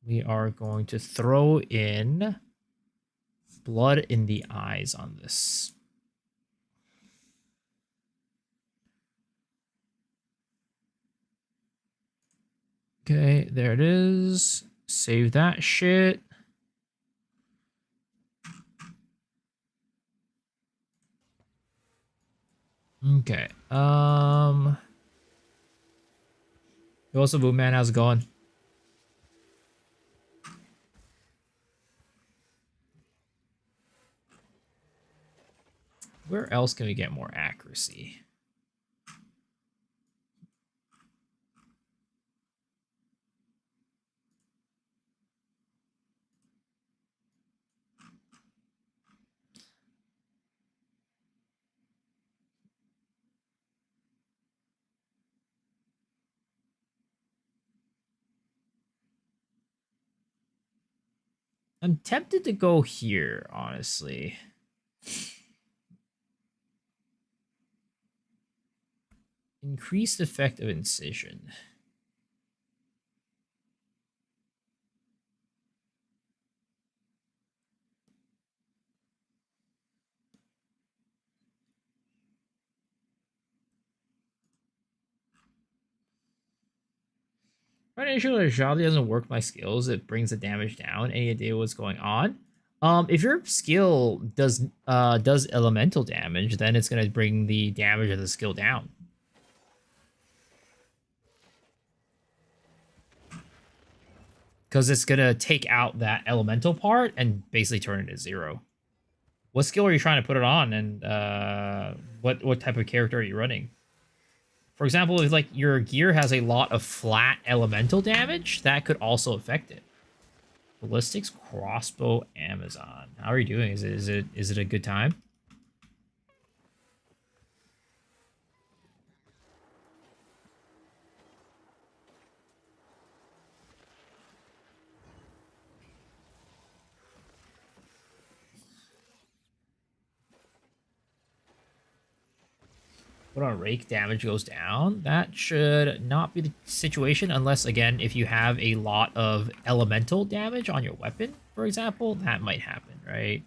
We are going to throw in blood in the eyes on this. Okay, there it is. Save that shit. Okay. What's up, Boom Man? How's it going? Where else can we get more accuracy? I'm tempted to go here, honestly. Increased effect of incision. Right, initially, Jolly doesn't work my skills. It brings the damage down. Any idea what's going on? If your skill does elemental damage, then it's gonna bring the damage of the skill down. Because it's gonna take out that elemental part and basically turn it to 0. What skill are you trying to put it on, and what type of character are you running? For example, if like your gear has a lot of flat elemental damage, that could also affect it. Ballistics crossbow Amazon. How are you doing? Is it a good time? Put on rake, damage goes down. That should not be the situation unless, again, if you have a lot of elemental damage on your weapon, for example, that might happen, right?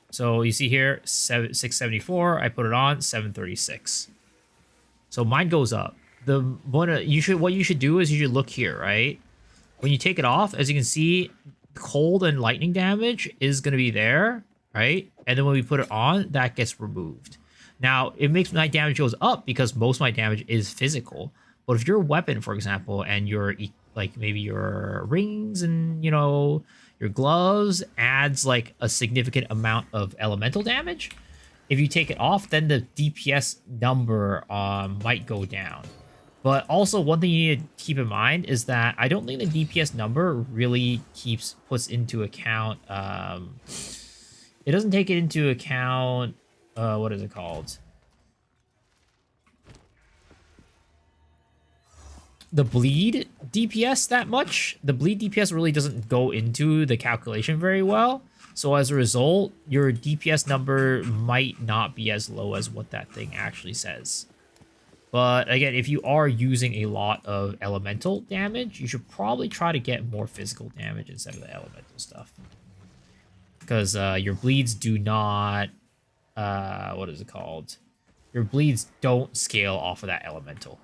So you see here, 674. I put it on 736. So mine goes up. What you should do is you should look here, right? When you take it off, as you can see, cold and lightning damage is going to be there, right? And then when we put it on, that gets removed. Now, it makes my damage goes up because most of my damage is physical. But if your weapon, for example, and your, like, maybe your rings and, you know, your gloves adds, like, a significant amount of elemental damage, if you take it off, then the DPS number might go down. But also, one thing you need to keep in mind is that I don't think the DPS number really puts into account... it doesn't take it into account... what is it called? The bleed DPS that much. The bleed DPS really doesn't go into the calculation very well. So as a result, your DPS number might not be as low as what that thing actually says. But again, if you are using a lot of elemental damage, you should probably try to get more physical damage instead of the elemental stuff. Because your bleeds do not... what is it called? Your bleeds don't scale off of that elemental.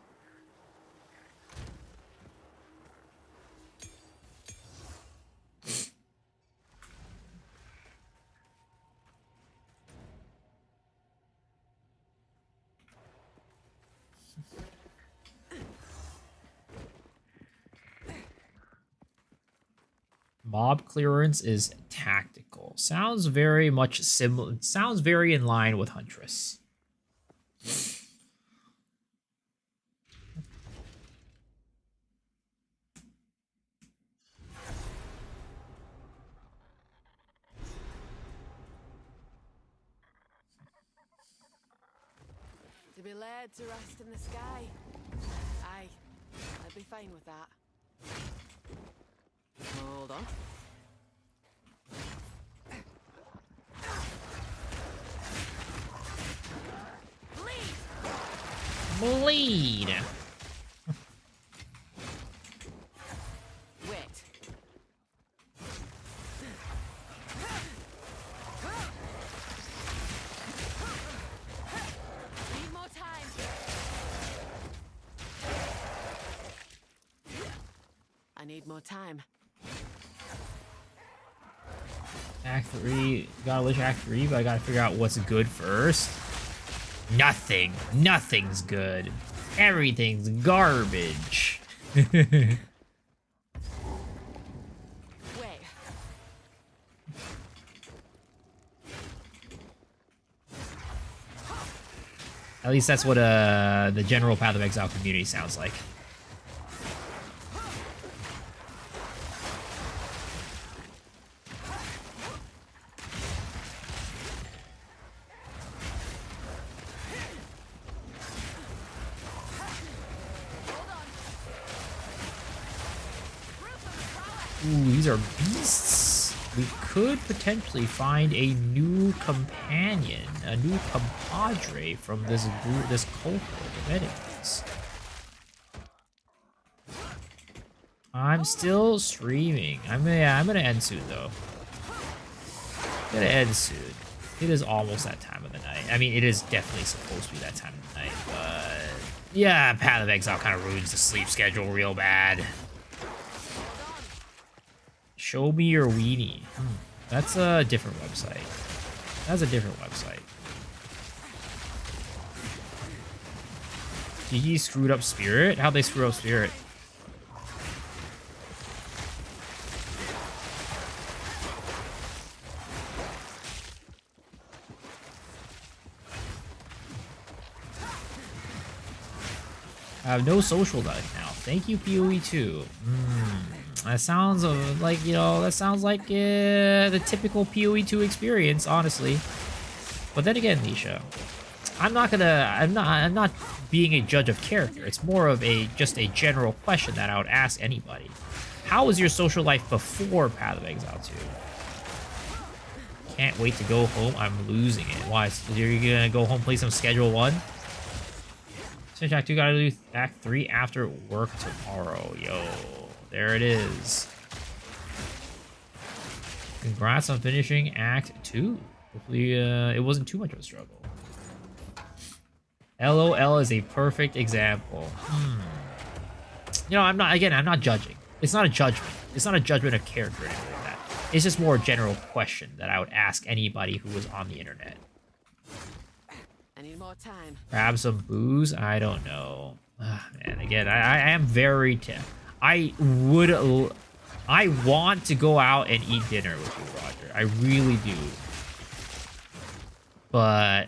Mob clearance is tactical. Sounds very much similar. Sounds very in line with Huntress. To be laid to rest in the sky. Aye, I'd be fine with that. Hold on. Bleed. Wait. Need more time. I need more time. Act 3. Gotta wish Act 3, but I gotta figure out what's good first. Nothing. Nothing's good. Everything's garbage. Wait. At least that's what the general Path of Exile community sounds like. Ooh, these are beasts. We could potentially find a new companion, a new compadre from this group, this cohort of enemies. I'm still streaming. I'm gonna end soon though. Gonna end soon. It is almost that time of the night. I mean, it is definitely supposed to be that time of the night, but yeah, Path of Exile kind of ruins the sleep schedule real bad. Show me your weenie. That's a different website. That's a different website. GG screwed up Spirit? How'd they screw up Spirit? I have no social life now. Thank you, PoE2. That sounds like, you know, that sounds like the typical PoE2 experience, honestly. But then again, Nisha, I'm not being a judge of character. It's more of just a general question that I would ask anybody. How was your social life before Path of Exile 2? Can't wait to go home. I'm losing it. Why? So you're gonna go home, play some Schedule 1? Act 2 gotta do Act 3 after work tomorrow. Yo, there it is. Congrats on finishing Act 2. Hopefully, it wasn't too much of a struggle. LOL is a perfect example. You know, I'm not judging. It's not a judgment. It's not a judgment of character or anything like that. It's just more a general question that I would ask anybody who was on the internet. I need more time. Grab some booze? I don't know. Man, again, I am very... I want to go out and eat dinner with you, Roger. I really do. But...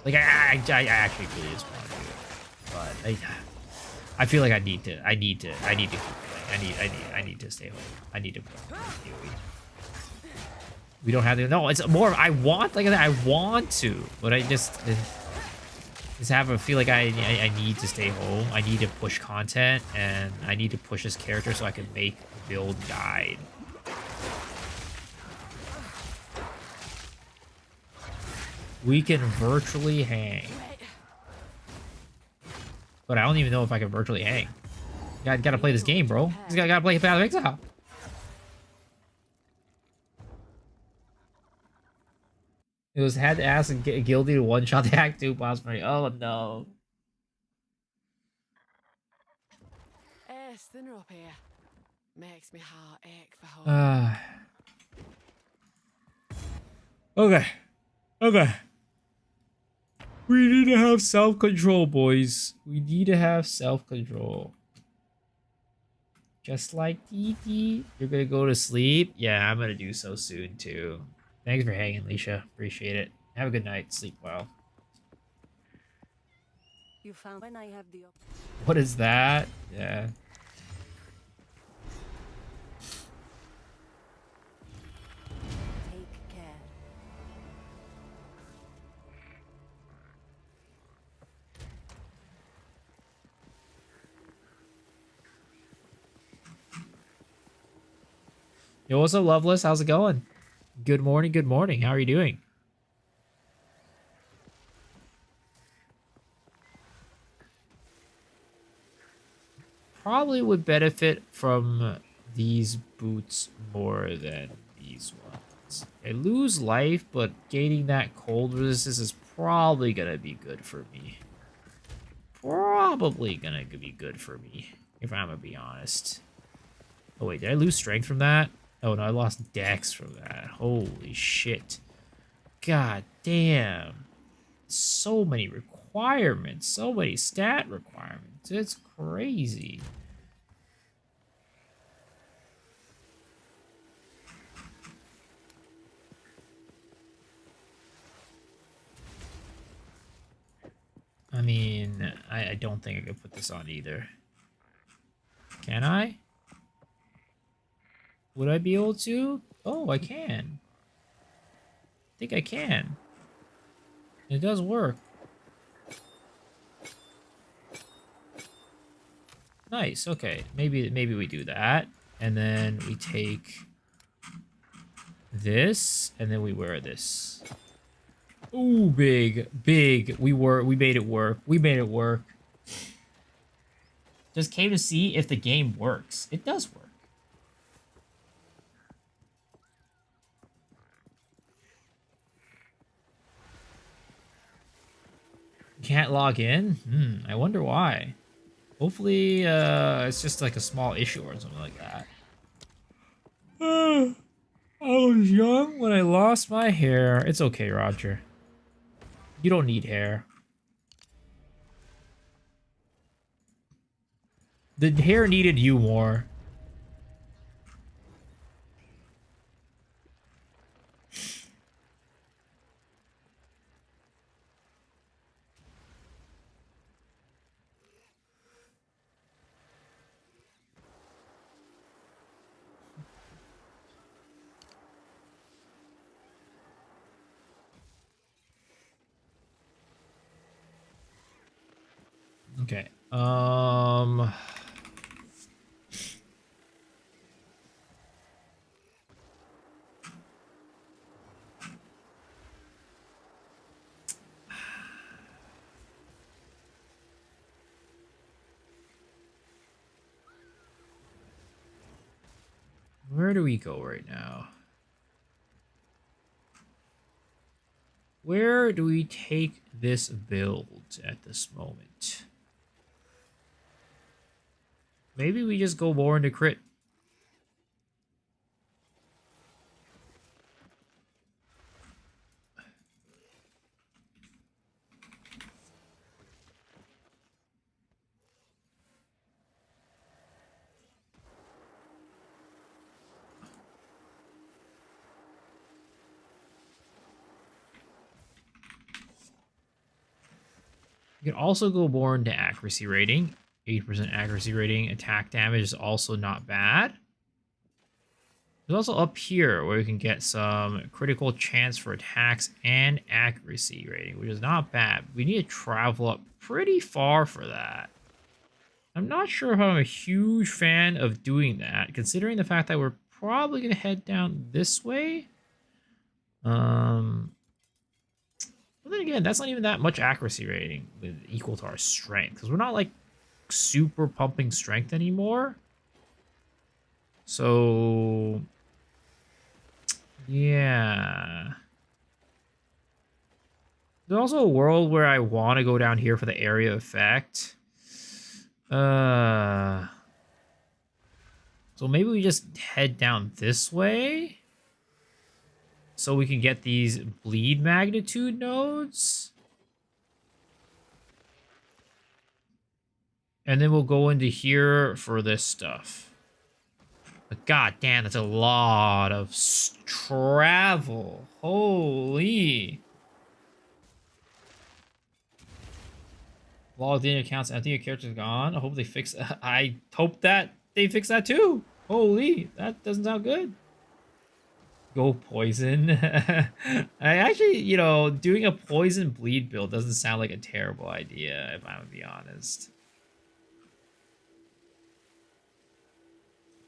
like, I actually really just want to do it. But I feel like I need to keep playing. I need to stay home. I need to play. We don't have to. No, it's more of I want, like I want to, but I just have a feel like I need to stay home. I need to push content, and I need to push this character so I can make a build guide. We can virtually hang, but I don't even know if I can virtually hang. You gotta play this game, bro. You gotta play Path of Exile. It was had to ask and get guilty to one-shot the Act 2 boss fight. Oh no. It's thinner up here. Makes me heart ache for home. Okay. Okay. We need to have self-control, boys. We need to have self-control. Just like Titi. You're gonna go to sleep? Yeah, I'm gonna do so soon too. Thanks for hanging, Leisha. Appreciate it. Have a good night. Sleep well. You found when I have the What is that? Yeah. take care. Yo, what's up, Loveless? How's it going? Good morning, good morning. How are you doing? Probably would benefit from these boots more than these ones. I lose life, but gaining that cold resistance is probably gonna be good for me. Probably gonna be good for me, if I'm gonna be honest. Oh wait, did I lose strength from that? Oh no, I lost dex from that. Holy shit. God damn. So many requirements. So many stat requirements. It's crazy. I mean, I don't think I could put this on either. Can I? Would I be able to? Oh, I can. I think I can. It does work. Nice. Okay. Maybe we do that, and then we take this, and then we wear this. Ooh, big. We made it work. We made it work. Just came to see if the game works. It does work. Can't log in? I wonder why. Hopefully, it's just like a small issue or something like that. I was young when I lost my hair. It's okay, Roger. You don't need hair. The hair needed you more. Okay. Where do we go right now? Where do we take this build at this moment? Maybe we just go more into crit. You can also go more into accuracy rating. 80% accuracy rating. Attack damage is also not bad. There's also up here where you can get some critical chance for attacks and accuracy rating, which is not bad. We need to travel up pretty far for that. I'm not sure if I'm a huge fan of doing that, considering the fact that we're probably going to head down this way. But then again, that's not even that much accuracy rating equal to our strength, because we're not like super pumping strength anymore. So yeah. There's also a world where I want to go down here for the area effect. So maybe we just head down this way so we can get these bleed magnitude nodes. And then we'll go into here for this stuff. But god damn, that's a lot of travel. Holy. Logged in accounts empty, your character's gone. I hope they fix I hope that they fix that too. Holy, that doesn't sound good. Go poison. I actually, you know, doing a poison bleed build doesn't sound like a terrible idea, if I'm gonna be honest.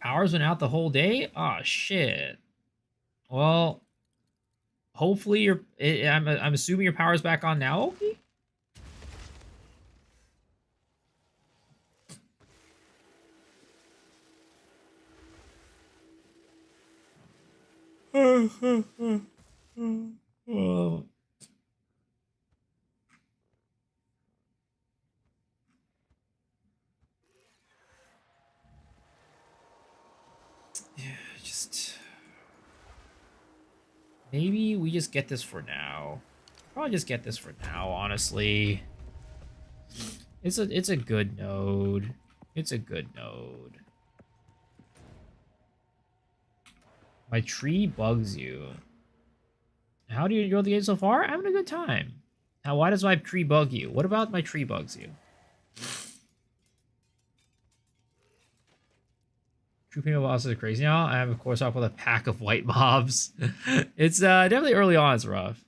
Power's been out the whole day? Oh shit. Well, hopefully I'm assuming your power's back on now, Oki? Oh. Yeah, just maybe we just get this for now. Probably just get this for now, honestly. It's a good node. It's a good node. My tree bugs you. How do you enjoy the game so far? I'm having a good time. Now, why does my tree bug you? What about my tree bugs you? True female bosses are crazy now. I am, of course, off with a pack of white mobs. It's definitely early on. It's rough.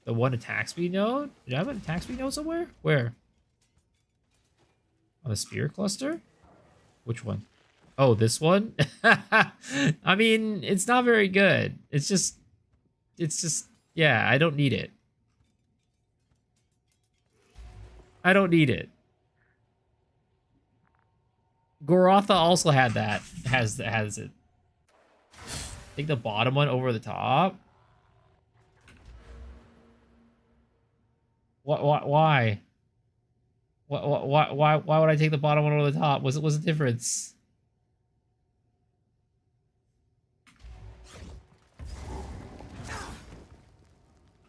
The one attack speed node? Did I have an attack speed node somewhere? Where? On the spear cluster? Which one? Oh, this one? I mean, it's not very good. It's just, yeah, I don't need it. I don't need it. Gorotha also had that. Has it. Take the bottom one over the top. Why? Why would I take the bottom one over the top? What's the difference?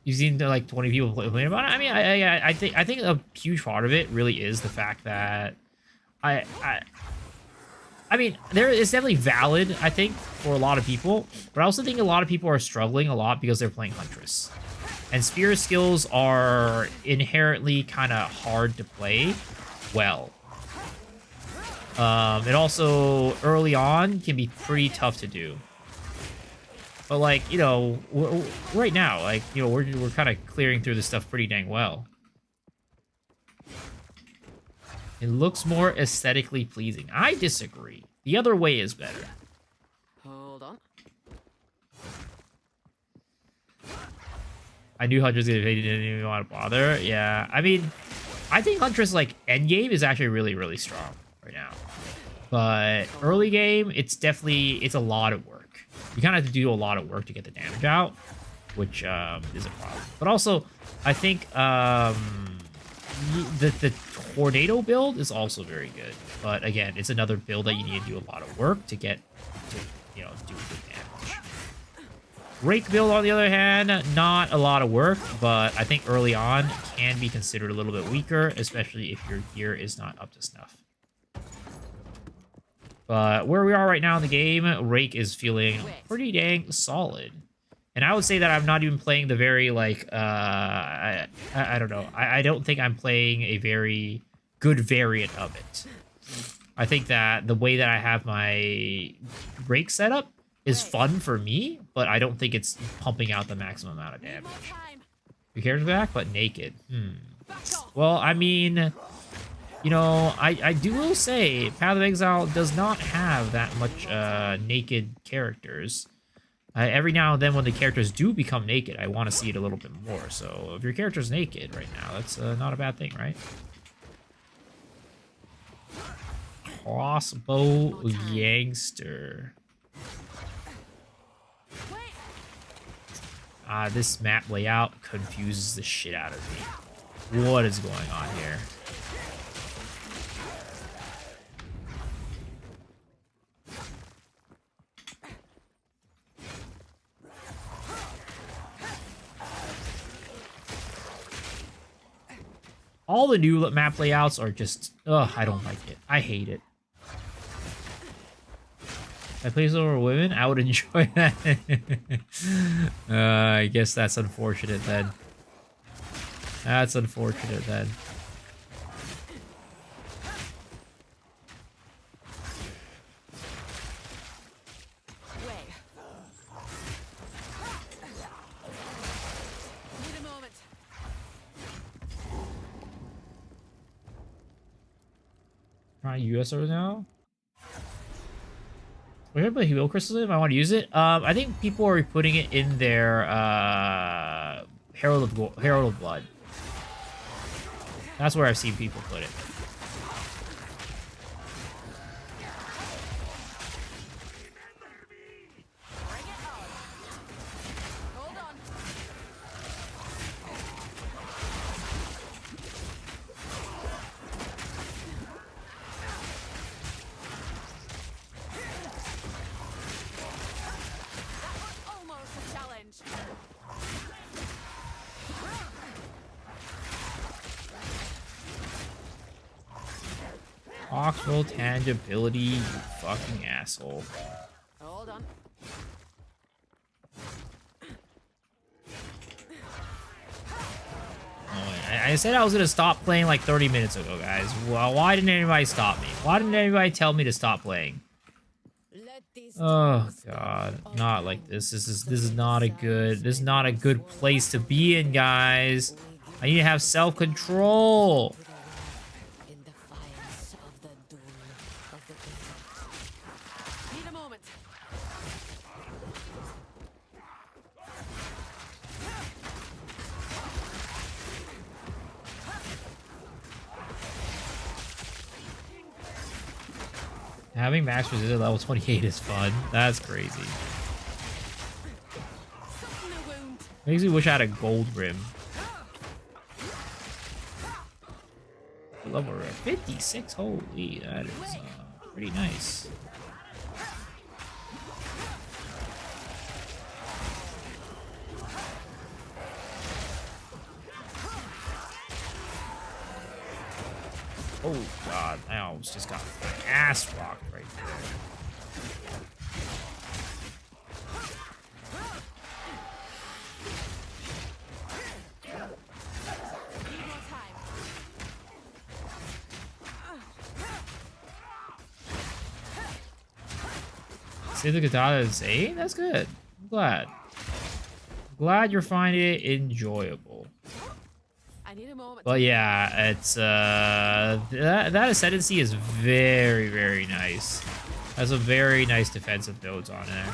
You've seen like 20 people complain about it. I mean, I think a huge part of it really is the fact that I mean, it's definitely valid, I think, for a lot of people, but I also think a lot of people are struggling a lot because they're playing Huntress. And spear skills are inherently kind of hard to play well. It also, early on, can be pretty tough to do. But, like, you know, right now, like, you know, we're kind of clearing through this stuff pretty dang well. It looks more aesthetically pleasing. I disagree. The other way is better. Hold on. I knew Huntress didn't even want to bother. Yeah, I mean, I think Huntress, like, endgame is actually really, really strong right now. But early game, it's a lot of work. You kind of have to do a lot of work to get the damage out, which is a problem. But also, I think the Tornado build is also very good. But again, it's another build that you need to do a lot of work to get to, you know, do good damage. Rake build, on the other hand, not a lot of work, but I think early on can be considered a little bit weaker, especially if your gear is not up to snuff. But where we are right now in the game, Rake is feeling pretty dang solid. And I would say that I'm not even playing the very, like, I don't know. I don't think I'm playing a very good variant of it. I think that the way that I have my Rake setup is fun for me, but I don't think it's pumping out the maximum amount of damage. Your character's back, but naked. Well, I mean, you know, I will say Path of Exile does not have that much naked characters. Every now and then when the characters do become naked, I want to see it a little bit more. So if your character's naked right now, that's not a bad thing, right? Crossbow Gangster. This map layout confuses the shit out of me. What is going on here? All the new map layouts are just, ugh, I don't like it. I hate it. If I play over women, I would enjoy that. I guess that's unfortunate then. That's unfortunate then. Trying US servers now. We have a heal crystal if I want to use it. I think people are putting it in their Herald of Blood. That's where I've seen people put it. Oxbow tangibility, you fucking asshole. Hold on. I said I was gonna stop playing like 30 minutes ago, guys. Well, why didn't anybody stop me? Why didn't anybody tell me to stop playing? Oh god, not like this. This is not a good place to be in, guys. I need to have self-control. Having max resist at level 28 is fun. That's crazy. Makes me wish I had a gold rim. level we're at. 56. Holy, that is pretty nice. Oh god, I almost just got ass rocked right there. See the katana is 8? That's good. I'm glad. Glad you're finding it enjoyable. I need a moment. But yeah, it's that ascendancy is very, very nice. Has a very nice defensive builds on there.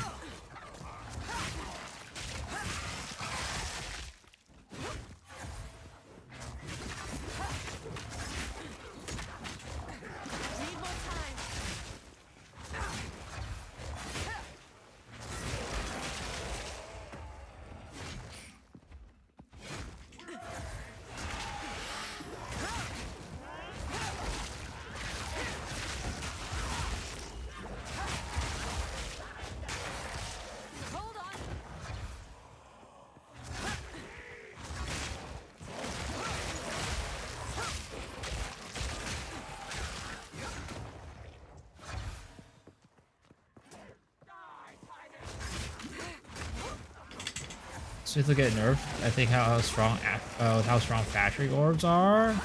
So if they get nerfed, I think how strong factory orbs are.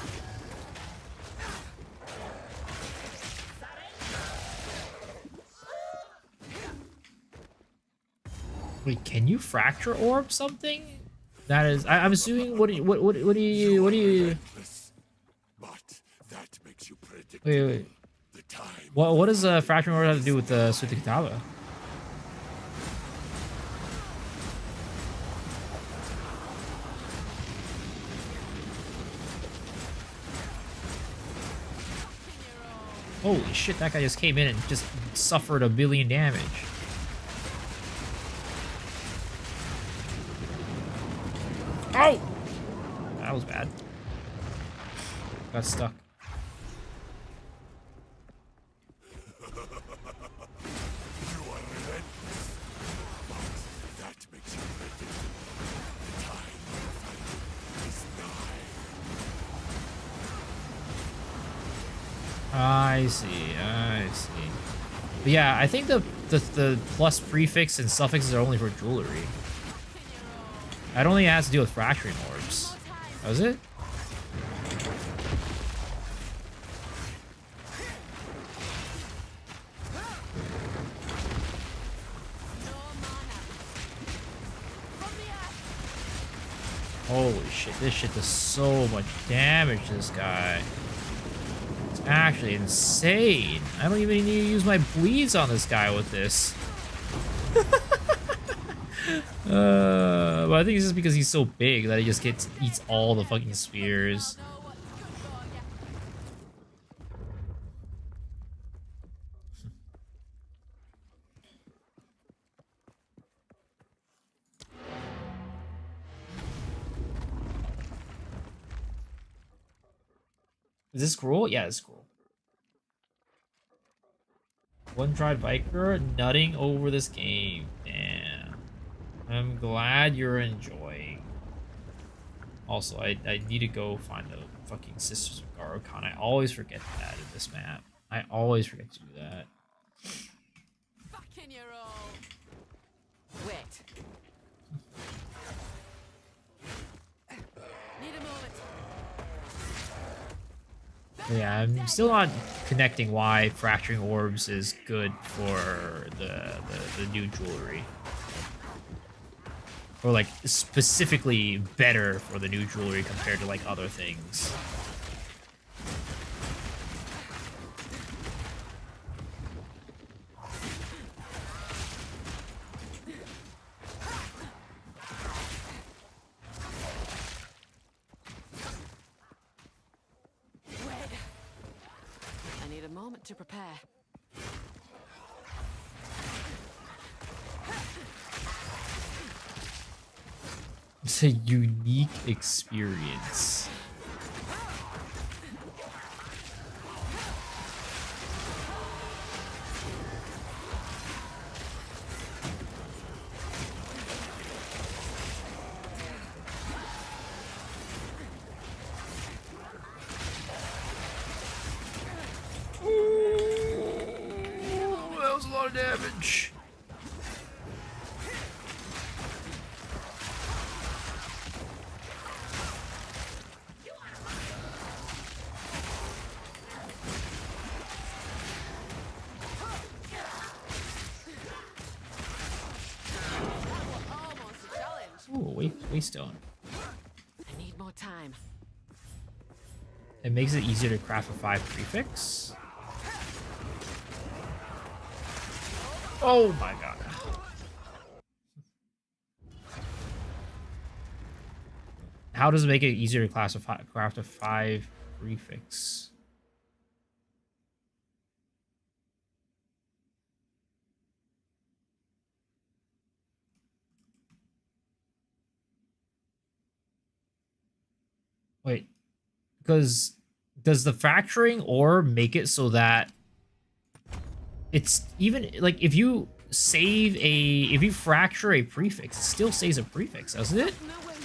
Wait, can you fracture orb something? That is, I'm assuming. What do you? But that makes you predictable. Wait. The time. What does fracture orb have to do with the Kataba? Holy shit, that guy just came in and just suffered 1 billion damage. Oh! That was bad. Got stuck. You are relentless. But that makes you predictable. The time is nigh. I see. But yeah, I think the plus prefix and suffixes are only for jewelry. I don't think it has to do with fracturing orbs. Does it? Holy shit, this shit does so much damage to this guy. It's actually insane. I don't even need to use my bleeds on this guy with this. But I think it's just because he's so big that he just eats all the fucking spears. Is this cruel? Yeah, it's cruel. One-tried biker nutting over this game. Damn. I'm glad you're enjoying. Also, I need to go find the fucking Sisters of Garokan. I always forget that in this map. I always forget to do that. Back in your hole. Wait. Need a moment. Yeah, I'm still not connecting why fracturing orbs is good for the new jewelry. Or like specifically better for the new jewelry compared to like other things. I need a moment to prepare. It's a unique experience. damage. Almost a challenge. Ooh, waystone. I need more time. It makes it easier to craft a 5 prefix. Oh my god. How does it make it easier to craft a 5 prefix? Wait, because does the fracturing ore make it so that it's even like if you fracture a prefix, it still stays a prefix, doesn't it? No wind.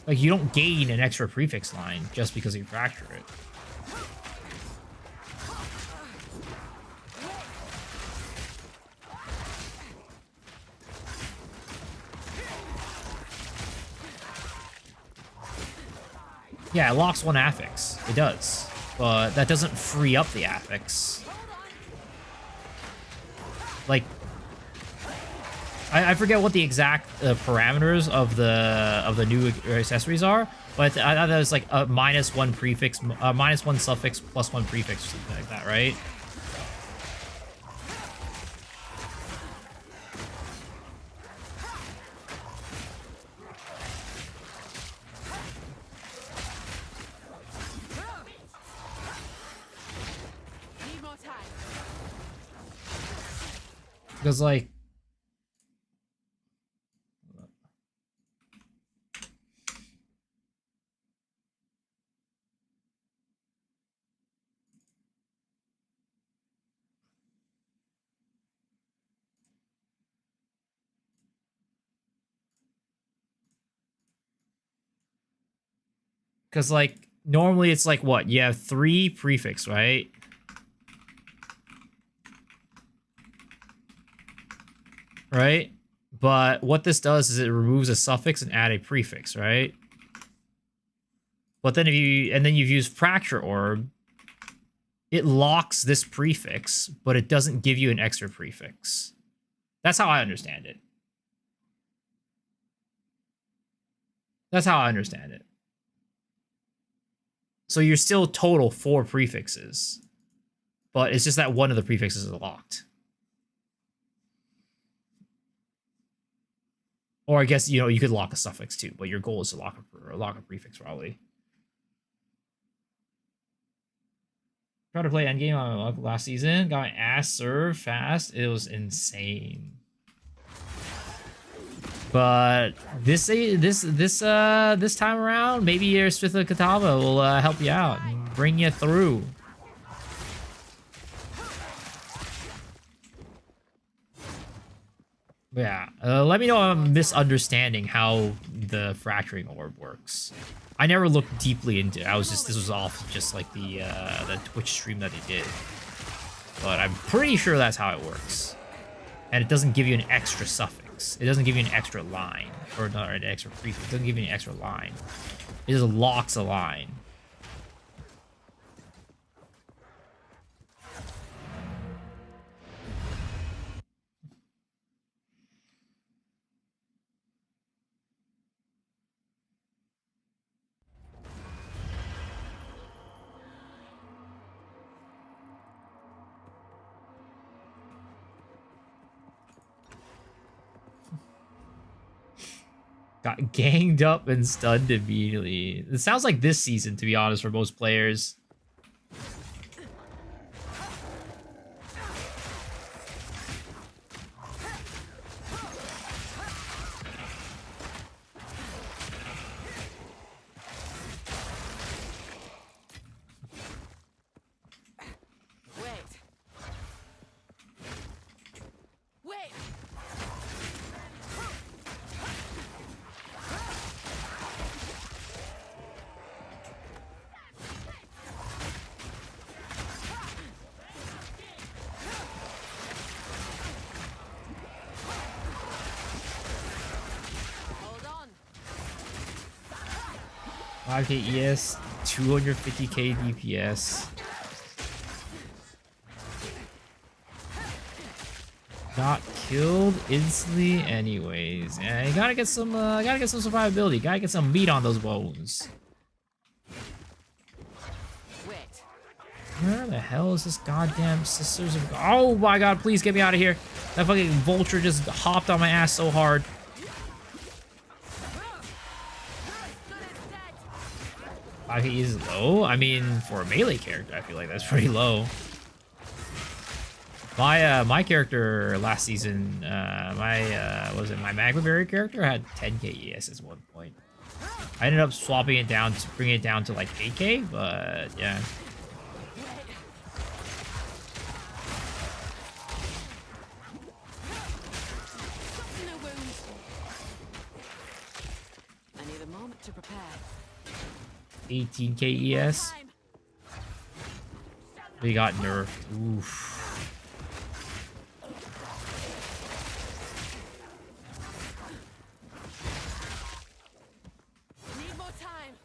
Like you don't gain an extra prefix line just because you fracture it. Yeah, it locks one affix. It does. But that doesn't free up the affix. Like, I forget what the exact parameters of the new accessories are, but I thought that was like a -1 prefix, -1 suffix, +1 prefix, or something like that, right? Need more time. Because like, normally it's like what? You have 3 prefix, right? Right? But what this does is it removes a suffix and add a prefix, right? But then you've used fracture orb, it locks this prefix, but it doesn't give you an extra prefix. That's how I understand it. That's how I understand it. So you're still total 4 prefixes, but it's just that one of the prefixes is locked. Or I guess, you know, you could lock a suffix too, but your goal is to lock a prefix probably. Tried to play endgame on last season, got my ass served fast. It was insane. But this time around, maybe your Smith of Katava will help you out and bring you through. Yeah, let me know if I'm misunderstanding how the fracturing orb works. I never looked deeply into it. This was off just like the Twitch stream that they did. But I'm pretty sure that's how it works. And it doesn't give you an extra suffix. It doesn't give you an extra line. Or not an extra prefix. It doesn't give you an extra line. It just locks a line. Got ganged up and stunned immediately. It sounds like this season, to be honest, for most players. Wait. 5k ES, 250k DPS. Got killed instantly anyways. And you gotta get some survivability. Gotta get some meat on those bones. Wait. Where the hell is this goddamn Sisters of... Oh my god, please get me out of here. That fucking vulture just hopped on my ass so hard. 5k is low? I mean, for a melee character, I feel like that's pretty low. My character last season, my Magma Berry character had 10k ES at one point. I ended up swapping it down to bring it down to like 8k, but yeah. No wounds. I need a moment to prepare. 18k ES. We got nerfed. Oof. Need more time.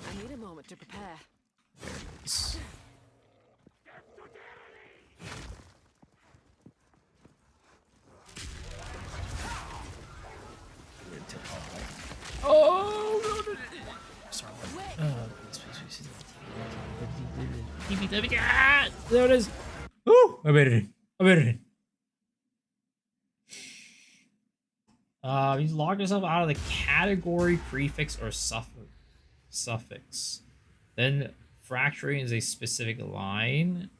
I need a moment to prepare. Oh no, no, no. Sorry. There it is. Ooh, I made it in. I made it in. You log yourself out of the category, prefix, or suffix. Then fracturing is a specific line.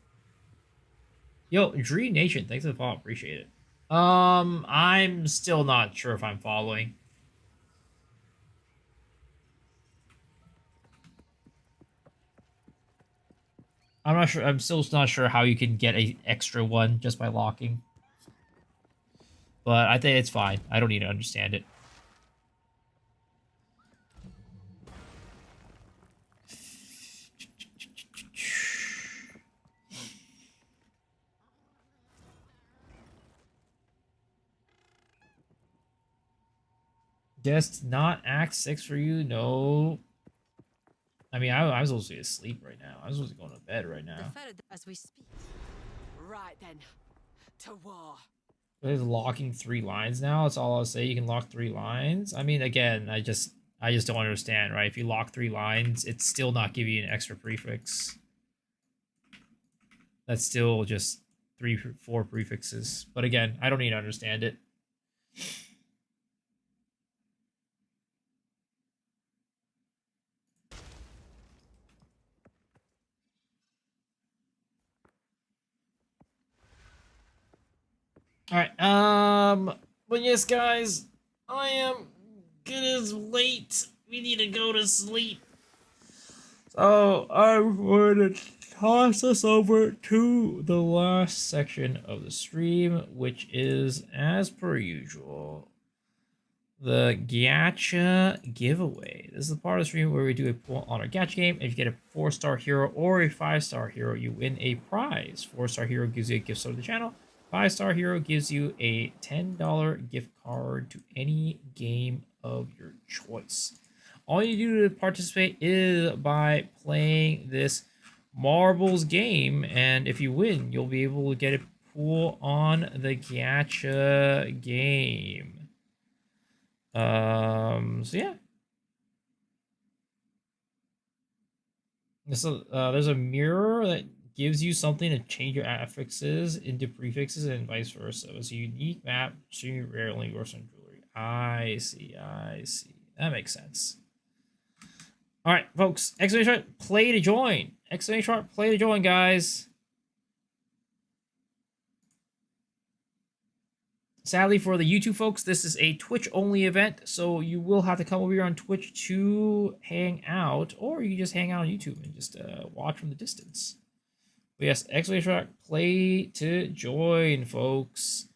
Yo, Dream Nation, thanks for the follow. Appreciate it. I'm still not sure if I'm following. I'm not sure. I'm still not sure how you can get an extra one just by locking. But I think it's fine. I don't need to understand it. Just not Act 6 for you? No. I mean, I was supposed to be asleep right now. I was supposed to go to bed right now. As we speak. Right then. To war. There's locking 3 lines now. That's all I'll say. You can lock 3 lines. I mean, again, I just don't understand, right? If you lock 3 lines, it's still not giving you an extra prefix. That's still just 4 prefixes. But again, I don't need to understand it. All right. But yes, guys, it is late. We need to go to sleep. So I'm going to toss us over to the last section of the stream, which is, as per usual, the Gacha giveaway. This is the part of the stream where we do a pull on our Gacha game. If you get a 4-star hero or a 5-star hero, you win a prize. 4-star hero gives you a gift card to the channel. 5-star hero gives you a $10 gift card to any game of your choice. All you do to participate is by playing this marbles game, and if you win, you'll be able to get a pool on the Gacha game. So yeah. So there's a mirror that gives you something to change your affixes into prefixes and vice versa. It's a unique map, extremely rarely works on jewelry. I see. That makes sense. All right, folks. Exclamation mark, play to join. Exclamation mark, play to join, guys. Sadly for the YouTube folks, this is a Twitch only event, so you will have to come over here on Twitch to hang out, or you can just hang out on YouTube and just watch from the distance. But yes, exclamation mark play to join, folks.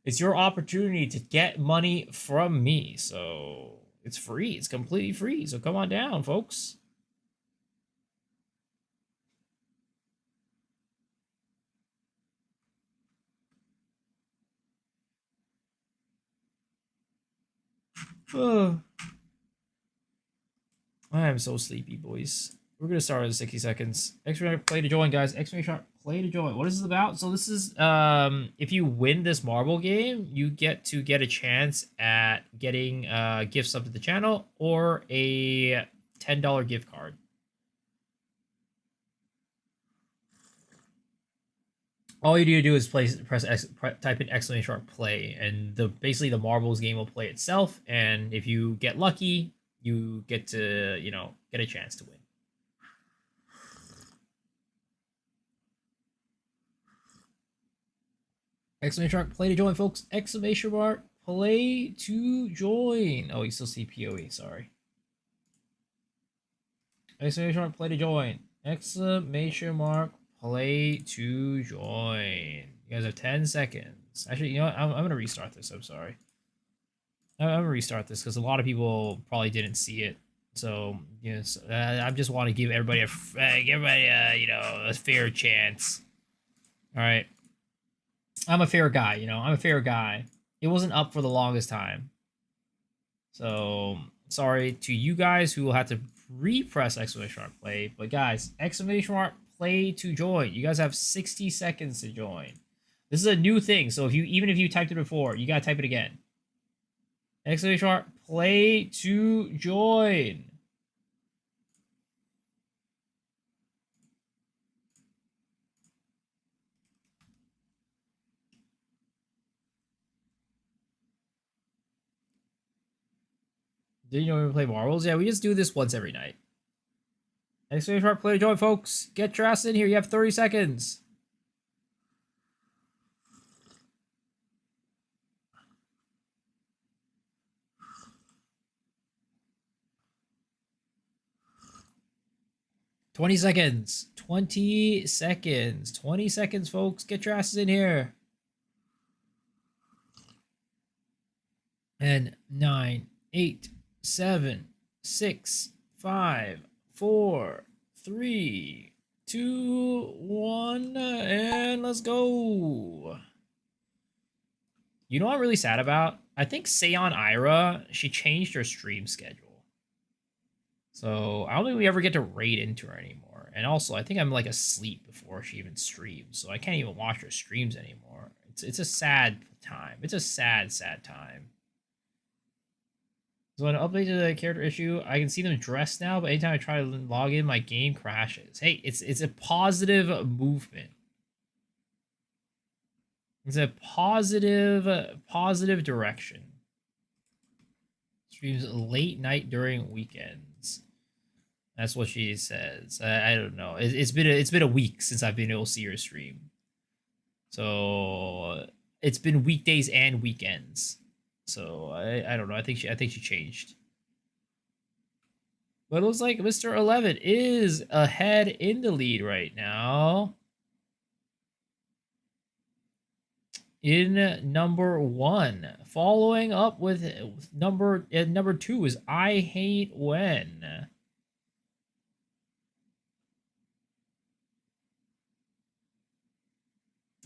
It's your opportunity to get money from me, so it's free. It's completely free, so come on down, folks. I am so sleepy, boys. We're gonna start in 60 seconds. Exclamation play to join, guys. Exclamation play to join. What is this about? So this is if you win this marble game, you get to get a chance at getting gifts up to the channel or a $10 gift card. All you need to do is type in exclamation mark play, and basically the marbles game will play itself. And if you get lucky, you get to get a chance to win. Exclamation mark play to join, folks. Exclamation mark play to join. Oh, you still see PoE. Sorry. Exclamation mark play to join. Exclamation mark play to join. You guys have 10 seconds. Actually, you know what? I'm going to restart this. I'm sorry. I'm going to restart this because a lot of people probably didn't see it. So, yes, I just want to give everybody a fair chance. All right. I'm a fair guy, I'm a fair guy. It wasn't up for the longest time. So, sorry to you guys who will have to repress exclamation mark play. But guys, exclamation mark play to join. You guys have 60 seconds to join. This is a new thing, so even if you typed it before, you gotta type it again. Exclamation mark play to join. Did you know we play marbles? Yeah, we just do this once every night. Exclamation mark play to join, folks. Get your ass in here. You have 30 seconds. $20 seconds. 20 seconds. 20 seconds, folks. Get your asses in here. And 9, 8, 7, 6, 5, 4, 3, 2, 1, and let's go. You know what I'm really sad about? I think Seon Ira, she changed her stream schedule. So I don't think we ever get to raid into her anymore. And also, I think I'm like asleep before she even streams, so I can't even watch her streams anymore. It's a sad time. It's a sad, sad time. So when I update the character issue, I can see them dressed now, but anytime I try to log in, my game crashes. Hey, it's a positive movement. It's a positive direction. Streams late night during weekends. That's what she says. I don't know. It's been a week since I've been able to see her stream. So it's been weekdays and weekends. So I don't know. I think she changed. But it looks like Mr. 11 is ahead in the lead right now. In number 1, following up with number 2 is I Hate When.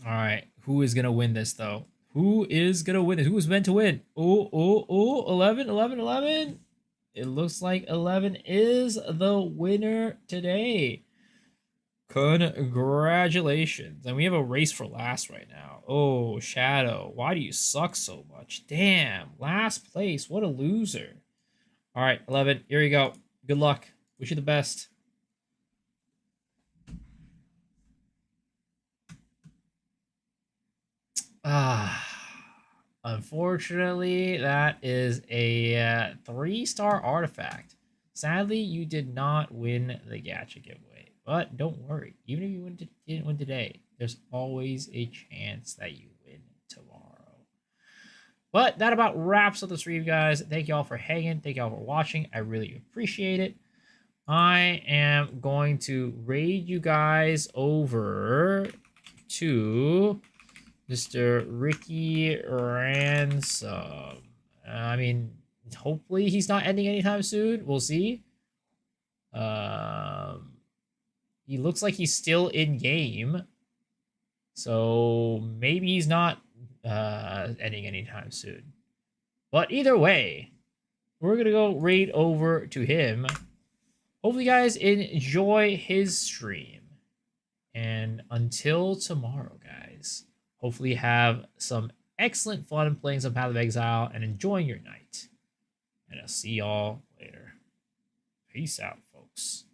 All right, who is gonna win this though? Who is gonna win this? Who is meant to win? Oh, 11. It looks like 11 is the winner today. Congratulations. And we have a race for last right now. Oh, Shadow, why do you suck so much? Damn, last place. What a loser. All right, 11, here you go. Good luck. Wish you the best. Unfortunately, that is a 3-star artifact. Sadly, you did not win the gacha giveaway, but don't worry. Even if you didn't win today, there's always a chance that you win tomorrow. But that about wraps up the stream, guys. Thank you all for hanging. Thank you all for watching. I really appreciate it. I am going to raid you guys over to Mr. Ricky Ransom. I mean, hopefully he's not ending anytime soon. We'll see. He looks like he's still in game. So maybe he's not ending anytime soon. But either way, we're going to go raid over to him. Hopefully you guys enjoy his stream. And until tomorrow, guys, hopefully have some excellent fun playing some Path of Exile and enjoying your night. And I'll see y'all later. Peace out, folks.